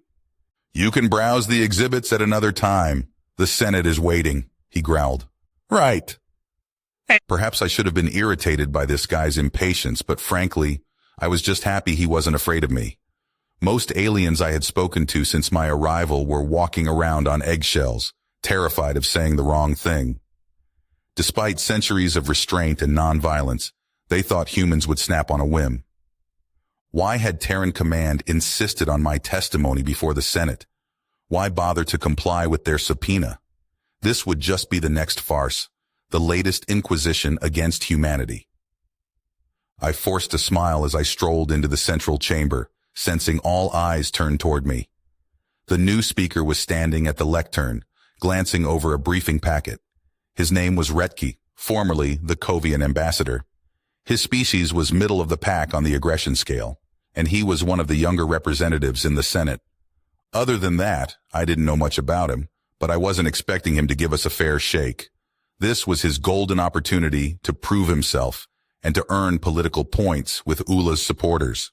You can browse the exhibits at another time. The Senate is waiting, he growled. Right. Perhaps I should have been irritated by this guy's impatience, but frankly, I was just happy he wasn't afraid of me. Most aliens I had spoken to since my arrival were walking around on eggshells, terrified of saying the wrong thing. Despite centuries of restraint and nonviolence, they thought humans would snap on a whim. Why had Terran Command insisted on my testimony before the Senate? Why bother to comply with their subpoena? This would just be the next farce, the latest inquisition against humanity. I forced a smile as I strolled into the central chamber, sensing all eyes turned toward me. The new speaker was standing at the lectern, glancing over a briefing packet. His name was Retke, formerly the Kovian ambassador. His species was middle of the pack on the aggression scale, and he was one of the younger representatives in the Senate. Other than that, I didn't know much about him, but I wasn't expecting him to give us a fair shake. This was his golden opportunity to prove himself, and to earn political points with Ula's supporters.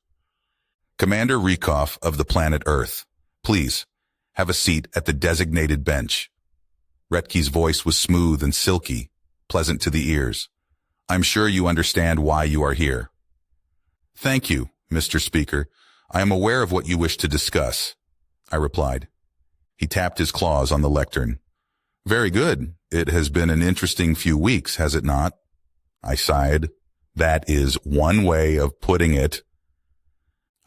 Commander Rykov of the planet Earth, please, have a seat at the designated bench. Retke's voice was smooth and silky, pleasant to the ears. I'm sure you understand why you are here. Thank you, Mr. Speaker. I am aware of what you wish to discuss, I replied. He tapped his claws on the lectern. Very good. It has been an interesting few weeks, has it not? I sighed. That is one way of putting it.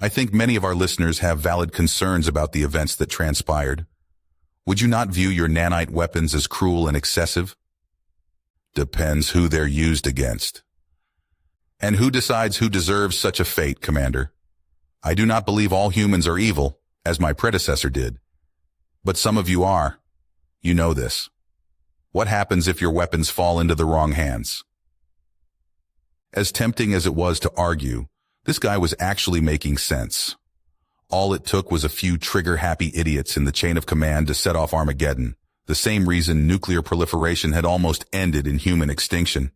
I think many of our listeners have valid concerns about the events that transpired. Would you not view your nanite weapons as cruel and excessive? Depends who they're used against. And who decides who deserves such a fate, Commander? I do not believe all humans are evil, as my predecessor did. But some of you are. You know this. What happens if your weapons fall into the wrong hands? As tempting as it was to argue, this guy was actually making sense. All it took was a few trigger-happy idiots in the chain of command to set off Armageddon, the same reason nuclear proliferation had almost ended in human extinction.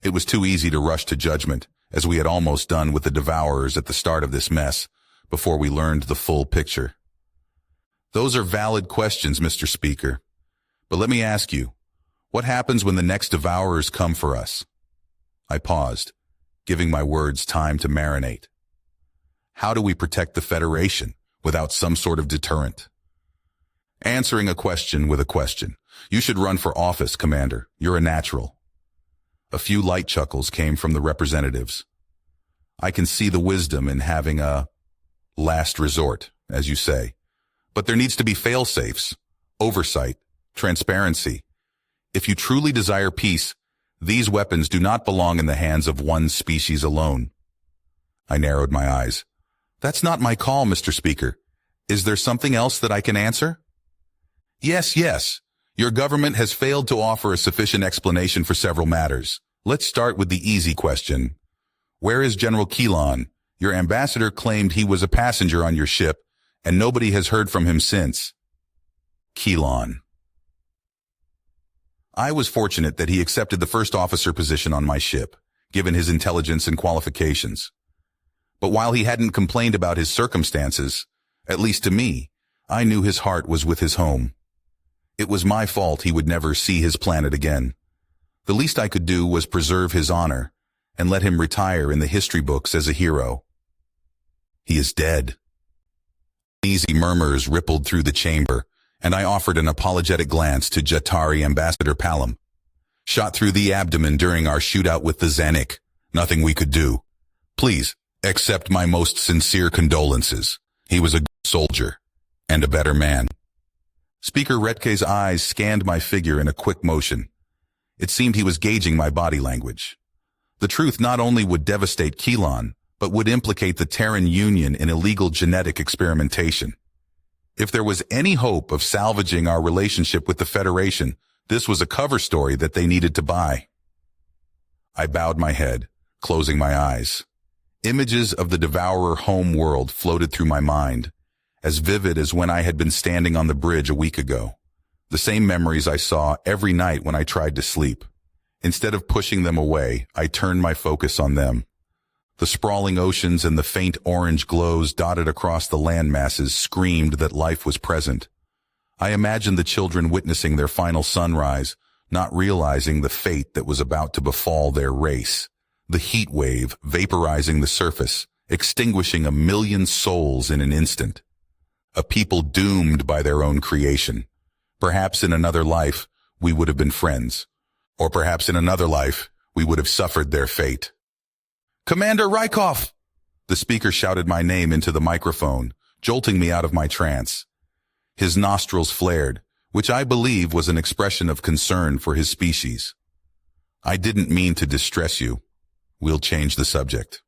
It was too easy to rush to judgment, as we had almost done with the Devourers at the start of this mess, before we learned the full picture. Those are valid questions, Mr. Speaker. But let me ask you, what happens when the next Devourers come for us? I paused, giving my words time to marinate. How do we protect the Federation without some sort of deterrent? Answering a question with a question. You should run for office, Commander. You're a natural. A few light chuckles came from the representatives. I can see the wisdom in having a last resort, as you say. But there needs to be fail-safes, oversight, transparency. If you truly desire peace, these weapons do not belong in the hands of one species alone. I narrowed my eyes. That's not my call, Mr. Speaker. Is there something else that I can answer? Yes. Your government has failed to offer a sufficient explanation for several matters. Let's start with the easy question. Where is General Keelan? Your ambassador claimed he was a passenger on your ship, and nobody has heard from him since. Keelan. I was fortunate that he accepted the first officer position on my ship, given his intelligence and qualifications. But while he hadn't complained about his circumstances, at least to me, I knew his heart was with his home. It was my fault he would never see his planet again. The least I could do was preserve his honor and let him retire in the history books as a hero. He is dead. Easy murmurs rippled through the chamber, and I offered an apologetic glance to Jatari Ambassador Palom. Shot through the abdomen during our shootout with the Zanik. Nothing we could do. Please, accept my most sincere condolences. He was a good soldier, and a better man. Speaker Retke's eyes scanned my figure in a quick motion. It seemed he was gauging my body language. The truth not only would devastate Keelan, but would implicate the Terran Union in illegal genetic experimentation. If there was any hope of salvaging our relationship with the Federation, this was a cover story that they needed to buy. I bowed my head, closing my eyes. Images of the Devourer home world floated through my mind, as vivid as when I had been standing on the bridge a week ago. The same memories I saw every night when I tried to sleep. Instead of pushing them away, I turned my focus on them. The sprawling oceans and the faint orange glows dotted across the land masses screamed that life was present. I imagined the children witnessing their final sunrise, not realizing the fate that was about to befall their race. The heat wave vaporizing the surface, extinguishing 1 million souls in an instant. A people doomed by their own creation. Perhaps in another life, we would have been friends. Or perhaps in another life, we would have suffered their fate. Commander Rykov! The speaker shouted my name into the microphone, jolting me out of my trance. His nostrils flared, which I believe was an expression of concern for his species. I didn't mean to distress you. We'll change the subject.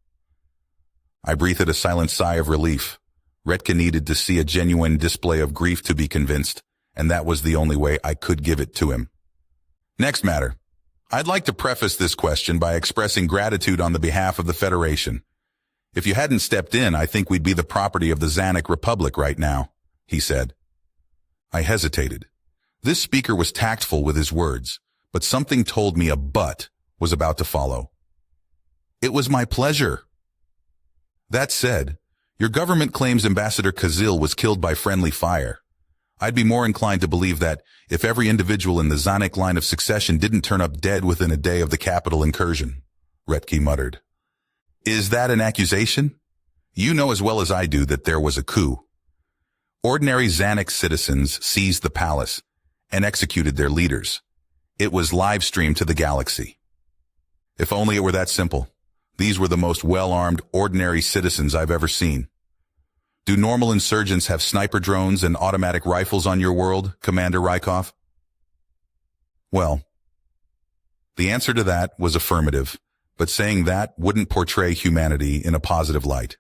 I breathed a silent sigh of relief. Retke needed to see a genuine display of grief to be convinced, and that was the only way I could give it to him. Next matter. I'd like to preface this question by expressing gratitude on the behalf of the Federation. If you hadn't stepped in, I think we'd be the property of the Zanik Republic right now, he said. I hesitated. This speaker was tactful with his words, but something told me a but was about to follow. It was my pleasure. That said, your government claims Ambassador Kazil was killed by friendly fire. I'd be more inclined to believe that if every individual in the Zonic line of succession didn't turn up dead within a day of the capital incursion, Retke muttered. Is that an accusation? You know as well as I do that there was a coup. Ordinary Zanic citizens seized the palace and executed their leaders. It was live-streamed to the galaxy. If only it were that simple. These were the most well-armed, ordinary citizens I've ever seen. Do normal insurgents have sniper drones and automatic rifles on your world, Commander Rykov? Well, the answer to that was affirmative, but saying that wouldn't portray humanity in a positive light.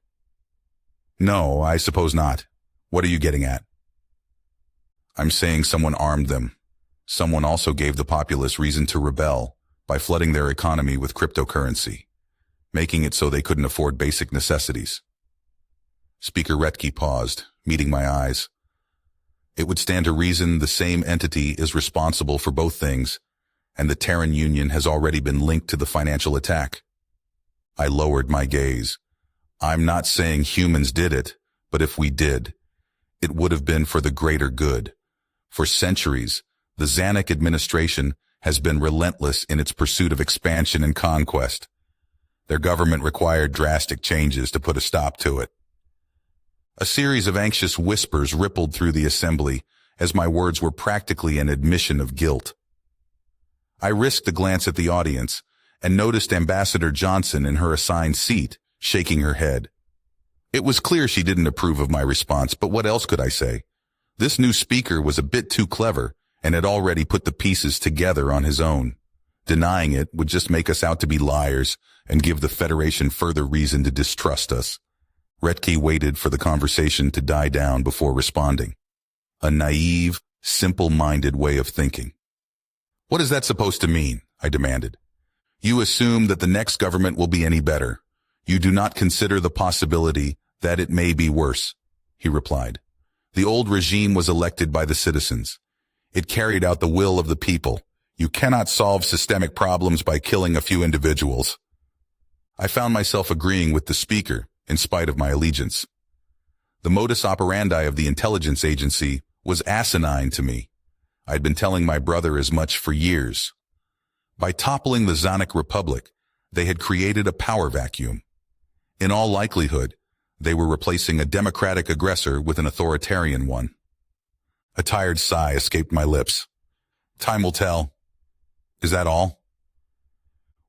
No, I suppose not. What are you getting at? I'm saying someone armed them. Someone also gave the populace reason to rebel by flooding their economy with cryptocurrency, making it so they couldn't afford basic necessities. Speaker Retke paused, meeting my eyes. It would stand to reason the same entity is responsible for both things, and the Terran Union has already been linked to the financial attack. I lowered my gaze. I'm not saying humans did it, but if we did, it would have been for the greater good. For centuries, the Zanic administration has been relentless in its pursuit of expansion and conquest. Their government required drastic changes to put a stop to it. A series of anxious whispers rippled through the assembly as my words were practically an admission of guilt. I risked a glance at the audience and noticed Ambassador Johnson in her assigned seat, shaking her head. It was clear she didn't approve of my response, but what else could I say? This new speaker was a bit too clever and had already put the pieces together on his own. Denying it would just make us out to be liars and give the Federation further reason to distrust us. Retke waited for the conversation to die down before responding. A naive, simple-minded way of thinking. What is that supposed to mean? I demanded. You assume that the next government will be any better. You do not consider the possibility that it may be worse, he replied. The old regime was elected by the citizens. It carried out the will of the people. You cannot solve systemic problems by killing a few individuals. I found myself agreeing with the speaker, in spite of my allegiance. The modus operandi of the intelligence agency was asinine to me. I'd been telling my brother as much for years. By toppling the Zonic Republic, they had created a power vacuum. In all likelihood, they were replacing a democratic aggressor with an authoritarian one. A tired sigh escaped my lips. Time will tell. Is that all?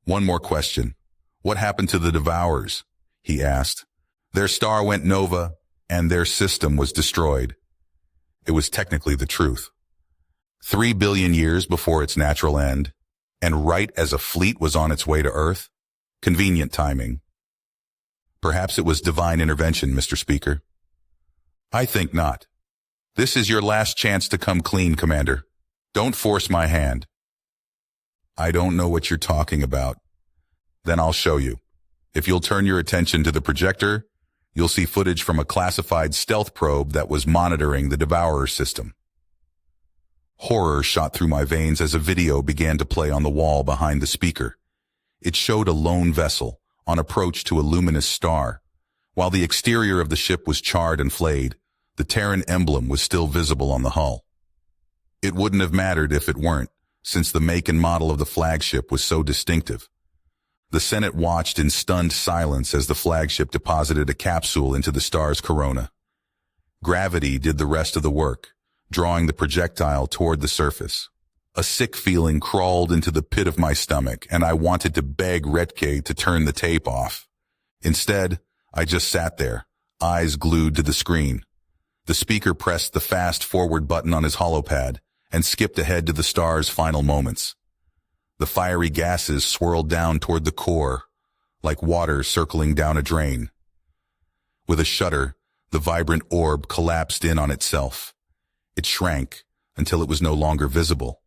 One more question. What happened to the Devourers? He asked. Their star went nova, and their system was destroyed. It was technically the truth. 3 billion years before its natural end, and right as a fleet was on its way to Earth? Convenient timing. Perhaps it was divine intervention, Mr. Speaker. I think not. This is your last chance to come clean, Commander. Don't force my hand. I don't know what you're talking about. Then I'll show you. If you'll turn your attention to the projector, you'll see footage from a classified stealth probe that was monitoring the Devourer system. Horror shot through my veins as a video began to play on the wall behind the speaker. It showed a lone vessel on approach to a luminous star. While the exterior of the ship was charred and flayed, the Terran emblem was still visible on the hull. It wouldn't have mattered if it weren't, since the make and model of the flagship was so distinctive. The Senate watched in stunned silence as the flagship deposited a capsule into the star's corona. Gravity did the rest of the work, drawing the projectile toward the surface. A sick feeling crawled into the pit of my stomach, and I wanted to beg Retke to turn the tape off. Instead, I just sat there, eyes glued to the screen. The speaker pressed the fast-forward button on his holopad and skipped ahead to the star's final moments. The fiery gases swirled down toward the core, like water circling down a drain. With a shudder, the vibrant orb collapsed in on itself. It shrank until it was no longer visible.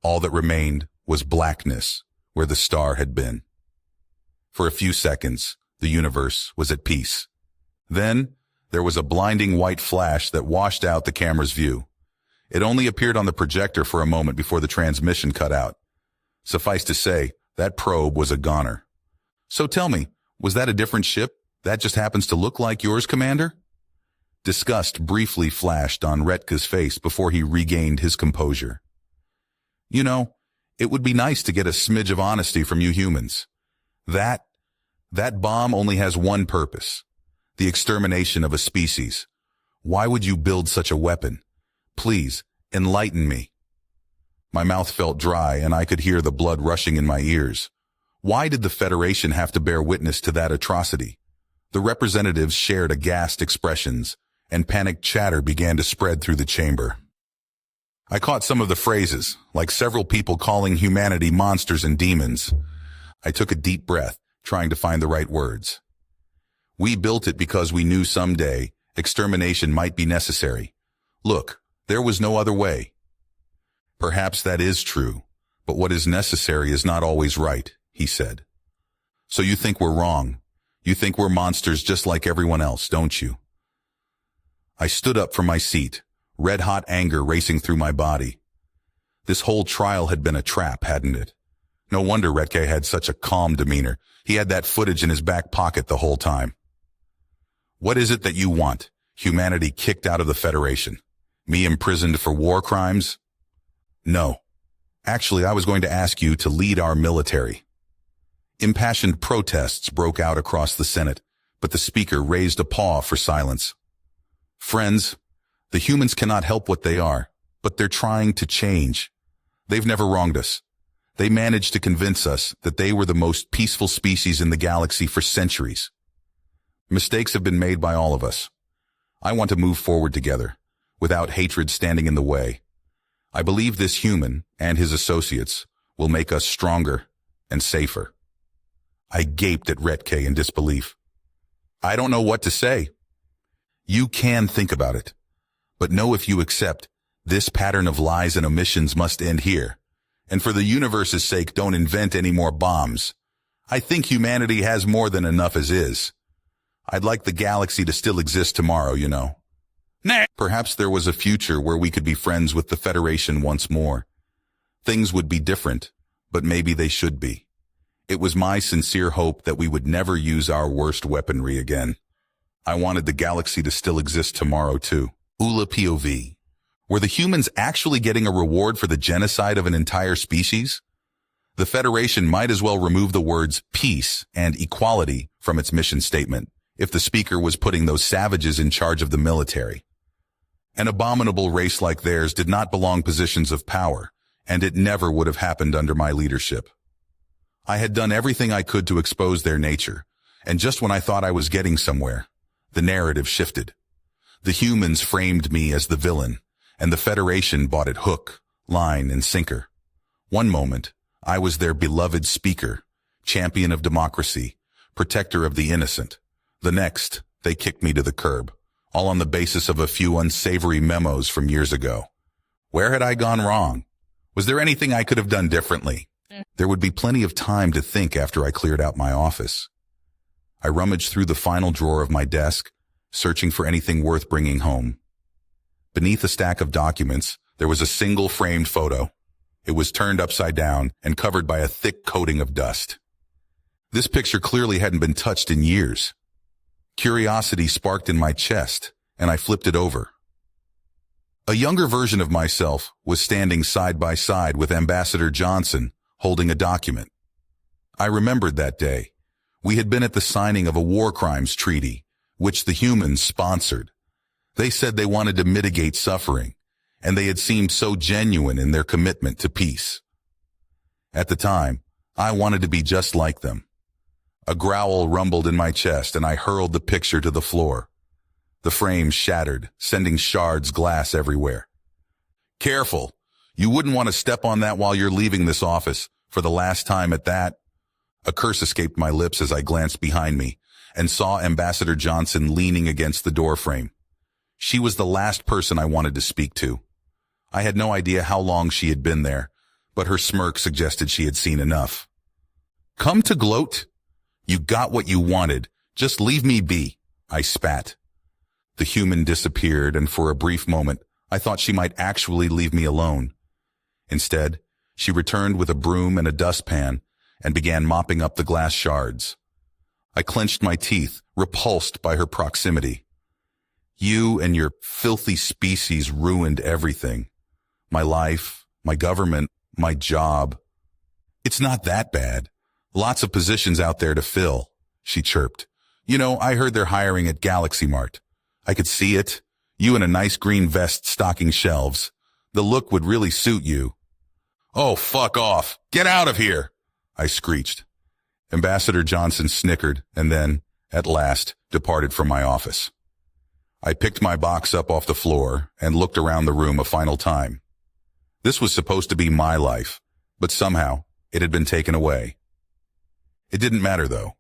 All that remained was blackness where the star had been. For a few seconds, the universe was at peace. Then, there was a blinding white flash that washed out the camera's view. It only appeared on the projector for a moment before the transmission cut out. Suffice to say, that probe was a goner. So tell me, was that a different ship that just happens to look like yours, Commander? Disgust briefly flashed on Retka's face before he regained his composure. You know, it would be nice to get a smidge of honesty from you humans. That bomb only has one purpose, the extermination of a species. Why would you build such a weapon? Please, enlighten me. My mouth felt dry and I could hear the blood rushing in my ears. Why did the Federation have to bear witness to that atrocity? The representatives shared aghast expressions, and panicked chatter began to spread through the chamber. I caught some of the phrases, like several people calling humanity monsters and demons. I took a deep breath, trying to find the right words. We built it because we knew someday extermination might be necessary. Look, there was no other way. Perhaps that is true, but what is necessary is not always right, he said. So you think we're wrong? You think we're monsters just like everyone else, don't you? I stood up from my seat, red-hot anger racing through my body. This whole trial had been a trap, hadn't it? No wonder Retke had such a calm demeanor. He had that footage in his back pocket the whole time. What is it that you want? Humanity kicked out of the Federation? Me imprisoned for war crimes? No. Actually, I was going to ask you to lead our military. Impassioned protests broke out across the Senate, but the speaker raised a paw for silence. Friends, the humans cannot help what they are, but they're trying to change. They've never wronged us. They managed to convince us that they were the most peaceful species in the galaxy for centuries. Mistakes have been made by all of us. I want to move forward together, without hatred standing in the way. I believe this human and his associates will make us stronger and safer. I gaped at Retke in disbelief. I don't know what to say. You can think about it, but know if you accept, this pattern of lies and omissions must end here. And for the universe's sake, don't invent any more bombs. I think humanity has more than enough as is. I'd like the galaxy to still exist tomorrow, you know. Nah. Perhaps there was a future where we could be friends with the Federation once more. Things would be different, but maybe they should be. It was my sincere hope that we would never use our worst weaponry again. I wanted the galaxy to still exist tomorrow, too. Ula POV. Were the humans actually getting a reward for the genocide of an entire species? The Federation might as well remove the words peace and equality from its mission statement if the speaker was putting those savages in charge of the military. An abominable race like theirs did not belong positions of power, and it never would have happened under my leadership. I had done everything I could to expose their nature, and just when I thought I was getting somewhere, the narrative shifted. The humans framed me as the villain, and the Federation bought it hook, line, and sinker. One moment, I was their beloved speaker, champion of democracy, protector of the innocent. The next, they kicked me to the curb, all on the basis of a few unsavory memos from years ago. Where had I gone wrong? Was there anything I could have done differently? There would be plenty of time to think after I cleared out my office. I rummaged through the final drawer of my desk, searching for anything worth bringing home. Beneath a stack of documents, there was a single framed photo. It was turned upside down and covered by a thick coating of dust. This picture clearly hadn't been touched in years. Curiosity sparked in my chest, and I flipped it over. A younger version of myself was standing side by side with Ambassador Johnson, holding a document. I remembered that day. We had been at the signing of a war crimes treaty, which the humans sponsored. They said they wanted to mitigate suffering, and they had seemed so genuine in their commitment to peace. At the time, I wanted to be just like them. A growl rumbled in my chest, and I hurled the picture to the floor. The frame shattered, sending shards glass everywhere. Careful! You wouldn't want to step on that while you're leaving this office, for the last time at that. A curse escaped my lips as I glanced behind me, and saw Ambassador Johnson leaning against the doorframe. She was the last person I wanted to speak to. I had no idea how long she had been there, but her smirk suggested she had seen enough. Come to gloat? You got what you wanted. Just leave me be, I spat. The human disappeared, and for a brief moment, I thought she might actually leave me alone. Instead, she returned with a broom and a dustpan and began mopping up the glass shards, I clenched my teeth, repulsed by her proximity. You and your filthy species ruined everything. My life, my government, my job. It's not that bad. Lots of positions out there to fill, she chirped. You know, I heard they're hiring at Galaxy Mart. I could see it. You in a nice green vest stocking shelves. The look would really suit you. Oh, fuck off. Get out of here, I screeched. Ambassador Johnson snickered and then, at last, departed from my office. I picked my box up off the floor and looked around the room a final time. This was supposed to be my life, but somehow it had been taken away. It didn't matter, though.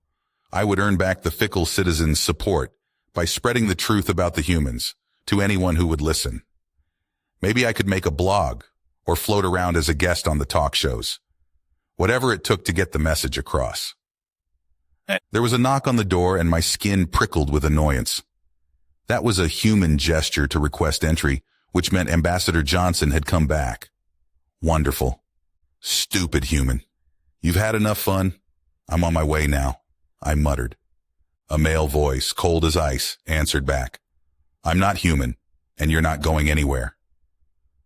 I would earn back the fickle citizens' support by spreading the truth about the humans to anyone who would listen. Maybe I could make a blog or float around as a guest on the talk shows. Whatever it took to get the message across. There was a knock on the door and my skin prickled with annoyance. That was a human gesture to request entry, which meant Ambassador Johnson had come back. Wonderful. Stupid human. You've had enough fun? I'm on my way now, I muttered. A male voice, cold as ice, answered back. I'm not human, and you're not going anywhere.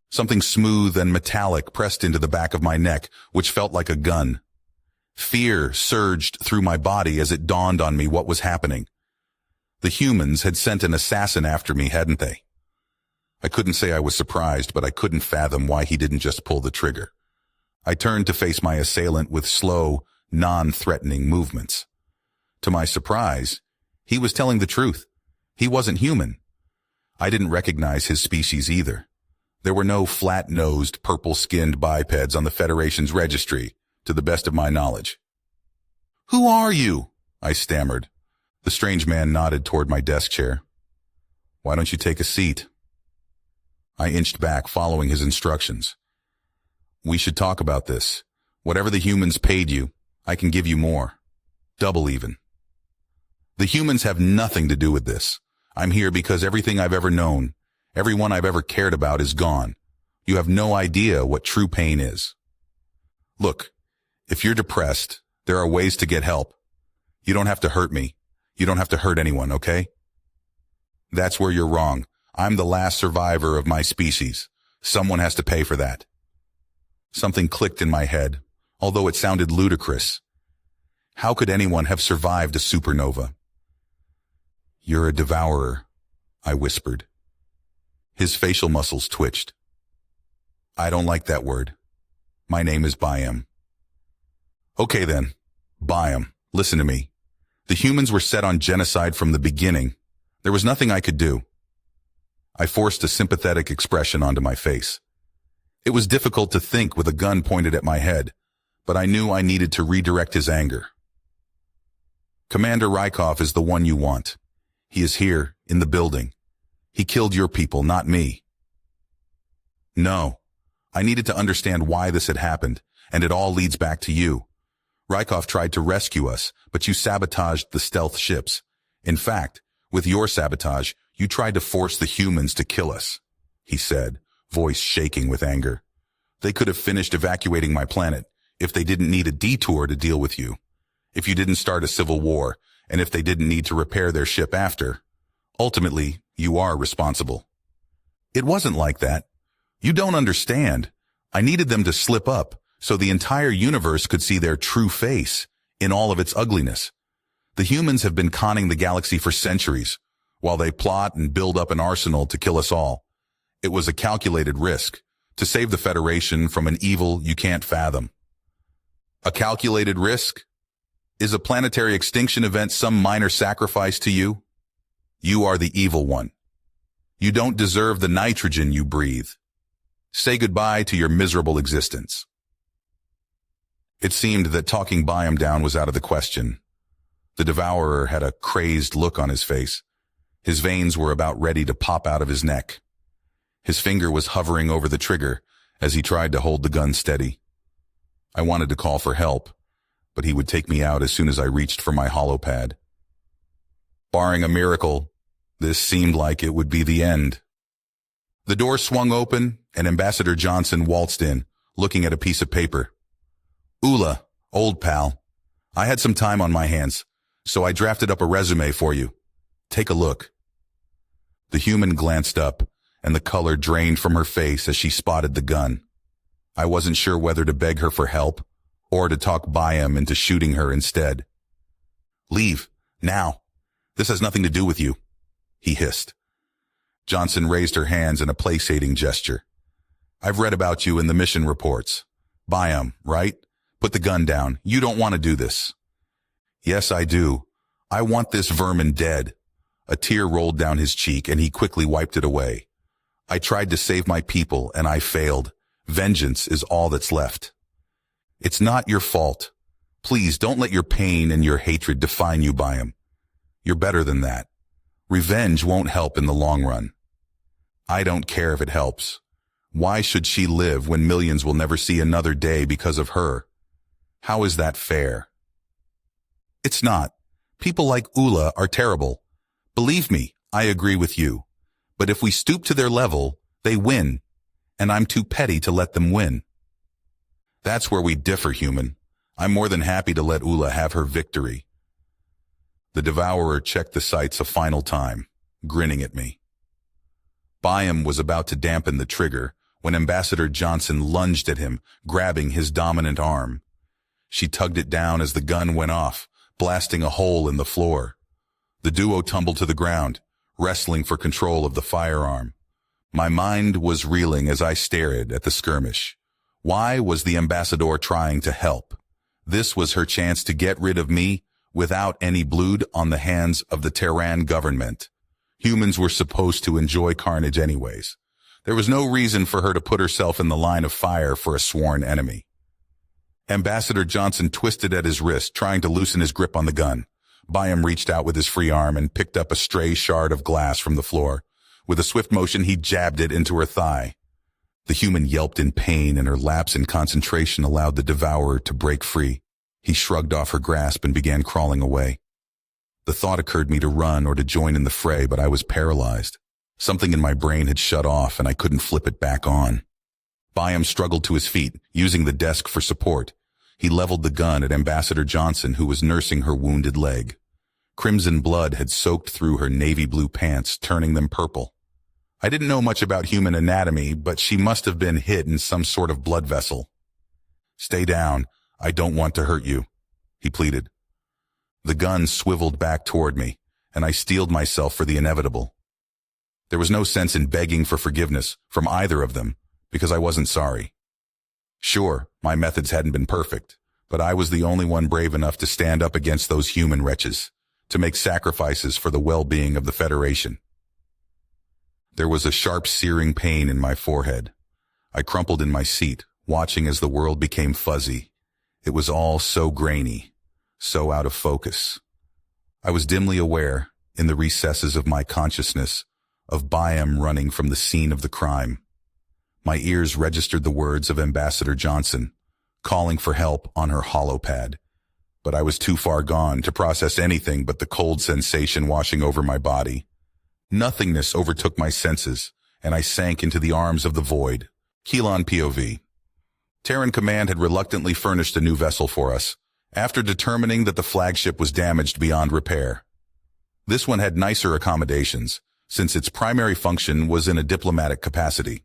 Something smooth and metallic pressed into the back of my neck, which felt like a gun. Fear surged through my body as it dawned on me what was happening. The humans had sent an assassin after me, hadn't they? I couldn't say I was surprised, but I couldn't fathom why he didn't just pull the trigger. I turned to face my assailant with slow, non-threatening movements. To my surprise, he was telling the truth. He wasn't human. I didn't recognize his species either. There were no flat-nosed, purple-skinned bipeds on the Federation's registry, to the best of my knowledge. Who are you? I stammered. The strange man nodded toward my desk chair. Why don't you take a seat? I inched back, following his instructions. We should talk about this. Whatever the humans paid you, I can give you more. Double even. The humans have nothing to do with this. I'm here because everything I've ever known, everyone I've ever cared about is gone. You have no idea what true pain is. Look, if you're depressed, there are ways to get help. You don't have to hurt me. You don't have to hurt anyone, okay? That's where you're wrong. I'm the last survivor of my species. Someone has to pay for that. Something clicked in my head, although it sounded ludicrous. How could anyone have survived a supernova? You're a devourer, I whispered. His facial muscles twitched. I don't like that word. My name is Byam. Okay then, Byam, listen to me. The humans were set on genocide from the beginning. There was nothing I could do. I forced a sympathetic expression onto my face. It was difficult to think with a gun pointed at my head, but I knew I needed to redirect his anger. Commander Rykov is the one you want. He is here, in the building. He killed your people, not me. No. I needed to understand why this had happened, and it all leads back to you. Rykov tried to rescue us, but you sabotaged the stealth ships. In fact, with your sabotage, you tried to force the humans to kill us, he said, voice shaking with anger. They could have finished evacuating my planet if they didn't need a detour to deal with you, if you didn't start a civil war, and if they didn't need to repair their ship after. Ultimately, you are responsible. It wasn't like that. You don't understand. I needed them to slip up so the entire universe could see their true face in all of its ugliness. The humans have been conning the galaxy for centuries, while they plot and build up an arsenal to kill us all. It was a calculated risk, to save the Federation from an evil you can't fathom. A calculated risk? Is a planetary extinction event some minor sacrifice to you? You are the evil one. You don't deserve the nitrogen you breathe. Say goodbye to your miserable existence. It seemed that talking Byam down was out of the question. The devourer had a crazed look on his face. His veins were about ready to pop out of his neck. His finger was hovering over the trigger as he tried to hold the gun steady. I wanted to call for help, but he would take me out as soon as I reached for my holopad. Barring a miracle, this seemed like it would be the end. The door swung open, and Ambassador Johnson waltzed in, looking at a piece of paper. Ula, old pal, I had some time on my hands. So I drafted up a resume for you. Take a look." The human glanced up, and the color drained from her face as she spotted the gun. I wasn't sure whether to beg her for help or to talk Byam into shooting her instead. "Leave, now. This has nothing to do with you," he hissed. Johnson raised her hands in a placating gesture. "I've read about you in the mission reports. Byam, right? Put the gun down. You don't want to do this." "Yes, I do. I want this vermin dead." A tear rolled down his cheek, and he quickly wiped it away. "I tried to save my people, and I failed. Vengeance is all that's left." "It's not your fault. Please don't let your pain and your hatred define you, Byam. You're better than that. Revenge won't help in the long run." "I don't care if it helps. Why should she live when millions will never see another day because of her? How is that fair?" "It's not. People like Ula are terrible. Believe me, I agree with you. But if we stoop to their level, they win, and I'm too petty to let them win." "That's where we differ, human. I'm more than happy to let Ula have her victory." The devourer checked the sights a final time, grinning at me. Byam was about to dampen the trigger when Ambassador Johnson lunged at him, grabbing his dominant arm. She tugged it down as the gun went off, blasting a hole in the floor. The duo tumbled to the ground, wrestling for control of the firearm. My mind was reeling as I stared at the skirmish. Why was the ambassador trying to help? This was her chance to get rid of me without any blood on the hands of the Terran government. Humans were supposed to enjoy carnage anyways. There was no reason for her to put herself in the line of fire for a sworn enemy. Ambassador Johnson twisted at his wrist, trying to loosen his grip on the gun. Byam reached out with his free arm and picked up a stray shard of glass from the floor. With a swift motion, he jabbed it into her thigh. The human yelped in pain, and her lapse in concentration allowed the devourer to break free. He shrugged off her grasp and began crawling away. The thought occurred me to run or to join in the fray, but I was paralyzed. Something in my brain had shut off, and I couldn't flip it back on. Byam struggled to his feet, using the desk for support. He leveled the gun at Ambassador Johnson, who was nursing her wounded leg. Crimson blood had soaked through her navy blue pants, turning them purple. I didn't know much about human anatomy, but she must have been hit in some sort of blood vessel. "Stay down. I don't want to hurt you," he pleaded. The gun swiveled back toward me, and I steeled myself for the inevitable. There was no sense in begging for forgiveness from either of them, because I wasn't sorry. Sure, my methods hadn't been perfect, but I was the only one brave enough to stand up against those human wretches, to make sacrifices for the well-being of the Federation. There was a sharp, searing pain in my forehead. I crumpled in my seat, watching as the world became fuzzy. It was all so grainy, so out of focus. I was dimly aware, in the recesses of my consciousness, of Byam running from the scene of the crime. My ears registered the words of Ambassador Johnson, calling for help on her holopad. But I was too far gone to process anything but the cold sensation washing over my body. Nothingness overtook my senses, and I sank into the arms of the void. Keelan POV. Terran Command had reluctantly furnished a new vessel for us, after determining that the flagship was damaged beyond repair. This one had nicer accommodations, since its primary function was in a diplomatic capacity.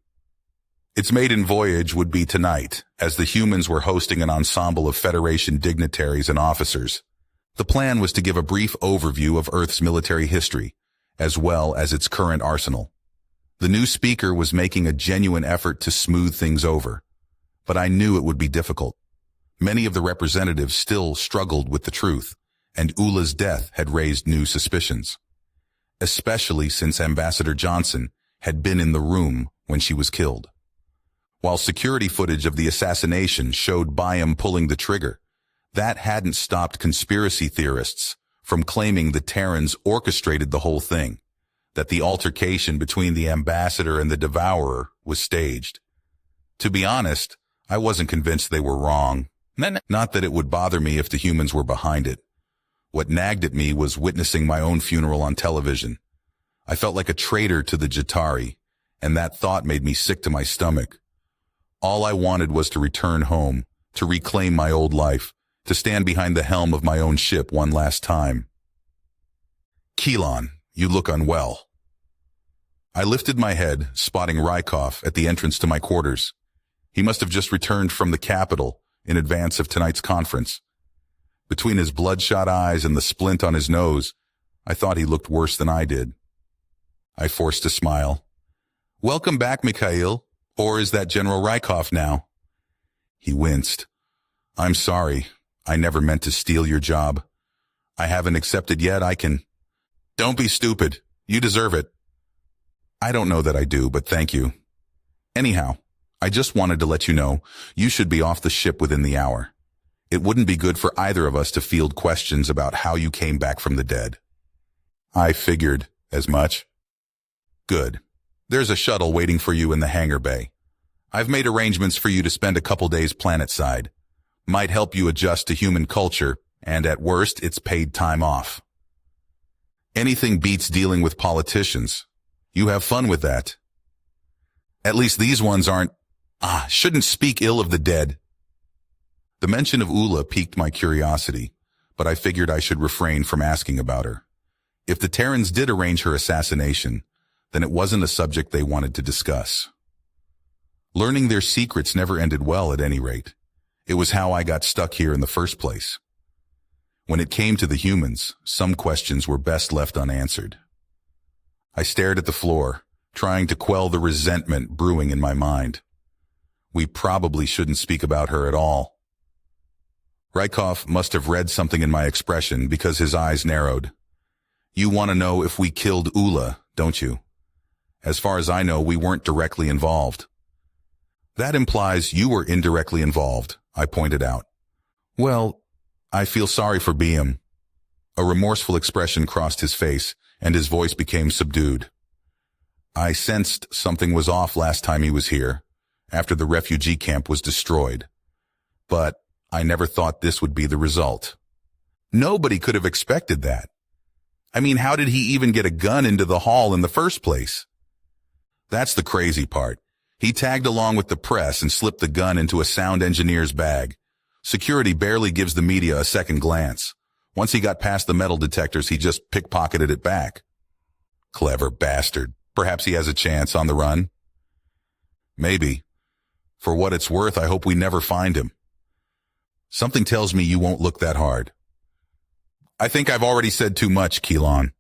Its maiden voyage would be tonight, as the humans were hosting an ensemble of Federation dignitaries and officers. The plan was to give a brief overview of Earth's military history, as well as its current arsenal. The new speaker was making a genuine effort to smooth things over, but I knew it would be difficult. Many of the representatives still struggled with the truth, and Ula's death had raised new suspicions, especially since Ambassador Johnson had been in the room when she was killed. While security footage of the assassination showed Byam pulling the trigger, that hadn't stopped conspiracy theorists from claiming the Terrans orchestrated the whole thing, that the altercation between the ambassador and the devourer was staged. To be honest, I wasn't convinced they were wrong. Not that it would bother me if the humans were behind it. What nagged at me was witnessing my own funeral on television. I felt like a traitor to the Jatari, and that thought made me sick to my stomach. All I wanted was to return home, to reclaim my old life, to stand behind the helm of my own ship one last time. Keelan, you look unwell. I lifted my head, spotting Rykov at the entrance to my quarters. He must have just returned from the capital in advance of tonight's conference. Between his bloodshot eyes and the splint on his nose, I thought he looked worse than I did. I forced a smile. Welcome back, Mikhail. Or is that General Rykov now? He winced. I'm sorry. I never meant to steal your job. I haven't accepted yet. Don't be stupid. You deserve it. I don't know that I do, but thank you. Anyhow, I just wanted to let you know you should be off the ship within the hour. It wouldn't be good for either of us to field questions about how you came back from the dead. I figured as much. Good. There's a shuttle waiting for you in the hangar bay. I've made arrangements for you to spend a couple days planetside. Might help you adjust to human culture, and at worst, it's paid time off. Anything beats dealing with politicians. You have fun with that. At least these ones aren't, shouldn't speak ill of the dead. The mention of Ula piqued my curiosity, but I figured I should refrain from asking about her. If the Terrans did arrange her assassination, then it wasn't a subject they wanted to discuss. Learning their secrets never ended well at any rate. It was how I got stuck here in the first place. When it came to the humans, some questions were best left unanswered. I stared at the floor, trying to quell the resentment brewing in my mind. We probably shouldn't speak about her at all. Rykov must have read something in my expression because his eyes narrowed. You want to know if we killed Ula, don't you? As far as I know, we weren't directly involved. That implies you were indirectly involved, I pointed out. Well, I feel sorry for BM. A remorseful expression crossed his face, and his voice became subdued. I sensed something was off last time he was here, after the refugee camp was destroyed. But I never thought this would be the result. Nobody could have expected that. I mean, how did he even get a gun into the hall in the first place? That's the crazy part. He tagged along with the press and slipped the gun into a sound engineer's bag. Security barely gives the media a second glance. Once he got past the metal detectors, he just pickpocketed it back. Clever bastard. Perhaps he has a chance on the run. Maybe. For what it's worth, I hope we never find him. Something tells me you won't look that hard. I think I've already said too much, Keelan.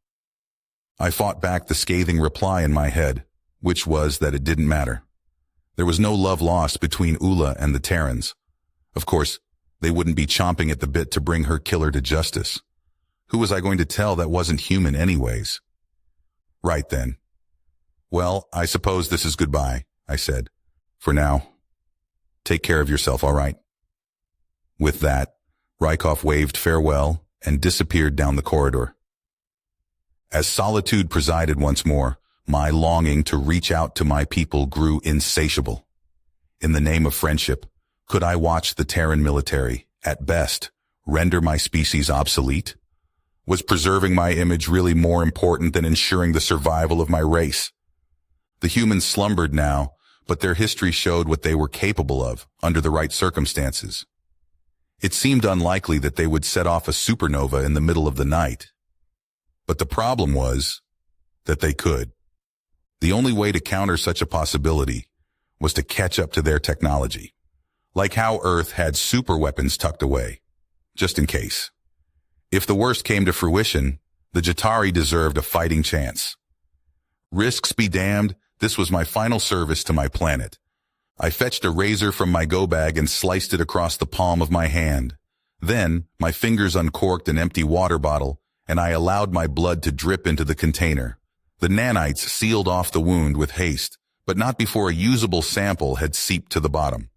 I fought back the scathing reply in my head, which was that it didn't matter. There was no love lost between Ula and the Terrans. Of course, they wouldn't be chomping at the bit to bring her killer to justice. Who was I going to tell that wasn't human anyways? Right then. Well, I suppose this is goodbye, I said. For now. Take care of yourself, all right? With that, Rykov waved farewell and disappeared down the corridor. As solitude presided once more, my longing to reach out to my people grew insatiable. In the name of friendship, could I watch the Terran military, at best, render my species obsolete? Was preserving my image really more important than ensuring the survival of my race? The humans slumbered now, but their history showed what they were capable of under the right circumstances. It seemed unlikely that they would set off a supernova in the middle of the night. But the problem was that they could. The only way to counter such a possibility was to catch up to their technology, like how Earth had superweapons tucked away, just in case. If the worst came to fruition, the Jatari deserved a fighting chance. Risks be damned, this was my final service to my planet. I fetched a razor from my go bag and sliced it across the palm of my hand. Then, my fingers uncorked an empty water bottle, and I allowed my blood to drip into the container. The nanites sealed off the wound with haste, but not before a usable sample had seeped to the bottom.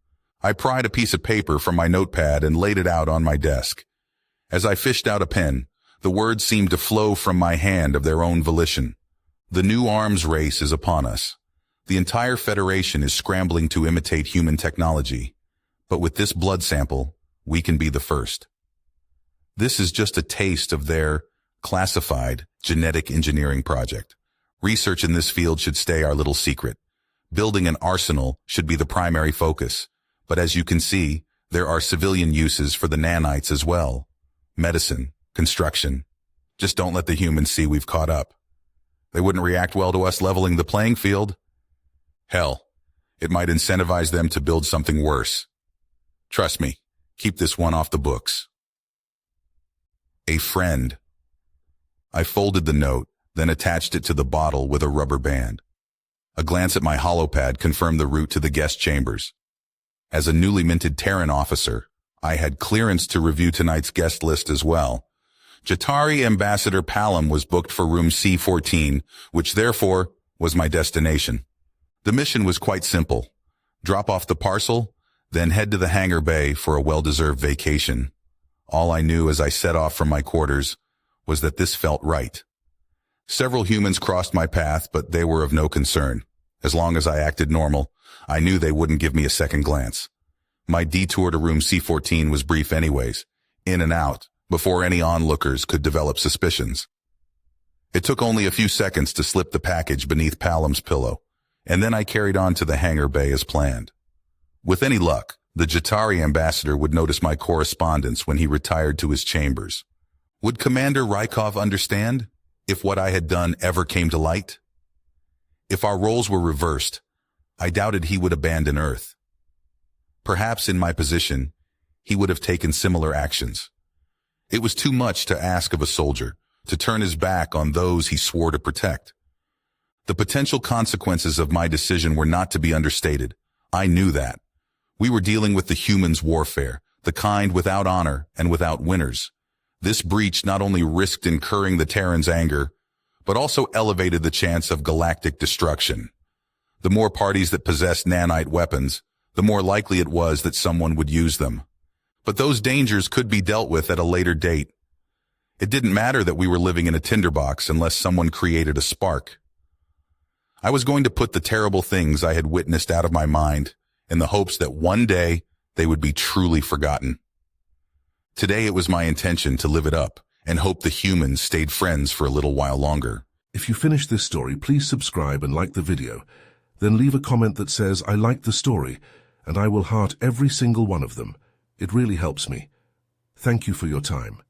I pried a piece of paper from my notepad and laid it out on my desk. As I fished out a pen, the words seemed to flow from my hand of their own volition. The new arms race is upon us. The entire Federation is scrambling to imitate human technology. But with this blood sample, we can be the first. This is just a taste of their classified genetic engineering project. Research in this field should stay our little secret. Building an arsenal should be the primary focus. But as you can see, there are civilian uses for the nanites as well. Medicine, construction, Just don't let the humans see we've caught up. They wouldn't react well to us leveling the playing field. Hell, it might incentivize them to build something worse. Trust me, keep this one off the books. A friend. I folded the note, then attached it to the bottle with a rubber band. A glance at my holopad confirmed the route to the guest chambers. As a newly minted Terran officer, I had clearance to review tonight's guest list as well. Jatari Ambassador Palom was booked for room C14, which therefore was my destination. The mission was quite simple. Drop off the parcel, then head to the hangar bay for a well-deserved vacation. All I knew as I set off from my quarters was that this felt right. Several humans crossed my path, but they were of no concern. As long as I acted normal, I knew they wouldn't give me a second glance. My detour to room C14 was brief anyways, in and out, before any onlookers could develop suspicions. It took only a few seconds to slip the package beneath Palom's pillow, and then I carried on to the hangar bay as planned. With any luck, the Jatari ambassador would notice my correspondence when he retired to his chambers. Would Commander Rykov understand if what I had done ever came to light? If our roles were reversed, I doubted he would abandon Earth. Perhaps in my position, he would have taken similar actions. It was too much to ask of a soldier to turn his back on those he swore to protect. The potential consequences of my decision were not to be understated. I knew that. We were dealing with the humans' warfare, the kind without honor and without winners. This breach not only risked incurring the Terrans' anger, but also elevated the chance of galactic destruction. The more parties that possessed nanite weapons, the more likely it was that someone would use them. But those dangers could be dealt with at a later date. It didn't matter that we were living in a tinderbox unless someone created a spark. I was going to put the terrible things I had witnessed out of my mind in the hopes that one day they would be truly forgotten. Today it was my intention to live it up and hope the humans stayed friends for a little while longer. If you finished this story, please subscribe and like the video. Then leave a comment that says, "I liked the story," and I will heart every single one of them. It really helps me. Thank you for your time.